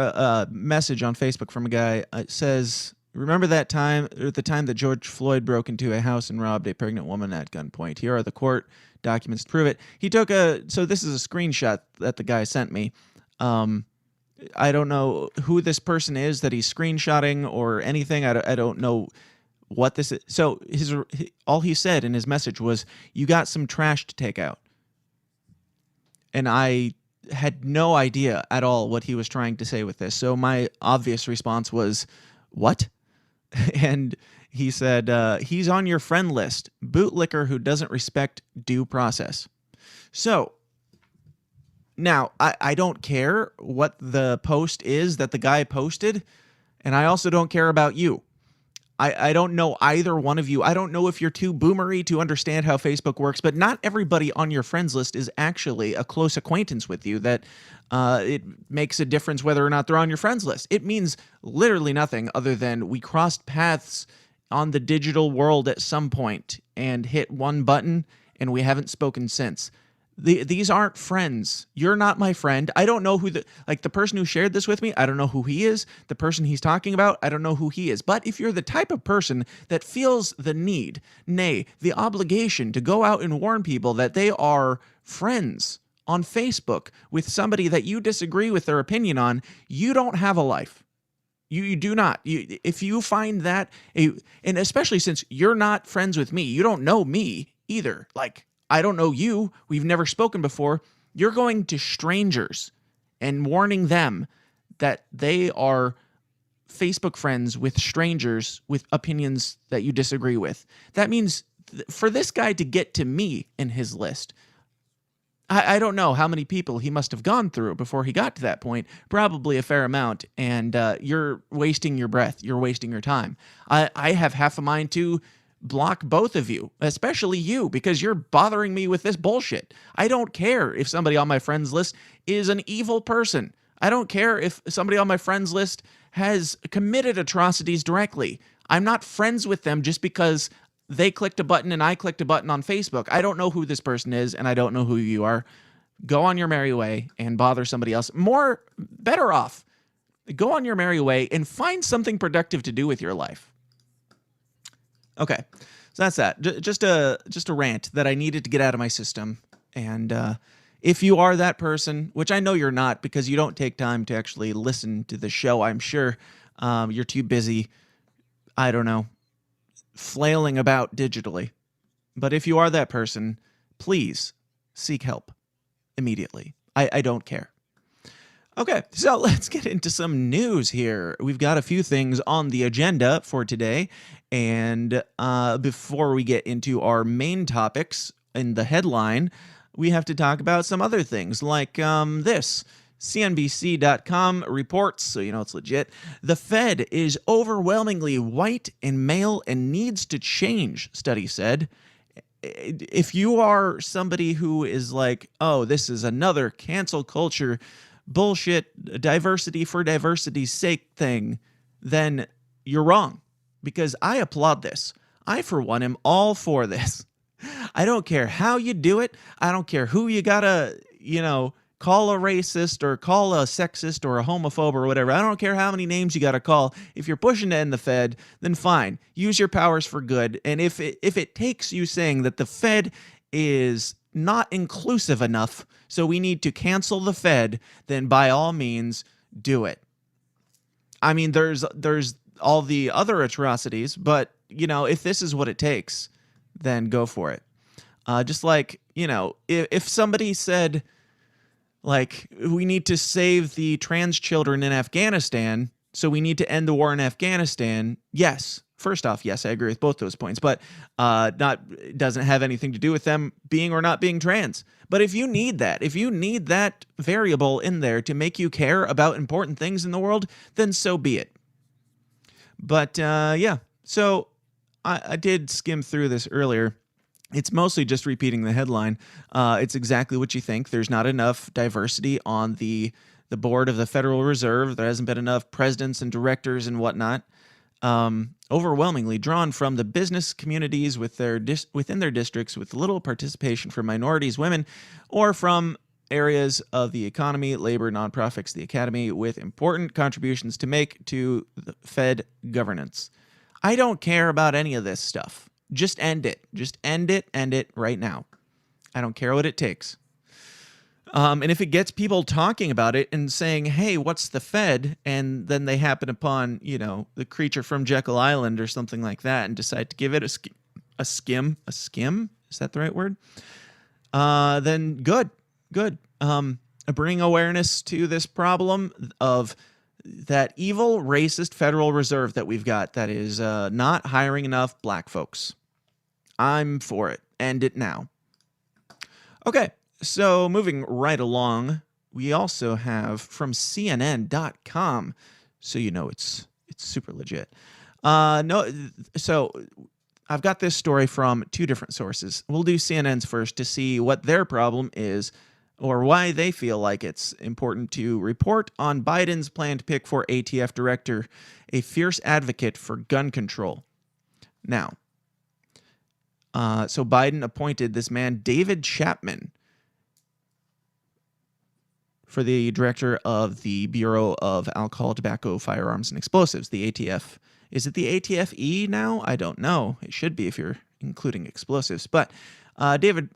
message on Facebook from a guy. It says, remember the time that George Floyd broke into a house and robbed a pregnant woman at gunpoint? Here are the court documents to prove it. So this is a screenshot that the guy sent me. I don't know who this person is that he's screenshotting or anything. I don't know what this is. So all he said in his message was, you got some trash to take out. And I had no idea at all what he was trying to say with this. So my obvious response was, what? And he said, he's on your friend list, bootlicker who doesn't respect due process. So now, I don't care what the post is that the guy posted, and I also don't care about you. I don't know either one of you. I don't know if you're too boomery to understand how Facebook works, but not everybody on your friends list is actually a close acquaintance with you that it makes a difference whether or not they're on your friends list. It means literally nothing other than we crossed paths on the digital world at some point and hit one button, and we haven't spoken since. These aren't friends. You're not my friend. I don't know who the person who shared this with me, I don't know who he is. The person he's talking about, I don't know who he is. But if you're the type of person that feels the need, nay, the obligation to go out and warn people that they are friends on Facebook with somebody that you disagree with their opinion on, you don't have a life. You do not. If you find that, and especially since you're not friends with me, you don't know me either. Like, I don't know you. We've never spoken before. You're going to strangers and warning them that they are Facebook friends with strangers with opinions that you disagree with. That means for this guy to get to me in his list, I don't know how many people he must have gone through before he got to that point. Probably a fair amount. And you're wasting your breath. You're wasting your time. I have half a mind to block both of you, especially you, because you're bothering me with this bullshit. I don't care if somebody on my friends list is an evil person. I don't care if somebody on my friends list has committed atrocities directly. I'm not friends with them just because they clicked a button and I clicked a button on Facebook. I don't know who this person is and I don't know who you are. Go on your merry way and bother somebody else. Better off. Go on your merry way and find something productive to do with your life. Okay, so that's that. Just a rant that I needed to get out of my system. And if you are that person, which I know you're not because you don't take time to actually listen to the show, I'm sure you're too busy, I don't know, flailing about digitally. But if you are that person, please seek help immediately. I don't care. Okay, so let's get into some news here. We've got a few things on the agenda for today. And before we get into our main topics in the headline, we have to talk about some other things like this. CNBC.com reports, so you know it's legit, the Fed is overwhelmingly white and male and needs to change, study said. If you are somebody who is like, oh, this is another cancel culture bullshit, diversity for diversity's sake thing, then you're wrong. Because I applaud this. I, for one, am all for this. I don't care how you do it. I don't care who you gotta, call a racist or call a sexist or a homophobe or whatever. I don't care how many names you gotta call. If you're pushing to end the Fed, then fine. Use your powers for good. And if it takes you saying that the Fed is not inclusive enough, so we need to cancel the Fed, then by all means, do it. I mean, there's all the other atrocities, but, if this is what it takes, then go for it. Just like, if somebody said, like, we need to save the trans children in Afghanistan, so we need to end the war in Afghanistan, yes. First off, yes, I agree with both those points, but doesn't have anything to do with them being or not being trans. But if you need that variable in there to make you care about important things in the world, then so be it. But yeah, so I did skim through this earlier. It's mostly just repeating the headline. It's exactly what you think. There's not enough diversity on the board of the Federal Reserve. There hasn't been enough presidents and directors and whatnot. Overwhelmingly drawn from the business communities within their districts, with little participation from minorities, women, or from areas of the economy, labor, nonprofits, the academy, with important contributions to make to the Fed governance. I don't care about any of this stuff. Just end it. Just end it right now. I don't care what it takes. And if it gets people talking about it and saying, hey, what's the Fed? And then they happen upon, the creature from Jekyll Island or something like that and decide to give it a skim. Is that the right word? Then good. Bring awareness to this problem of that evil, racist Federal Reserve that we've got that is not hiring enough black folks. I'm for it. End it now. Okay. So moving right along, we also have from CNN.com, so it's super legit. So I've got this story from two different sources. We'll do CNN's first to see what their problem is or why they feel like it's important to report on Biden's planned pick for ATF director, a fierce advocate for gun control. Now, so Biden appointed this man, David Chapman, for the director of the Bureau of Alcohol, Tobacco, Firearms, and Explosives, the ATF. Is it the ATF-E now? I don't know. It should be if you're including explosives. But David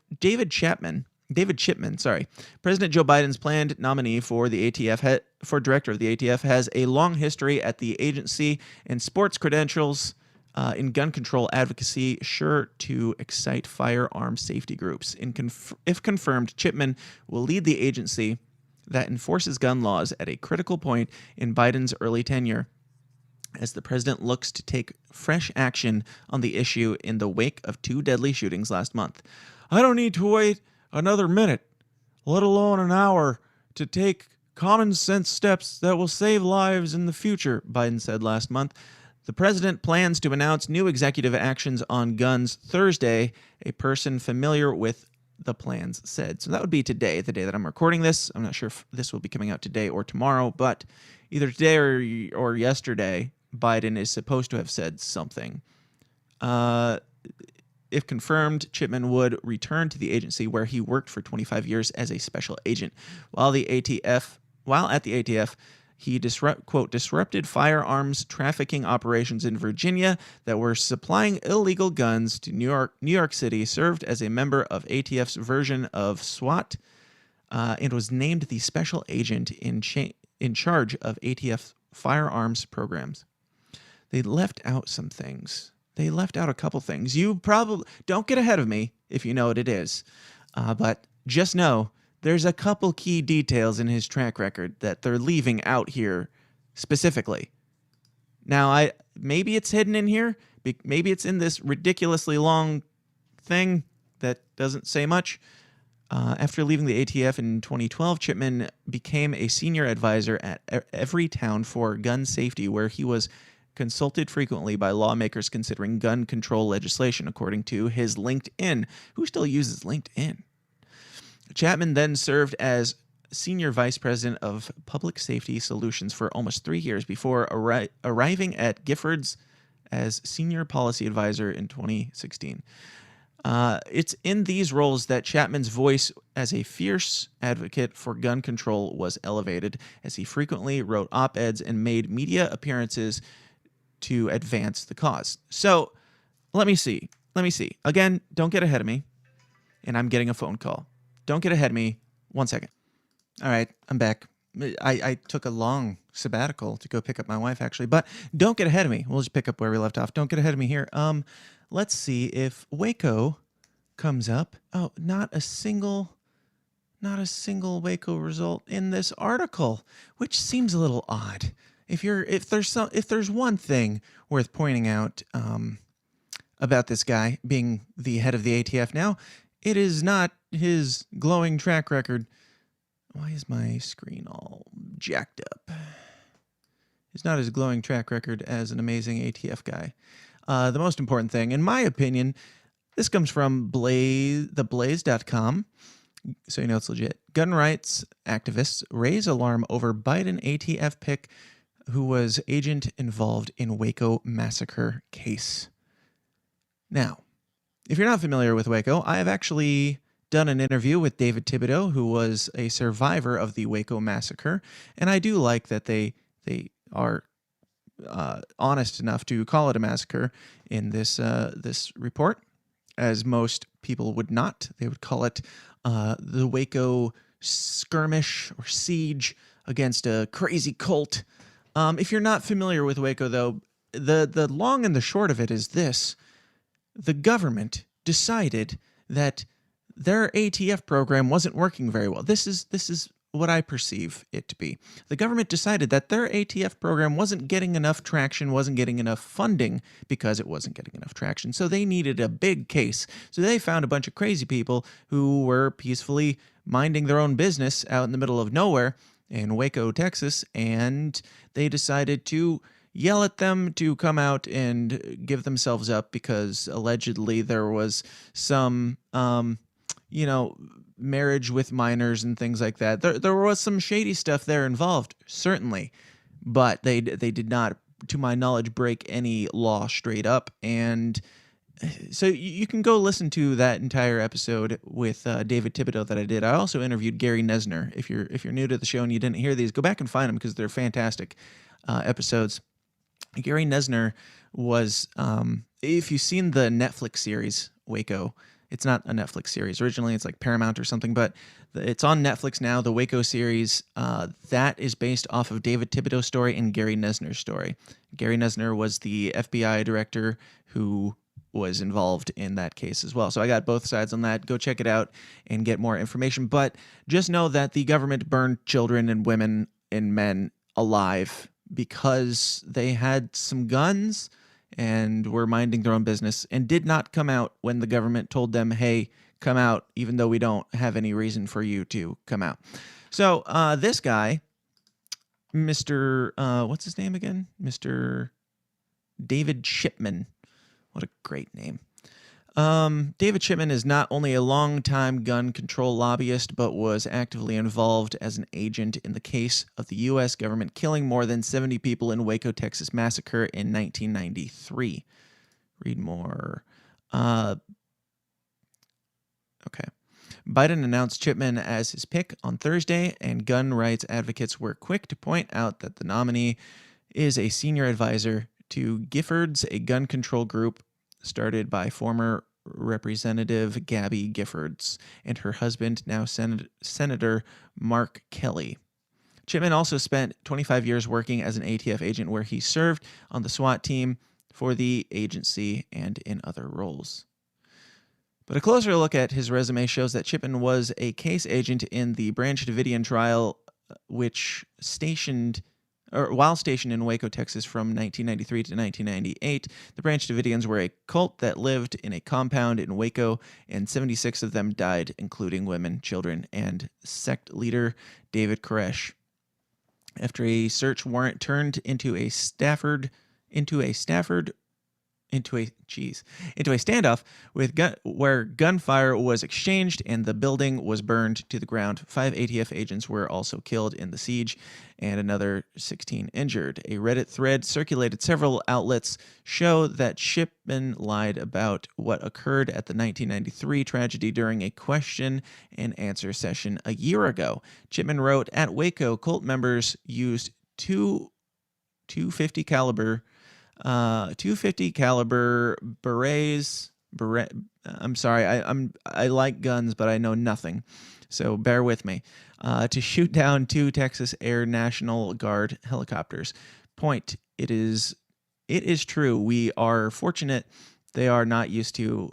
Chipman, President Joe Biden's planned nominee for the ATF, for director of the ATF, has a long history at the agency and sports credentials in gun control advocacy, sure to excite firearm safety groups. If confirmed, Chipman will lead the agency that enforces gun laws at a critical point in Biden's early tenure, as the president looks to take fresh action on the issue in the wake of 2 deadly shootings last month. I don't need to wait another minute, let alone an hour, to take common sense steps that will save lives in the future, Biden said last month. The president plans to announce new executive actions on guns Thursday, a person familiar with the plans said. So that would be today, the day that I'm recording this. I'm not sure if this will be coming out today or tomorrow, but either today or yesterday, Biden is supposed to have said something. If confirmed, Chipman would return to the agency where he worked for 25 years as a special agent. While at the ATF, he disrupted firearms trafficking operations in Virginia that were supplying illegal guns to New York City, served as a member of ATF's version of SWAT, and was named the special agent in charge of ATF firearms programs. They left out some things. They left out a couple things. You probably don't get ahead of me if you know what it is, but just know there's a couple key details in his track record that they're leaving out here specifically. Now, maybe it's hidden in here. Maybe it's in this ridiculously long thing that doesn't say much. After leaving the ATF in 2012, Chipman became a senior advisor at Everytown for gun safety, where he was consulted frequently by lawmakers considering gun control legislation, according to his LinkedIn. Who still uses LinkedIn? Chapman then served as Senior Vice President of Public Safety Solutions for almost 3 years before arriving at Giffords as Senior Policy Advisor in 2016. It's in these roles that Chapman's voice as a fierce advocate for gun control was elevated, as he frequently wrote op-eds and made media appearances to advance the cause. So, let me see. Again, don't get ahead of me. And I'm getting a phone call. Don't get ahead of me. 1 second. All right, I'm back. I took a long sabbatical to go pick up my wife, actually. But don't get ahead of me. We'll just pick up where we left off. Don't get ahead of me here. Let's see if Waco comes up. Oh, not a single Waco result in this article, which seems a little odd. If there's one thing worth pointing out about this guy being the head of the ATF now, it is not his glowing track record. Why is my screen all jacked up? It's not his glowing track record as an amazing ATF guy. The most important thing, in my opinion, this comes from theblaze.com, so you know it's legit. Gun rights activists raise alarm over Biden ATF pick who was agent involved in Waco massacre case. Now, if you're not familiar with Waco, I have actually done an interview with David Thibodeau, who was a survivor of the Waco massacre, and I do like that they are honest enough to call it a massacre in this report, as most people would not. They would call it the Waco skirmish or siege against a crazy cult. If you're not familiar with Waco, though, the long and the short of it is this. The government decided that their ATF program wasn't working very well. This is what I perceive it to be. The government decided that their ATF program wasn't getting enough traction, wasn't getting enough funding because it wasn't getting enough traction. So they needed a big case. So they found a bunch of crazy people who were peacefully minding their own business out in the middle of nowhere in Waco, Texas, and they decided to yell at them to come out and give themselves up because allegedly there was some, marriage with minors and things like that. There was some shady stuff there involved, certainly, but they did not, to my knowledge, break any law straight up. And so you can go listen to that entire episode with David Thibodeau that I did. I also interviewed Gary Nesner. If you're new to the show and you didn't hear these, go back and find them because they're fantastic episodes. Gary Nesner was, if you've seen the Netflix series Waco, it's not a Netflix series. Originally, it's like Paramount or something, but it's on Netflix now. The Waco series, that is based off of David Thibodeau's story and Gary Nesner's story. Gary Nesner was the FBI director who was involved in that case as well. So I got both sides on that. Go check it out and get more information. But just know that the government burned children and women and men alive because they had some guns and were minding their own business and did not come out when the government told them, hey, come out, even though we don't have any reason for you to come out. So this guy, Mr. What's his name again? Mr. David Chipman. What a great name. David Chipman is not only a longtime gun control lobbyist, but was actively involved as an agent in the case of the U.S. government killing more than 70 people in Waco, Texas massacre in 1993. Read more. Okay. Biden announced Chipman as his pick on Thursday, and gun rights advocates were quick to point out that the nominee is a senior advisor to Giffords, a gun control group started by former Representative Gabby Giffords and her husband, now Senator Mark Kelly. Chipman also spent 25 years working as an ATF agent where he served on the SWAT team for the agency and in other roles. But a closer look at his resume shows that Chipman was a case agent in the Branch Davidian trial, while stationed in Waco, Texas from 1993 to 1998. The Branch Davidians were a cult that lived in a compound in Waco, and 76 of them died, including women, children, and sect leader David Koresh. After a search warrant turned into a standoff where gunfire was exchanged and the building was burned to the ground. 5 ATF agents were also killed in the siege and another 16 injured. A Reddit thread circulated several outlets show that Chipman lied about what occurred at the 1993 tragedy during a question and answer session a year ago. Chipman wrote, "At Waco, cult members used 250 caliber berets. I'm sorry, I like guns, but I know nothing, so bear with me. To shoot down 2 Texas Air National Guard helicopters. Point: it is true. We are fortunate they are not used in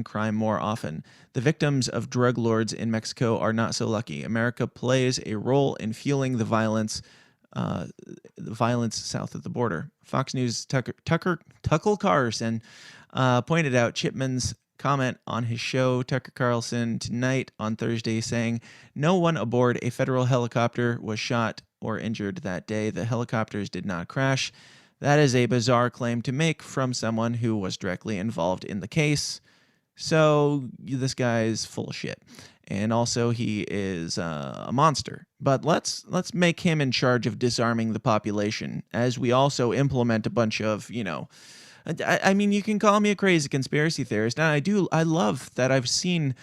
crime more often. The victims of drug lords in Mexico are not so lucky. America plays a role in fueling the violence south of the border." Fox News' Tucker Carlson pointed out Chipman's comment on his show Tucker Carlson Tonight on Thursday, saying no one aboard a federal helicopter was shot or injured that day. The helicopters did not crash. That is a bizarre claim to make from someone who was directly involved in the case. So this guy is full of shit. And also he is a monster. But let's make him in charge of disarming the population as we also implement a bunch of, I mean, you can call me a crazy conspiracy theorist. And I love that I've seen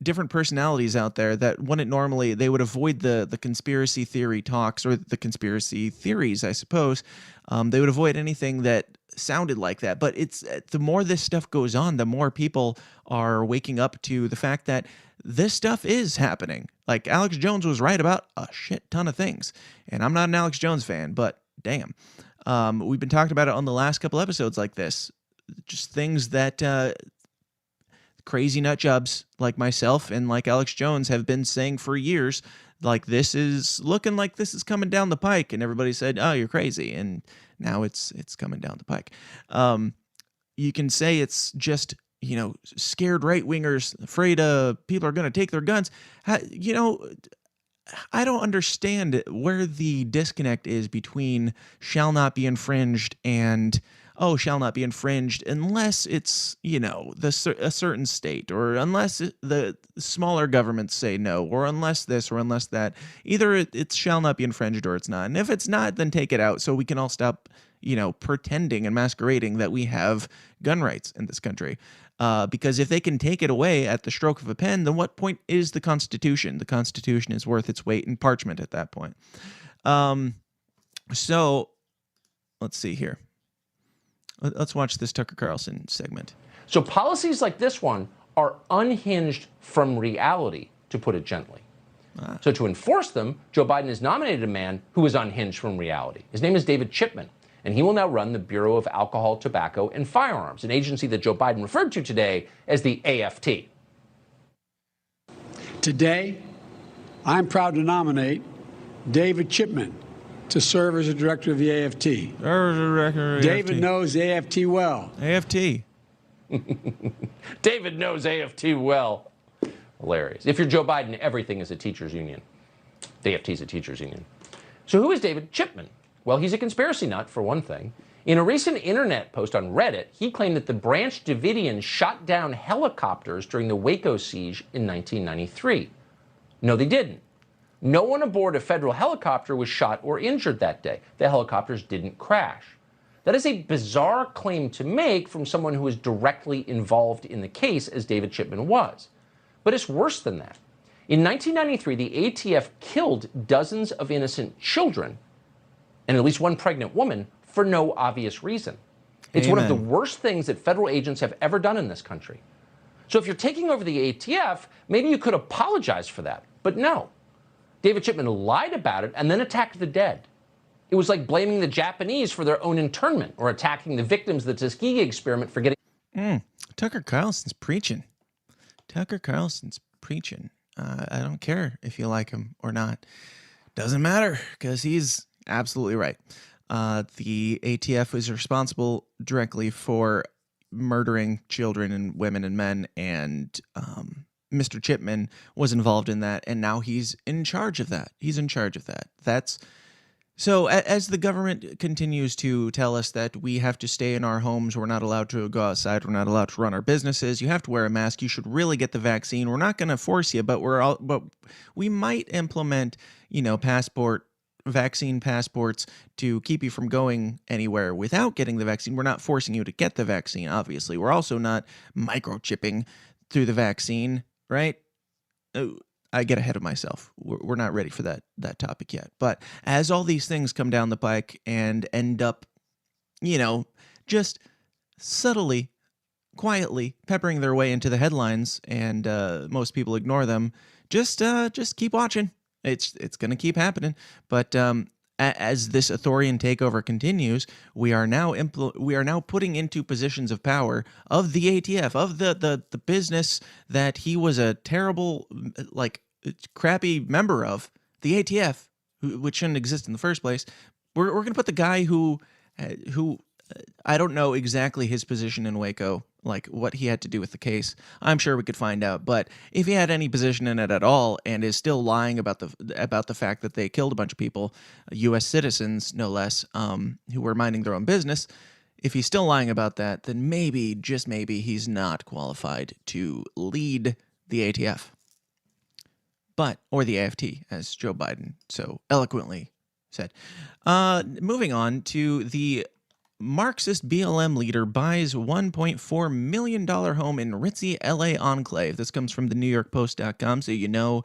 different personalities out there that wouldn't normally, they would avoid the conspiracy theory talks or the conspiracy theories, I suppose. They would avoid anything that sounded like that. But it's the more this stuff goes on, the more people are waking up to the fact that this stuff is happening. Like Alex Jones was right about a shit ton of things. And I'm not an Alex Jones fan, but damn. We've been talking about it on the last couple episodes like this. Just things that crazy nut jobs like myself and like Alex Jones have been saying for years. Like, this is looking like this is coming down the pike. And everybody said, oh, you're crazy. And now it's coming down the pike. You can say it's just, scared right-wingers afraid people are going to take their guns. I don't understand where the disconnect is between shall not be infringed and shall not be infringed unless it's, a certain state, or unless the smaller governments say no, or unless this or unless that. Either it shall not be infringed or it's not. And if it's not, then take it out so we can all stop, pretending and masquerading that we have gun rights in this country. Because if they can take it away at the stroke of a pen, then what point is the Constitution? The Constitution is worth its weight in parchment at that point. So let's see here. Let's watch this Tucker Carlson segment. So policies like this one are unhinged from reality, to put it gently. So to enforce them, Joe Biden has nominated a man who is unhinged from reality. His name is David Chipman, and he will now run the Bureau of Alcohol, Tobacco, and Firearms, an agency that Joe Biden referred to today as the AFT. Today, I'm proud to nominate David Chipman to serve as a director of the AFT. David knows the AFT well. AFT. David knows AFT well. Hilarious. If you're Joe Biden, everything is a teachers union. The AFT is a teachers union. So who is David Chipman? Well, he's a conspiracy nut, for one thing. In a recent internet post on Reddit, he claimed that the Branch Davidians shot down helicopters during the Waco siege in 1993. No, they didn't. No one aboard a federal helicopter was shot or injured that day. The helicopters didn't crash. That is a bizarre claim to make from someone who is directly involved in the case, as David Chipman was. But it's worse than that. In 1993, the ATF killed dozens of innocent children and at least one pregnant woman for no obvious reason. It's one of the worst things that federal agents have ever done in this country. So if you're taking over the ATF, maybe you could apologize for that. But no. David Chipman lied about it and then attacked the dead. It was like blaming the Japanese for their own internment or attacking the victims of the Tuskegee experiment for getting... Tucker Carlson's preaching. Tucker Carlson's preaching. I don't care if you like him or not. Doesn't matter, because he's absolutely right. The ATF is responsible directly for murdering children and women and men, and Mr. Chipman was involved in that, and now he's in charge of that. That's so as the government continues to tell us that we have to stay in our homes, we're not allowed to go outside, we're not allowed to run our businesses, you have to wear a mask, you should really get the vaccine, we're not going to force you, but we might implement, vaccine passports to keep you from going anywhere without getting the vaccine. We're not forcing you to get the vaccine, obviously. We're also not microchipping through the vaccine, right? I get ahead of myself. We're not ready for that topic yet. But as all these things come down the pike and end up, just subtly, quietly peppering their way into the headlines, and most people ignore them, just keep watching. It's going to keep happening. But as this authoritarian takeover continues, we are now putting into positions of power of the ATF, of the business that he was a terrible, crappy member of, the ATF, which shouldn't exist in the first place. We're going to put the guy who I don't know exactly his position in Waco, like what he had to do with the case. I'm sure we could find out, but if he had any position in it at all and is still lying about the fact that they killed a bunch of people, U.S. citizens no less, who were minding their own business, if he's still lying about that, then maybe, just maybe, he's not qualified to lead the ATF. Or the AFT, as Joe Biden so eloquently said. Moving on to the Marxist BLM leader buys $1.4 million home in ritzy LA enclave. This comes from the NewYorkPost.com, so you know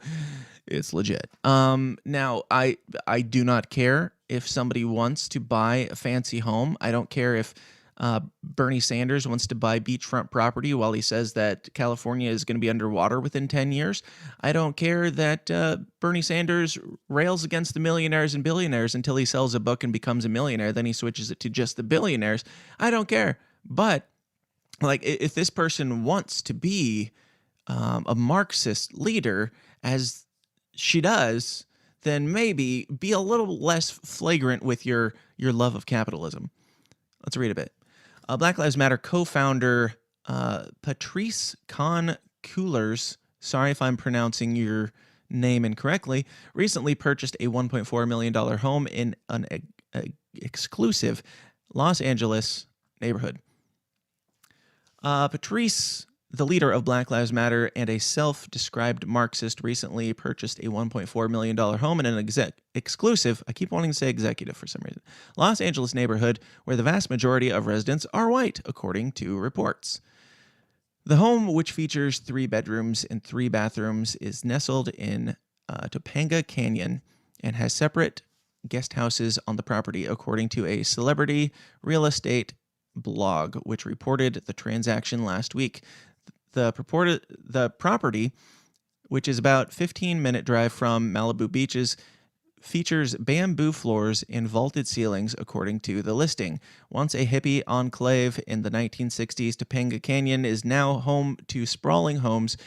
it's legit. Now, I do not care if somebody wants to buy a fancy home. I don't care if Bernie Sanders wants to buy beachfront property while he says that California is going to be underwater within 10 years. I don't care that Bernie Sanders rails against the millionaires and billionaires until he sells a book and becomes a millionaire. Then he switches it to just the billionaires. I don't care. But if this person wants to be a Marxist leader, as she does, then maybe be a little less flagrant with your love of capitalism. Let's read a bit. Black Lives Matter co-founder Patrisse Khan-Cullors, sorry if I'm pronouncing your name incorrectly, recently purchased a $1.4 million home in an exclusive Los Angeles neighborhood. Patrice, the leader of Black Lives Matter and a self-described Marxist, recently purchased a $1.4 million home in an exclusive, I keep wanting to say executive for some reason, Los Angeles neighborhood where the vast majority of residents are white, according to reports. The home, which features 3 bedrooms and 3 bathrooms, is nestled in Topanga Canyon and has separate guest houses on the property, according to a celebrity real estate blog, which reported the transaction last week. The property, which is about 15-minute drive from Malibu beaches, features bamboo floors and vaulted ceilings, according to the listing. Once a hippie enclave in the 1960s, Topanga Canyon is now home to sprawling homes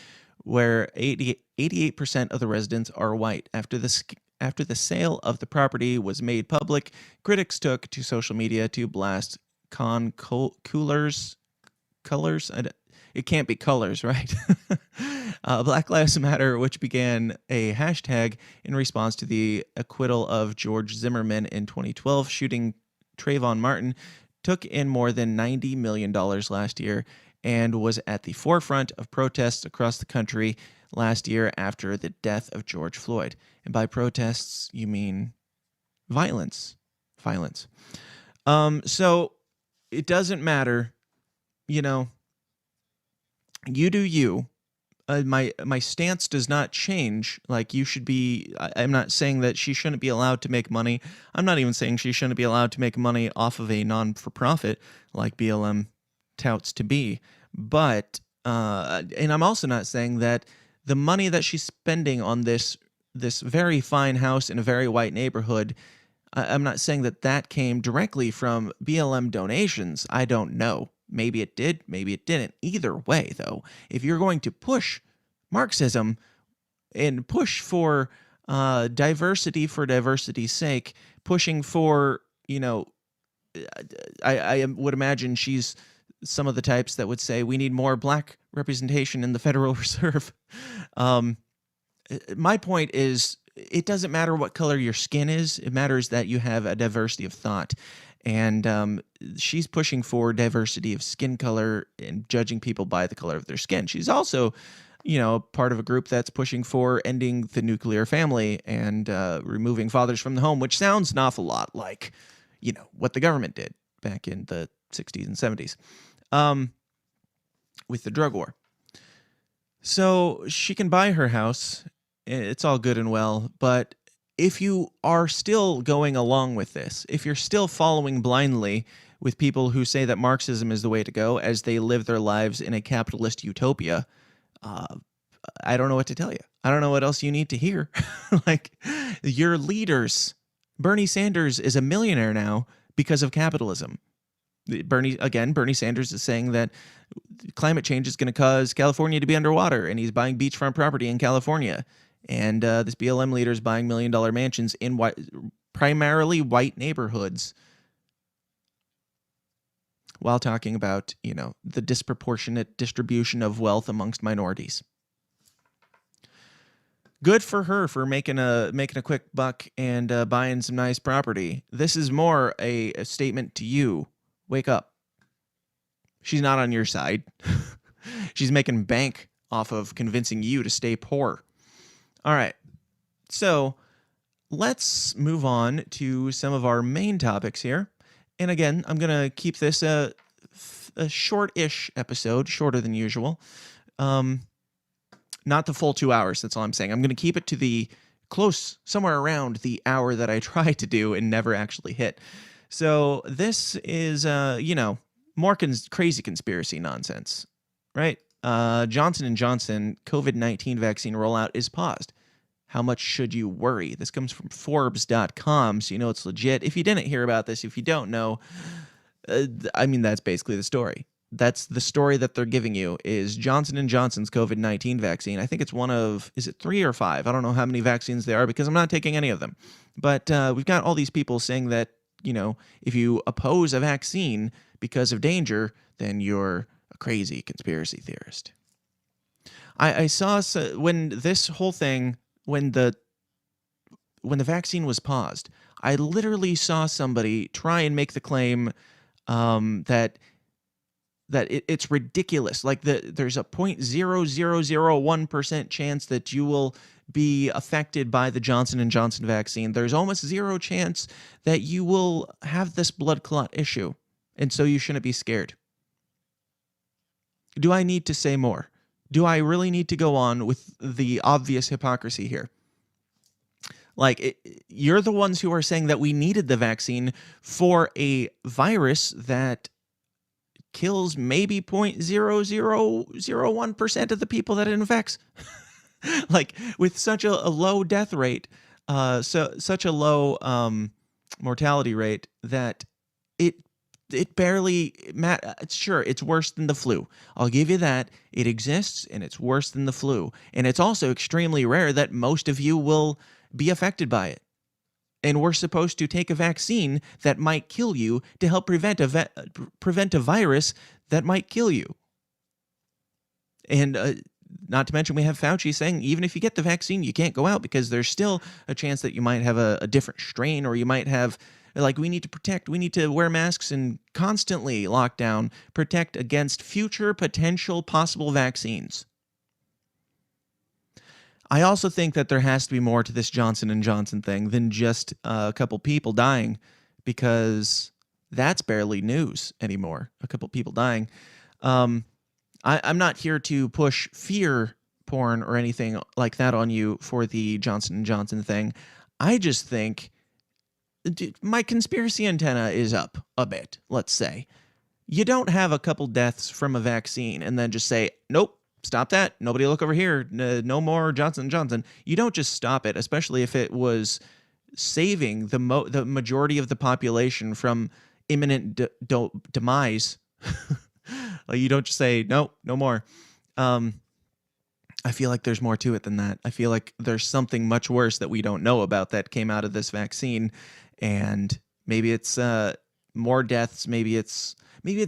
where 88% of the residents are white. After the sale of the property was made public, critics took to social media to blast colors. It can't be colors, right? Black Lives Matter, which began a hashtag in response to the acquittal of George Zimmerman in 2012, shooting Trayvon Martin, took in more than $90 million last year and was at the forefront of protests across the country last year after the death of George Floyd. And by protests, you mean violence. So it doesn't matter, you do you. My stance does not change. Like, you should be. I'm not saying that she shouldn't be allowed to make money. I'm not even saying she shouldn't be allowed to make money off of a non-for-profit like BLM touts to be. But and I'm also not saying that the money that she's spending on this very fine house in a very white neighborhood, I'm not saying that came directly from BLM donations. I don't know. Maybe it did, maybe it didn't. Either way, though, if you're going to push Marxism and push for diversity for diversity's sake, pushing for, I would imagine she's some of the types that would say we need more black representation in the Federal Reserve. My point is, it doesn't matter what color your skin is. It matters that you have a diversity of thought. And she's pushing for diversity of skin color and judging people by the color of their skin. She's also, part of a group that's pushing for ending the nuclear family and removing fathers from the home, which sounds an awful lot like, what the government did back in the 60s and 70s with the drug war. So she can buy her house. It's all good and well, but if you are still going along with this, if you're still following blindly with people who say that Marxism is the way to go as they live their lives in a capitalist utopia, I don't know what to tell you. I don't know what else you need to hear. Like, your leaders, Bernie Sanders is a millionaire now because of capitalism. Bernie Sanders is saying that climate change is going to cause California to be underwater, and he's buying beachfront property in California. And this BLM leader is buying $1 million mansions in primarily white neighborhoods while talking about, the disproportionate distribution of wealth amongst minorities. Good for her for making a quick buck and buying some nice property. This is more a statement to you. Wake up. She's not on your side. She's making bank off of convincing you to stay poor. All right, so let's move on to some of our main topics here. And again, I'm going to keep this a short-ish episode, shorter than usual. Not the full 2 hours, that's all I'm saying. I'm going to keep it to the somewhere around the hour that I tried to do and never actually hit. So this is, more crazy conspiracy nonsense, right? Johnson & Johnson COVID-19 vaccine rollout is paused. How much should you worry? This comes from Forbes.com, so you know it's legit. If you didn't hear about this, if you don't know, that's basically the story. That's the story that they're giving you is Johnson & Johnson's COVID-19 vaccine. I think it's one of, is it 3 or 5? I don't know how many vaccines there are because I'm not taking any of them. But we've got all these people saying that, if you oppose a vaccine because of danger, then you're a crazy conspiracy theorist. I saw when this whole thing, when the vaccine was paused, I literally saw somebody try and make the claim It's ridiculous. Like there's a 0.0001% chance that you will be affected by the Johnson & Johnson vaccine. There's almost zero chance that you will have this blood clot issue, and so you shouldn't be scared. Do I need to say more? Do I really need to go on with the obvious hypocrisy here? Like, you're the ones who are saying that we needed the vaccine for a virus that kills maybe 0.0001% of the people that it infects. Like, with such a low death rate, such a low mortality rate that it barely sure, it's worse than the flu. I'll give you that. It exists, and it's worse than the flu. And it's also extremely rare that most of you will be affected by it. And we're supposed to take a vaccine that might kill you to help prevent a virus that might kill you. And not to mention, we have Fauci saying even if you get the vaccine, you can't go out because there's still a chance that you might have a different strain, or you might have, like, we need to wear masks and constantly lock down, protect against future potential possible vaccines. I also think that there has to be more to this Johnson & Johnson thing than just a couple people dying, because that's barely news anymore. A couple people dying. I'm not here to push fear porn or anything like that on you for the Johnson & Johnson thing. I just think my conspiracy antenna is up a bit, let's say. You don't have a couple deaths from a vaccine and then just say, nope, stop that. Nobody look over here. No more Johnson & Johnson. You don't just stop it, especially if it was saving the majority of the population from imminent demise. Like, you don't just say, no more. I feel like there's more to it than that. I feel like there's something much worse that we don't know about that came out of this vaccine. And maybe it's more deaths. Maybe it's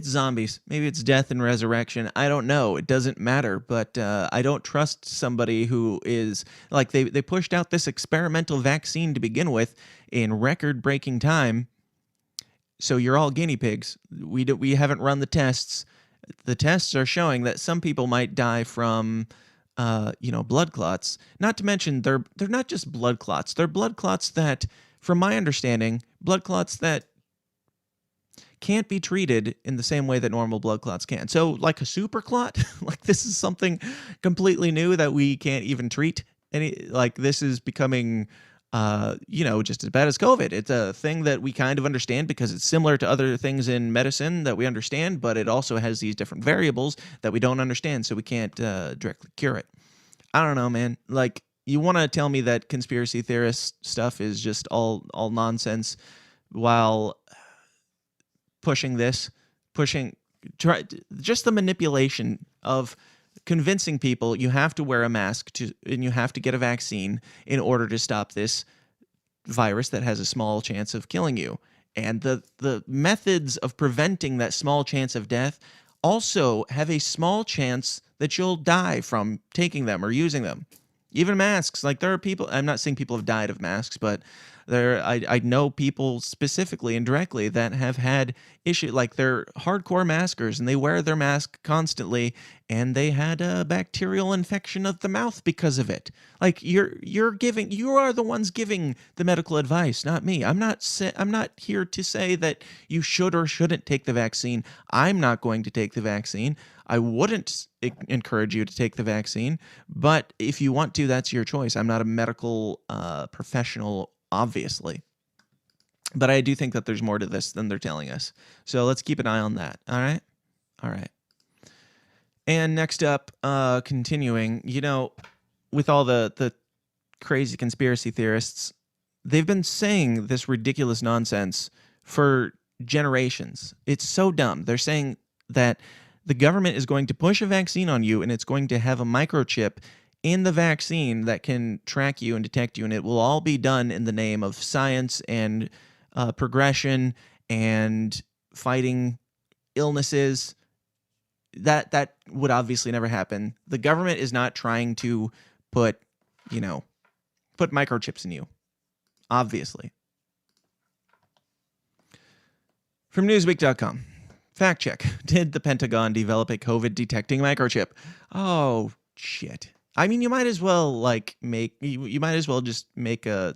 zombies. Maybe it's death and resurrection. I don't know. It doesn't matter. But I don't trust somebody who is like, they pushed out this experimental vaccine to begin with in record-breaking time. So you're all guinea pigs. We haven't run the tests. The tests are showing that some people might die from blood clots. Not to mention they're not just blood clots. They're blood clots that, from my understanding, blood clots that can't be treated in the same way that normal blood clots can. So like a super clot, like this is something completely new that we can't even treat. Like this is becoming, just as bad as COVID. It's a thing that we kind of understand because it's similar to other things in medicine that we understand, but it also has these different variables that we don't understand, so we can't directly cure it. I don't know, man. Like, you want to tell me that conspiracy theorist stuff is just all nonsense while just the manipulation of convincing people you have to wear a mask and you have to get a vaccine in order to stop this virus that has a small chance of killing you. And the methods of preventing that small chance of death also have a small chance that you'll die from taking them or using them. Even masks, like there are people, I'm not saying people have died of masks, but I know people specifically and directly that have had issues, like they're hardcore maskers and they wear their mask constantly and they had a bacterial infection of the mouth because of it. Like you are the ones giving the medical advice, not me. I'm not here to say that you should or shouldn't take the vaccine. I'm not going to take the vaccine. I wouldn't encourage you to take the vaccine, but if you want to, that's your choice. I'm not a medical professional, obviously. But I do think that there's more to this than they're telling us. So let's keep an eye on that. All right? All right. And next up, continuing, with all the crazy conspiracy theorists, they've been saying this ridiculous nonsense for generations. It's so dumb. They're saying that the government is going to push a vaccine on you and it's going to have a microchip in the vaccine that can track you and detect you, and it will all be done in the name of science and progression and fighting illnesses. That would obviously never happen. The government is not trying to put microchips in you, obviously. From Newsweek.com. Fact check. Did the Pentagon develop a COVID detecting microchip? Oh, shit. I mean, you might as well you might as well just make a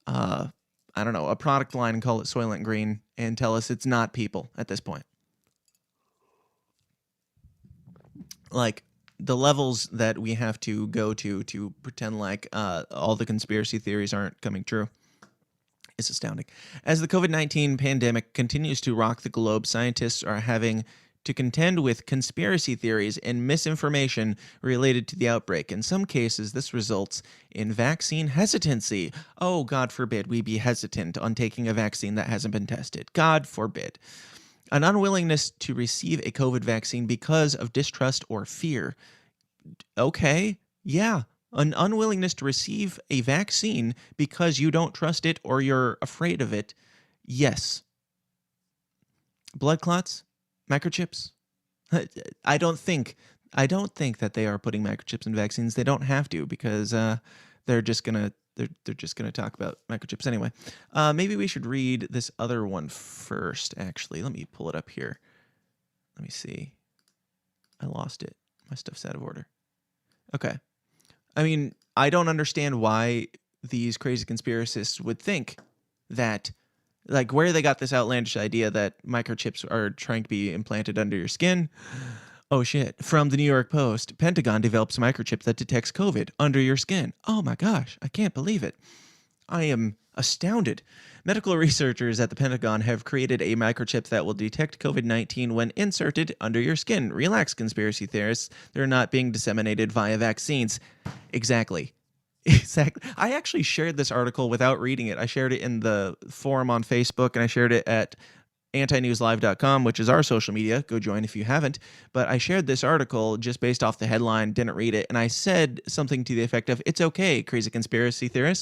I don't know, a product line and call it Soylent Green and tell us it's not people at this point. Like, the levels that we have to go to pretend like all the conspiracy theories aren't coming true is astounding. As the COVID-19 pandemic continues to rock the globe, scientists are having to contend with conspiracy theories and misinformation related to the outbreak. In some cases, this results in vaccine hesitancy. Oh, God forbid we be hesitant on taking a vaccine that hasn't been tested. God forbid. An unwillingness to receive a COVID vaccine because of distrust or fear. Okay, yeah. An unwillingness to receive a vaccine because you don't trust it or you're afraid of it. Yes. Blood clots? Microchips? I don't think that they are putting microchips in vaccines. They don't have to, because they're just gonna talk about microchips anyway. Maybe we should read this other one first. Actually, let me pull it up here. Let me see. I lost it. My stuff's out of order. Okay. I mean, I don't understand why these crazy conspiracists would think that, like, where they got this outlandish idea that microchips are trying to be implanted under your skin. Oh, shit. From the New York Post, Pentagon develops a microchip that detects COVID under your skin. Oh, my gosh. I can't believe it. I am astounded. Medical researchers at the Pentagon have created a microchip that will detect COVID-19 when inserted under your skin. Relax, conspiracy theorists. They're not being disseminated via vaccines. Exactly. Exactly. I actually shared this article without reading it. I shared it in the forum on Facebook, and I shared it at antinewslive.com, which is our social media. Go join if you haven't. But I shared this article just based off the headline, didn't read it, and I said something to the effect of, it's okay, crazy conspiracy theorists.